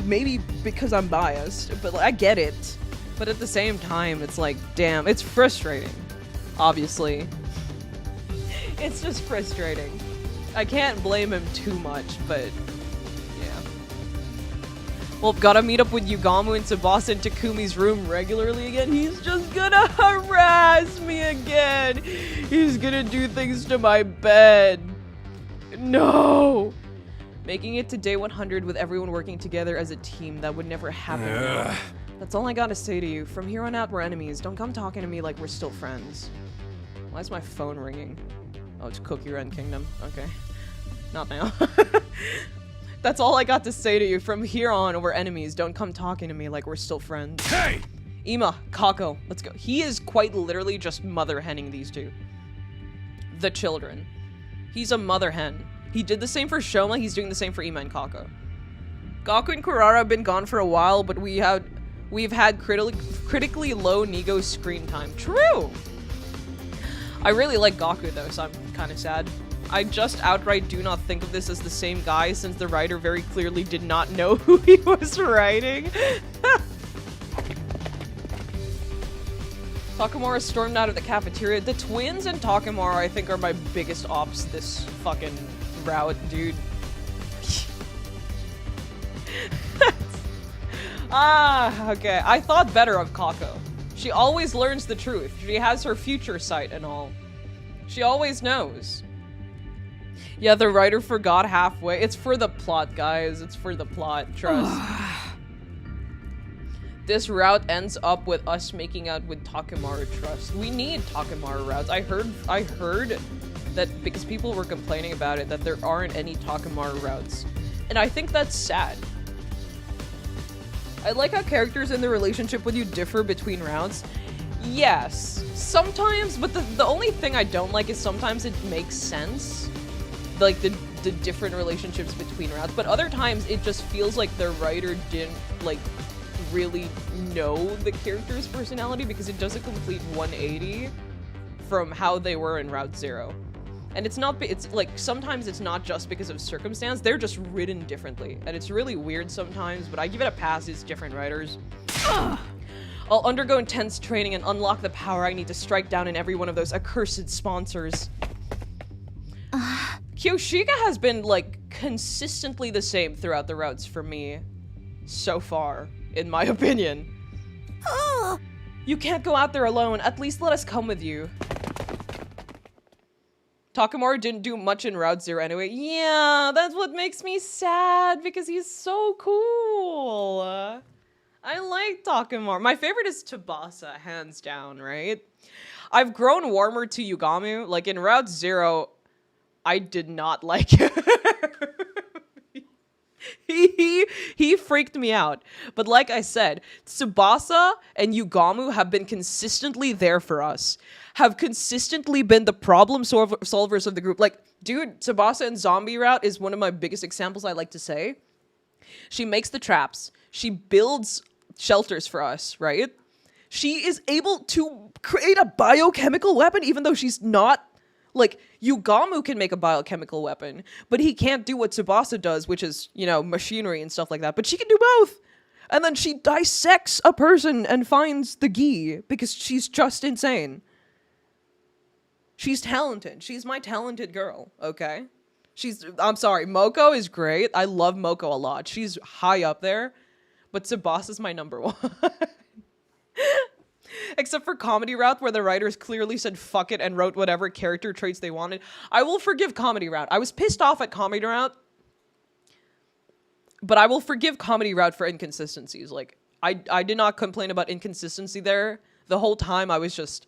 [SPEAKER 1] Maybe because I'm biased, but I get it. But at the same time, it's like, damn, it's frustrating. Obviously. It's just frustrating. I can't blame him too much, but yeah. Well, gotta meet up with Yugamu and Tubasa in Takumi's room regularly again. He's just gonna harass me again. He's gonna do things to my bed. No. Making it to day 100 with everyone working together as a team, that would never happen. That's all I gotta say to you. From here on out, we're enemies. Don't come talking to me like we're still friends. Why is my phone ringing? Oh, it's Cookie Run Kingdom. Okay. Not now. That's all I got to say to you. From here on, we're enemies. Don't come talking to me like we're still friends.
[SPEAKER 8] Hey!
[SPEAKER 1] Ima, Kako, let's go. He is quite literally just mother henning these two. The children. He's a mother hen. He did the same for Shoma, he's doing the same for Ima and Kako. Gaku and Kurara have been gone for a while, but we've had critically low Nigo screen time. True! I really like Gaku though, so I'm kind of sad. I just outright do not think of this as the same guy, since the writer very clearly did not know who he was writing. Takamaru stormed out of the cafeteria. The twins and Takamaru, I think, are my biggest ops this fucking route, dude. Okay. I thought better of Kako. She always learns the truth. She has her future sight and all. She always knows. Yeah, the writer forgot halfway. It's for the plot, guys. It's for the plot. Trust. This route ends up with us making out with Takamaru. Trust. We need Takamaru routes. I heard that because people were complaining about it, that there aren't any Takamaru routes. And I think that's sad. I like how characters in the relationship with you differ between routes. Yes, sometimes, but the only thing I don't like is sometimes it makes sense. Like the different relationships between routes, but other times it just feels like the writer didn't like really know the character's personality, because it does a complete 180 from how they were in Route 0. And it's like, sometimes it's not just because of circumstance, they're just written differently. And it's really weird sometimes, but I give it a pass, it's different writers. I'll undergo intense training and unlock the power I need to strike down in every one of those accursed sponsors. Kyoshika has been, like, consistently the same throughout the routes for me so far, in my opinion. You can't go out there alone, at least let us come with you. Takamaru didn't do much in Route 0 anyway. Yeah, that's what makes me sad, because he's so cool. I like Takamaru. My favorite is Tubasa, hands down, right? I've grown warmer to Yugamu. Like, in Route 0, I did not like him. He freaked me out. But like I said, Tsubasa and Yugamu have been consistently there for us. Have consistently been the problem solvers of the group. Like, dude, Tsubasa in Zombie Route is one of my biggest examples I like to say. She makes the traps. She builds shelters for us, right? She is able to create a biochemical weapon even though she's not... Like, Yugamu can make a biochemical weapon, but he can't do what Tsubasa does, which is, you know, machinery and stuff like that. But she can do both! And then she dissects a person and finds the gi, because she's just insane. She's talented. She's my talented girl, okay? I'm sorry, Moko is great. I love Moko a lot. She's high up there, but Tsubasa's my number one. Except for Comedy Route, where the writers clearly said fuck it and wrote whatever character traits they wanted. I will forgive Comedy Route. I was pissed off at Comedy Route, but I will forgive Comedy Route for inconsistencies. Like, I did not complain about inconsistency there. The whole time I was just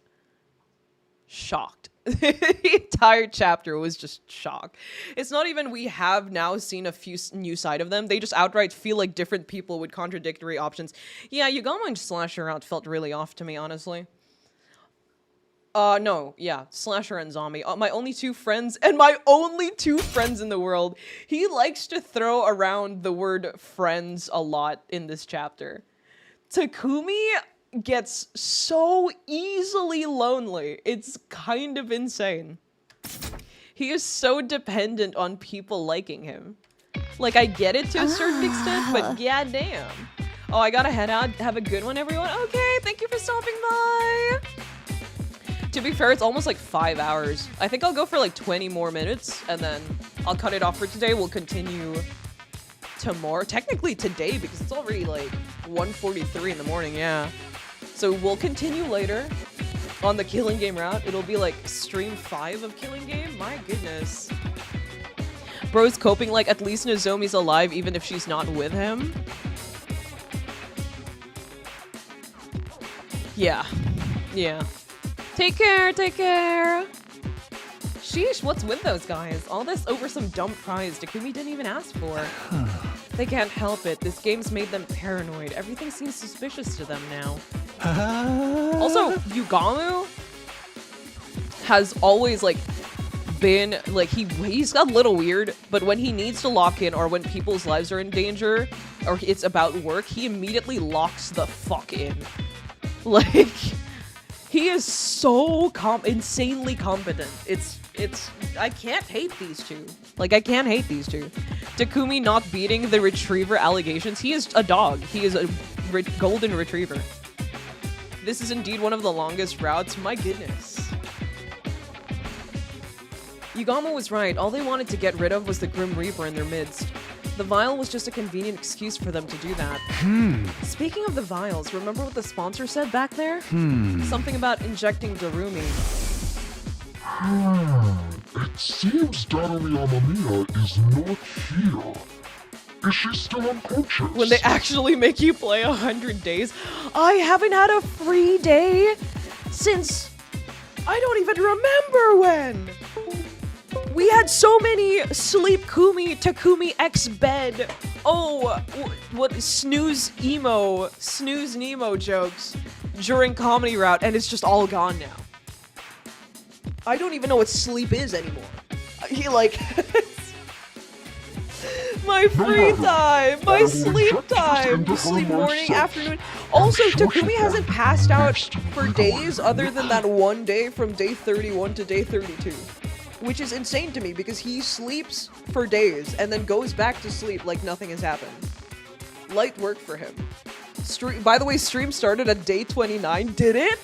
[SPEAKER 1] shocked. The entire chapter was just shock. It's not even we have now seen a few new side of them. They just outright feel like different people with contradictory options. Yeah, Yugamu and Slasher Route felt really off to me, honestly. No, yeah, Slasher and Zombie. My only two friends, and my only two friends in the world. He likes to throw around the word friends a lot in this chapter. Takumi gets so easily lonely. It's kind of insane. He is so dependent on people liking him. Like, I get it to a certain extent, but goddamn. Oh, I gotta head out. Have a good one, everyone. Okay, thank you for stopping by. To be fair, it's almost like 5 hours. I think I'll go for like 20 more minutes, and then I'll cut it off for today. We'll continue tomorrow. Technically today, because it's already like 1:43 in the morning, yeah. So we'll continue later on the Killing Game route. It'll be like stream 5 of Killing Game. My goodness. Bro's coping like at least Nozomi's alive even if she's not with him. Yeah. Yeah. Take care, take care. Sheesh, what's with those guys? All this over some dumb prize Takumi didn't even ask for. They can't help it. This game's made them paranoid. Everything seems suspicious to them now. Also, Yugamu has always, like, been, like, he's got a little weird, but when he needs to lock in or when people's lives are in danger or it's about work, he immediately locks the fuck in. Like, he is so insanely competent. I can't hate these two. Like, I can't hate these two. Takumi not beating the retriever allegations. He is a dog. He is a golden retriever. This is indeed one of the longest routes. My goodness. Yugama was right. All they wanted to get rid of was the Grim Reaper in their midst. The vial was just a convenient excuse for them to do that. Speaking of the vials, remember what the sponsor said back there? Something about injecting Darumi.
[SPEAKER 7] It seems Darumi Amamiya is not here. Is she still unconscious?
[SPEAKER 1] When they actually make you play 100 days. I haven't had a free day since... I don't even remember when! We had so many Sleep Kumi, Takumi X Bed, what Snooze Nemo jokes during Comedy Route, and it's just all gone now. I don't even know what sleep is anymore. He like... my free time, my sleep time, sleep morning, afternoon. Also, Takumi hasn't passed out for days other than that one day from day 31 to day 32. Which is insane to me because he sleeps for days and then goes back to sleep like nothing has happened. Light work for him. By the way, stream started at day 29, did it?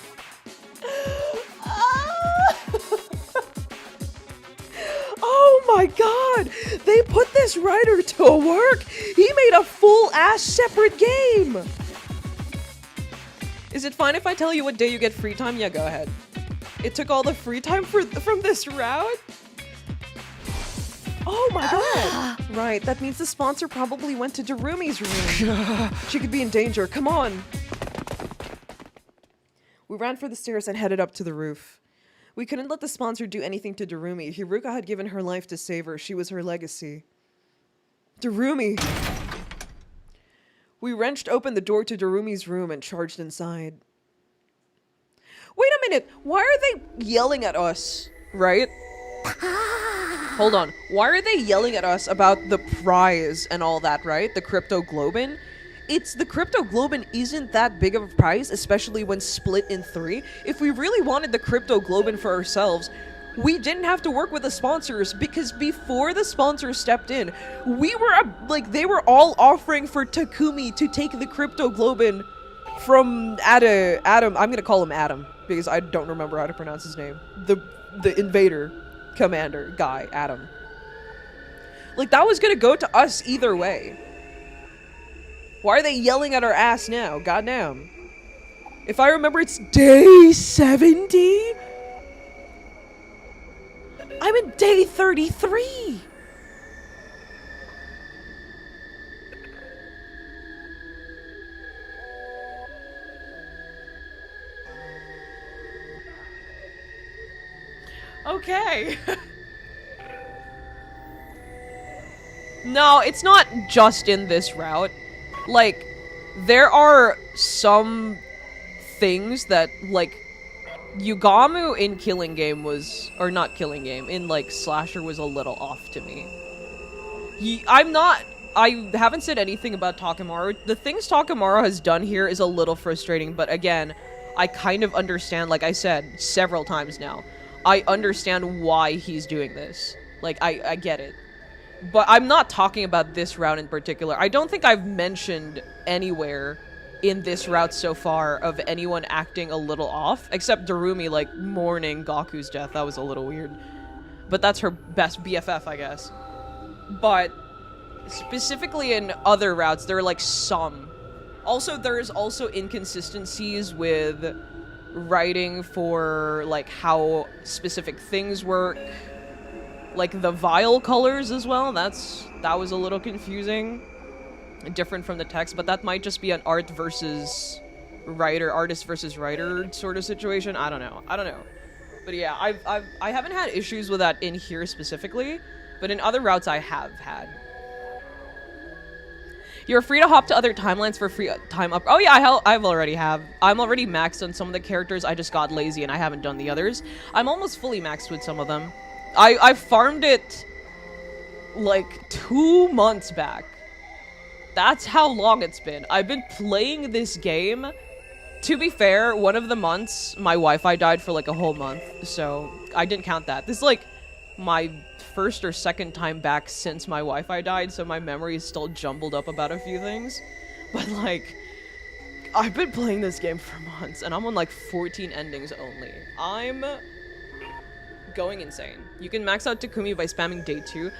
[SPEAKER 1] Oh my god! They put this writer to work! He made a full-ass separate game! Is it fine if I tell you what day you get free time? Yeah, go ahead. It took all the free time from this route? Oh my god! Right, that means the sponsor probably went to Darumi's room. She could be in danger, come on! We ran for the stairs and headed up to the roof. We couldn't let the sponsor do anything to Darumi. Hiruka had given her life to save her. She was her legacy. Darumi! We wrenched open the door to Darumi's room and charged inside. Wait a minute! Why are they yelling at us? Right? Hold on. Why are they yelling at us about the prize and all that, right? The Crypto Globin? The Crypto Globin isn't that big of a prize, especially when split in 3. If we really wanted the Crypto Globin for ourselves, we didn't have to work with the sponsors because before the sponsors stepped in, we were, they were all offering for Takumi to take the Crypto Globin from Adam. I'm gonna call him Adam because I don't remember how to pronounce his name. The invader commander guy, Adam. That was gonna go to us either way. Why are they yelling at our ass now? Goddamn. If I remember, it's day 70? I'm in day 33! Okay. No, it's not just in this route. There are some things that, Yugamu in Killing Game was, or not Killing Game, in, Slasher was a little off to me. I haven't said anything about Takamaru. The things Takamaru has done here is a little frustrating, but again, I kind of understand, like I said several times now, I understand why he's doing this. I get it. But I'm not talking about this route in particular. I don't think I've mentioned anywhere in this route so far of anyone acting a little off, except Darumi, mourning Gaku's death. That was a little weird. But that's her best BFF, I guess. But specifically in other routes, there are, some. Also, there's also inconsistencies with writing for, how specific things work. like the vial colors as well. That was a little confusing, different from the text, but that might just be an artist versus writer sort of situation. I don't know. But yeah, I haven't had issues with that in here specifically, but in other routes I have had. You're free to hop to other timelines for free time up. Oh yeah, I'm already maxed on some of the characters. I just got lazy and I haven't done the others. I'm almost fully maxed with some of them. I farmed it like 2 months back. That's how long it's been. I've been playing this game. To be fair, one of the months my Wi-Fi died for like a whole month, so I didn't count that. This is like my first or second time back since my Wi-Fi died, so my memory is still jumbled up about a few things. But like, I've been playing this game for months, and I'm on like 14 endings only. I'm going insane. You can max out Takumi by spamming day 2.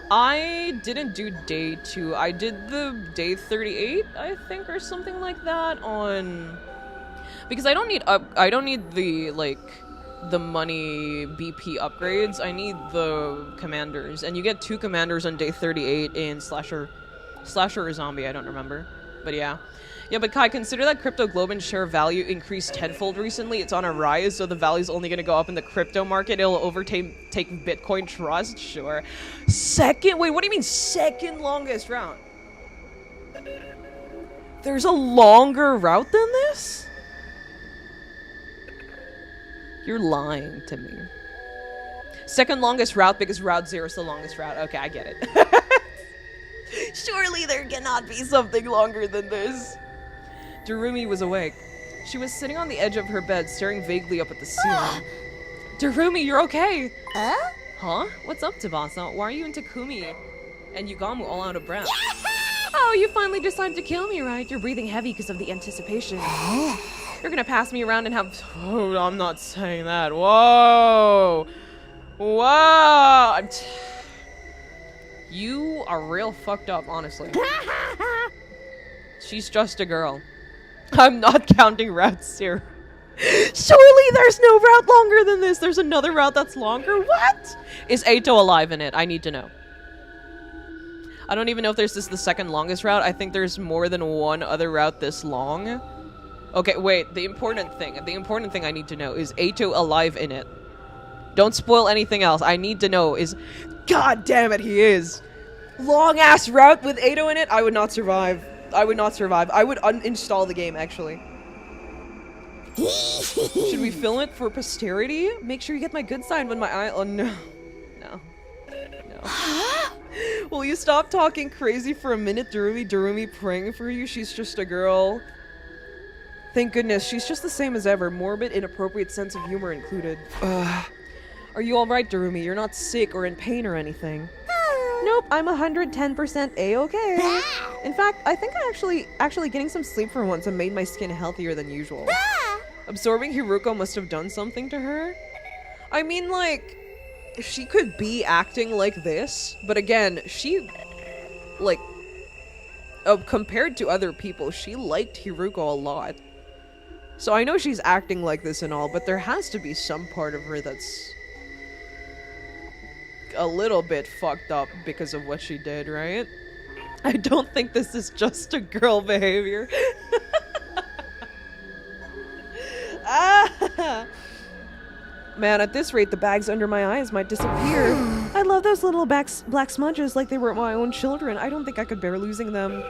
[SPEAKER 1] I didn't do day 2. I did the day 38, I think, or something like that on... Because I don't need the, like, the money BP upgrades. I need the commanders. And you get 2 commanders on day 38 in Slasher or Zombie, I don't remember. But yeah. Yeah, but Kai, consider that Crypto Globin's share value increased tenfold recently. It's on a rise, so the value's only gonna go up in the crypto market. It'll overtake Bitcoin Trust, sure. Wait, what do you mean second longest route? There's a longer route than this? You're lying to me. Second longest route because Route 0 is the longest route. Okay, I get it. Surely there cannot be something longer than this. Darumi was awake. She was sitting on the edge of her bed, staring vaguely up at the ceiling. Darumi, you're okay. Huh? What's up, Tubasa? Why are you and Takumi and Yugamu all out of breath? Oh, you finally decided to kill me, right? You're breathing heavy because of the anticipation. You're gonna pass me around and have... Oh, I'm not saying that. Whoa! Whoa! You are real fucked up, honestly. She's just a girl. I'm not counting routes here. Surely there's no route longer than this. There's another route that's longer. What? Is Eito alive in it? I need to know. I don't even know if this is the second longest route. I think there's more than one other route this long. Okay, wait. The important thing I need to know is Eito alive in it. Don't spoil anything else. I need to know is... God damn it, he is. Long ass route with Eito in it? I would not survive. I would uninstall the game, actually. Should we film it for posterity? Make sure you get my good side when my eye... Oh, no. No. Will you stop talking crazy for a minute, Darumi? Darumi praying for you? She's just a girl. Thank goodness. She's just the same as ever. Morbid, inappropriate sense of humor included. Are you alright, Darumi? You're not sick or in pain or anything. Nope, I'm 110% A-okay. In fact, I think I actually getting some sleep for once and made my skin healthier than usual. Absorbing Hiruko must have done something to her. I mean, like, she could be acting like this, but again, she, like, compared to other people, she liked Hiruko a lot. So I know she's acting like this and all, but there has to be some part of her that's a little bit fucked up because of what she did, right? I don't think this is just a girl behavior. Man, at this rate, the bags under my eyes might disappear. I love those little black smudges like they were my own children. I don't think I could bear losing them.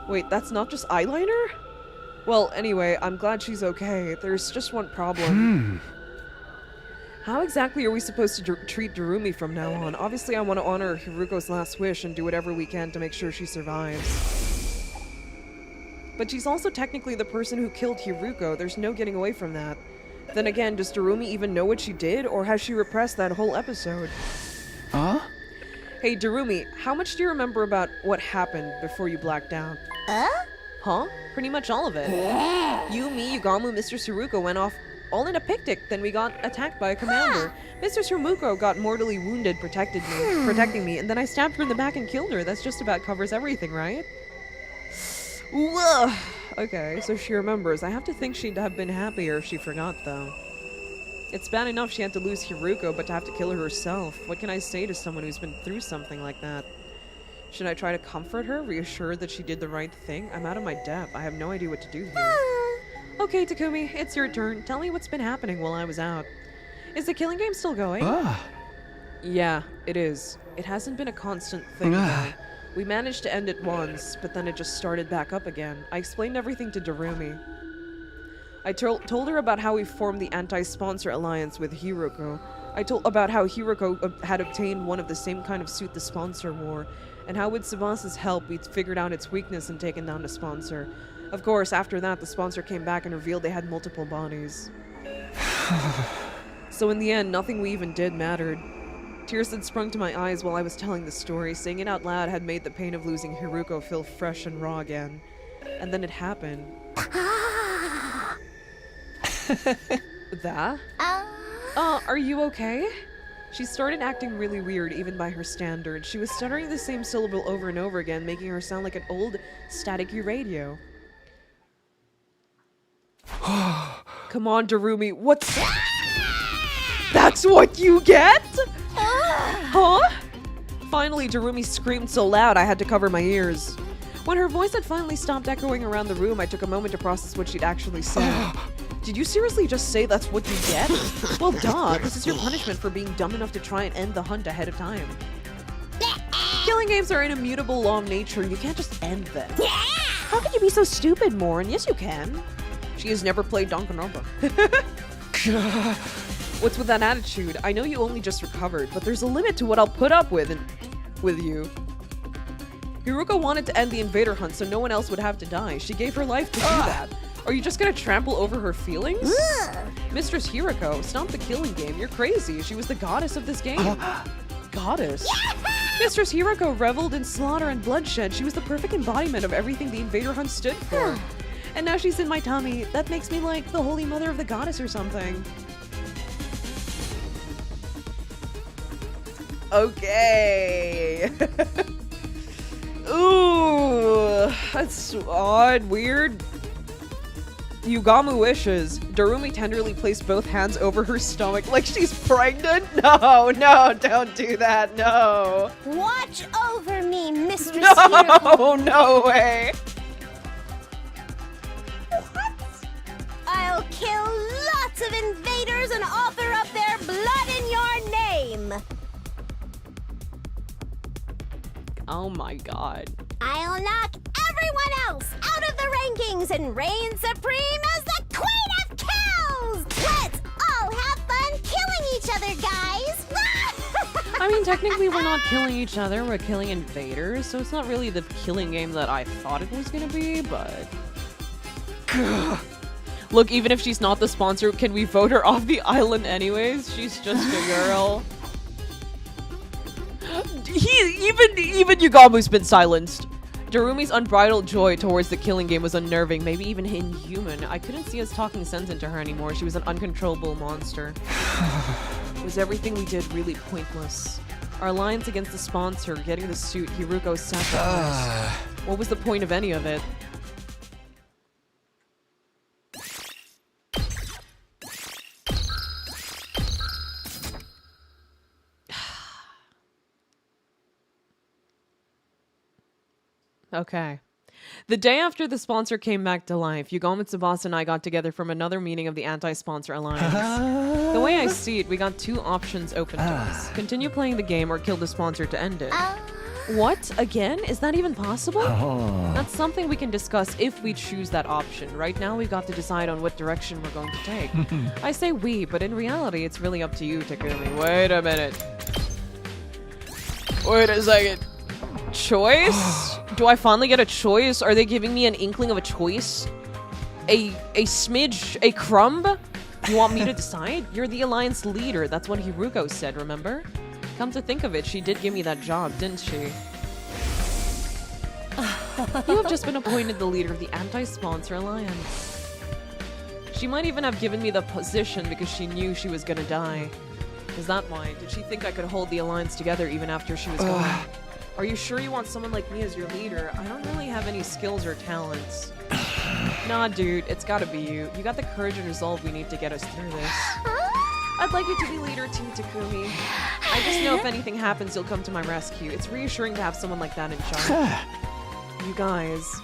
[SPEAKER 1] Wait, that's not just eyeliner? Well, anyway, I'm glad she's okay. There's just one problem. How exactly are we supposed to treat Darumi from now on? Obviously, I want to honor Hiruko's last wish and do whatever we can to make sure she survives. But she's also technically the person who killed Hiruko. There's no getting away from that. Then again, does Darumi even know what she did, or has she repressed that whole episode?
[SPEAKER 4] Huh?
[SPEAKER 1] Hey, Darumi, how much do you remember about what happened before you blacked out? Huh? Pretty much all of it. You, me, Yugamu, Mr. Hiruko went off all in a picnic, then we got attacked by a commander. Mr. Hiruko got mortally wounded protecting me, and then I stabbed her in the back and killed her. That's just about covers everything, right? Okay, so she remembers. I have to think she'd have been happier if she forgot, though. It's bad enough she had to lose Hiruko, but to have to kill her herself. What can I say to someone who's been through something like that? Should I try to comfort her, reassure that she did the right thing? I'm out of my depth. I have no idea what to do here. Okay, Takumi, it's your turn. Tell me what's been happening while I was out. Is the killing game still going? Yeah, it is. It hasn't been a constant thing, though. We managed to end it once, but then it just started back up again. I explained everything to Darumi. I told her about how we formed the anti-sponsor alliance with Hiruko. I told about how Hiruko had obtained one of the same kind of suit the sponsor wore, and how with Tsubasa's help we'd figured out its weakness and taken down the sponsor. Of course, after that, the sponsor came back and revealed they had multiple bodies. So in the end, nothing we even did mattered. Tears had sprung to my eyes while I was telling the story. Saying it out loud had made the pain of losing Hiruko feel fresh and raw again. And then it happened. That? Are you okay? She started acting really weird, even by her standards. She was stuttering the same syllable over and over again, making her sound like an old, staticky radio. Come on, Darumi, what's... That's what you get? Huh? Finally, Darumi screamed so loud I had to cover my ears. When her voice had finally stopped echoing around the room, I took a moment to process what she'd actually said. Did you seriously just say that's what you get? Well, duh. This is your punishment for being dumb enough to try and end the hunt ahead of time. Killing games are an immutable law of nature. You can't just end them. How could you be so stupid, Morin? Yes, you can. She has never played danganronpa. What's with that attitude? I know you only just recovered, but there's a limit to what I'll put up with you. Hiruko wanted to end the invader hunt so no one else would have to die. She gave her life to do that. Are you just gonna trample over her feelings? Mistress Hiruko, stop the killing game. You're crazy. She was the goddess of this game. Goddess? Mistress Hiruko reveled in slaughter and bloodshed. She was the perfect embodiment of everything the invader hunt stood for. And now she's in my tummy. That makes me like the holy mother of the goddess or something. Okay. Ooh, that's odd, weird. Yugamu wishes. Darumi tenderly placed both hands over her stomach like she's pregnant. No, don't do that, no.
[SPEAKER 12] Watch over me, Mistress
[SPEAKER 1] No,
[SPEAKER 12] Hiruko.
[SPEAKER 1] no way.
[SPEAKER 12] What? I'll kill lots of invaders and offer up their blood in your name.
[SPEAKER 1] Oh my god.
[SPEAKER 12] I'll knock everyone else out of the rankings and reign supreme as the Queen of Kills! Let's all have fun killing each other, guys!
[SPEAKER 1] I mean, technically we're not killing each other, we're killing invaders, so it's not really the killing game that I thought it was gonna be, but... Look, even if she's not the sponsor, can we vote her off the island anyways? She's just a girl. Even Yugamu's been silenced. Darumi's unbridled joy towards the killing game was unnerving, maybe even inhuman. I couldn't see us talking sense into her anymore. She was an uncontrollable monster. Was everything we did really pointless? Our alliance against the sponsor, getting the suit, Hiruko's sacrifice. What was the point of any of it? Okay. The day after the sponsor came back to life, Yugamu, Tubasa, and I got together from another meeting of the Anti-Sponsor Alliance. The way I see it, we got two options open to us. Continue playing the game or kill the sponsor to end it. What? Again? Is that even possible? That's something we can discuss if we choose that option. Right now, we've got to decide on what direction we're going to take. I say we, but in reality, it's really up to you, Takumi. Wait a minute. Wait a second. Choice? Do I finally get a choice? Are they giving me an inkling of a choice? A smidge? A crumb? You want me to decide? You're the alliance leader. That's what Hiruko said, remember? Come to think of it, she did give me that job, didn't she? You have just been appointed the leader of the Anti-Sponsor Alliance. She might even have given me the position because she knew she was gonna die. Is that why? Did she think I could hold the alliance together even after she was gone? Are you sure you want someone like me as your leader? I don't really have any skills or talents. Nah, dude, it's gotta be you. You got the courage and resolve we need to get us through this. I'd like you to be leader too, Takumi. I just know if anything happens, you'll come to my rescue. It's reassuring to have someone like that in charge. You guys.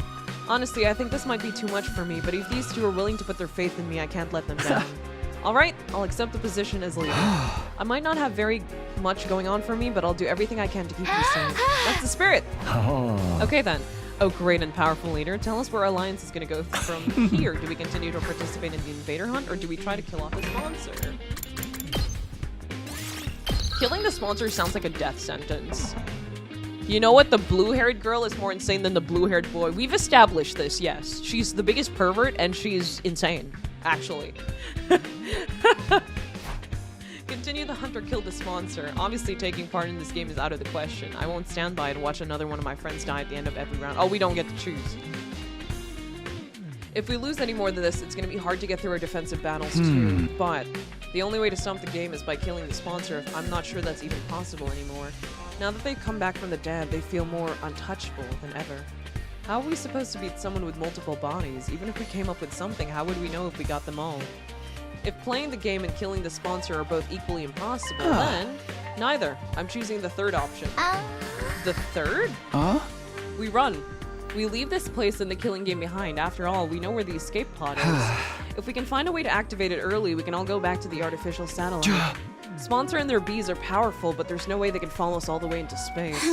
[SPEAKER 1] Honestly, I think this might be too much for me, but if these two are willing to put their faith in me, I can't let them down. Alright, I'll accept the position as leader. I might not have very much going on for me, but I'll do everything I can to keep you safe. That's the spirit! Okay then. Oh, great and powerful leader. Tell us where our alliance is going to go from here. Do we continue to participate in the invader hunt, or do we try to kill off the sponsor? Killing the sponsor sounds like a death sentence. You know what? The blue-haired girl is more insane than the blue-haired boy. We've established this, yes. She's the biggest pervert, and she's insane, actually. Continue the hunt or kill the sponsor. Obviously, taking part in this game is out of the question. I won't stand by and watch another one of my friends die at the end of every round. Oh, we don't get to choose. If we lose any more than this, it's going to be hard to get through our defensive battles too. But the only way to stomp the game is by killing the sponsor. I'm not sure that's even possible anymore. Now that they've come back from the dead, they feel more untouchable than ever. How are we supposed to beat someone with multiple bodies? Even if we came up with something, how would we know if we got them all? If playing the game and killing the sponsor are both equally impossible, then neither. I'm choosing the third option. The third? We run. We leave this place and the killing game behind. After all, we know where the escape pod is. If we can find a way to activate it early, we can all go back to the artificial satellite. Sponsor and their bees are powerful, but there's no way they can follow us all the way into space.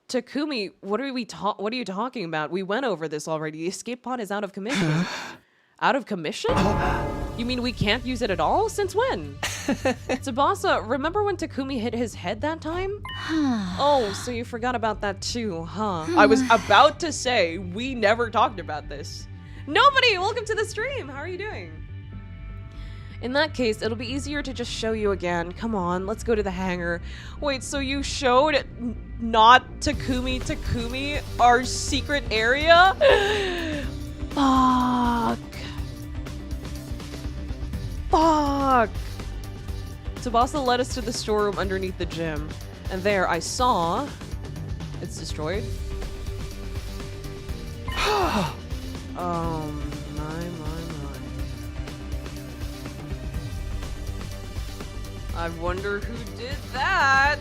[SPEAKER 1] Takumi, what are you talking about? We went over this already. The escape pod is out of commission. Out of commission? You mean we can't use it at all? Since when? Tubasa, remember when Takumi hit his head that time? Oh, so you forgot about that too, huh? I was about to say, we never talked about this. Nobody, welcome to the stream. How are you doing? In that case, it'll be easier to just show you again. Come on, let's go to the hangar. Wait, so you showed not Takumi our secret area? Fuck. Fuck! Tubasa led us to the storeroom underneath the gym, and there I saw... It's destroyed? Oh, my. I wonder who did that!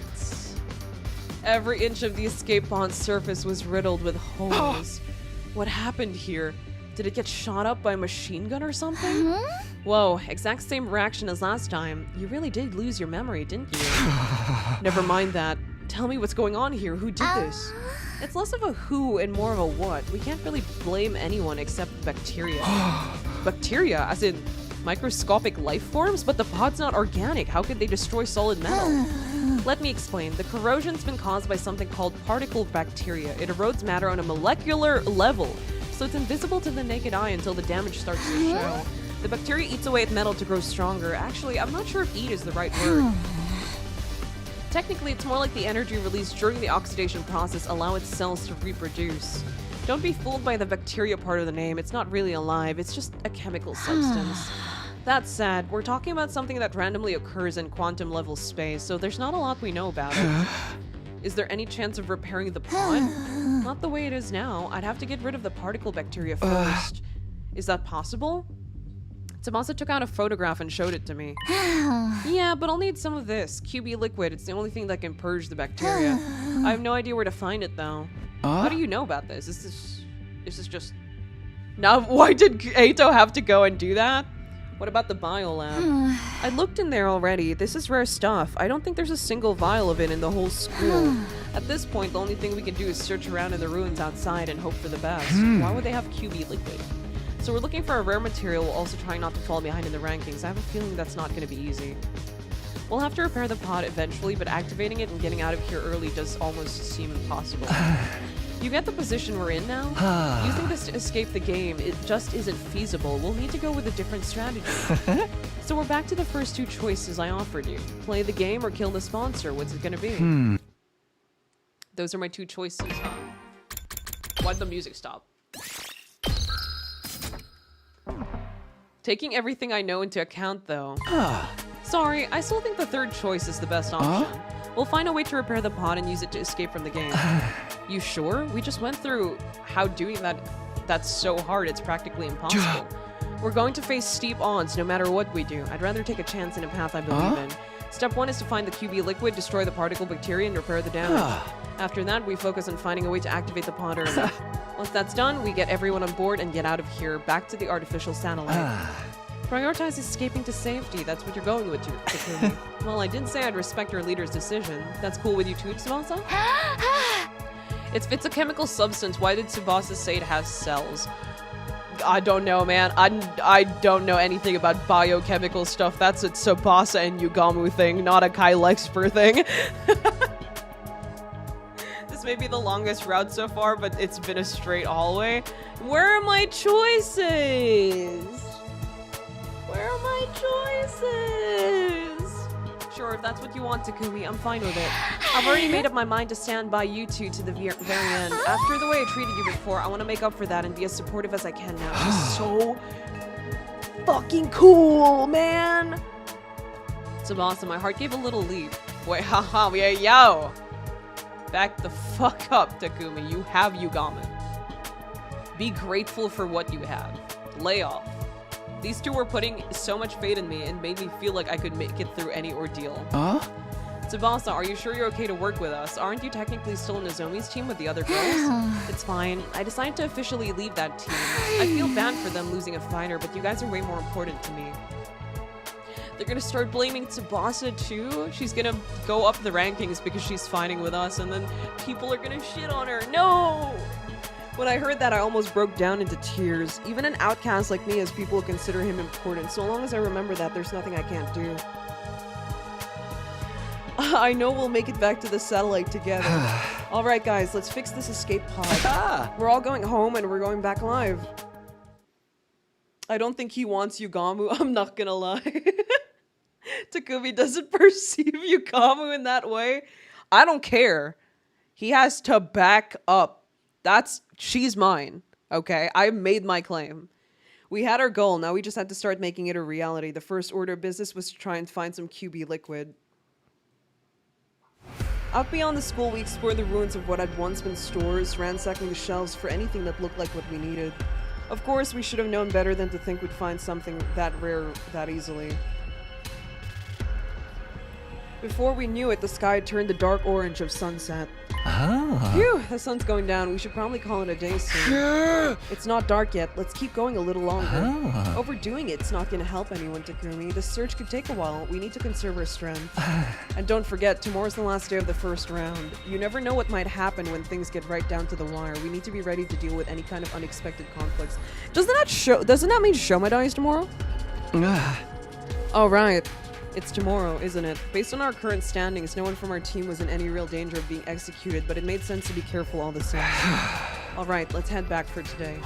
[SPEAKER 1] Every inch of the escape pod's surface was riddled with holes. What happened here? Did it get shot up by a machine gun or something? Whoa, exact same reaction as last time. You really did lose your memory, didn't you? Never mind that. Tell me what's going on here. Who did this? It's less of a who and more of a what. We can't really blame anyone except bacteria. Bacteria, as in microscopic life forms? But the pod's not organic. How could they destroy solid metal? Let me explain. The corrosion's been caused by something called particle bacteria. It erodes matter on a molecular level, so it's invisible to the naked eye until the damage starts to show. The bacteria eats away at metal to grow stronger. Actually, I'm not sure if eat is the right word. Technically, it's more like the energy released during the oxidation process allow its cells to reproduce. Don't be fooled by the bacteria part of the name. It's not really alive. It's just a chemical substance. That's sad. We're talking about something that randomly occurs in quantum-level space, so there's not a lot we know about it. Is there any chance of repairing the pod? Not the way it is now. I'd have to get rid of the particle bacteria first. Is that possible? Tubasa took out a photograph and showed it to me. Yeah, but I'll need some of this. QB liquid. It's the only thing that can purge the bacteria. I have no idea where to find it, though. How do you know about this? Is this just... Now, why did Eito have to go and do that? What about the biolab? I looked in there already. This is rare stuff. I don't think there's a single vial of it in the whole school. At this point, the only thing we can do is search around in the ruins outside and hope for the best. Why would they have QB liquid? So we're looking for a rare material while also trying not to fall behind in the rankings. I have a feeling that's not going to be easy. We'll have to repair the pod eventually, but activating it and getting out of here early does almost seem impossible. You get the position we're in now? Using this to escape the game, it just isn't feasible. We'll need to go with a different strategy. So we're back to the first two choices I offered you. Play the game or kill the sponsor. What's it gonna be? Those are my two choices, huh? Why'd the music stop? Taking everything I know into account, though. Sorry, I still think the third choice is the best option. We'll find a way to repair the pod and use it to escape from the game. You sure? We just went through how doing that's so hard it's practically impossible. We're going to face steep odds no matter what we do. I'd rather take a chance in a path I believe in. Step 1 is to find the QB liquid, destroy the particle bacteria, and repair the damage. After that, we focus on finding a way to activate the potter. Once that's done, we get everyone on board and get out of here, back to the artificial satellite. Prioritize escaping to safety. That's what you're going with, Takumi. Well, I did say I'd respect your leader's decision. That's cool with you too, Tubasa? It's a chemical substance. Why did Tubasa say it has cells? I don't know, man. I don't know anything about biochemical stuff. That's a Tubasa and Yugamu thing, not a Kyle Expert thing. This may be the longest route so far, but it's been a straight hallway. Where are my choices? Where are my choices? Sure, if that's what you want, Takumi, I'm fine with it. I've already made up my mind to stand by you two to the very end. After the way I treated you before, I want to make up for that and be as supportive as I can now. She's so fucking cool, man. Tubasa, my heart gave a little leap. Wait, haha, yeah, yo. Back the fuck up, Takumi. You have Yugami. Be grateful for what you have. Lay off. These two were putting so much faith in me and made me feel like I could make it through any ordeal. Tubasa, are you sure you're okay to work with us? Aren't you technically still in Nozomi's team with the other girls? It's fine. I decided to officially leave that team. I feel bad for them losing a fighter, but you guys are way more important to me. They're gonna start blaming Tubasa too? She's gonna go up the rankings because she's fighting with us, and then people are gonna shit on her. No! When I heard that, I almost broke down into tears. Even an outcast like me has people who consider him important. So long as I remember that, there's nothing I can't do. I know we'll make it back to the satellite together. Alright guys, let's fix this escape pod. We're all going home and we're going back live. I don't think he wants Yugamu, I'm not gonna lie. Takumi doesn't perceive Yugamu in that way. I don't care. He has to back up. She's mine, okay? I made my claim. We had our goal, now we just had to start making it a reality. The first order of business was to try and find some QB liquid. Out beyond the school, we explored the ruins of what had once been stores, ransacking the shelves for anything that looked like what we needed. Of course, we should have known better than to think we'd find something that rare that easily. Before we knew it, the sky had turned the dark orange of sunset. Phew, the sun's going down. We should probably call it a day soon. It's not dark yet. Let's keep going a little longer. Overdoing it's not going to help anyone, Takumi. The search could take a while. We need to conserve our strength. And don't forget, tomorrow's the last day of the first round. You never know what might happen when things get right down to the wire. We need to be ready to deal with any kind of unexpected conflicts. Doesn't that mean Shoma dies tomorrow? Oh, right. It's tomorrow, isn't it? Based on our current standings, no one from our team was in any real danger of being executed, but it made sense to be careful all the same. Alright, let's head back for today.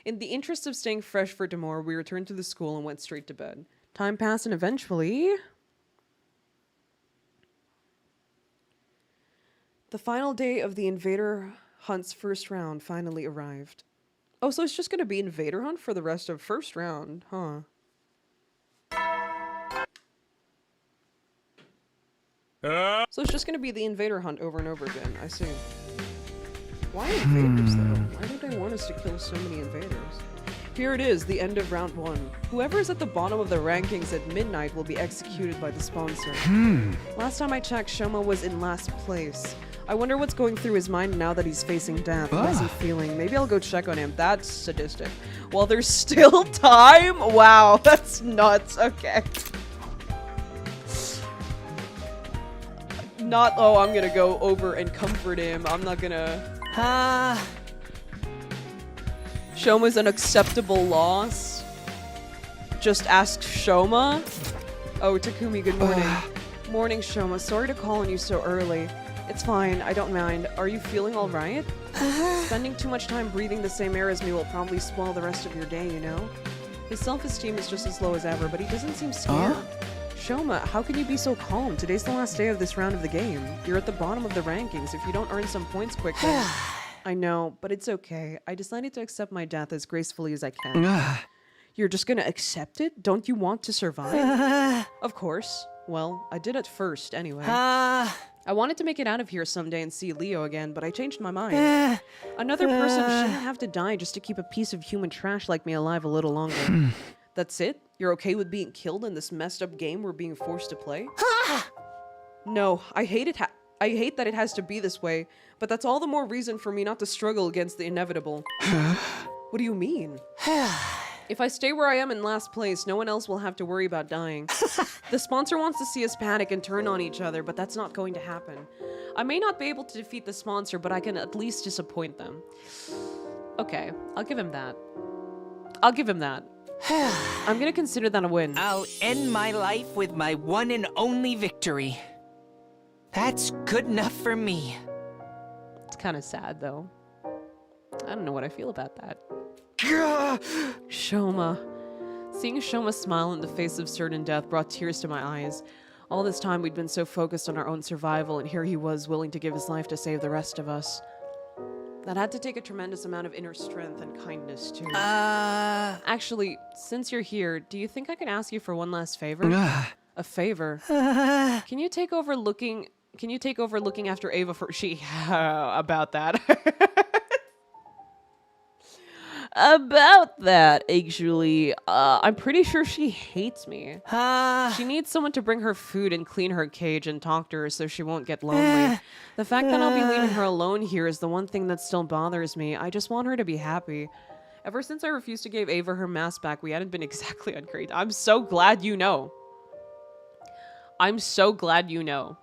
[SPEAKER 1] In the interest of staying fresh for tomorrow, we returned to the school and went straight to bed. Time passed and eventually... the final day of the Invader Hunt's first round finally arrived. Oh, so it's just gonna be Invader Hunt for the rest of first round, huh? So it's just gonna be the Invader Hunt over and over again, I see. Why invaders, though? Why do they want us to kill so many invaders? Here it is, the end of round 1. Whoever is at the bottom of the rankings at midnight will be executed by the sponsor. Last time I checked, Shoma was in last place. I wonder what's going through his mind now that he's facing death. How's he feeling? Maybe I'll go check on him. That's sadistic. While there's still time? Wow, that's nuts. Okay. Not, oh, I'm gonna go over and comfort him. I'm not gonna... Shoma's an acceptable loss. Just ask Shoma. Oh, Takumi, good morning. Morning, Shoma. Sorry to call on you so early. It's fine, I don't mind. Are you feeling alright? Spending too much time breathing the same air as me will probably spoil the rest of your day, you know? His self-esteem is just as low as ever, but he doesn't seem scared. Shoma, how can you be so calm? Today's the last day of this round of the game. You're at the bottom of the rankings. If you don't earn some points quickly... I know, but it's okay. I decided to accept my death as gracefully as I can. You're just gonna accept it? Don't you want to survive? Of course. Well, I did at first, anyway. I wanted to make it out of here someday and see Leo again, but I changed my mind. Another person shouldn't have to die just to keep a piece of human trash like me alive a little longer. That's it? You're okay with being killed in this messed up game we're being forced to play? No, I hate it. I hate that it has to be this way, but that's all the more reason for me not to struggle against the inevitable. What do you mean? If I stay where I am in last place, no one else will have to worry about dying. The sponsor wants to see us panic and turn on each other, but that's not going to happen. I may not be able to defeat the sponsor, but I can at least disappoint them. Okay, I'll give him that. I'll give him that. I'm gonna consider that a win.
[SPEAKER 13] I'll end my life with my one and only victory. That's good enough for me.
[SPEAKER 1] It's kind of sad, though. I don't know what I feel about that. Shoma. Seeing Shoma smile in the face of certain death brought tears to my eyes. All this time we'd been so focused on our own survival, and here he was willing to give his life to save the rest of us. That had to take a tremendous amount of inner strength and kindness, too. Actually, since you're here, do you think I could ask you for one last favor? A favor? Can you take over looking after Ava for about that? About that, actually, I'm pretty sure she hates me. She needs someone to bring her food and clean her cage and talk to her so she won't get lonely. The fact that I'll be leaving her alone here is the one thing that still bothers me. I just want her to be happy. Ever since I refused to give Ava her mask back, we hadn't been exactly on great. I'm so glad you know. I'm so glad you know.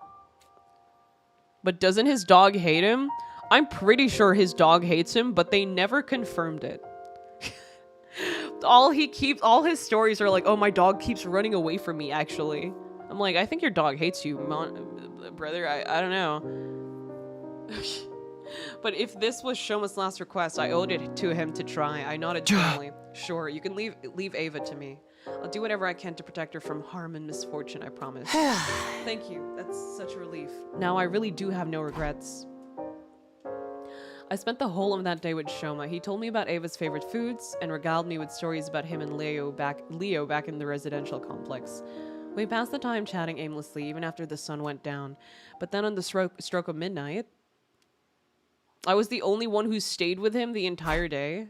[SPEAKER 1] But doesn't his dog hate him? I'm pretty sure his dog hates him, but they never confirmed it. All his stories are like, oh, my dog keeps running away from me, actually. I'm like, I think your dog hates you, brother. I don't know. But if this was Shoma's last request, I owed it to him to try. I nodded gently. Sure, you can leave Ava to me. I'll do whatever I can to protect her from harm and misfortune, I promise. Thank you. That's such a relief. Now I really do have no regrets. I spent the whole of that day with Shoma. He told me about Ava's favorite foods and regaled me with stories about him and Leo back in the residential complex. We passed the time chatting aimlessly even after the sun went down. But then on the stroke of midnight, I was the only one who stayed with him the entire day.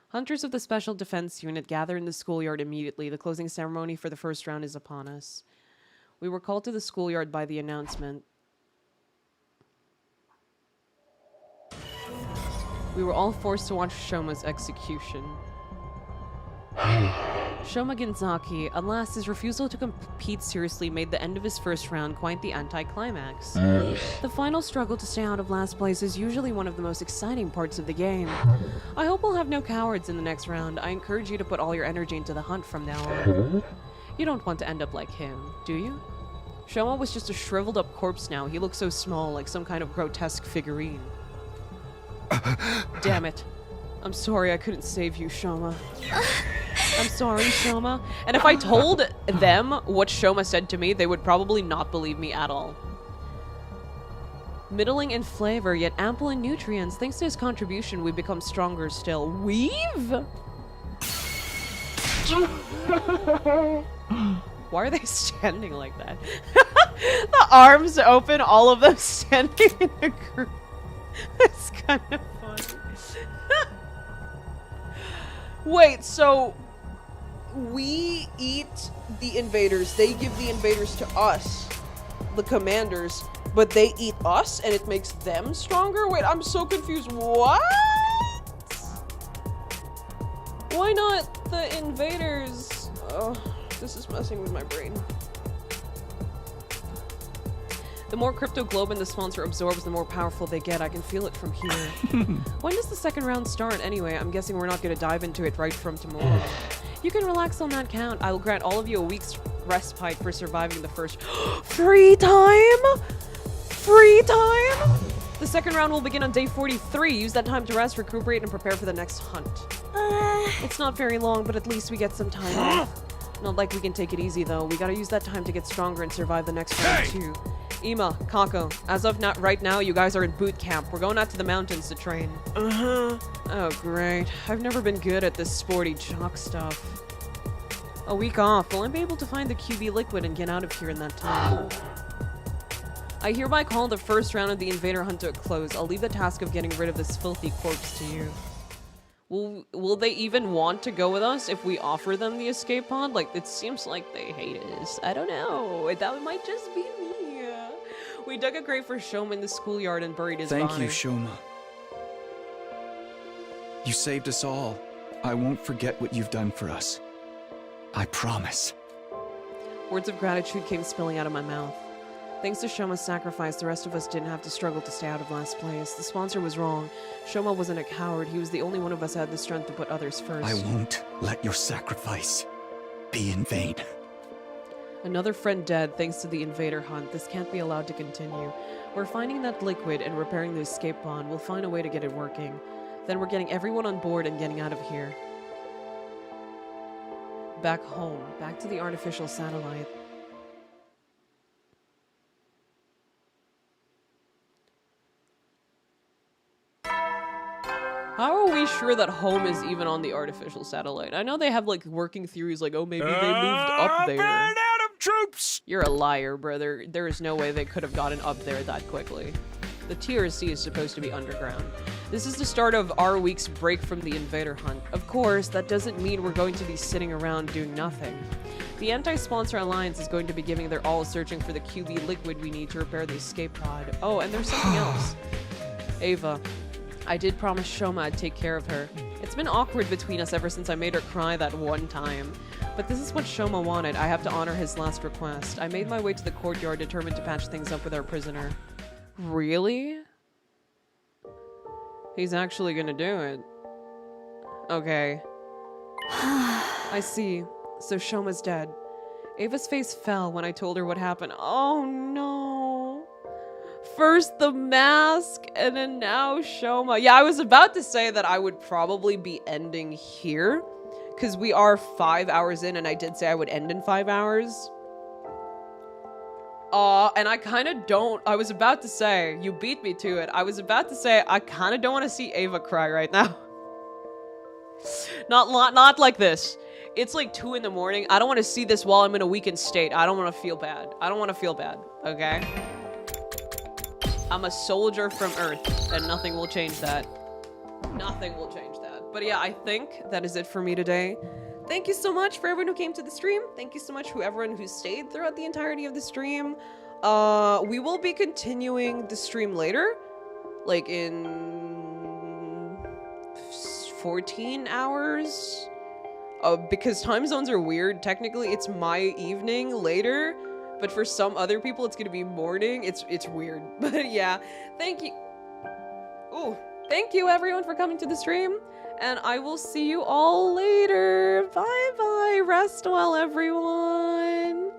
[SPEAKER 1] Hunters of the Special Defense Unit gather in the schoolyard immediately. The closing ceremony for the first round is upon us. We were called to the schoolyard by the announcement. We were all forced to watch Shoma's execution. Shoma Ginzaki, alas, his refusal to compete seriously made the end of his first round quite the anticlimax. The final struggle to stay out of last place is usually one of the most exciting parts of the game. I hope we'll have no cowards in the next round. I encourage you to put all your energy into the hunt from now on. You don't want to end up like him, do you? Shoma was just a shriveled up corpse now. He looked so small, like some kind of grotesque figurine. Damn it. I'm sorry I couldn't save you, Shoma. I'm sorry, Shoma. And if I told them what Shoma said to me, they would probably not believe me at all. Middling in flavor, yet ample in nutrients. Thanks to his contribution, we've become stronger still. We've? Why are they standing like that? The arms open, all of them standing in a group. That's kind of funny. Wait, so we eat the invaders, they give the invaders to us, the commanders, but they eat us and it makes them stronger? Wait, I'm so confused. What? Why not the invaders? Oh, this is messing with my brain. The more cryptoglobin the sponsor absorbs, the more powerful they get. I can feel it from here. When does the second round start anyway? I'm guessing we're not going to dive into it right from tomorrow. You can relax on that count. I will grant all of you a week's respite for surviving the first... Free time? Free time? The second round will begin on day 43. Use that time to rest, recuperate, and prepare for the next hunt. It's not very long, but at least we get some time off. Not like we can take it easy, though. We gotta use that time to get stronger and survive the next round, too. Ima, Kako, as of right now, you guys are in boot camp. We're going out to the mountains to train. Oh, great. I've never been good at this sporty jock stuff. A week off. Will I be able to find the QB liquid and get out of here in that time? I hereby call the first round of the invader hunt to a close. I'll leave the task of getting rid of this filthy corpse to you. Will they even want to go with us if we offer them the escape pod? Like, it seems like they hate us. I don't know. That might just be me. We dug a grave for Shoma in the schoolyard and buried his body.
[SPEAKER 4] Thank you, Shoma. You saved us all. I won't forget what you've done for us. I promise.
[SPEAKER 1] Words of gratitude came spilling out of my mouth. Thanks to Shoma's sacrifice, the rest of us didn't have to struggle to stay out of last place. The sponsor was wrong. Shoma wasn't a coward. He was the only one of us who had the strength to put others first.
[SPEAKER 4] I won't let your sacrifice be in vain.
[SPEAKER 1] Another friend dead thanks to the invader hunt. This can't be allowed to continue. We're finding that liquid and repairing the escape pod. We'll find a way to get it working. Then we're getting everyone on board and getting out of here. Back home. Back to the artificial satellite. How are we sure that home is even on the artificial satellite? I know they have like working theories like, oh, maybe they moved up there.
[SPEAKER 8] Atom troops!
[SPEAKER 1] You're a liar, brother. There is no way they could have gotten up there that quickly. The TRC is supposed to be underground. This is the start of our week's break from the invader hunt. Of course, that doesn't mean we're going to be sitting around doing nothing. The Anti-Sponsor Alliance is going to be giving their all searching for the QB liquid we need to repair the escape pod. Oh, and there's something else. Ava. I did promise Shoma I'd take care of her. It's been awkward between us ever since I made her cry that one time. But this is what Shoma wanted. I have to honor his last request. I made my way to the courtyard determined to patch things up with our prisoner. Really? He's actually gonna do it. Okay. I see. So Shoma's dead. Ava's face fell when I told her what happened. Oh no. First the mask, and then now Shoma. Yeah, I was about to say that I would probably be ending here, because we are 5 hours in, and I did say I would end in 5 hours. And I kind of don't. I was about to say, you beat me to it. I was about to say, I kind of don't want to see Ava cry right now. Not like this. It's like 2 in the morning. I don't want to see this while I'm in a weakened state. I don't want to feel bad. I don't want to feel bad, okay? I'm a soldier from Earth, and nothing will change that. Nothing will change that. But yeah, I think that is it for me today. Thank you so much for everyone who came to the stream. Thank you so much for everyone who stayed throughout the entirety of the stream. We will be continuing the stream later, like in 14 hours. Because time zones are weird. Technically, it's my evening later, but for some other people, it's gonna be morning. It's weird. But yeah, thank you. Ooh, thank you everyone for coming to the stream. And I will see you all later. Bye-bye. Rest well, everyone.